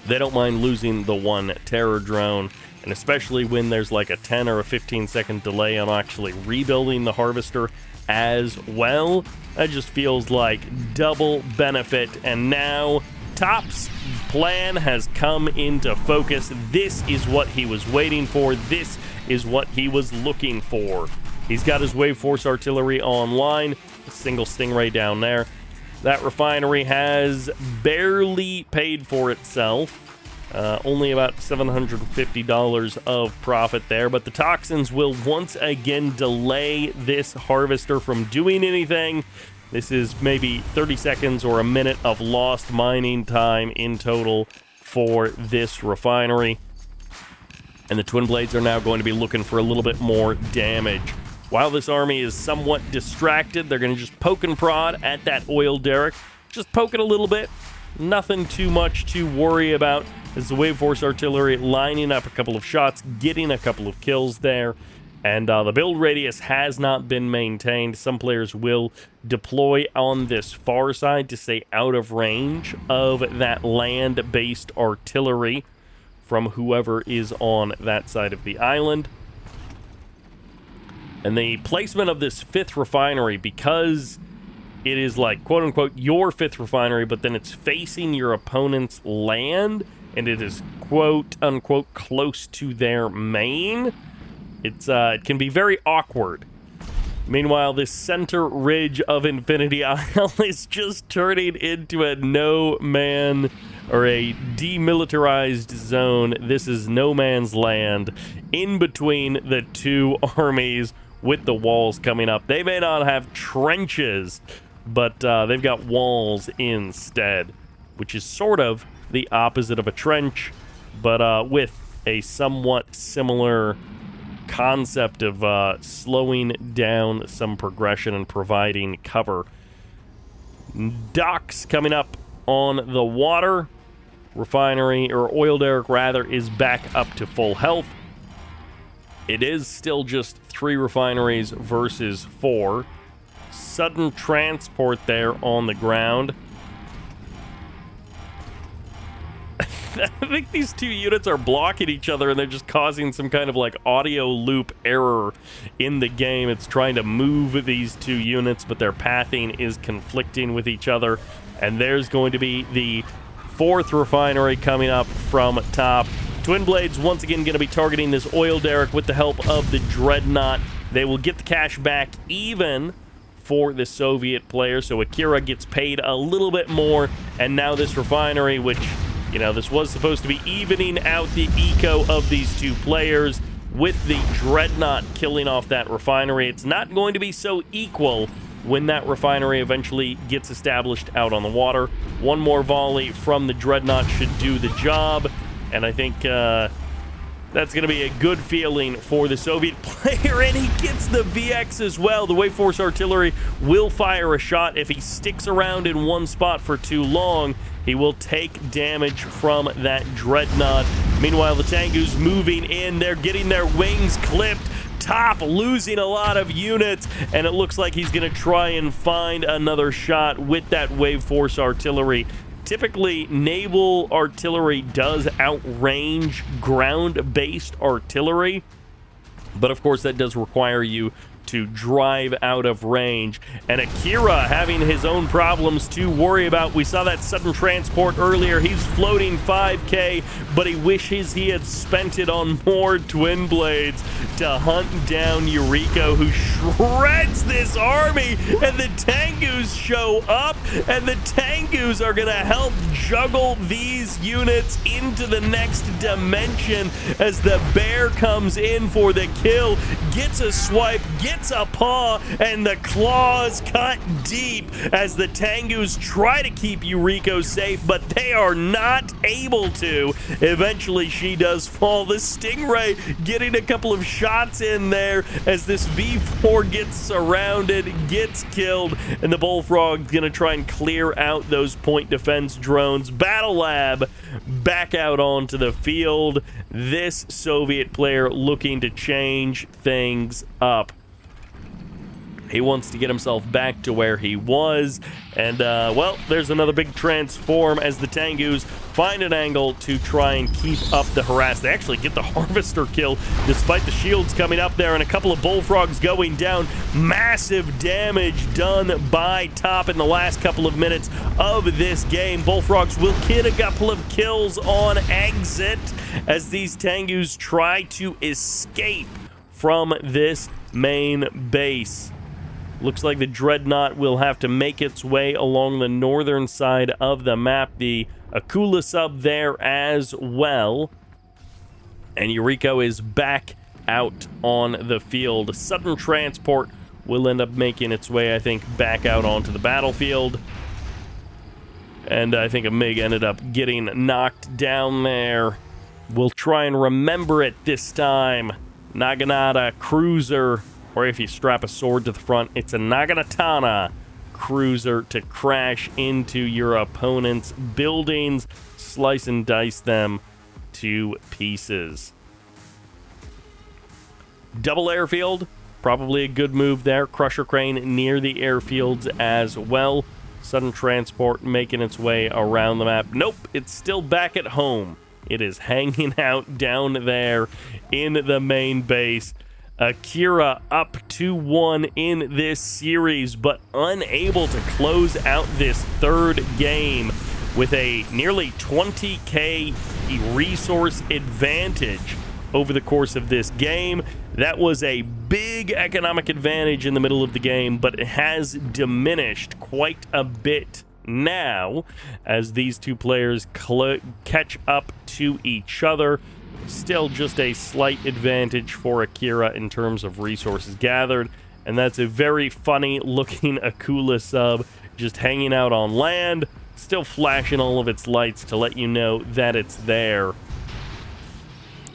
They don't mind losing the one Terror drone, and especially when there's like a 10 or a 15-second delay on actually rebuilding the Harvester as well. That just feels like double benefit, and now Top's plan has come into focus. This is what he was waiting for. This is what he was looking for. He's got his Wave Force artillery online. A single Stingray down there. That refinery has barely paid for itself. Only about $750 of profit there. But the toxins will once again delay this Harvester from doing anything. This is maybe 30 seconds or a minute of lost mining time in total for this refinery. And the Twin Blades are now going to be looking for a little bit more damage. While this army is somewhat distracted, they're going to just poke and prod at that oil derrick. Just poke it a little bit. Nothing too much to worry about. As the Wave Force artillery lining up a couple of shots, getting a couple of kills there. And the build radius has not been maintained. Some players will deploy on this far side to stay out of range of that land-based artillery from whoever is on that side of the island. And the placement of this 5th refinery, because it is like, quote-unquote, your 5th refinery, but then it's facing your opponent's land, and it is, quote-unquote, close to their main, it can be very awkward. Meanwhile, this center ridge of Infinity Isle is just turning into a no-man or a demilitarized zone. This is no man's land in between the two armies with the walls coming up. They may not have trenches, but they've got walls instead, which is sort of the opposite of a trench, but with a somewhat similar concept of slowing down some progression and providing cover. Docks coming up on the water. Refinery, or oil derrick rather, is back up to full health. It is still just 3 refineries versus 4. Sudden transport there on the ground. I think these 2 units are blocking each other, and they're just causing some kind of like audio loop error in the game. It's trying to move these 2 units, but their pathing is conflicting with each other. And there's going to be the 4th refinery coming up from top. Twin Blades once again going to be targeting this oil derrick with the help of the Dreadnought. They will get the cash back even for the Soviet player, so Akira gets paid a little bit more, and now this refinery, which You know, this was supposed to be evening out the eco of these two players with the Dreadnought killing off that refinery. It's not going to be so equal when that refinery eventually gets established out on the water. One more volley from the Dreadnought should do the job, and I think that's going to be a good feeling for the Soviet player, and he gets the VX as well. The Wave Force Artillery will fire a shot. If he sticks around in one spot for too long, he will take damage from that Dreadnought. Meanwhile, the Tengu's moving in. They're getting their wings clipped. Top losing a lot of units, and it looks like he's going to try and find another shot with that Wave Force Artillery. Typically, naval artillery does outrange ground-based artillery, but of course that does require you to drive out of range. And Akira having his own problems to worry about. We saw that sudden transport earlier. He's floating 5K, but he wishes he had spent it on more twin blades to hunt down Yuriko, who shreds this army. And the Tengus show up, and the Tengus are going to help juggle these units into the next dimension as the bear comes in for the kill, gets a swipe, gets a paw, and the claws cut deep as the Tengus try to keep Yuriko safe, but they are not able to. Eventually, she does fall. The Stingray getting a couple of shots in there as this V4 gets surrounded, gets killed, and the Bullfrog's gonna try and clear out those point defense drones. Battle Lab back out onto the field. This Soviet player looking to change things up. He wants to get himself back to where he was. And, well, there's another big transform as the Tengus find an angle to try and keep up the harass. They actually get the Harvester kill despite the shields coming up there and a couple of Bullfrogs going down. Massive damage done by Top in the last couple of minutes of this game. Bullfrogs will get a couple of kills on exit as these Tengus try to escape from this main base. Looks like the Dreadnought will have to make its way along the northern side of the map. The Akula sub there as well. And Yuriko is back out on the field. Sudden transport will end up making its way, I think, back out onto the battlefield. And I think a MiG ended up getting knocked down there. We'll try and remember it this time. Naginata cruiser, or if you strap a sword to the front, it's a Naginatana cruiser to crash into your opponent's buildings, slice and dice them to pieces. Double airfield, probably a good move there. Crusher crane near the airfields as well. Sudden transport making its way around the map. Nope, it's still back at home. It is hanging out down there in the main base. Akira up 2-1 in this series, but unable to close out this third game with a nearly 20k resource advantage over the course of this game. That was a big economic advantage in the middle of the game, but it has diminished quite a bit now as these two players catch up to each other. Still just a slight advantage for Akira in terms of resources gathered, and that's a very funny looking Akula sub just hanging out on land, still flashing all of its lights to let you know that it's there.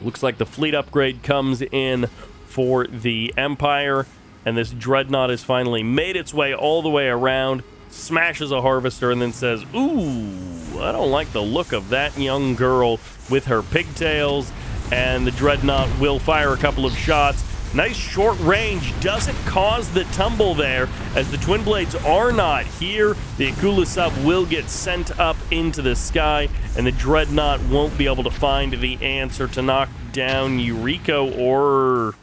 Looks like the fleet upgrade comes in for the Empire, and this Dreadnought has finally made its way all the way around, smashes a Harvester, and then says, ooh, I don't like the look of that young girl with her pigtails. And the Dreadnought will fire a couple of shots. Nice short range, doesn't cause the tumble there as the twin blades are not here. The Akula sub will get sent up into the sky, and the Dreadnought won't be able to find the answer to knock down Yuriko. Or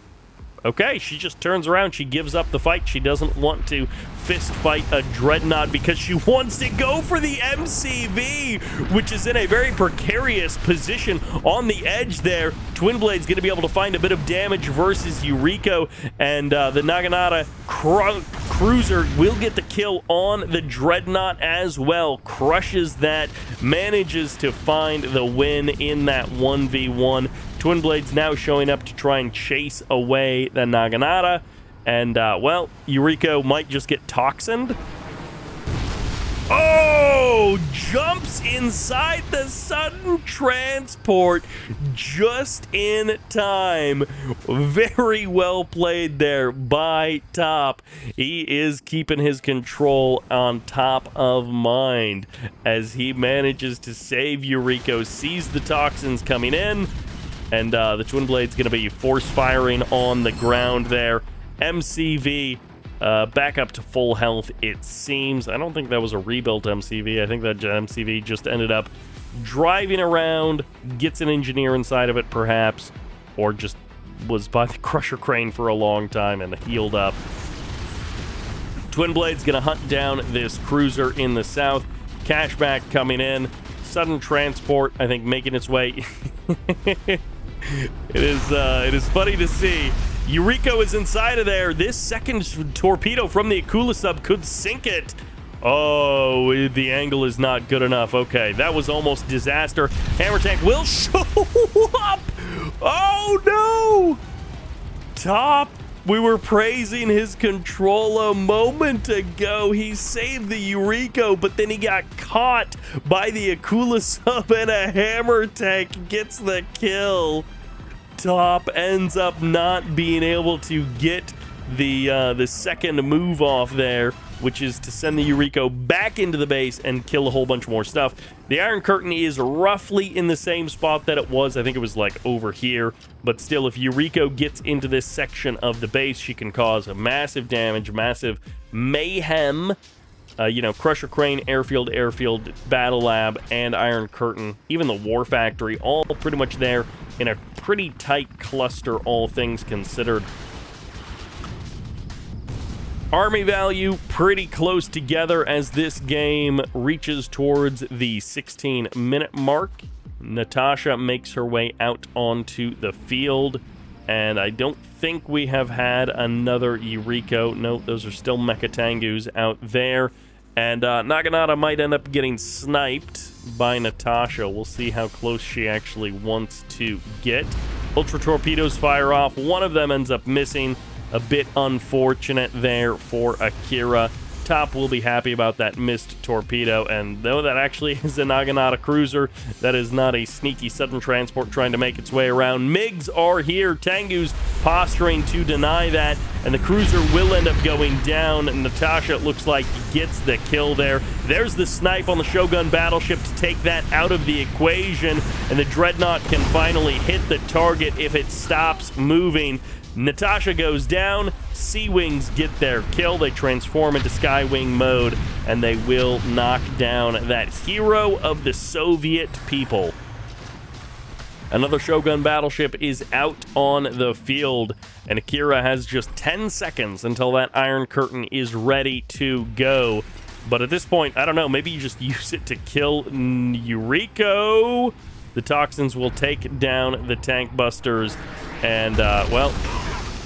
okay, she just turns around, she gives up the fight. She doesn't want to fist fight a Dreadnought because she wants to go for the MCV, which is in a very precarious position on the edge there. Twin Blade's going to be able to find a bit of damage versus Yuriko, and the Naginata cruiser will get the kill. kill on the Dreadnought as well. Crushes that, manages to find the win in that 1v1. Twin Blades now showing up to try and chase away the Naginata. And, well, Yuriko might just get toxined. Oh, jumps inside the sudden transport just in time. Very well played there by Top. He is keeping his control on top of mind as he manages to save Yuriko, sees the toxins coming in, and the Twin Blade's going to be force firing on the ground there. MCV back up to full health, it seems. I don't think that was a rebuilt MCV. I think that MCV just ended up driving around, gets an engineer inside of it perhaps, or just was by the Crusher Crane for a long time and healed up. Twin Blade's gonna hunt down this cruiser in the south. Cashback coming in. Sudden transport, I think, making its way. It is funny to see. Yuriko is inside of there. This second torpedo from the Akula sub could sink it. Oh, the angle is not good enough. Okay, that was almost disaster. Hammer tank will show up. Oh, no. Top, we were praising his control a moment ago. He saved the Yuriko, but then he got caught by the Akula sub, and a hammer tank gets the kill. Top ends up not being able to get the second move off there, which is to send the Yuriko back into the base and kill a whole bunch more stuff. The Iron Curtain is roughly in the same spot that it was. I think it was like over here, but still, if Yuriko gets into this section of the base, she can cause massive damage, massive mayhem. You know, Crusher Crane, Airfield, Battle Lab, and Iron Curtain, even the War Factory, all pretty much there in a pretty tight cluster, all things considered. Army value pretty close together as this game reaches towards the 16-minute mark. Natasha makes her way out onto the field, and I don't think we have had another Yuriko. No, those are still Mecha Tengus out there. And Naginata might end up getting sniped by Natasha. We'll see how close she actually wants to get. Ultra torpedoes fire off. One of them ends up missing. A bit unfortunate there for Akira. Top will be happy about that missed torpedo, and though that actually is a Naginata cruiser, that is not a sneaky sudden transport trying to make its way around. MiGs are here. Tengu's posturing to deny that, and the cruiser will end up going down. And Natasha, it looks like, gets the kill there. There's the snipe on the Shogun battleship to take that out of the equation, and the Dreadnought can finally hit the target if it stops moving. Natasha goes down, Sea-Wings get their kill, they transform into Skywing mode, and they will knock down that hero of the Soviet people. Another Shogun battleship is out on the field, and Akira has just 10 seconds until that Iron Curtain is ready to go. But at this point, I don't know, maybe you just use it to kill Yuriko. The toxins will take down the tank busters, and, well,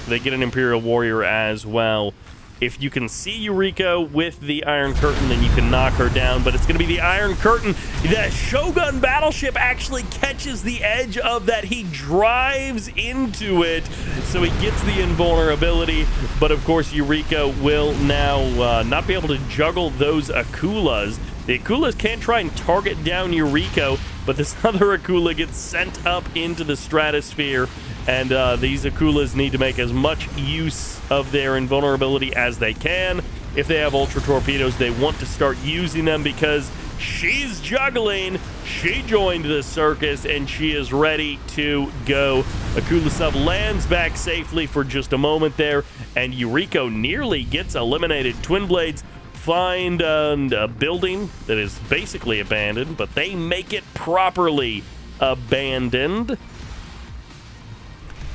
they get an Imperial Warrior as well. If you can see Yuriko with the Iron Curtain, then you can knock her down, but it's going to be the Iron Curtain. The Shogun battleship actually catches the edge of that. He drives into it, so he gets the invulnerability, but of course Yuriko will now not be able to juggle those Akulas. The Akulas can't try and target down Yuriko, but this other Akula gets sent up into the stratosphere, and these Akulas need to make as much use of their invulnerability as they can. If they have Ultra Torpedoes, they want to start using them because she's juggling. She joined the circus, and she is ready to go. Akula sub lands back safely for just a moment there, and Yuriko nearly gets eliminated. Twin Blades find a building that is basically abandoned, but they make it properly abandoned,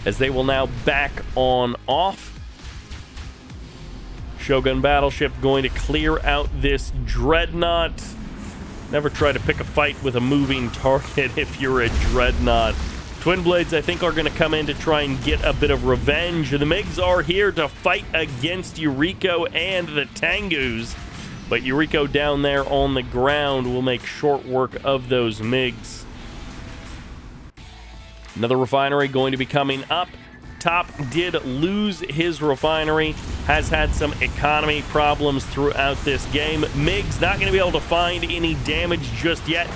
as they will now back on off. Shogun battleship going to clear out this Dreadnought. Never try to pick a fight with a moving target if you're a Dreadnought. Twin Blades, I think, are going to come in to try and get a bit of revenge. The MiGs are here to fight against Yuriko and the Tengus. but Yuriko down there on the ground will make short work of those MiGs. Another refinery going to be coming up. Top did lose his refinery, has had some economy problems throughout this game. MiG's not going to be able to find any damage just yet.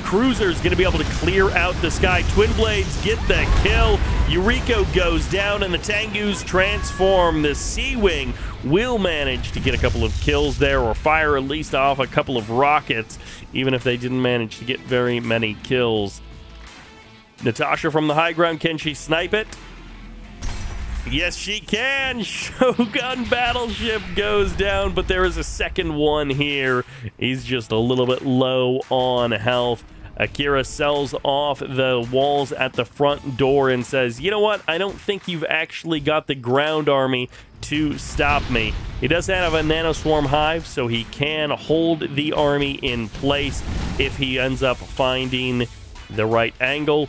Cruiser's going to be able to clear out the sky. Twin Blades get the kill. Yuriko goes down, and the Tengus transform. The Sea-Wing will manage to get a couple of kills there, or fire at least off a couple of rockets, even if they didn't manage to get very many kills. Natasha from the high ground, can she snipe it? Yes, she can. Shogun Battleship goes down, but there is a second one here. He's just a little bit low on health. Akira sells off the walls at the front door and says, you know what? I don't think you've actually got the ground army to stop me. He does have a nanoswarm hive, so he can hold the army in place if he ends up finding the right angle.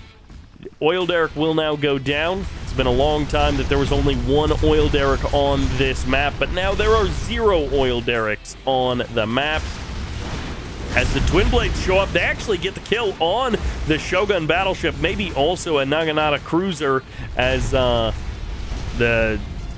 Oil derrick will now go down. It's been a long time that there was only one oil derrick on this map, but now there are 0 oil derricks on the map. As the Twin Blades show up, they actually get the kill on the Shogun Battleship, maybe also a Naginata cruiser, as the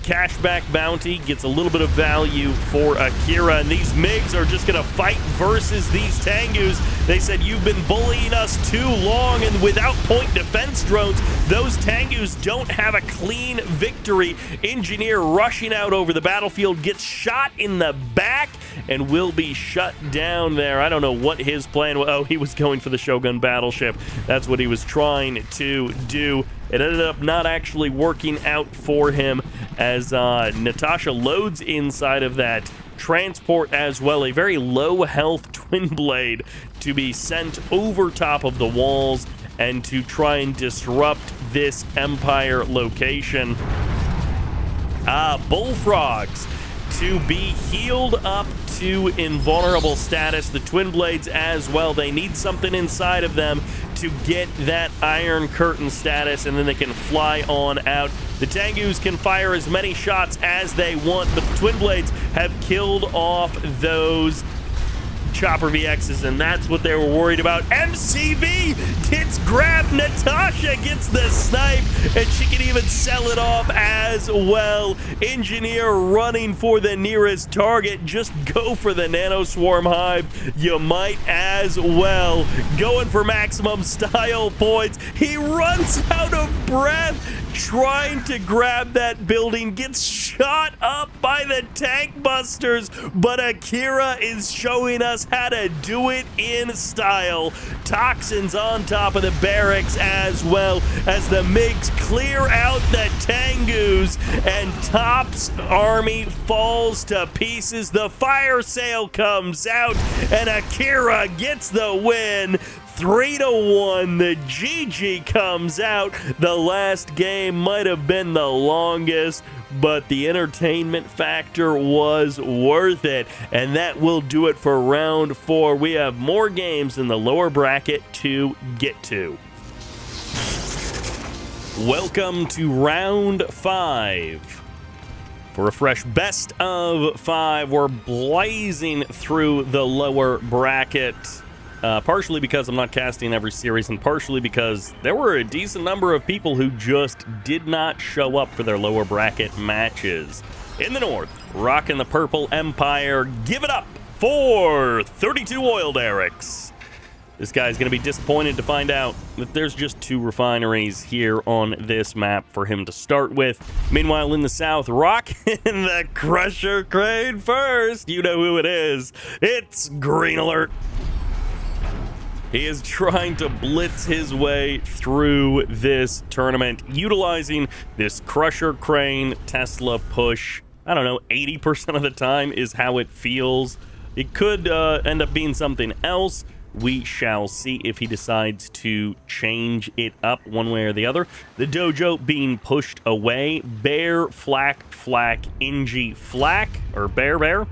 cashback bounty gets a little bit of value for Akira, and these MiGs are just going to fight versus these Tengus. They said, you've been bullying us too long, and without point defense drones, those Tengus don't have a clean victory. Engineer rushing out over the battlefield gets shot in the back and will be shut down there. I don't know what his plan was. Oh, he was going for the Shogun Battleship. That's what he was trying to do. It ended up not actually working out for him, as Natasha loads inside of that transport as well. A very low health Twin Blade to be sent over top of the walls and to try and disrupt this Empire location. Bullfrogs to be healed up to invulnerable status. The Twin Blades as well. They need something inside of them to get that Iron Curtain status, and then they can fly on out. The Tengus can fire as many shots as they want, but the Twin Blades have killed off those Chopper VXs, and that's what they were worried about. MCV gets grabbed. Natasha gets the snipe, and she can even sell it off as well. Engineer running for the nearest target. Just go for the nanoswarm hive. You might as well. Going for maximum style points. He runs out of breath trying to grab that building, gets shot up by the tank busters, but Akira is showing us how to do it in style. Toxins on top of the barracks as well, as the MiGs clear out the Tengus, and Top's army falls to pieces. The fire sale comes out, and Akira gets the win. 3-1, the GG comes out. The last game might have been the longest, but the entertainment factor was worth it. And that will do it for round 4. We have more games in the lower bracket to get to. Welcome to round 5. For a fresh best of 5, we're blazing through the lower bracket. Partially because I'm not casting every series, and partially because there were a decent number of people who just did not show up for their lower bracket matches. In the north, rocking the purple Empire, give it up for 32 oil derricks. This guy's going to be disappointed to find out that there's just 2 refineries here on this map for him to start with. Meanwhile, in the south, rocking the Crusher Crane first. You know who it is. It's Green Alert. He is trying to blitz his way through this tournament, utilizing this Crusher Crane Tesla push. I don't know, 80% of the time is how it feels. It could end up being something else. We shall see if he decides to change it up one way or the other. The dojo being pushed away. Bear, flak, Ingy, flak, or bear.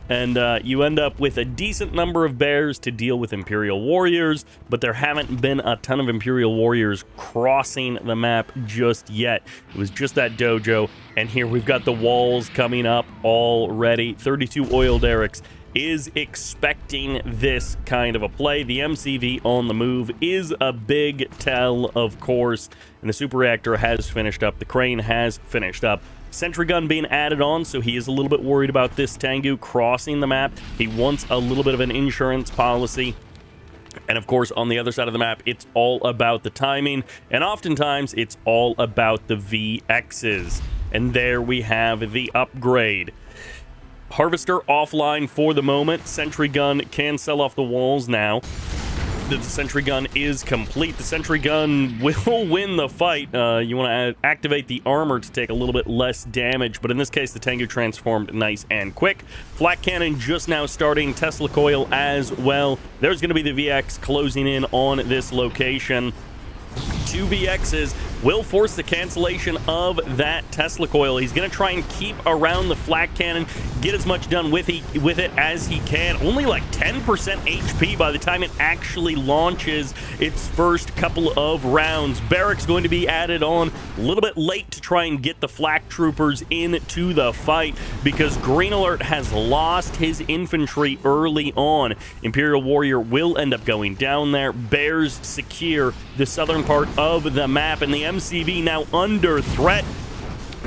And you end up with a decent number of bears to deal with Imperial Warriors, but there haven't been a ton of Imperial Warriors crossing the map just yet. It was just that dojo, and here we've got the walls coming up already. 32 oil derricks is expecting this kind of a play. The MCV on the move is a big tell, of course, and the super reactor has finished up. The crane has finished up. Sentry gun being added on, so he is a little bit worried about this Tengu crossing the map. He wants a little bit of an insurance policy. And of course, on the other side of the map, it's all about the timing, and oftentimes it's all about the VXs. And there we have the upgrade. Harvester offline for the moment. Sentry gun can sell off the walls now. The sentry gun is complete. The sentry gun will win the fight. You want to activate the armor to take a little bit less damage, but in this case, the Tengu transformed nice and quick. Flak cannon just now starting. Tesla coil as well. There's going to be the VX closing in on this location. 2 VXs will force the cancellation of that Tesla coil. He's going to try and keep around the flak cannon, get as much done with it as he can. Only like 10% HP by the time it actually launches its first couple of rounds. Barracks going to be added on a little bit late to try and get the flak troopers into the fight because Green Alert has lost his infantry early on. Imperial Warrior will end up going down there. Bears secure the southern part of the map, and the MCV now under threat.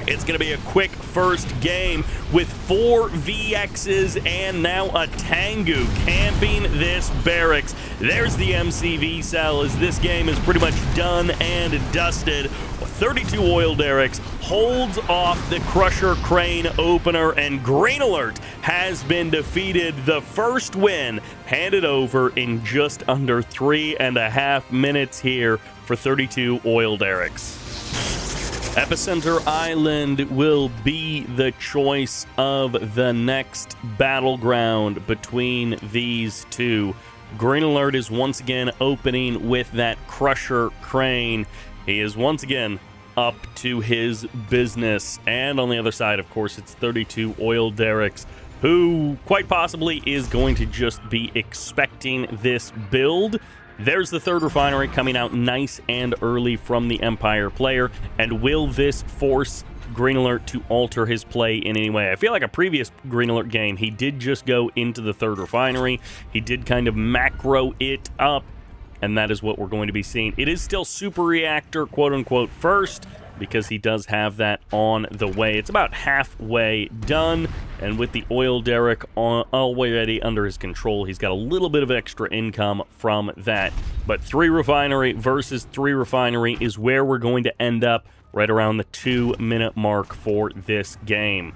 It's going to be a quick first game with 4 VXs and now a Tengu camping this barracks. There's the MCV cell as this game is pretty much done and dusted. 32 oil derricks holds off the Crusher Crane opener, and Green Alert has been defeated. The first win handed over in just under 3.5 minutes here for 32 oil derricks. Epicenter Island will be the choice of the next battleground between these two. Green Alert is once again opening with that Crusher Crane. He is once again up to his business. And on the other side, of course, it's 32 oil derricks, who quite possibly is going to just be expecting this build. There's the third refinery coming out nice and early from the Empire player. And will this force Green Alert to alter his play in any way? I feel like a previous Green Alert game, he did just go into the third refinery. He did kind of macro it up, and that is what we're going to be seeing. It is still super reactor, quote-unquote, first, because he does have that on the way. It's about halfway done, and with the oil derrick already under his control, he's got a little bit of extra income from that. But 3 refinery versus 3 refinery is where we're going to end up, right around the 2-minute mark for this game.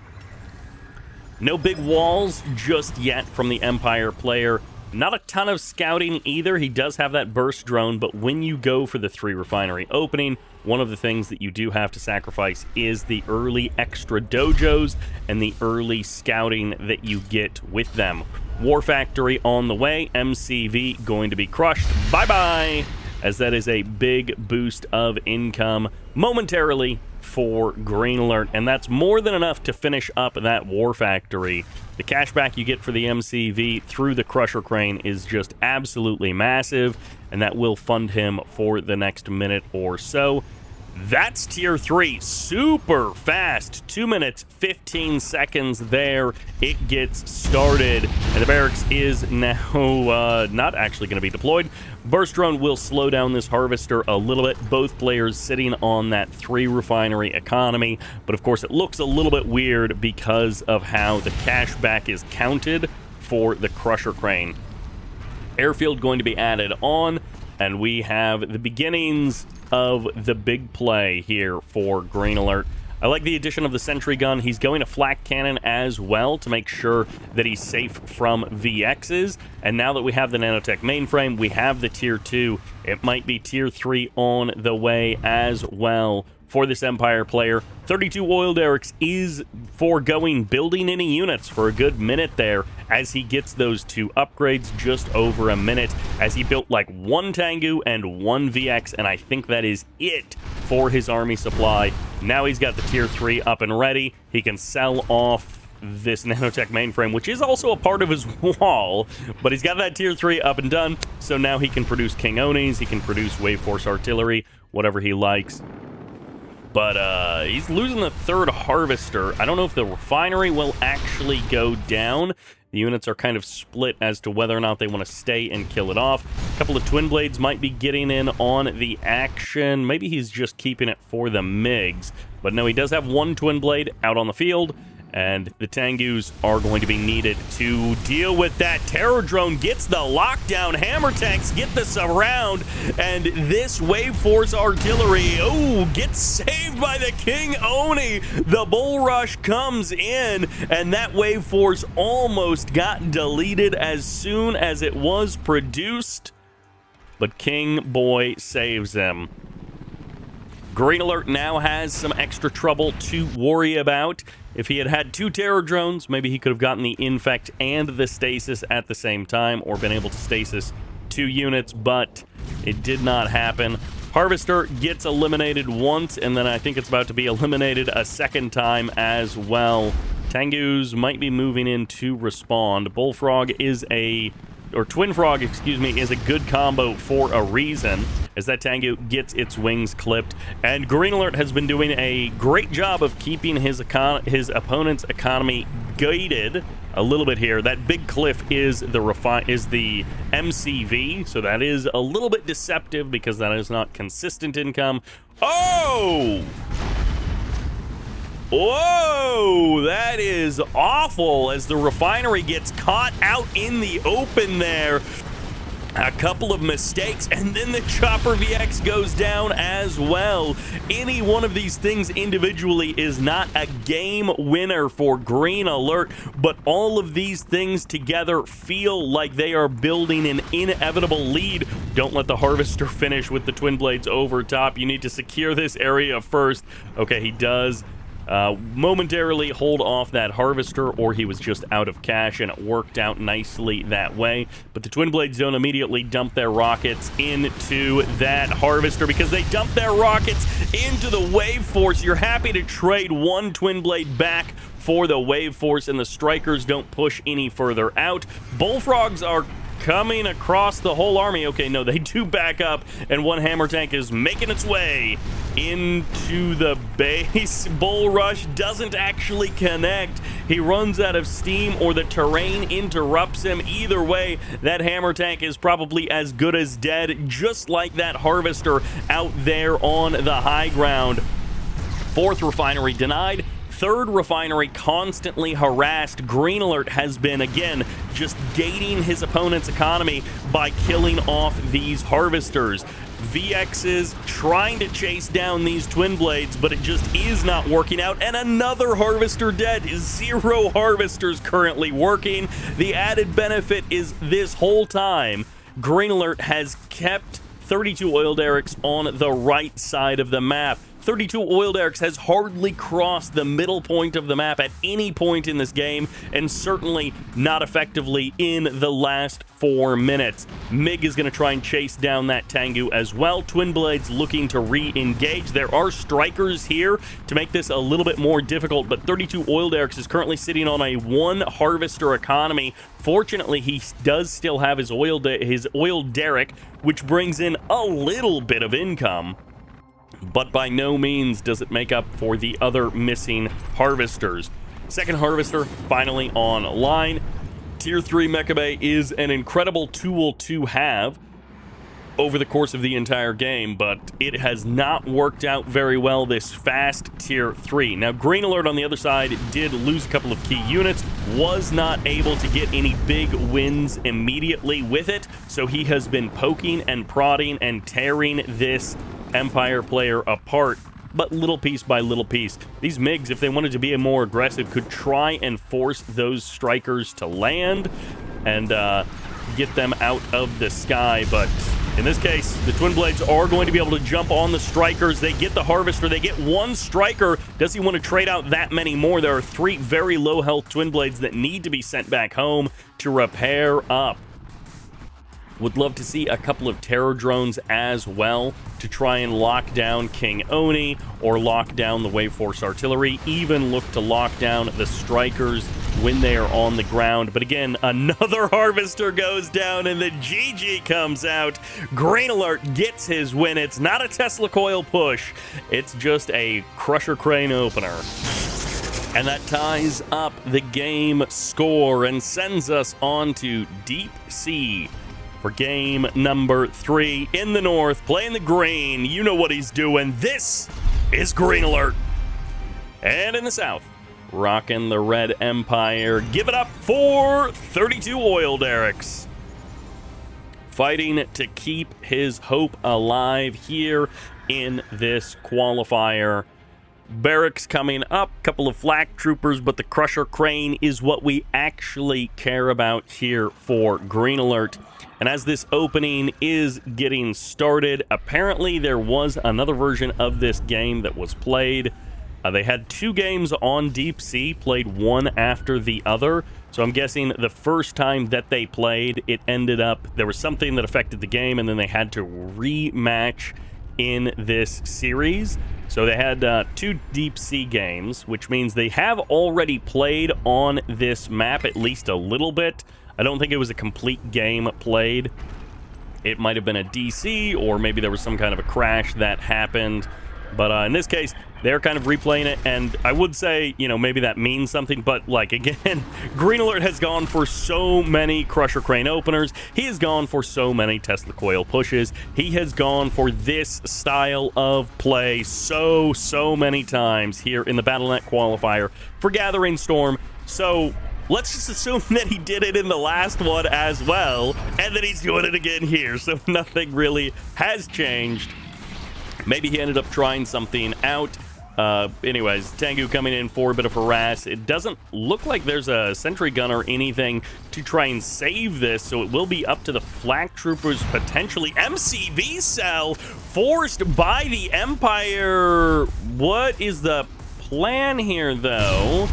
No big walls just yet from the Empire player. Not a ton of scouting either. He does have that burst drone, but when you go for the 3 refinery opening, one of the things that you do have to sacrifice is the early extra dojos and the early scouting that you get with them. War Factory on the way. MCV going to be crushed. Bye-bye, as that is a big boost of income momentarily for Green Alert, and that's more than enough to finish up that War Factory. The cashback you get for the MCV through the Crusher Crane is just absolutely massive, and that will fund him for the next minute or so. That's tier 3, super fast, 2 minutes, 15 seconds there, it gets started, and the barracks is now not actually going to be deployed. Burst drone will slow down this harvester a little bit, both players sitting on that 3 refinery economy, but of course it looks a little bit weird because of how the cashback is counted for the Crusher Crane. Airfield going to be added on, and we have the beginnings of the big play here for Green Alert. I like the addition of the sentry gun. He's going to flak cannon as well to make sure that he's safe from VXs. And now that we have the nanotech mainframe, we have the tier 2. It might be tier 3 on the way as well for this Empire player. 32 oil derricks is foregoing building any units for a good minute there as he gets those 2 upgrades, just over a minute, as he built like 1 Tengu and 1 VX, and I think that is it for his army supply. Now he's got the tier 3 up and ready. He can sell off this nanotech mainframe, which is also a part of his wall, but he's got that tier 3 up and done, so now he can produce King Onis, he can produce Wave Force artillery, whatever he likes. But he's losing the third harvester. I don't know if the refinery will actually go down. The units are kind of split as to whether or not they want to stay and kill it off. A couple of twin blades might be getting in on the action. Maybe he's just keeping it for the MiGs. But no, he does have one twin blade out on the field. And the Tengus are going to be needed to deal with that. Terror drone gets the lockdown. Hammer tanks get the surround. And this Wave Force artillery, gets saved by the King Oni. The bull rush comes in, and that Wave Force almost got deleted as soon as it was produced. But King Boy saves him. Green Alert now has some extra trouble to worry about. If he had had two terror drones, maybe he could have gotten the infect and the stasis at the same time, or been able to stasis 2 units, but it did not happen. Harvester gets eliminated once, and then I think it's about to be eliminated a second time as well. Tengus might be moving in to respond. Bullfrog is Twin Frog, is a good combo for a reason, as that Tengu gets its wings clipped. And Green Alert has been doing a great job of keeping his opponent's economy gated a little bit here. That big cliff is the MCV, so that is a little bit deceptive because that is not consistent income. Oh! Whoa, that is awful as the refinery gets caught out in the open there. A couple of mistakes, and then the Chopper VX goes down as well. Any one of these things individually is not a game winner for Green Alert, but all of these things together feel like they are building an inevitable lead. Don't let the Harvester finish with the Twin Blades over top. You need to secure this area first. Okay, he does momentarily hold off that Harvester, or he was just out of cash, and it worked out nicely that way. But the Twin Blades don't immediately dump their rockets into that Harvester because they dump their rockets into the Wave Force. You're happy to trade one Twin Blade back for the Wave Force, and the Strikers don't push any further out. Bullfrogs are coming across the whole army. Okay, no, they do back up, and one hammer tank is making its way into the base. Bull Rush doesn't actually connect. He runs out of steam, or the terrain interrupts him. Either way, that hammer tank is probably as good as dead, just like that Harvester out there on the high ground. Fourth refinery denied. Third refinery constantly harassed. Green Alert has been, again, just gating his opponent's economy by killing off these Harvesters. VX's trying to chase down these Twin Blades, but it just is not working out. And another Harvester dead. 0 Harvesters currently working. The added benefit is this whole time, Green Alert has kept 32 oil derricks on the right side of the map. 32 oil derricks has hardly crossed the middle point of the map at any point in this game, and certainly not effectively in the last 4 minutes. MiG is going to try and chase down that Tengu as well. Twin Blades looking to re-engage. There are Strikers here to make this a little bit more difficult, but 32 oil derricks is currently sitting on a 1 Harvester economy. Fortunately, he does still have his oil derrick, which brings in a little bit of income, but by no means does it make up for the other missing Harvesters. Second Harvester finally online. Tier 3 Mecha Bay is an incredible tool to have over the course of the entire game, but it has not worked out very well this fast Tier 3. Now, Green Alert on the other side did lose a couple of key units, was not able to get any big wins immediately with it, so he has been poking and prodding and tearing this Empire player apart, but little piece by little piece. These MiGs, if they wanted to be more aggressive, could try and force those Strikers to land and get them out of the sky, but in this case, the Twin Blades are going to be able to jump on the Strikers. They get the Harvester. They get 1 Striker. Does he want to trade out that many more? There are 3 very low health Twin Blades that need to be sent back home to repair up. Would love to see a couple of terror drones as well to try and lock down King Oni or lock down the Wave Force artillery, even look to lock down the Strikers when they are on the ground. But again, another harvester goes down and the GG comes out. Green Alert gets his win. It's not a Tesla coil push. It's just a Crusher Crane opener. And that ties up the game score and sends us on to Deep Sea for game number 3 in the north, playing the green. You know what he's doing. This is Green Alert. And in the south, rocking the Red Empire. Give it up for 32 Oil Derricks. Fighting to keep his hope alive here in this qualifier. Barracks coming up, couple of flak troopers, but the Crusher Crane is what we actually care about here for Green Alert. And as this opening is getting started, apparently there was another version of this game that was played. They had 2 games on Deep Sea, played one after the other. So I'm guessing the first time that they played, it ended up, there was something that affected the game, and then they had to rematch in this series. So they had 2 Deep Sea games, which means they have already played on this map at least a little bit. I don't think it was a complete game played. It might have been a DC, or maybe there was some kind of a crash that happened. But in this case, they're kind of replaying it, and I would say, you know, maybe that means something, but, like, again, Green Alert has gone for so many Crusher Crane openers. He has gone for so many Tesla coil pushes. He has gone for this style of play so many times here in the BattleNet qualifier for Gathering Storm. So let's just assume that he did it in the last one as well, and that he's doing it again here. So nothing really has changed. Maybe he ended up trying something out. Anyways, Tengu coming in for a bit of harass. It doesn't look like there's a sentry gun or anything to try and save this, so it will be up to the flak troopers potentially. MCV cell forced by the Empire. What is the plan here, though?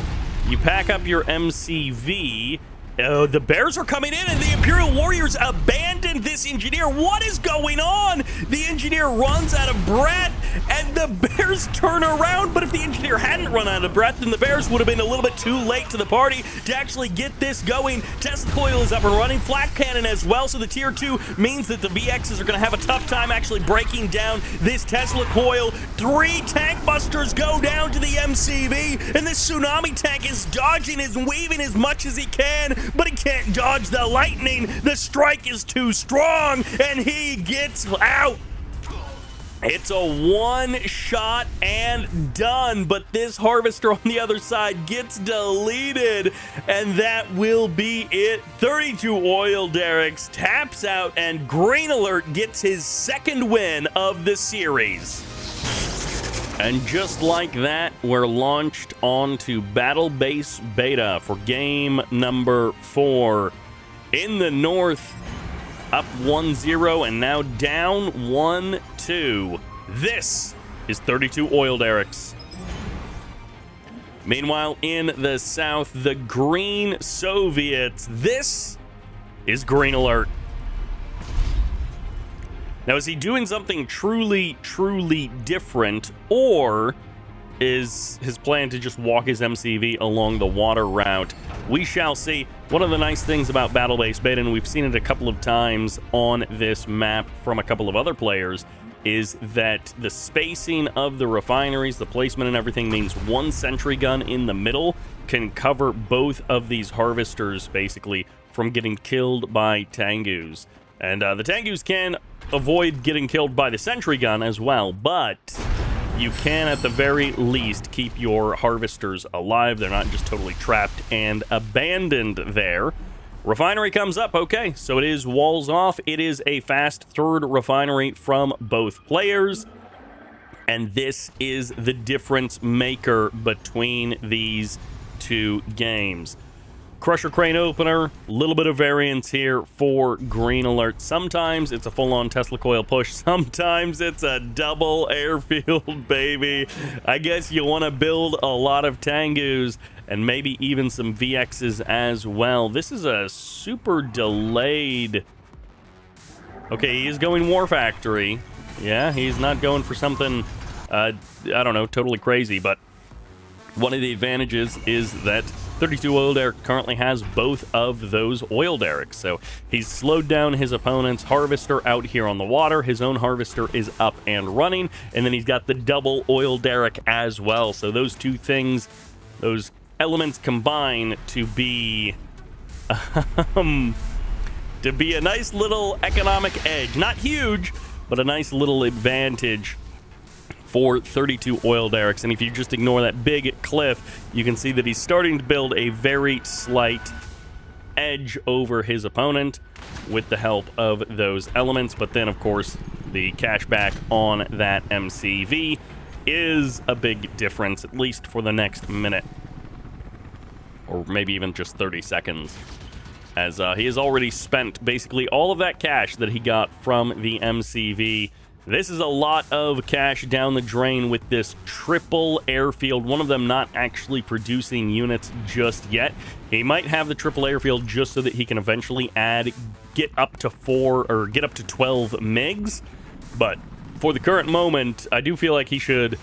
You pack up your MCV. The Bears are coming in, and the Imperial Warriors abandoned this engineer. What is going on? The engineer runs out of breath, and the Bears turn around. But if the engineer hadn't run out of breath, then the Bears would have been a little bit too late to the party to actually get this going. Tesla coil is up and running, flak cannon as well, so the tier 2 means that the VXs are going to have a tough time actually breaking down this Tesla coil. 3 tank busters go down to the MCV, and this tsunami tank is dodging and weaving as much as he can, but he can't dodge the lightning. The strike is too strong, and he gets out. It's a one-shot and done, but this harvester on the other side gets deleted, and that will be it. 32 Oil Derricks taps out, and Green Alert gets his second win of the series. And just like that, we're launched on to Battle Base Beta for game number 4. In the north, up 1-0 and now down 1-2. This is 32 Oil Derricks. Meanwhile, in the south, the Green Soviets. This is Green Alert. Now, is he doing something truly different, or is his plan to just walk his MCV along the water route? We shall see. One of the nice things about Battle Base Beta, and we've seen it a couple of times on this map from a couple of other players, is that the spacing of the refineries, the placement and everything, means one sentry gun in the middle can cover both of these harvesters, basically, from getting killed by Tengus. And the Tengus can avoid getting killed by the sentry gun as well, but you can at the very least keep your harvesters alive. They're not just totally trapped and abandoned there. Refinery comes up. Okay, so it is walls off. It is a fast third refinery from both players, and this is the difference maker between these two games. Crusher Crane opener, a little bit of variance here for Green Alert. Sometimes it's a full-on Tesla coil push. Sometimes it's a double airfield, baby. I guess you want to build a lot of Tengus and maybe even some VXs as well. This is a super delayed... Okay, he is going War Factory. Yeah, he's not going for something, I don't know, totally crazy, but one of the advantages is that 32 Oil Derrick currently has both of those oil derricks, so he's slowed down his opponent's harvester out here on the water. His own harvester is up and running, and then he's got the double oil derrick as well. So those two things, those elements combine to be to be a nice little economic edge. Not huge, but a nice little advantage for 32 oil derricks. And if you just ignore that big cliff, you can see that he's starting to build a very slight edge over his opponent with the help of those elements. But then, of course, the cashback on that MCV is a big difference, at least for the next minute, or maybe even just 30 seconds, as he has already spent basically all of that cash that he got from the MCV. This is a lot of cash down the drain with this triple airfield, one of them not actually producing units just yet. He might have the triple airfield just so that he can eventually get up to 12 MiGs, but for the current moment, I do feel like he should,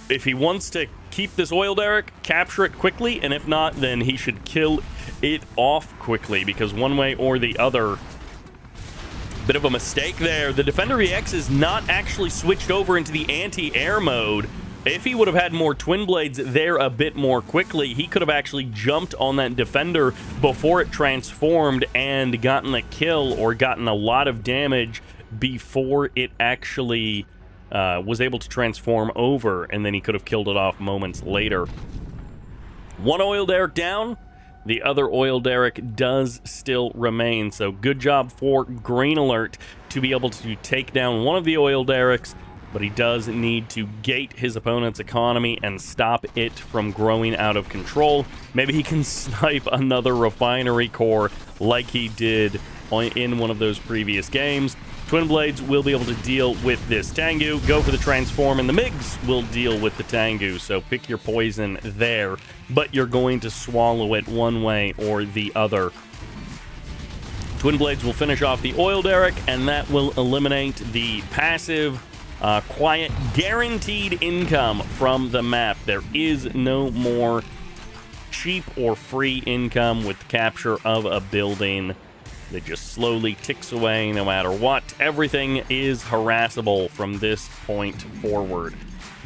if he wants to keep this oil derrick, capture it quickly, and if not, then he should kill it off quickly, because one way or the other, bit of a mistake there. The Defender EX is not actually switched over into the anti-air mode. If he would have had more twin blades there a bit more quickly, he could have actually jumped on that Defender before it transformed and gotten a kill or gotten a lot of damage before it actually was able to transform over, and then he could have killed it off moments later. One oil derrick down. The other oil derrick does still remain, so good job for Green Alert to be able to take down one of the oil derricks, but he does need to gate his opponent's economy and stop it from growing out of control. Maybe he can snipe another refinery core like he did in one of those previous games. Twin Blades will be able to deal with this Tengu, go for the transform, and the MiGs will deal with the Tengu, so pick your poison there, but you're going to swallow it one way or the other. Twin Blades will finish off the oil derrick, and that will eliminate the passive, quiet, guaranteed income from the map. There is no more cheap or free income with the capture of a building. It just slowly ticks away no matter what. Everything is harassable from this point forward.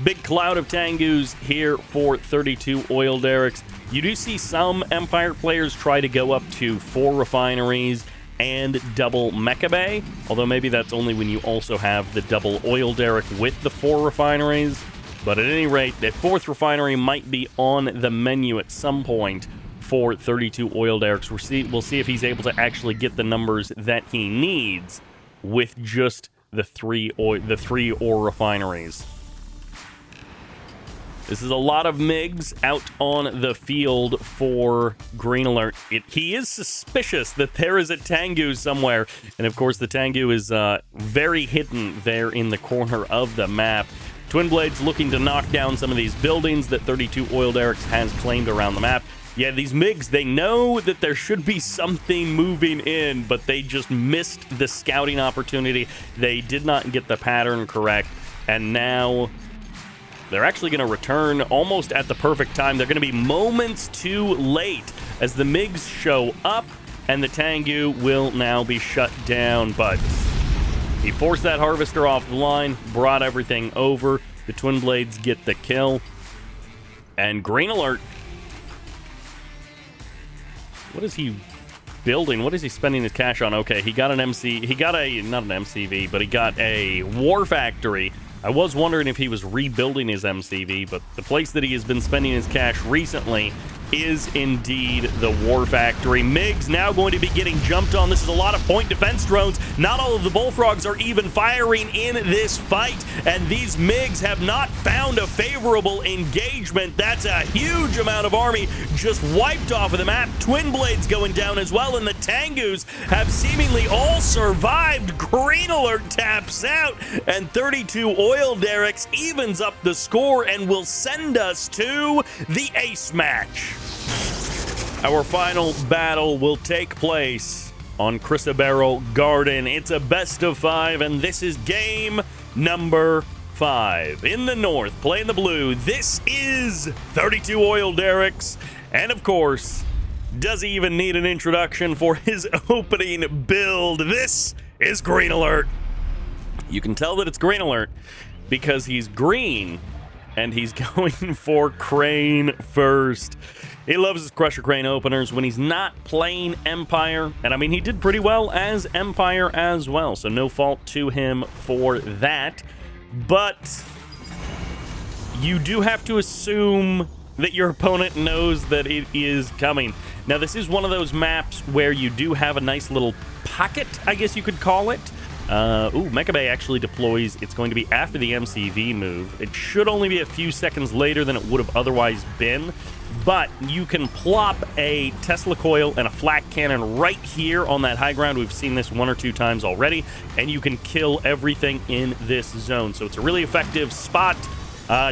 Big cloud of Tengus here for 32 oil derricks. You do see some Empire players try to go up to 4 refineries and double Mecha Bay, although maybe that's only when you also have the double oil derrick with the 4 refineries. But at any rate, that 4th refinery might be on the menu at some point for 32 oil derricks. We'll see if he's able to actually get the numbers that he needs with just the 3 ore refineries. This is a lot of MiGs out on the field for Green Alert. He is suspicious that there is a Tengu somewhere, and of course the Tengu is very hidden there in the corner of the map. Twin Blades looking to knock down some of these buildings that 32 oil derricks has claimed around the map. Yeah, these MiGs, they know that there should be something moving in, but they just missed the scouting opportunity. They did not get the pattern correct, and now they're actually going to return almost at the perfect time. They're going to be moments too late as the MiGs show up, and the Tengu will now be shut down, but he forced that harvester off the line, brought everything over. The Twin Blades get the kill, and Green Alert, what is he building? What is he spending his cash on? Okay, he got not an MCV, but he got a war factory. I was wondering if he was rebuilding his MCV, but the place that he has been spending his cash recently is indeed the war factory. MiGs now going to be getting jumped on. This is a lot of point defense drones. Not all of the bullfrogs are even firing in this fight, and these MiGs have not found a favorable engagement. That's a huge amount of army just wiped off of the map. Twin Blades going down as well, and the Tengus have seemingly all survived. Green Alert taps out, and 32 oil derricks evens up the score and will send us to the ace match. Our final battle will take place on Crisabero Garden. It's a best of 5, and this is game number 5. In the north, playing the blue, this is 32 oil derricks, And of course, does he even need an introduction for his opening build? This is Green Alert. You can tell that it's Green Alert because he's green and he's going for Crane first. He loves his Crusher Crane openers when he's not playing Empire. And I mean, he did pretty well as Empire as well, so no fault to him for that. But you do have to assume that your opponent knows that it is coming. Now, this is one of those maps where you do have a nice little pocket, I guess you could call it. Mecha Bay actually deploys. It's going to be after the MCV move. It should only be a few seconds later than it would have otherwise been. But you can plop a Tesla coil and a flak cannon right here on that high ground. We've seen this 1 or 2 times already. And you can kill everything in this zone. So it's a really effective spot.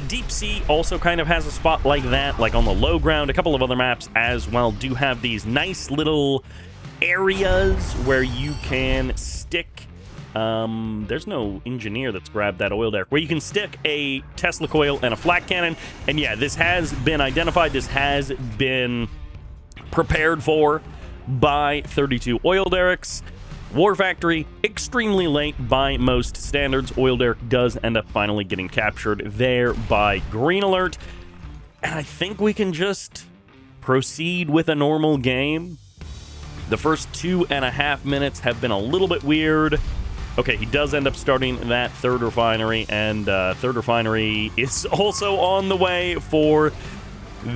Deep Sea also kind of has a spot like that, like on the low ground. A couple of other maps as well do have these nice little areas where you can stick... there's no engineer that's grabbed that oil derrick, where you can stick a Tesla coil and a flak cannon. And yeah, this has been identified. This has been prepared for by 32 oil derricks. War Factory, extremely late by most standards. Oil derrick does end up finally getting captured there by Green Alert. And I think we can just proceed with a normal game. The first 2.5 minutes have been a little bit weird. Okay, he does end up starting that third refinery, and third refinery is also on the way for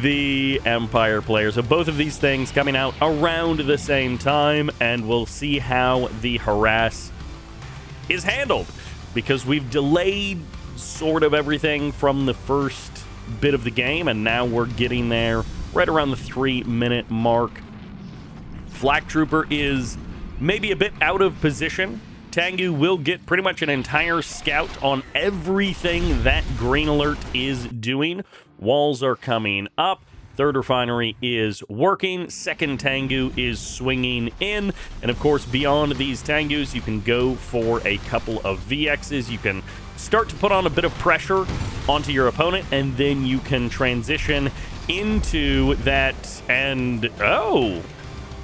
the Empire players. So both of these things coming out around the same time, and we'll see how the harass is handled, because we've delayed sort of everything from the first bit of the game, and now we're getting there right around the 3-minute mark. Flak Trooper is maybe a bit out of position. Tengu will get pretty much an entire scout on everything that Green Alert is doing. Walls are coming up. Third refinery is working. Second Tengu is swinging in. And of course, beyond these Tengus, you can go for a couple of VXs. You can start to put on a bit of pressure onto your opponent, and then you can transition into that. And, oh,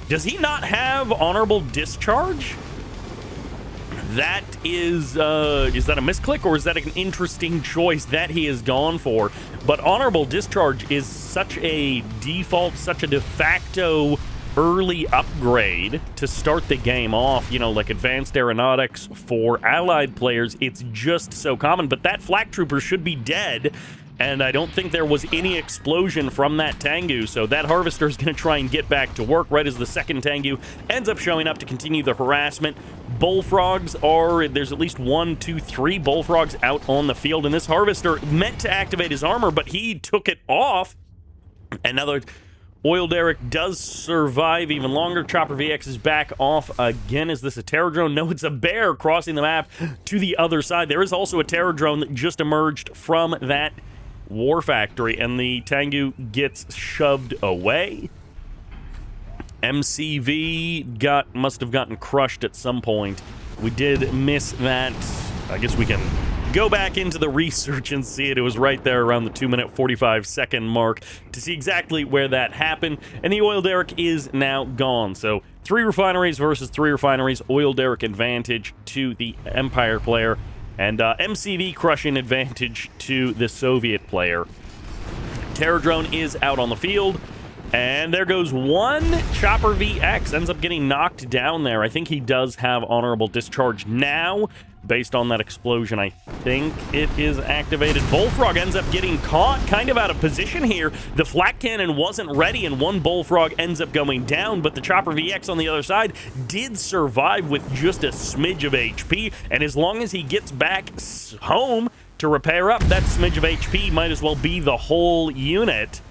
does he not have honorable discharge? That is that a misclick, or is that an interesting choice that he has gone for? But honorable discharge is such a default, such a de facto early upgrade to start the game off. You know, like advanced aeronautics for allied players, it's just so common. But that flak trooper should be dead, and I don't think there was any explosion from that Tengu, so that harvester is going to try and get back to work right as the second Tengu ends up showing up to continue the harassment. Bullfrogs are, there's at least 1, 2, 3 bullfrogs out on the field, and this harvester meant to activate his armor, but he took it off. Another oil derrick does survive even longer. Chopper VX is back off again. Is this a terror drone? No, it's a bear crossing the map to the other side. There is also a terror drone that just emerged from that War Factory, and the Tengu gets shoved away. MCV must have gotten crushed at some point. We did miss that. I guess we can go back into the research and see it. It was right there around the 2-minute 45-second mark to see exactly where that happened. And the oil derrick is now gone. So 3 refineries versus 3 refineries. Oil derrick advantage to the Empire player, and MCV crushing advantage to the Soviet player. Terror drone is out on the field, and there goes one. Chopper VX ends up getting knocked down there. I think he does have honorable discharge now. Based on that explosion, I think it is activated. Bullfrog ends up getting caught kind of out of position here. The flak cannon wasn't ready, and one Bullfrog ends up going down, but the Chopper VX on the other side did survive with just a smidge of HP, and as long as he gets back home to repair up, that smidge of HP might as well be the whole unit.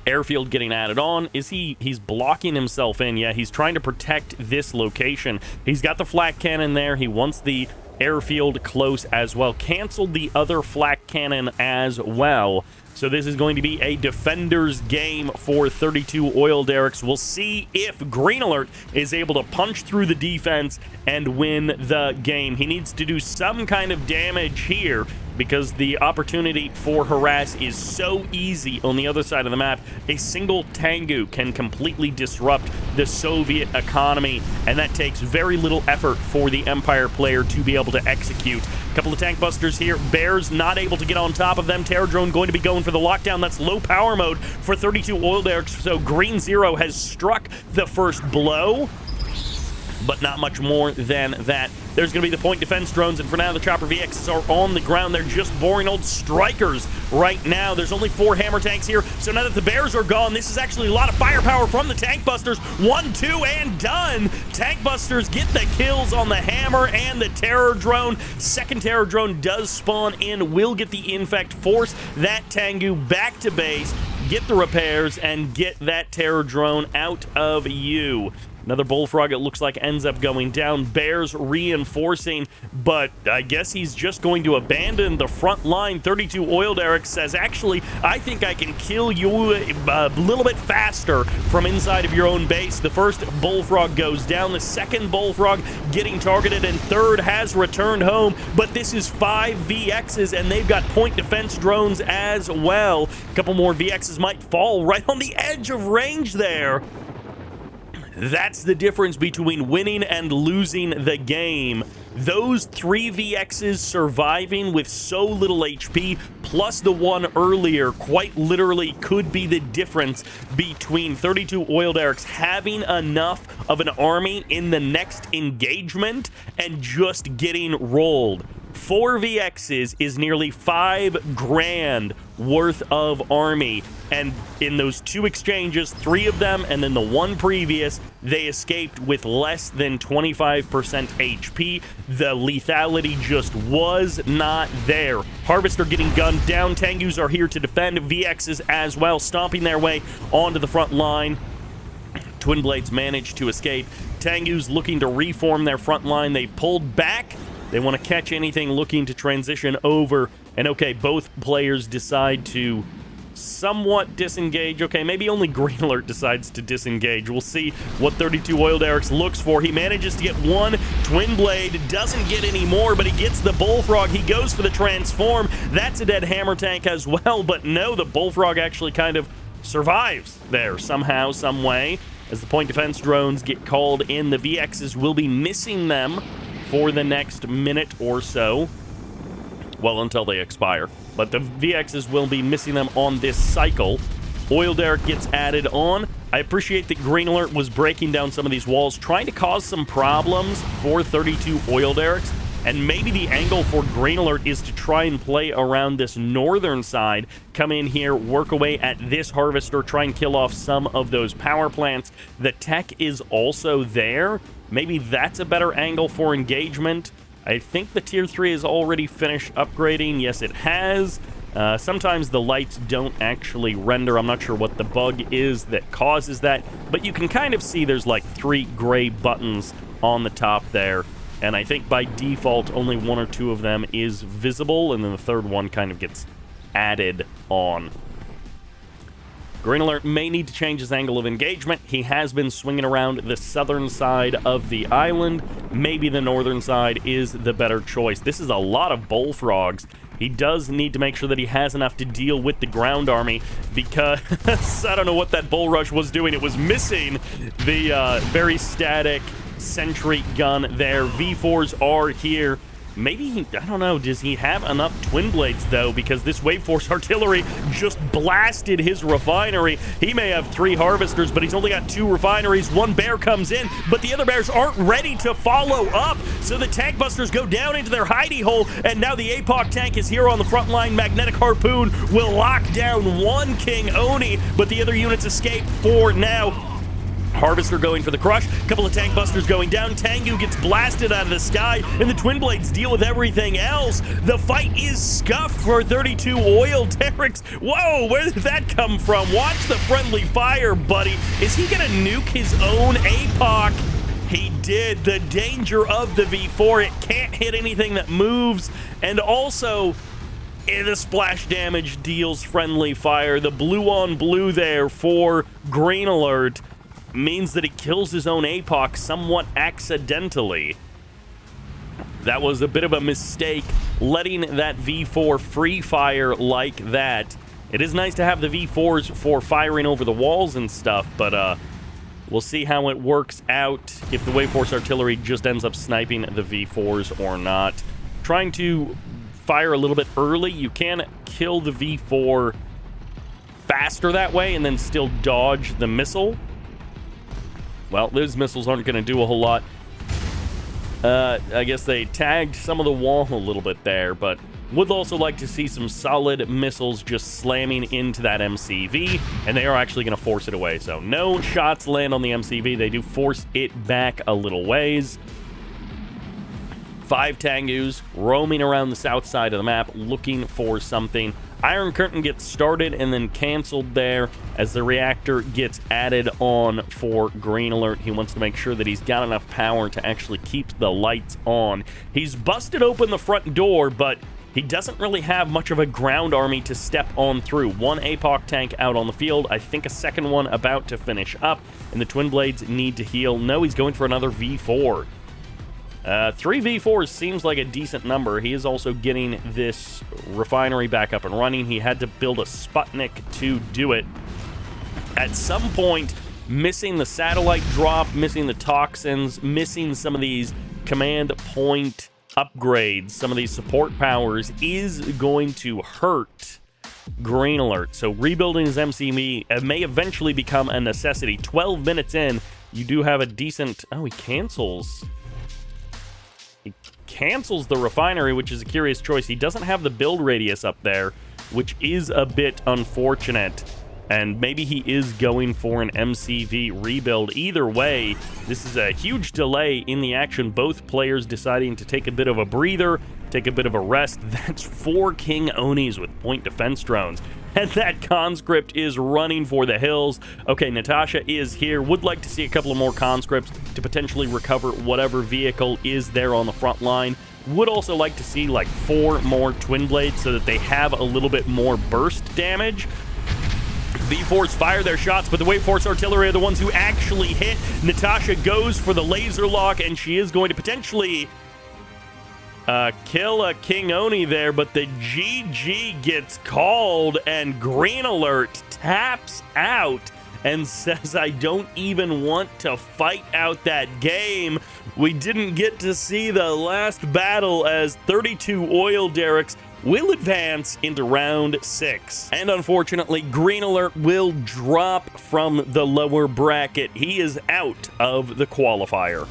Airfield getting added on. He's blocking himself in. Yeah, he's trying to protect this location. He's got the flak cannon there. He wants the airfield close as well. Canceled the other flak cannon as well. So this is going to be a defender's game for 32 oil derricks. We'll see if Green Alert is able to punch through the defense and win the game. He needs to do some kind of damage here because the opportunity for harass is so easy on the other side of the map. A single Tengu can completely disrupt the Soviet economy, and that takes very little effort for the Empire player to be able to execute. A couple of tank busters here. Bears not able to get on top of them. Terror drone going to be going for the lockdown. That's low power mode for 32 oil derricks, so Green Zero has struck the first blow, but not much more than that. There's going to be the point defense drones, and for now, the Chopper VXs are on the ground. They're just boring old strikers right now. There's only 4 hammer tanks here, so now that the bears are gone, this is actually a lot of firepower from the tank busters. 1, 2, and done. Tank busters get the kills on the hammer and the terror drone. Second terror drone does spawn in, will get the infect, force that Tengu back to base, get the repairs, and get that terror drone out of you. Another bullfrog, it looks like, ends up going down. Bears reinforcing, but I guess he's just going to abandon the front line. 32 oil derricks says, actually, I think I can kill you a little bit faster from inside of your own base. The first bullfrog goes down. The second bullfrog getting targeted, and third has returned home. But this is 5 VXs, and they've got point defense drones as well. A couple more VXs might fall right on the edge of range there. That's the difference between winning and losing the game. Those 3 VXs surviving with so little HP, plus the one earlier, quite literally could be the difference between 32 oil derricks having enough of an army in the next engagement and just getting rolled. 4 VXs is nearly 5 grand worth of army, and in those 2 exchanges, 3 of them and then the one previous, they escaped with less than 25% HP. The lethality just was not there. Harvester getting gunned down. Tengus are here to defend. VXs as well, stomping their way onto the front line. Twin Blades managed to escape. Tengus looking to reform their front line. They pulled back. They want to catch anything looking to transition over. And okay, both players decide to somewhat disengage. Okay, maybe only Green Alert decides to disengage. We'll see what 32 oil derricks looks for. He manages to get 1 Twin Blade, doesn't get any more, but he gets the Bullfrog. He goes for the transform. That's a dead hammer tank as well, but no, the Bullfrog actually kind of survives there somehow, some way. As the point defense drones get called in, the VXs will be missing them for the next minute or so. Well, until they expire. But the VXs will be missing them on this cycle. Oil derrick gets added on. I appreciate that Green Alert was breaking down some of these walls, trying to cause some problems for 32 oil derricks. And maybe the angle for Green Alert is to try and play around this northern side, come in here, work away at this harvester, try and kill off some of those power plants. The tech is also there. Maybe that's a better angle for engagement. I think the tier 3 is already finished upgrading. Yes, it has. Sometimes the lights don't actually render. I'm not sure what the bug is that causes that, but you can kind of see there's like 3 gray buttons on the top there. And I think by default, only 1 or 2 of them is visible, and then the third one kind of gets added on. Green Alert may need to change his angle of engagement. He has been swinging around the southern side of the island. Maybe the northern side is the better choice. This is a lot of bullfrogs. He does need to make sure that he has enough to deal with the ground army, because I don't know what that bull rush was doing. It was missing the very static sentry gun there. V4s are here. Maybe, I don't know, does he have enough Twin Blades, though? Because this Wave Force artillery just blasted his refinery. He may have 3 harvesters, but he's only got 2 refineries. 1 bear comes in, but the other bears aren't ready to follow up. So the tank busters go down into their hidey hole, and now the APOC tank is here on the front line. Magnetic Harpoon will lock down 1 King Oni, but the other units escape for now. Harvester going for the crush. Couple of tank busters going down. Tengu gets blasted out of the sky, and the Twin Blades deal with everything else. The fight is scuffed for 32 oil derricks. Whoa, where did that come from? Watch the friendly fire, buddy. Is he gonna nuke his own APOC? He did. The danger of the V4. It can't hit anything that moves, and also the splash damage deals friendly fire. The blue on blue there for Green Alert means that it kills his own APOC somewhat accidentally. That was a bit of a mistake, letting that V4 free fire like that. It is nice to have the V4s for firing over the walls and stuff, but we'll see how it works out if the Wave Force Artillery just ends up sniping the V4s or not. Trying to fire a little bit early. You can kill the V4 faster that way and then still dodge the missile. Well, those missiles aren't going to do a whole lot. I guess they tagged some of the wall a little bit there, but would also like to see some solid missiles just slamming into that MCV, and they are actually going to force it away. So no shots land on the MCV. They do force it back a little ways. 5 Tengus roaming around the south side of the map looking for something. Iron Curtain gets started and then canceled there as the reactor gets added on for Green Alert. He wants to make sure that he's got enough power to actually keep the lights on. He's busted open the front door, but he doesn't really have much of a ground army to step on through. 1 APOC tank out on the field. I think a second one about to finish up, and the Twin Blades need to heal. No, he's going for another V4. 3 V4s seems like a decent number. He is also getting this refinery back up and running. He had to build a Sputnik to do it. At some point, missing the satellite drop, missing the toxins, missing some of these command point upgrades, some of these support powers is going to hurt Green Alert. So rebuilding his MCV may eventually become a necessity. 12 minutes in, you do have a decent... Oh, he cancels the refinery, which is a curious choice. He doesn't have the build radius up there, which is a bit unfortunate. And maybe he is going for an MCV rebuild. Either way, this is a huge delay in the action. Both players deciding to take a bit of a breather, take a bit of a rest. That's 4 King Onis with point defense drones. And that conscript is running for the hills. Okay, Natasha is here. Would like to see a couple of more conscripts to potentially recover whatever vehicle is there on the front line. Would also like to see like 4 more Twin Blades so that they have a little bit more burst damage. V-Force fire their shots, but the Wave Force Artillery are the ones who actually hit. Natasha goes for the laser lock, and she is going to potentially kill a King Oni there, but the GG gets called, and Green Alert taps out and says, I don't even want to fight out that game. We didn't get to see the last battle as 32 oil derricks will advance into round 6. And unfortunately, Green Alert will drop from the lower bracket. He is out of the qualifier.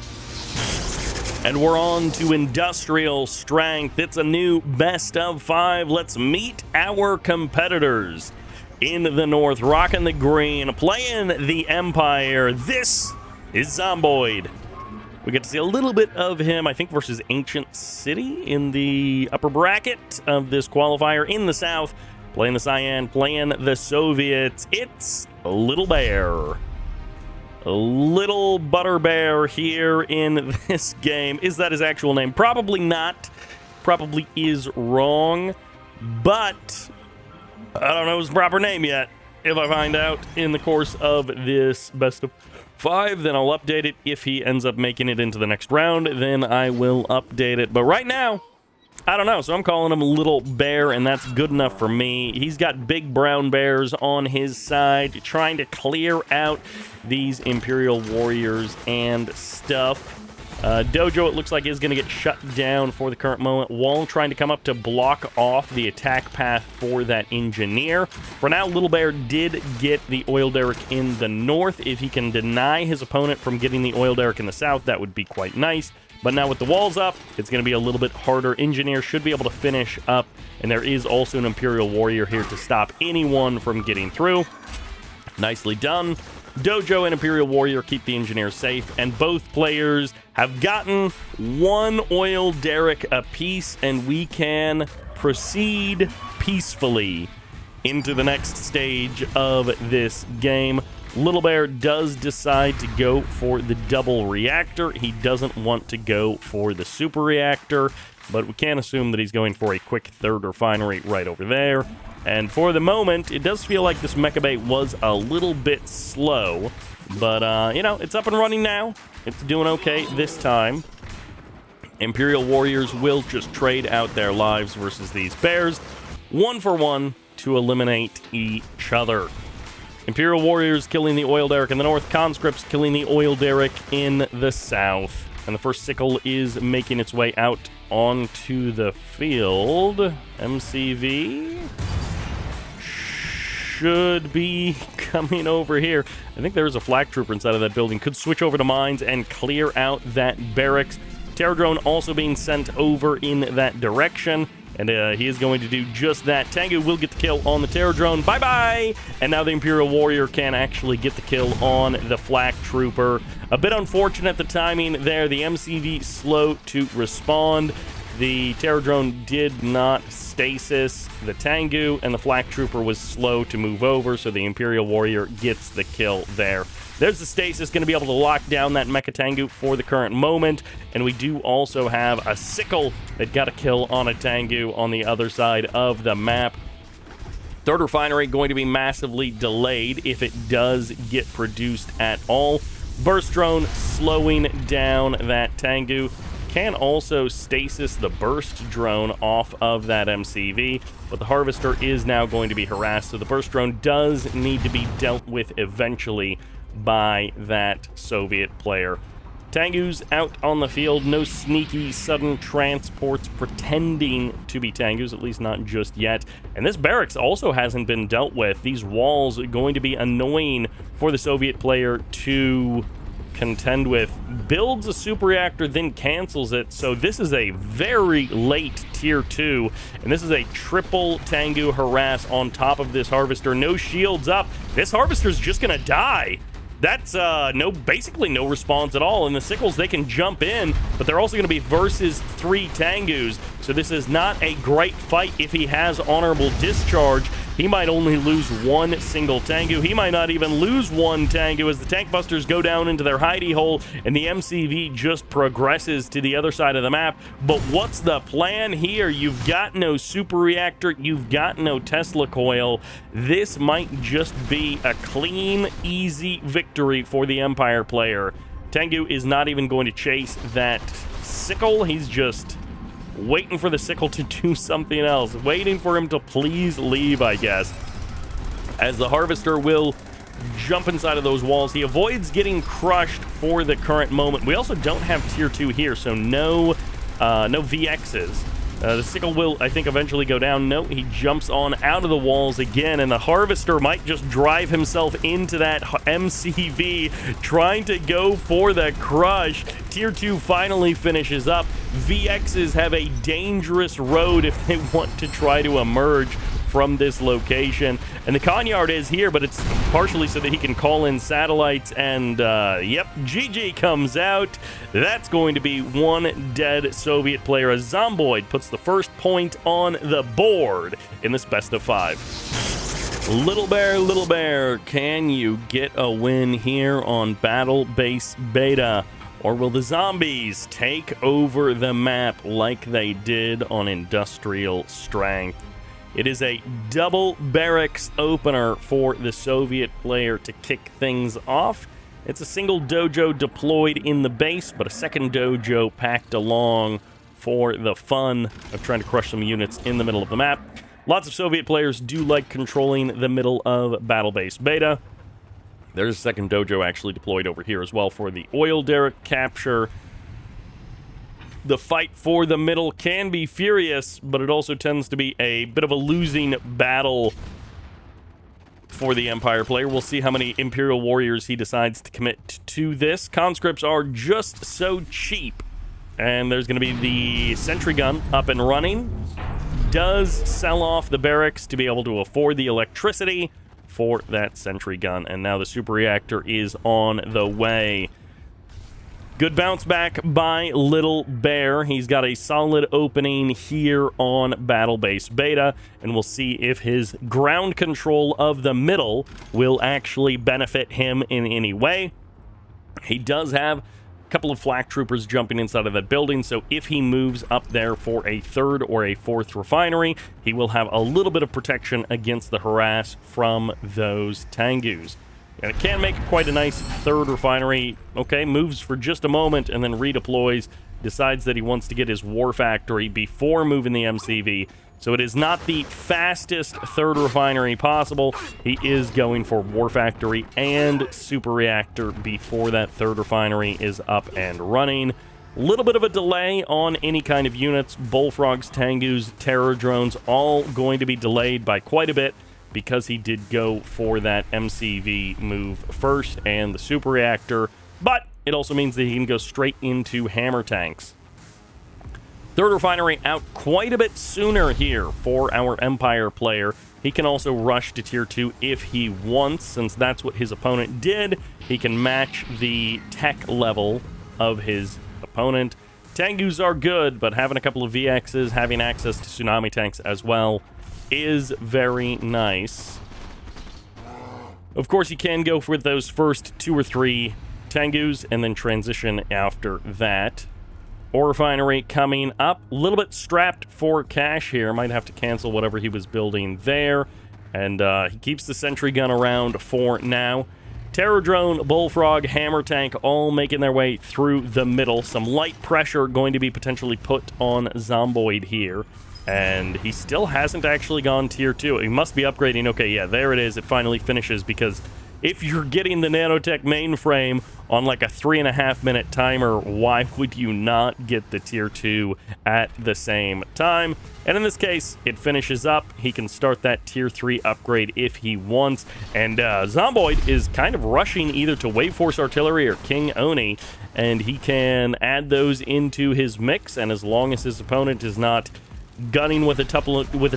And we're on to Industrial Strength. It's a new best of 5. Let's meet our competitors. In the north, rocking the green, playing the Empire. This is Zomboid. We get to see a little bit of him, I think, versus Ancient City in the upper bracket of this qualifier. In the south, playing the Cyan, playing the Soviets. It's Little Bear. A Little Butter Bear here in this game. Is that his actual name? Probably not. Probably is wrong. But I don't know his proper name yet. If I find out in the course of this best of 5, then I'll update it. If he ends up making it into the next round, then I will update it. But right now, I don't know. So I'm calling him Little Bear, and that's good enough for me. He's got big brown bears on his side, trying to clear out these Imperial warriors and stuff. Dojo, it looks like, is going to get shut down for the current moment. Wall trying to come up to block off the attack path for that engineer. For now, Little Bear did get the oil derrick in the north. If he can deny his opponent from getting the oil derrick in the south, that would be quite nice. But now with the walls up, it's going to be a little bit harder. Engineer should be able to finish up, and there is also an Imperial warrior here to stop anyone from getting through. Nicely done. Dojo and Imperial Warrior keep the engineer safe, and both players have gotten 1 oil derrick apiece, and we can proceed peacefully into the next stage of this game. Little Bear does decide to go for the double reactor. He doesn't want to go for the super reactor, but we can't assume that he's going for a quick third refinery right over there. And for the moment, it does feel like this mecha bay was a little bit slow, but, you know, it's up and running now. It's doing okay this time. Imperial Warriors will just trade out their lives versus these bears, 1-for-1 to eliminate each other. Imperial Warriors killing the Oil Derrick in the north, Conscripts killing the Oil Derrick in the south. And the first sickle is making its way out onto the field. MCV should be coming over here. I think there is a flak trooper inside of that building. Could switch over to mines and clear out that barracks. Terror drone also being sent over in that direction. And he is going to do just that. Tengu will get the kill on the Terror drone. Bye-bye! And now the Imperial Warrior can actually get the kill on the Flak Trooper. A bit unfortunate the timing there. The MCV slow to respond. The Terror drone did not stasis the Tengu, and the Flak Trooper was slow to move over, so the Imperial Warrior gets the kill there. There's the stasis, going to be able to lock down that Mecha Tengu for the current moment. And we do also have a sickle that got a kill on a Tengu on the other side of the map. Third refinery going to be massively delayed if it does get produced at all. Burst drone slowing down that Tengu. Can also stasis the burst drone off of that MCV, but the harvester is now going to be harassed, so the burst drone does need to be dealt with eventually by that Soviet player. Tengus out on the field, no sneaky sudden transports pretending to be Tengus, at least not just yet. And this barracks also hasn't been dealt with. These walls are going to be annoying for the Soviet player to contend with. Builds a super reactor, then cancels it, so this is a very late tier 2, and this is a triple Tengu harass on top of this harvester. No shields up. This harvester's just gonna die. That's basically no response at all. And the sickles, they can jump in, but they're also going to be versus 3 Tengus. So this is not a great fight. If he has honorable discharge, he might only lose 1 single Tengu. He might not even lose 1 Tengu as the tank busters go down into their hidey hole and the MCV just progresses to the other side of the map. But what's the plan here? You've got no super reactor. You've got no Tesla coil. This might just be a clean, easy victory for the Empire player. Tengu is not even going to chase that sickle. He's just waiting for the sickle to do something else, waiting for him to please leave, I guess. As the harvester will jump inside of those walls, he avoids getting crushed for the current moment. We also don't have tier 2 here, so no VXs. The sickle will, I think, eventually go down. No, he jumps on out of the walls again, and the harvester might just drive himself into that MCV, trying to go for the crush. Tier 2 finally finishes up. VXs have a dangerous road if they want to try to emerge from this location. And the Conyard is here, but it's partially so that he can call in satellites. And, yep, GG comes out. That's going to be 1 dead Soviet player. As Zomboid puts the first point on the board in this best of 5. Little Bear, can you get a win here on Battle Base Beta? Or will the zombies take over the map like they did on Industrial Strength? It is a double barracks opener for the Soviet player to kick things off. It's a single dojo deployed in the base, but a second dojo packed along for the fun of trying to crush some units in the middle of the map. Lots of Soviet players do like controlling the middle of Battle Base Beta. There's a second dojo actually deployed over here as well for the Oil Derrick capture. The fight for the middle can be furious, but it also tends to be a bit of a losing battle for the Empire player. We'll see how many Imperial Warriors he decides to commit to this. Conscripts are just so cheap. And there's going to be the sentry gun up and running. Does sell off the barracks to be able to afford the electricity for that sentry gun. And now the super reactor is on the way. Good bounce back by Little Bear. He's got a solid opening here on Battle Base Beta, and we'll see if his ground control of the middle will actually benefit him in any way. He does have a couple of flak troopers jumping inside of that building, so if he moves up there for a 3rd or a 4th refinery, he will have a little bit of protection against the harass from those Tengus. And it can make quite a nice third refinery. Okay, moves for just a moment and then redeploys. Decides that he wants to get his war factory before moving the MCV. So it is not the fastest third refinery possible. He is going for war factory and super reactor before that third refinery is up and running. A little bit of a delay on any kind of units. Bullfrogs, Tengus, terror drones, all going to be delayed by quite a bit because he did go for that MCV move first and the super reactor. But it also means that he can go straight into hammer tanks. Third refinery out quite a bit sooner here for our Empire player. He can also rush to tier 2 if he wants, since that's what his opponent did. He can match the tech level of his opponent. Tengus are good, but having a couple of VXs, having access to tsunami tanks as well, is very nice. Of course, you can go for those first 2 or 3 Tengus and then transition after that. Ore refinery coming up. A little bit strapped for cash here. Might have to cancel whatever he was building there. And he keeps the sentry gun around for now. Terror drone, bullfrog, hammer tank all making their way through the middle. Some light pressure going to be potentially put on Zomboid here. And he still hasn't actually gone tier 2. He must be upgrading. Okay, yeah, there it is. It finally finishes, because if you're getting the nanotech mainframe on like a 3.5-minute timer, why would you not get the tier 2 at the same time? And in this case, it finishes up. He can start that tier 3 upgrade if he wants. And Zomboid is kind of rushing either to Wave Force Artillery or King Oni, and he can add those into his mix. And as long as his opponent is not gunning with a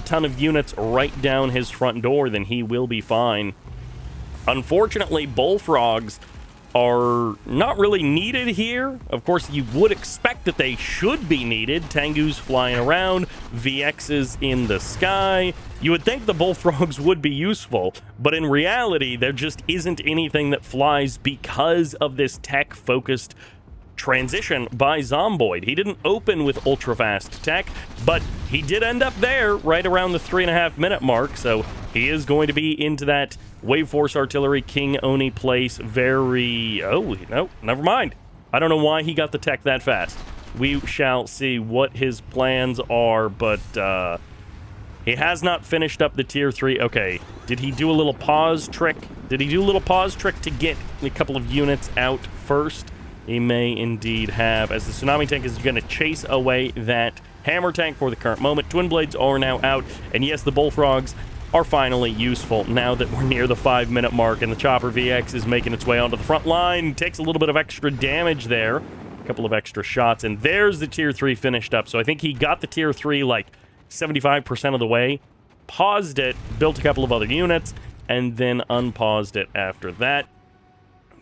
ton of units right down his front door, then he will be fine. Unfortunately, bullfrogs are not really needed here. Of course, you would expect that they should be needed. Tengus flying around, VXs in the sky. You would think the bullfrogs would be useful, but in reality, there just isn't anything that flies because of this tech-focused transition by Zomboid. He didn't open with ultra-fast tech, but he did end up there right around the 3.5-minute mark, so he is going to be into that Wave Force Artillery King Oni place very... Oh, no, never mind. I don't know why he got the tech that fast. We shall see what his plans are, but he has not finished up the tier 3. Okay, did he do a little pause trick? Did he do a little pause trick to get a couple of units out first? He may indeed have, as the tsunami tank is going to chase away that hammer tank for the current moment. Twin blades are now out, and yes, the bullfrogs are finally useful now that we're near the 5-minute mark, and the chopper VX is making its way onto the front line. Takes a little bit of extra damage there, a couple of extra shots, and there's the tier 3 finished up. So I think he got the tier 3 like 75% of the way, paused it, built a couple of other units, and then unpaused it after that.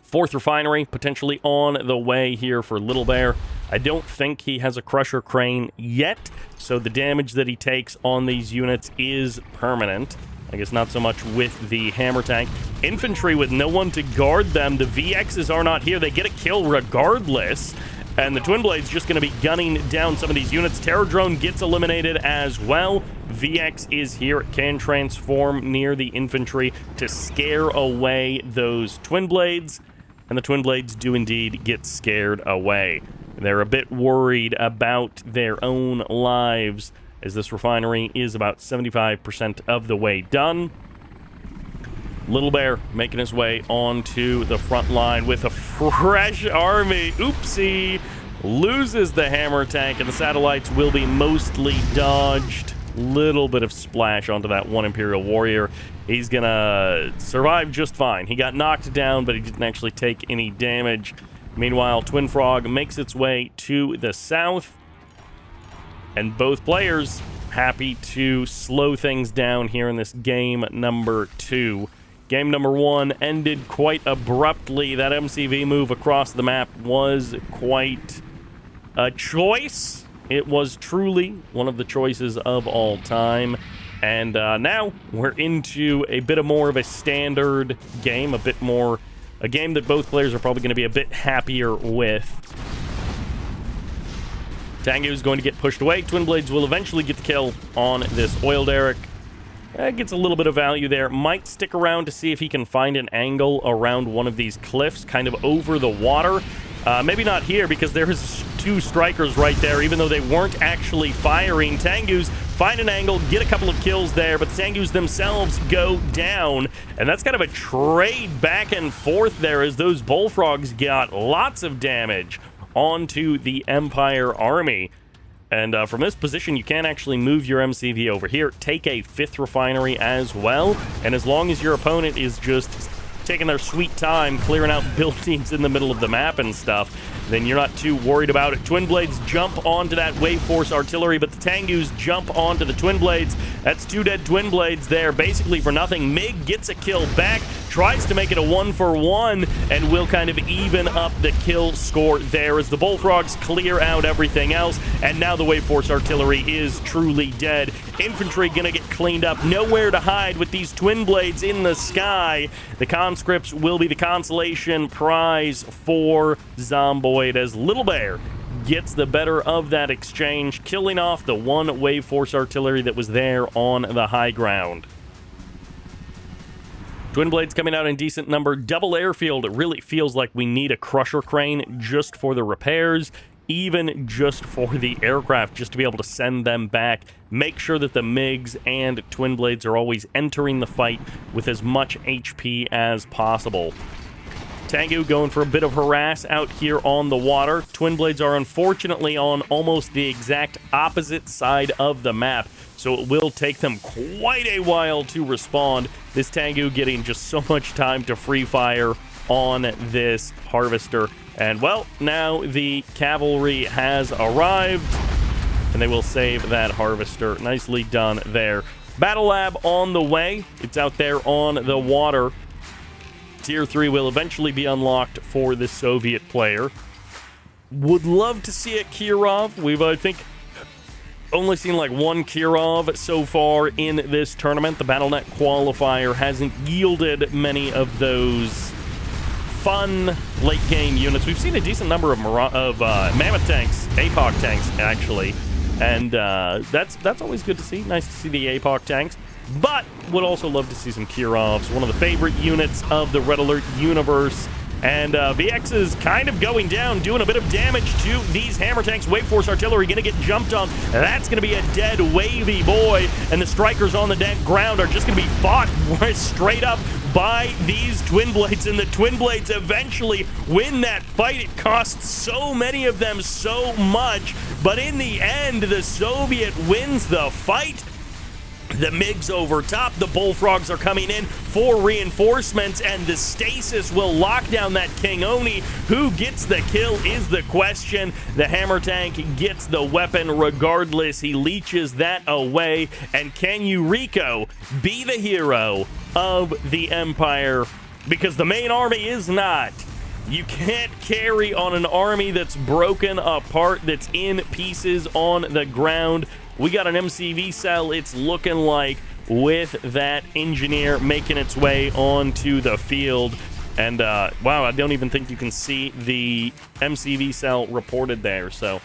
Fourth refinery potentially on the way here for Little Bear. I don't think he has a crusher crane yet, so the damage that he takes on these units is permanent. I guess not so much with the hammer tank. Infantry with no one to guard them. The VXs are not here. They get a kill regardless. And the Twin Blade's just going to be gunning down some of these units. Terror Drone gets eliminated as well. VX is here. It can transform near the infantry to scare away those Twin Blades. And the Twin Blades do indeed get scared away. They're a bit worried about their own lives, as this refinery is about 75% of the way done. Little Bear making his way onto the front line with a fresh army. Oopsie! Loses the hammer tank, and the satellites will be mostly dodged. Little bit of splash onto that one Imperial Warrior. He's gonna survive just fine. He got knocked down, but he didn't actually take any damage. Meanwhile, Twin Frog makes its way to the south, and both players happy to slow things down here in this game number 2. Game number 1 ended quite abruptly. That MCV move across the map was quite a choice. It was truly one of the choices of all time. And now we're into a bit more of a standard game, a game that both players are probably going to be a bit happier with. Tango is going to get pushed away. Twin Blades will eventually get the kill on this oil derrick. Gets a little bit of value there. Might stick around to see if he can find an angle around one of these cliffs, kind of over the water. Maybe not here, because there's 2 strikers right there, even though they weren't actually firing. Tengus find an angle, get a couple of kills there, but the Tengus themselves go down. And that's kind of a trade back and forth there, as those bullfrogs got lots of damage onto the Empire army. And from this position, you can actually move your MCV over here, take a 5th refinery as well, and as long as your opponent is just taking their sweet time clearing out buildings in the middle of the map and stuff, then you're not too worried about it. Twin Blades jump onto that Wave Force artillery, but the Tengus jump onto the Twin Blades. That's 2 dead Twin Blades there, basically for nothing. MiG gets a kill back, tries to make it a 1-for-1, and will kind of even up the kill score there as the Bullfrogs clear out everything else, and now the Wave Force artillery is truly dead. Infantry gonna get cleaned up, nowhere to hide with these Twin Blades in the sky. The conscripts will be the consolation prize for Zomboid, as Little Bear gets the better of that exchange, killing off the 1 Wave Force artillery that was there on the high ground. Twin Blades coming out in decent number. Double airfield, it really feels like we need a crusher crane just for the repairs, even just for the aircraft, just to be able to send them back. Make sure that the MiGs and Twin Blades are always entering the fight with as much HP as possible. Tengu going for a bit of harass out here on the water. Twin Blades are unfortunately on almost the exact opposite side of the map, so it will take them quite a while to respond. This Tengu getting just so much time to free fire on this harvester. And, well, now the cavalry has arrived, and they will save that harvester. Nicely done there. Battle Lab on the way. It's out there on the water. Tier 3 will eventually be unlocked for the Soviet player. Would love to see a Kirov. We've, I think, only seen like 1 Kirov so far in this tournament. The BattleNet qualifier hasn't yielded many of those fun late-game units. We've seen a decent number of Mammoth tanks, APOC tanks, actually. And that's always good to see. Nice to see the APOC tanks. But would also love to see some Kirovs, one of the favorite units of the Red Alert universe. And VX is kind of going down, doing a bit of damage to these hammer tanks. Wave Force artillery going to get jumped on. That's going to be a dead wavy boy. And the strikers on the ground are just going to be fought straight up by these Twin Blades. And the Twin Blades eventually win that fight. It costs so many of them so much. But in the end, the Soviet wins the fight. The MiGs over top, the Bullfrogs are coming in for reinforcements, and the Stasis will lock down that King Oni. Who gets the kill is the question. The hammer tank gets the weapon regardless. He leeches that away, and can Yuriko be the hero of the Empire? Because the main army is not. You can't carry on an army that's broken apart, that's in pieces on the ground. We got an MCV cell, it's looking like, with that engineer making its way onto the field. And, wow, I don't even think you can see the MCV cell reported there, so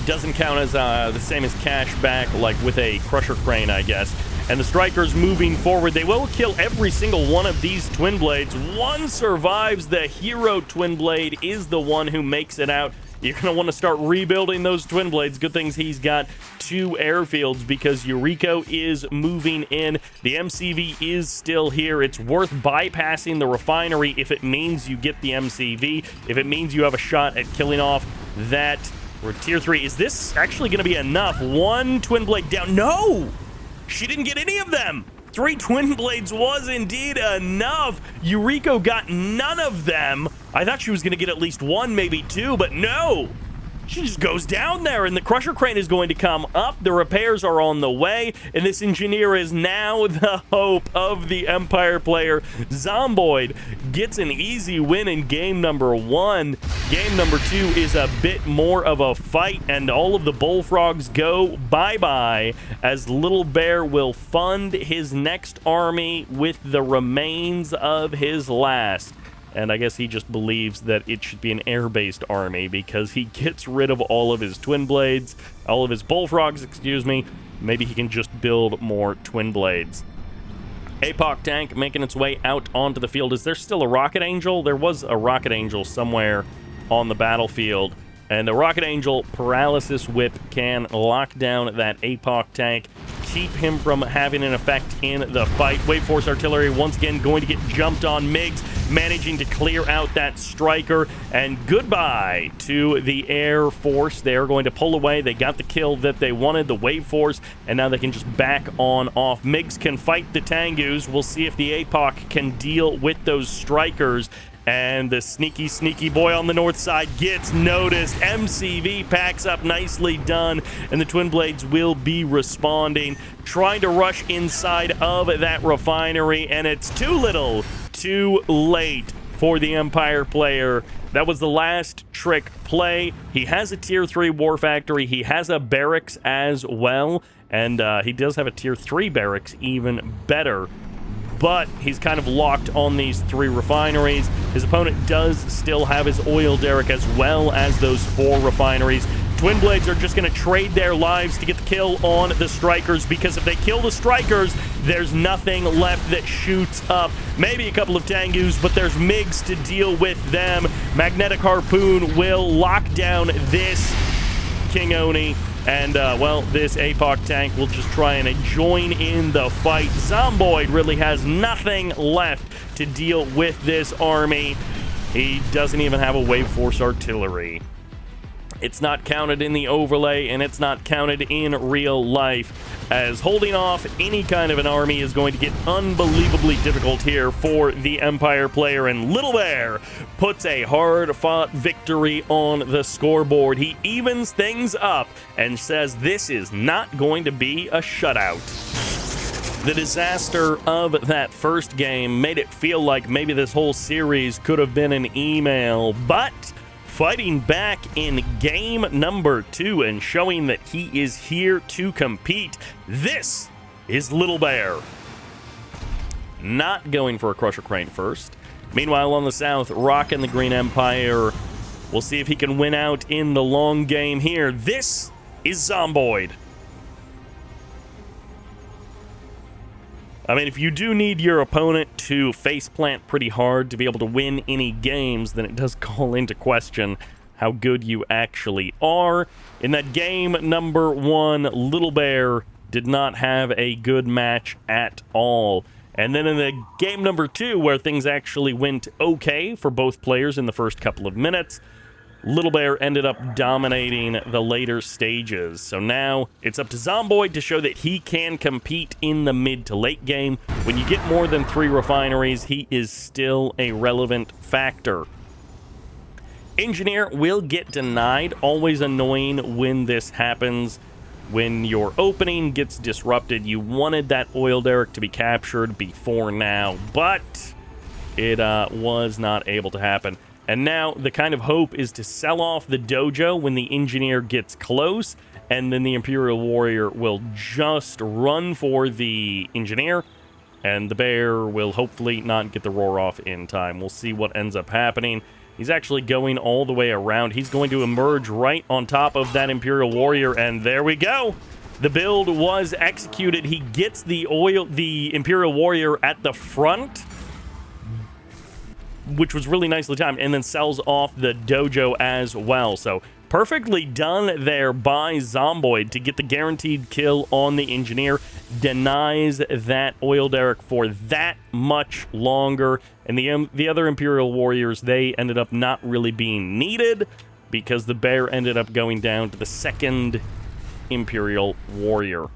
doesn't count as the same as cash back, like with a crusher crane, I guess. And the strikers moving forward, they will kill every single one of these Twin Blades. One survives. The hero Twin Blade is the one who makes it out. You're going to want to start rebuilding those Twin Blades. Good things he's got 2 airfields, because Yuriko is moving in. The MCV is still here. It's worth bypassing the refinery if it means you get the MCV, if it means you have a shot at killing off that. We're Tier 3. Is this actually going to be enough? 1 Twin Blade down. No! She didn't get any of them. 3 Twin Blades was indeed enough. Yuriko got none of them. I thought she was going to get at least 1, maybe 2, but no. She just goes down there, and the crusher crane is going to come up. The repairs are on the way, and this engineer is now the hope of the Empire player. Zomboid gets an easy win in game number 1. Game number 2 is a bit more of a fight, and all of the Bullfrogs go bye-bye, as Little Bear will fund his next army with the remains of his last. And I guess he just believes that it should be an air-based army, because he gets rid of all of his Twin Blades, all of his Bullfrogs, excuse me, maybe he can just build more Twin Blades. APOC tank making its way out onto the field. Is there still a Rocket Angel? There was a Rocket Angel somewhere on the battlefield. And the Rocket Angel Paralysis Whip can lock down that APOC tank, keep him from having an effect in the fight. Wave Force Artillery once again going to get jumped on. Migs managing to clear out that Striker. And goodbye to the Air Force. They're going to pull away. They got the kill that they wanted, the Wave Force, and now they can just back on off. Migs can fight the Tengus. We'll see if the APOC can deal with those Strikers. And the sneaky boy on the north side gets noticed. MCV packs up, nicely done. And the Twin Blades will be responding, trying to rush inside of that refinery. And it's too little, too late for the Empire player. That was the last trick play. He has a Tier 3 War Factory. He has a barracks as well. And he does have a Tier 3 barracks, even better. But he's kind of locked on these 3 refineries. His opponent does still have his oil derrick as well as those 4 refineries. Twin Blades are just going to trade their lives to get the kill on the Strikers, because if they kill the Strikers, there's nothing left that shoots up. Maybe a couple of Tengus, but there's MiGs to deal with them. Magnetic Harpoon will lock down this King Oni. And, well, this APOC tank will just try and join in the fight. Zomboid really has nothing left to deal with this army. He doesn't even have a Wave Force Artillery. It's not counted in the overlay, and it's not counted in real life, as holding off any kind of an army is going to get unbelievably difficult here for the Empire player, and Little Bear puts a hard-fought victory on the scoreboard. He evens things up and says this is not going to be a shutout. The disaster of that first game made it feel like maybe this whole series could have been an email, but fighting back in game number 2 and showing that he is here to compete, this is Little Bear. Not going for a Crusher Crane first. Meanwhile, on the south, Rock and the Green Empire. We'll see if he can win out in the long game here. This is Zomboid. I mean, if you do need your opponent to faceplant pretty hard to be able to win any games, then it does call into question how good you actually are. In that game number 1, Little Bear did not have a good match at all. And then in the game number 2, where things actually went okay for both players in the first couple of minutes, Little Bear ended up dominating the later stages. So now it's up to Zomboid to show that he can compete in the mid to late game. When you get more than 3 refineries, he is still a relevant factor. Engineer will get denied. Always annoying when this happens. When your opening gets disrupted, you wanted that oil derrick to be captured before now, but it was not able to happen. And now the kind of hope is to sell off the dojo when the engineer gets close, and then the Imperial Warrior will just run for the engineer, and the bear will hopefully not get the roar off in time. We'll see what ends up happening. He's actually going all the way around. He's going to emerge right on top of that Imperial Warrior, and there we go. The build was executed. He gets the Imperial Warrior at the front, which was really nicely timed, and then sells off the dojo as well. So perfectly done there by Zomboid to get the guaranteed kill on the engineer. Denies that oil derrick for that much longer. And the other Imperial Warriors, they ended up not really being needed because the bear ended up going down to the second Imperial Warrior.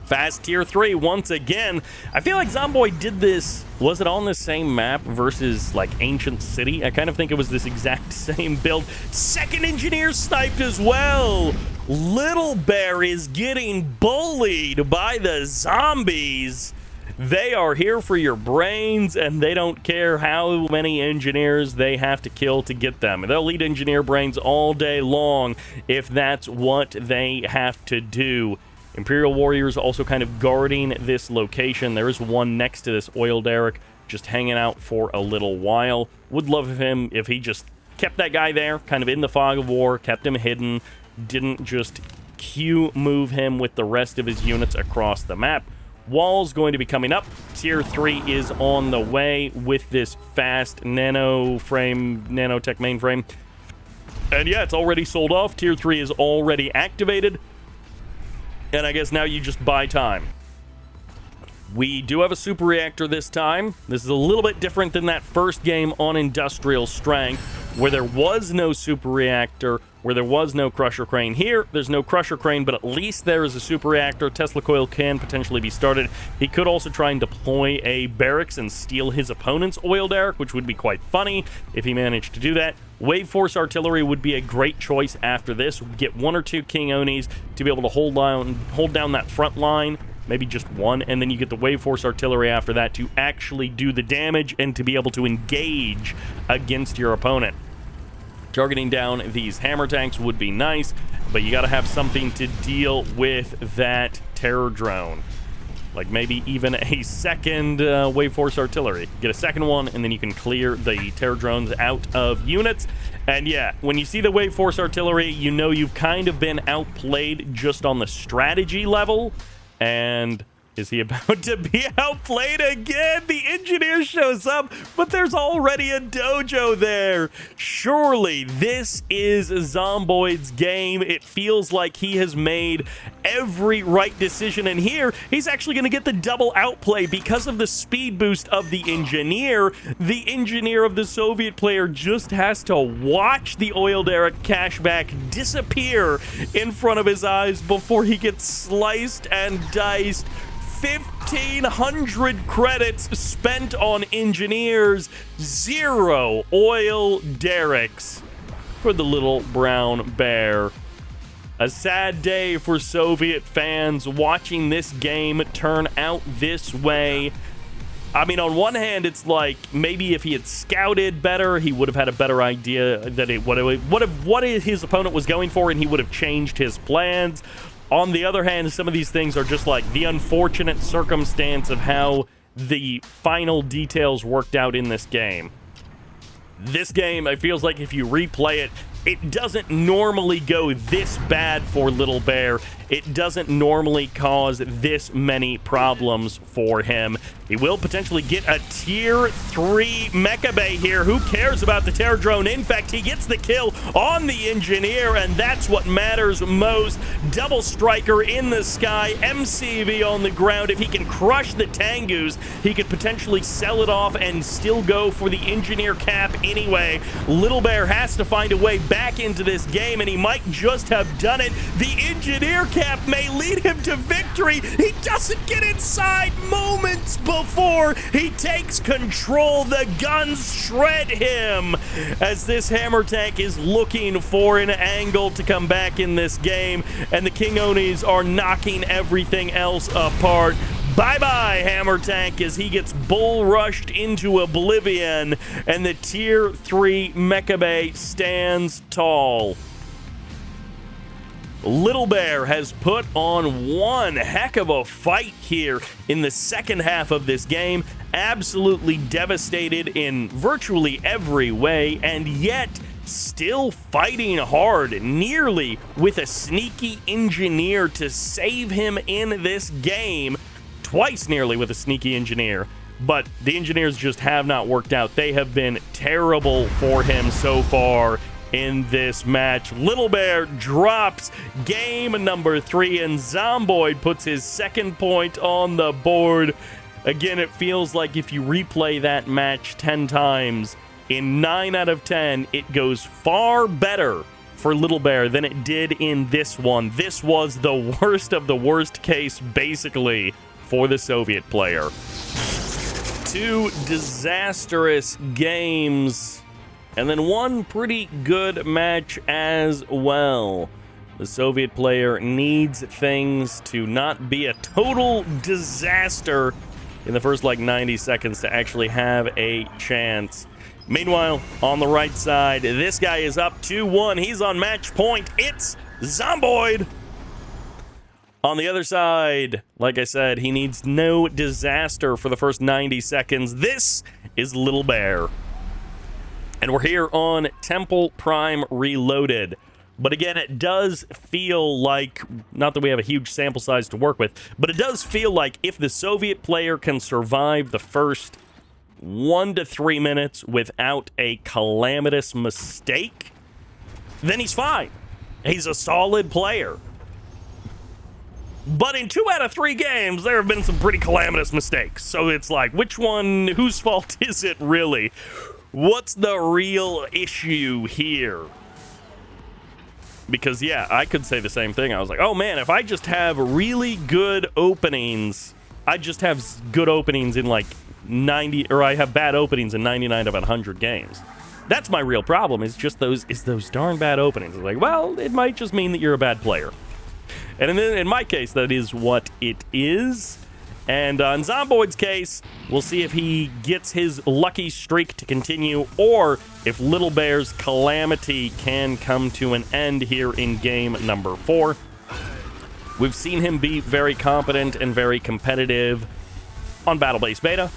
Fast Tier 3 once again. I feel like Zomboid did this. Was it on the same map versus, like, Ancient City? I kind of think it was this exact same build. Second engineer sniped as well. Little Bear is getting bullied by the zombies. They are here for your brains, and they don't care how many engineers they have to kill to get them. They'll eat engineer brains all day long if that's what they have to do. Imperial Warriors also kind of guarding this location. There is one next to this oil derrick just hanging out for a little while. Would love him if he just kept that guy there, kind of in the fog of war, kept him hidden, didn't just Q move him with the rest of his units across the map. Wall's going to be coming up. Tier 3 is on the way with this fast nanotech mainframe. And yeah, it's already sold off. Tier 3 is already activated. And I guess now you just buy time. We do have a super reactor this time. This is a little bit different than that first game on industrial strength, where there was no super reactor, where there was no crusher crane. Here, there's no crusher crane, but at least there is a super reactor. Tesla coil can potentially be started. He could also try and deploy a barracks and steal his opponent's oil derrick, which would be quite funny if he managed to do that. Wave Force Artillery would be a great choice after this. Get 1 or 2 King Onis to be able to hold down that front line. Maybe just 1, and then you get the Wave Force Artillery after that to actually do the damage and to be able to engage against your opponent. Targeting down these hammer tanks would be nice, but you got to have something to deal with that terror drone. Like maybe even a second Wave Force Artillery. Get a second one, and then you can clear the terror drones out of units. And yeah, when you see the Wave Force Artillery, you know you've kind of been outplayed just on the strategy level. And is he about to be outplayed again? The engineer shows up, but there's already a dojo there. Surely this is Zomboid's game. It feels like he has made every right decision. And here, he's actually going to get the double outplay because of the speed boost of the engineer. The engineer of the Soviet player just has to watch the oil derrick cashback disappear in front of his eyes before he gets sliced and diced. 1,500 credits spent on engineers, 0 oil derricks for the little brown bear. A sad day for Soviet fans watching this game turn out this way. I mean, on one hand, it's like maybe if he had scouted better, he would have had a better idea that what his opponent was going for, and he would have changed his plans. On the other hand, some of these things are just like the unfortunate circumstance of how the final details worked out in this game. This game, it feels like if you replay it, it doesn't normally go this bad for Little Bear. It doesn't normally cause this many problems for him. He will potentially get a tier 3 Mecha Bay here. Who cares about the terror drone? In fact, he gets the kill on the engineer, and that's what matters most. Double striker in the sky, MCV on the ground. If he can crush the Tengus, he could potentially sell it off and still go for the engineer cap anyway. Little Bear has to find a way back into this game, and he might just have done it. The engineer cap may lead him to victory. He doesn't get inside moments before he takes control. The guns shred him as this hammer tank is looking for an angle to come back in this game, and the King Onis are knocking everything else apart. Bye-bye, hammer tank, as he gets bull rushed into oblivion, and the tier 3 Mecha Bay stands tall. Little Bear has put on one heck of a fight here in the second half of this game. Absolutely devastated in virtually every way, and yet still fighting hard, nearly with a sneaky engineer to save him in this game. Twice nearly with a sneaky engineer. But the engineers just have not worked out. They have been terrible for him so far in this match. Little Bear drops game number 3, and Zomboid puts his second point on the board. Again, it feels like if you replay that match 10 times, in 9 out of 10, it goes far better for Little Bear than it did in this one. This was the worst of the worst case, basically, for the Soviet player. 2 disastrous games, and then 1 pretty good match as well. The Soviet player needs things to not be a total disaster in the first, 90 seconds to actually have a chance. Meanwhile, on the right side, this guy is up 2-1. He's on match point. It's Zomboid. On the other side, like I said, he needs no disaster for the first 90 seconds. This is Little Bear. And we're here on Temple Prime Reloaded. But again, it does feel like, not that we have a huge sample size to work with, but it does feel like if the Soviet player can survive the first 1 to 3 minutes without a calamitous mistake, then he's fine. He's a solid player. But in 2 out of 3 games, there have been some pretty calamitous mistakes. So it's like, which one, whose fault is it really? What's the real issue here? Because, yeah, I could say the same thing. I was like, oh, man, if I just have really good openings, I just have good openings in like 90, or I have bad openings in 99 of 100 games. That's my real problem, is just those darn bad openings. It's like, well, it might just mean that you're a bad player. And in my case, that is what it is. And in Zomboid's case, we'll see if he gets his lucky streak to continue, or if Little Bear's calamity can come to an end here in game number 4. We've seen him be very competent and very competitive on Battle Base Beta,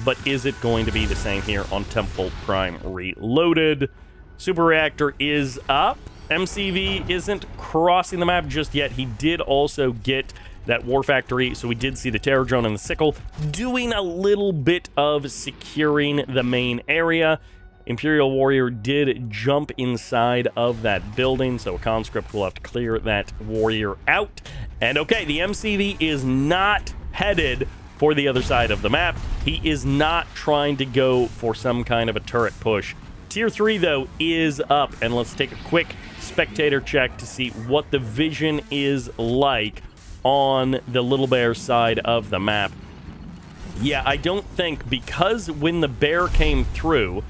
but is it going to be the same here on Temple Prime Reloaded? Super Reactor is up. MCV isn't crossing the map just yet. He did also get that War Factory, so we did see the Terror Drone and the Sickle doing a little bit of securing the main area. Imperial Warrior did jump inside of that building, so a conscript will have to clear that warrior out. And okay, the MCV is not headed for the other side of the map. He is not trying to go for some kind of a turret push. Tier 3, though, is up, and let's take a quick spectator check to see what the vision is like on the Little Bear side of the map. Yeah, I don't think, because when the bear came through,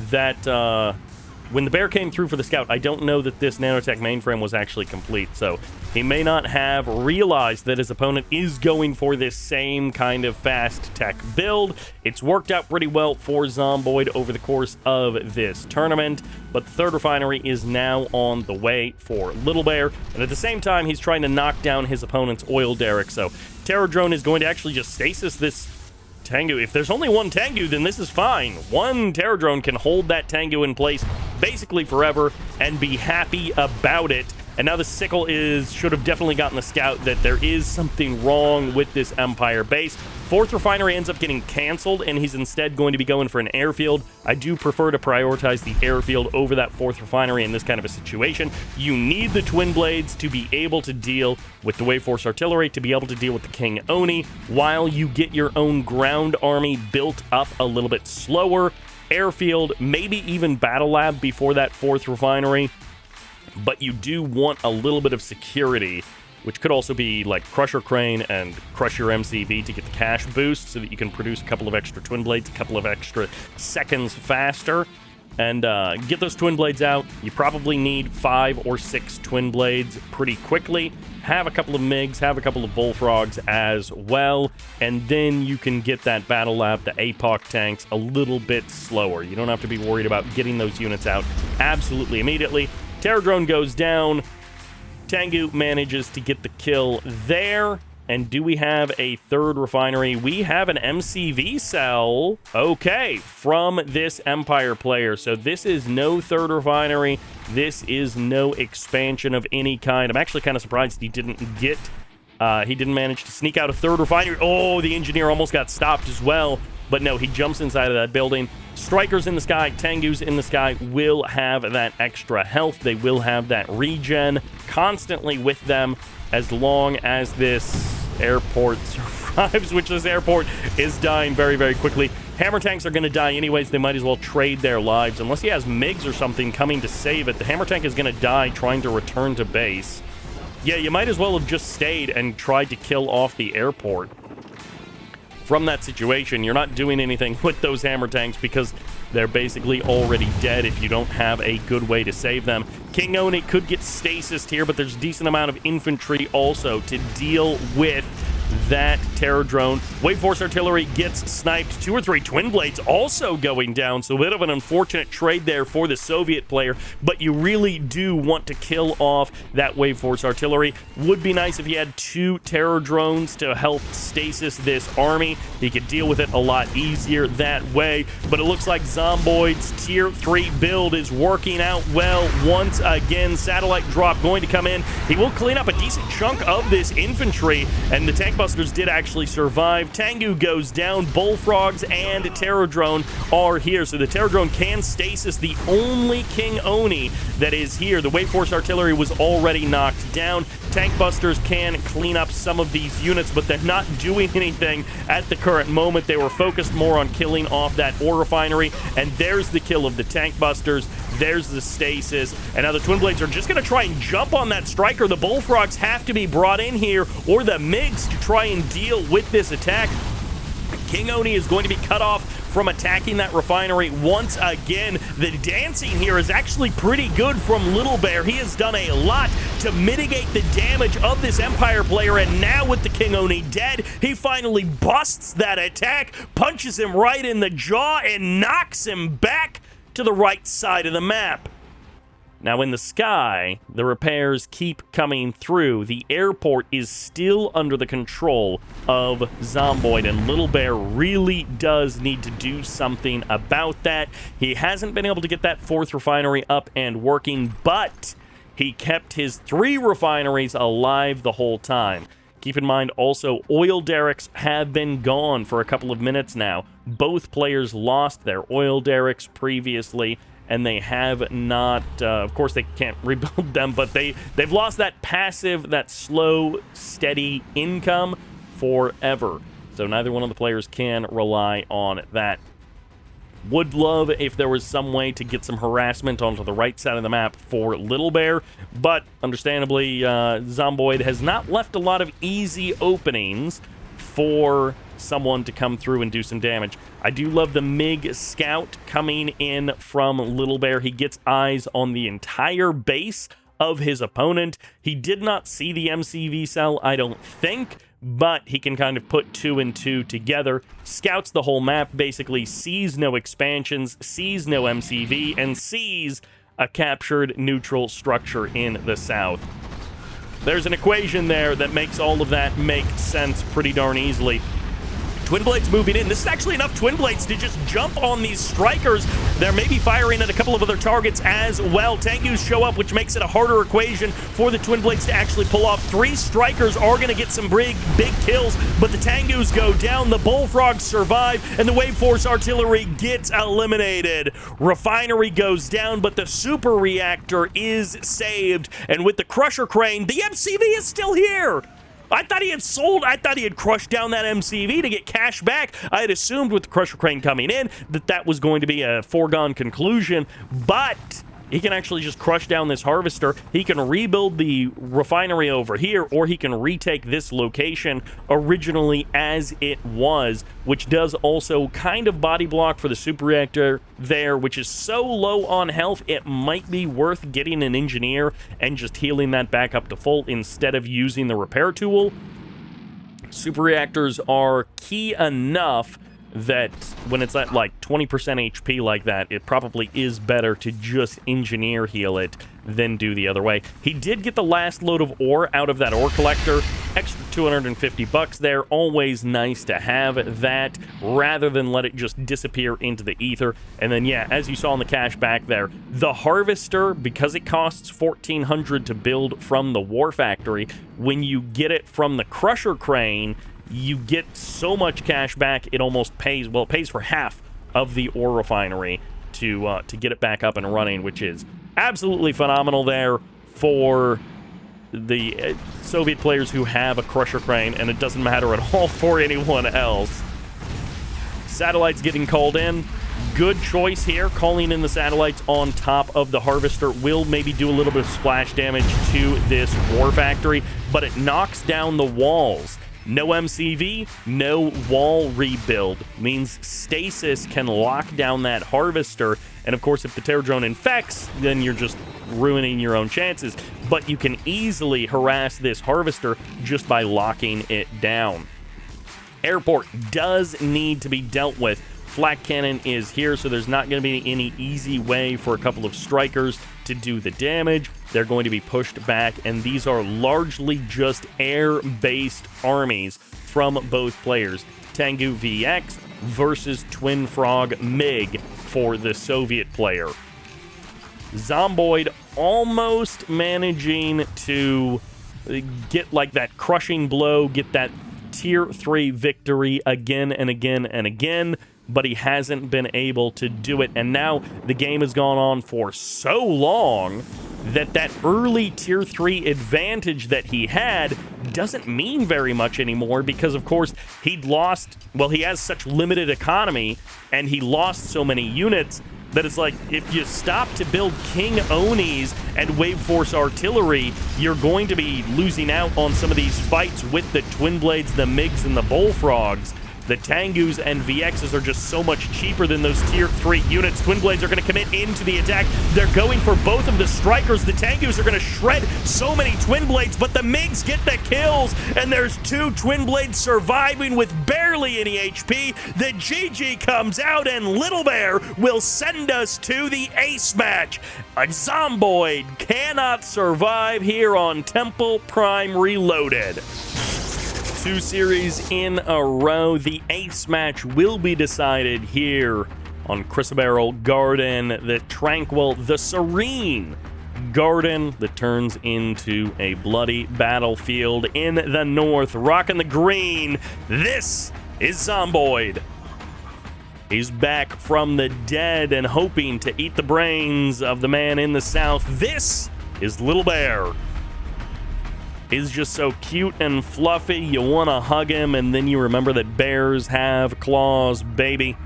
when the bear came through for the scout, I don't know that this nanotech mainframe was actually complete, so he may not have realized that his opponent is going for this same kind of fast tech build. It's worked out pretty well for Zomboid over the course of this tournament, but the third refinery is now on the way for Little Bear, and at the same time, he's trying to knock down his opponent's oil derrick, so Terror Drone is going to actually just stasis this Tengu. If there's only one Tengu, then this is fine. One Terror Drone can hold that Tengu in place basically forever and be happy about it. And now the Sickle should have definitely gotten the scout that there is something wrong with this Empire base. Fourth refinery ends up getting canceled, and he's instead going to be going for an airfield. I do prefer to prioritize the airfield over that fourth refinery in this kind of a situation. You need the Twin Blades to be able to deal with the Wave Force Artillery, to be able to deal with the King Oni, while you get your own ground army built up a little bit slower. Airfield, maybe even Battle Lab before that fourth refinery. But you do want a little bit of security, which could also be like Crusher Crane and Crusher MCV to get the cash boost so that you can produce a couple of extra Twin Blades, a couple of extra seconds faster, and get those Twin Blades out. You probably need 5 or 6 Twin Blades pretty quickly. Have a couple of MiGs, have a couple of Bullfrogs as well, and then you can get that Battle Lab, the APOC tanks, a little bit slower. You don't have to be worried about getting those units out absolutely immediately. Terror Drone goes down. Tengu manages to get the kill there. And do we have a third refinery? We have an MCV cell. Okay, from this Empire player. So this is no third refinery. This is no expansion of any kind. I'm actually kind of surprised he didn't manage to sneak out a third refinery. Oh, the engineer almost got stopped as well. But no, he jumps inside of that building. Strikers in the sky, Tengus in the sky will have that extra health. They will have that regen constantly with them as long as this airport survives, which this airport is dying very, very quickly. Hammer tanks are going to die anyways. They might as well trade their lives. Unless he has MiGs or something coming to save it, the hammer tank is going to die trying to return to base. Yeah, you might as well have just stayed and tried to kill off the airport. From that situation, you're not doing anything with those hammer tanks because they're basically already dead if you don't have a good way to save them. King Oni could get stasis here, but there's a decent amount of infantry also to deal with that terror drone. Wave Force Artillery gets sniped. 2 or 3 Twin Blades also going down, so a bit of an unfortunate trade there for the Soviet player, but you really do want to kill off that Wave Force Artillery. Would be nice if he had 2 terror drones to help stasis this army. He could deal with it a lot easier that way, but it looks like Zomboid's Tier 3 build is working out well once again. Satellite drop going to come in. He will clean up a decent chunk of this infantry, and the tank busters did actually survive. Tengu goes down. Bullfrogs and Terror Drone are here, so the Terror Drone can stasis the only King Oni that is here. The Wave Force Artillery was already knocked down. Tank busters can clean up some of these units, but they're not doing anything at the current moment. They were focused more on killing off that ore refinery, and there's the kill of the tank busters. There's the stasis, and now the Twin Blades are just going to try and jump on that striker. The Bullfrogs have to be brought in here, or the MiGs, to try and deal with this attack. King Oni is going to be cut off from attacking that refinery once again. The dancing here is actually pretty good from Little Bear. He has done a lot to mitigate the damage of this Empire player, and now with the King Oni dead, he finally busts that attack, punches him right in the jaw, and knocks him back to the right side of the map. Now in the sky, the repairs keep coming through. The airport is still under the control of Zomboid, and Little Bear really does need to do something about that. He hasn't been able to get that 4th refinery up and working, but he kept his 3 refineries alive the whole time. Keep in mind also, oil derricks have been gone for a couple of minutes now. Both players lost their oil derricks previously, and they have not, of course they can't rebuild them, but they've lost that passive, that slow, steady income forever. So neither one of the players can rely on that. Would love if there was some way to get some harassment onto the right side of the map for Little Bear, but understandably, Zomboid has not left a lot of easy openings for someone to come through and do some damage. I do love the MiG Scout coming in from Little Bear. He gets eyes on the entire base of his opponent. He did not see the MCV cell, I don't think, but he can kind of put 2 and 2 together, scouts the whole map, basically sees no expansions, sees no MCV, and sees a captured neutral structure in the south. There's an equation there that makes all of that make sense pretty darn easily. Twin Blades moving in. This is actually enough Twin Blades to just jump on these strikers. They're maybe firing at a couple of other targets as well. Tengus show up, which makes it a harder equation for the Twin Blades to actually pull off. 3 strikers are going to get some big kills, but the Tengus go down, the Bullfrogs survive, and the Wave Force Artillery gets eliminated. Refinery goes down, but the super reactor is saved, and with the Crusher Crane, the MCV is still here. I thought he had crushed down that MCV to get cash back. I had assumed with the Crusher Crane coming in that was going to be a foregone conclusion, but he can actually just crush down this harvester. He can rebuild the refinery over here, or he can retake this location originally as it was, which does also kind of body block for the super reactor there, which is so low on health, it might be worth getting an engineer and just healing that back up to full instead of using the repair tool. Super reactors are key enough that when it's at like 20% HP like that, it probably is better to just engineer heal it than do the other way. He did get the last load of ore out of that ore collector. Extra 250 bucks there. Always nice to have that rather than let it just disappear into the ether. And then, yeah, as you saw in the cash back there, the harvester, because it costs $1,400 to build from the war factory, when you get it from the Crusher Crane, you get so much cash back, it almost pays, well, it pays for half of the ore refinery to get it back up and running, which is absolutely phenomenal there for the Soviet players who have a Crusher Crane, and it doesn't matter at all for anyone else. Satellites getting called in. Good choice here, calling in the satellites on top of the harvester will maybe do a little bit of splash damage to this war factory, but it knocks down the walls. No MCV, no wall rebuild. Means stasis can lock down that harvester. And of course, if the terror drone infects, then you're just ruining your own chances. But you can easily harass this harvester just by locking it down. Airport does need to be dealt with. Flak Cannon is here, so there's not going to be any easy way for a couple of strikers to do the damage. They're going to be pushed back, and these are largely just air-based armies from both players. Tengu VX versus Twin Frog MiG for the Soviet player. Zomboid almost managing to get like that crushing blow, get that tier 3 victory again and again and again, but he hasn't been able to do it. And now the game has gone on for so long that early tier 3 advantage that he had doesn't mean very much anymore, because of course he'd lost, well, he has such limited economy and he lost so many units that it's like, if you stop to build King Onis and Wave Force Artillery, you're going to be losing out on some of these fights with the Twin Blades, the MiGs, and the Bullfrogs. The Tengus and VXs are just so much cheaper than those tier 3 units. Twin Blades are going to commit into the attack. They're going for both of the strikers. The Tengus are going to shred so many Twin Blades, but the MiGs get the kills, and there's 2 Twin Blades surviving with barely any HP. The GG comes out, and Little Bear will send us to the ace match. A Zomboid cannot survive here on Temple Prime Reloaded. 2 series in a row. The ace match will be decided here on Chrysaberyl Garden, the tranquil, the serene garden that turns into a bloody battlefield in the north. Rocking the green, this is Zomboid. He's back from the dead and hoping to eat the brains of the man in the south. This is Little Bear. He's just so cute and fluffy, you want to hug him, and then you remember that bears have claws, baby,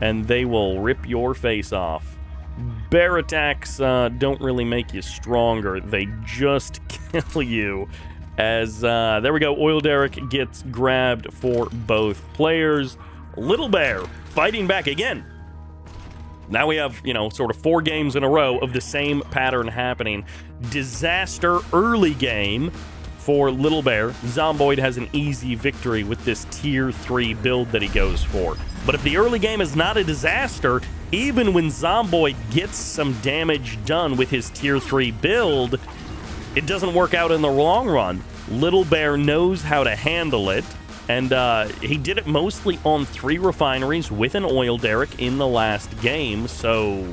and they will rip your face off. Bear attacks don't really make you stronger, they just kill you. As, there we go, Oil Derrick gets grabbed for both players. Little Bear fighting back again. Now we have, sort of 4 games in a row of the same pattern happening. Disaster early game for Little Bear. Zomboid has an easy victory with this tier 3 build that he goes for. But if the early game is not a disaster, even when Zomboid gets some damage done with his tier 3 build, it doesn't work out in the long run. Little Bear knows how to handle it, and he did it mostly on 3 refineries with an Oil Derrick in the last game, so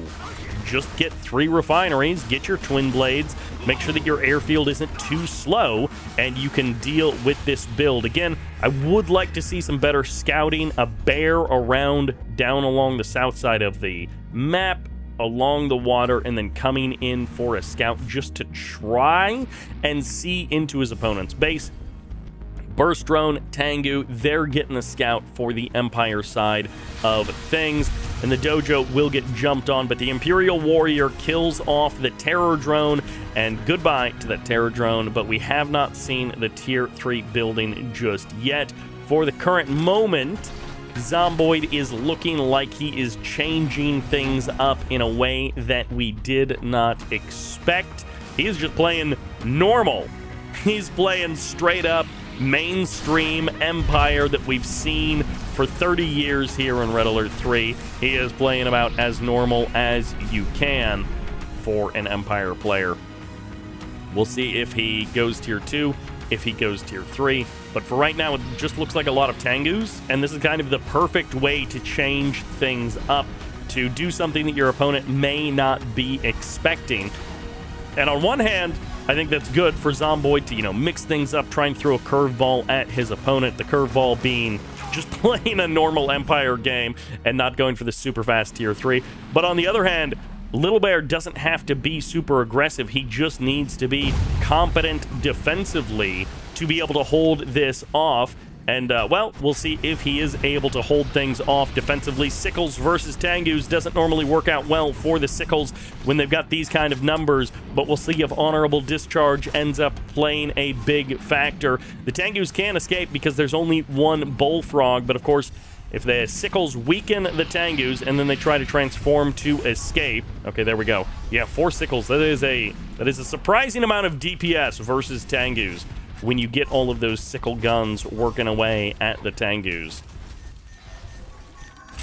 just get 3 refineries, get your Twin Blades, make sure that your airfield isn't too slow, and you can deal with this build. Again, I would like to see some better scouting, a bear around down along the south side of the map, along the water, and then coming in for a scout just to try and see into his opponent's base. Burst Drone, Tengu, they're getting the scout for the Empire side of things, and the dojo will get jumped on, but the Imperial Warrior kills off the Terror Drone, and goodbye to that Terror Drone, but we have not seen the tier 3 building just yet. For the current moment, Zomboid is looking like he is changing things up in a way that we did not expect. He is just playing normal. He's playing straight up mainstream Empire that we've seen for 30 years here in Red Alert 3. He is playing about as normal as you can for an Empire player. We'll see if he goes tier 2, if he goes tier 3, but for right now it just looks like a lot of Tengus, and this is kind of the perfect way to change things up, to do something that your opponent may not be expecting. And on one hand, I think that's good for Zomboid to, mix things up, try and throw a curveball at his opponent. The curveball being just playing a normal Empire game and not going for the super fast tier 3. But on the other hand, Little Bear doesn't have to be super aggressive. He just needs to be competent defensively to be able to hold this off. And, well, we'll see if he is able to hold things off defensively. Sickles versus Tengus doesn't normally work out well for the Sickles when they've got these kind of numbers, but we'll see if Honorable Discharge ends up playing a big factor. The Tengus can escape because there's only one Bullfrog, but of course, if the Sickles weaken the Tengus and then they try to transform to escape. Okay, there we go. Yeah, 4 Sickles. That is a surprising amount of DPS versus Tengus when you get all of those sickle guns working away at the Tengus.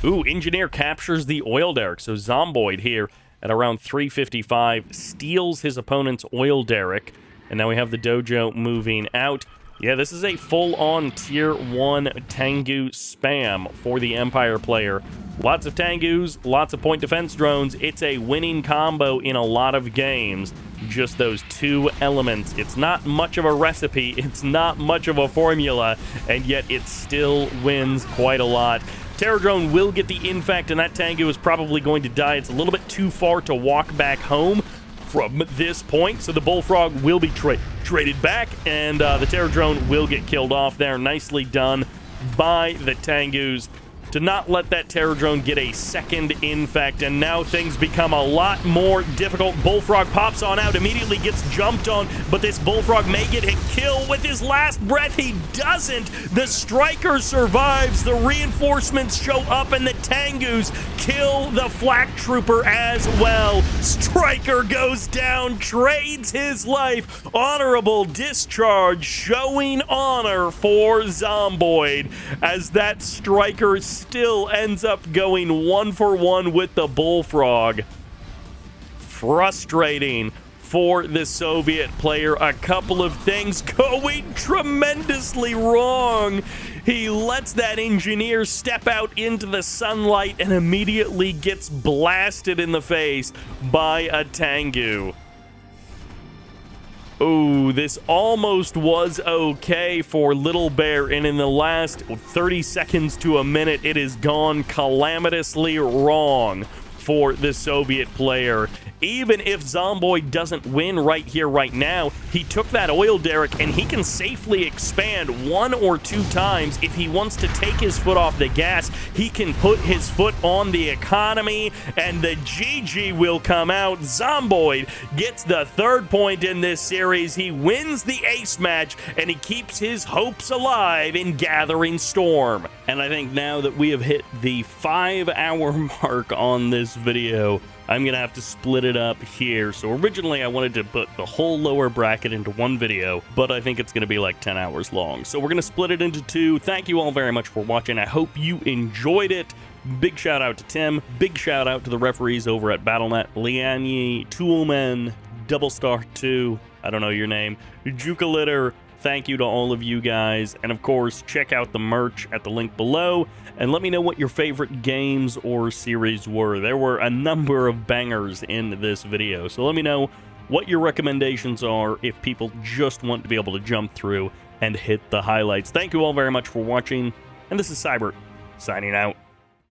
Ooh, Engineer captures the oil derrick. So Zomboid here at around 355 steals his opponent's oil derrick. And now we have the dojo moving out. Yeah, this is a full-on Tier 1 Tengu spam for the Empire player. Lots of Tengus, lots of point defense drones. It's a winning combo in a lot of games. Just those two elements. It's not much of a recipe. It's not much of a formula. And yet it still wins quite a lot. Terror Drone will get the infect, and that Tengu is probably going to die. It's a little bit too far to walk back home from this point, so the Bullfrog will be traded back, and the Terror Drone will get killed off there. Nicely done by the Tengus to not let that Terror Drone get a second infect, and now things become a lot more difficult. Bullfrog pops on out, immediately gets jumped on, but this Bullfrog may get a kill with his last breath. He doesn't. The Striker survives. The reinforcements show up, and the Tengus kill the Flak Trooper as well. Striker goes down, trades his life. Honorable discharge, showing honor for Zomboid, as that Striker still ends up going 1-for-1 with the Bullfrog. Frustrating for the Soviet player. A couple of things going tremendously wrong. He lets that engineer step out into the sunlight and immediately gets blasted in the face by a Tengu. Ooh, this almost was okay for Little Bear, and in the last 30 seconds to a minute, it has gone calamitously wrong for the Soviet player. Even if Zomboid doesn't win right here, right now, he took that oil derrick and he can safely expand 1 or 2 times. If he wants to take his foot off the gas, he can put his foot on the economy, and the GG will come out. Zomboid gets the 3rd point in this series. He wins the ace match, and he keeps his hopes alive in Gathering Storm. And I think now that we have hit the 5-hour mark on this video, I'm going to have to split it up here. So originally I wanted to put the whole lower bracket into one video, but I think it's going to be like 10 hours long. So we're going to split it into 2. Thank you all very much for watching. I hope you enjoyed it. Big shout out to Tim. Big shout out to the referees over at BattleNet. Lianye, Toolman, Double Star 2, I don't know your name, Jukalitter. Thank you to all of you guys. And of course, check out the merch at the link below, and let me know what your favorite games or series were. There were a number of bangers in this video, so let me know what your recommendations are if people just want to be able to jump through and hit the highlights. Thank you all very much for watching, and this is Cybert, signing out.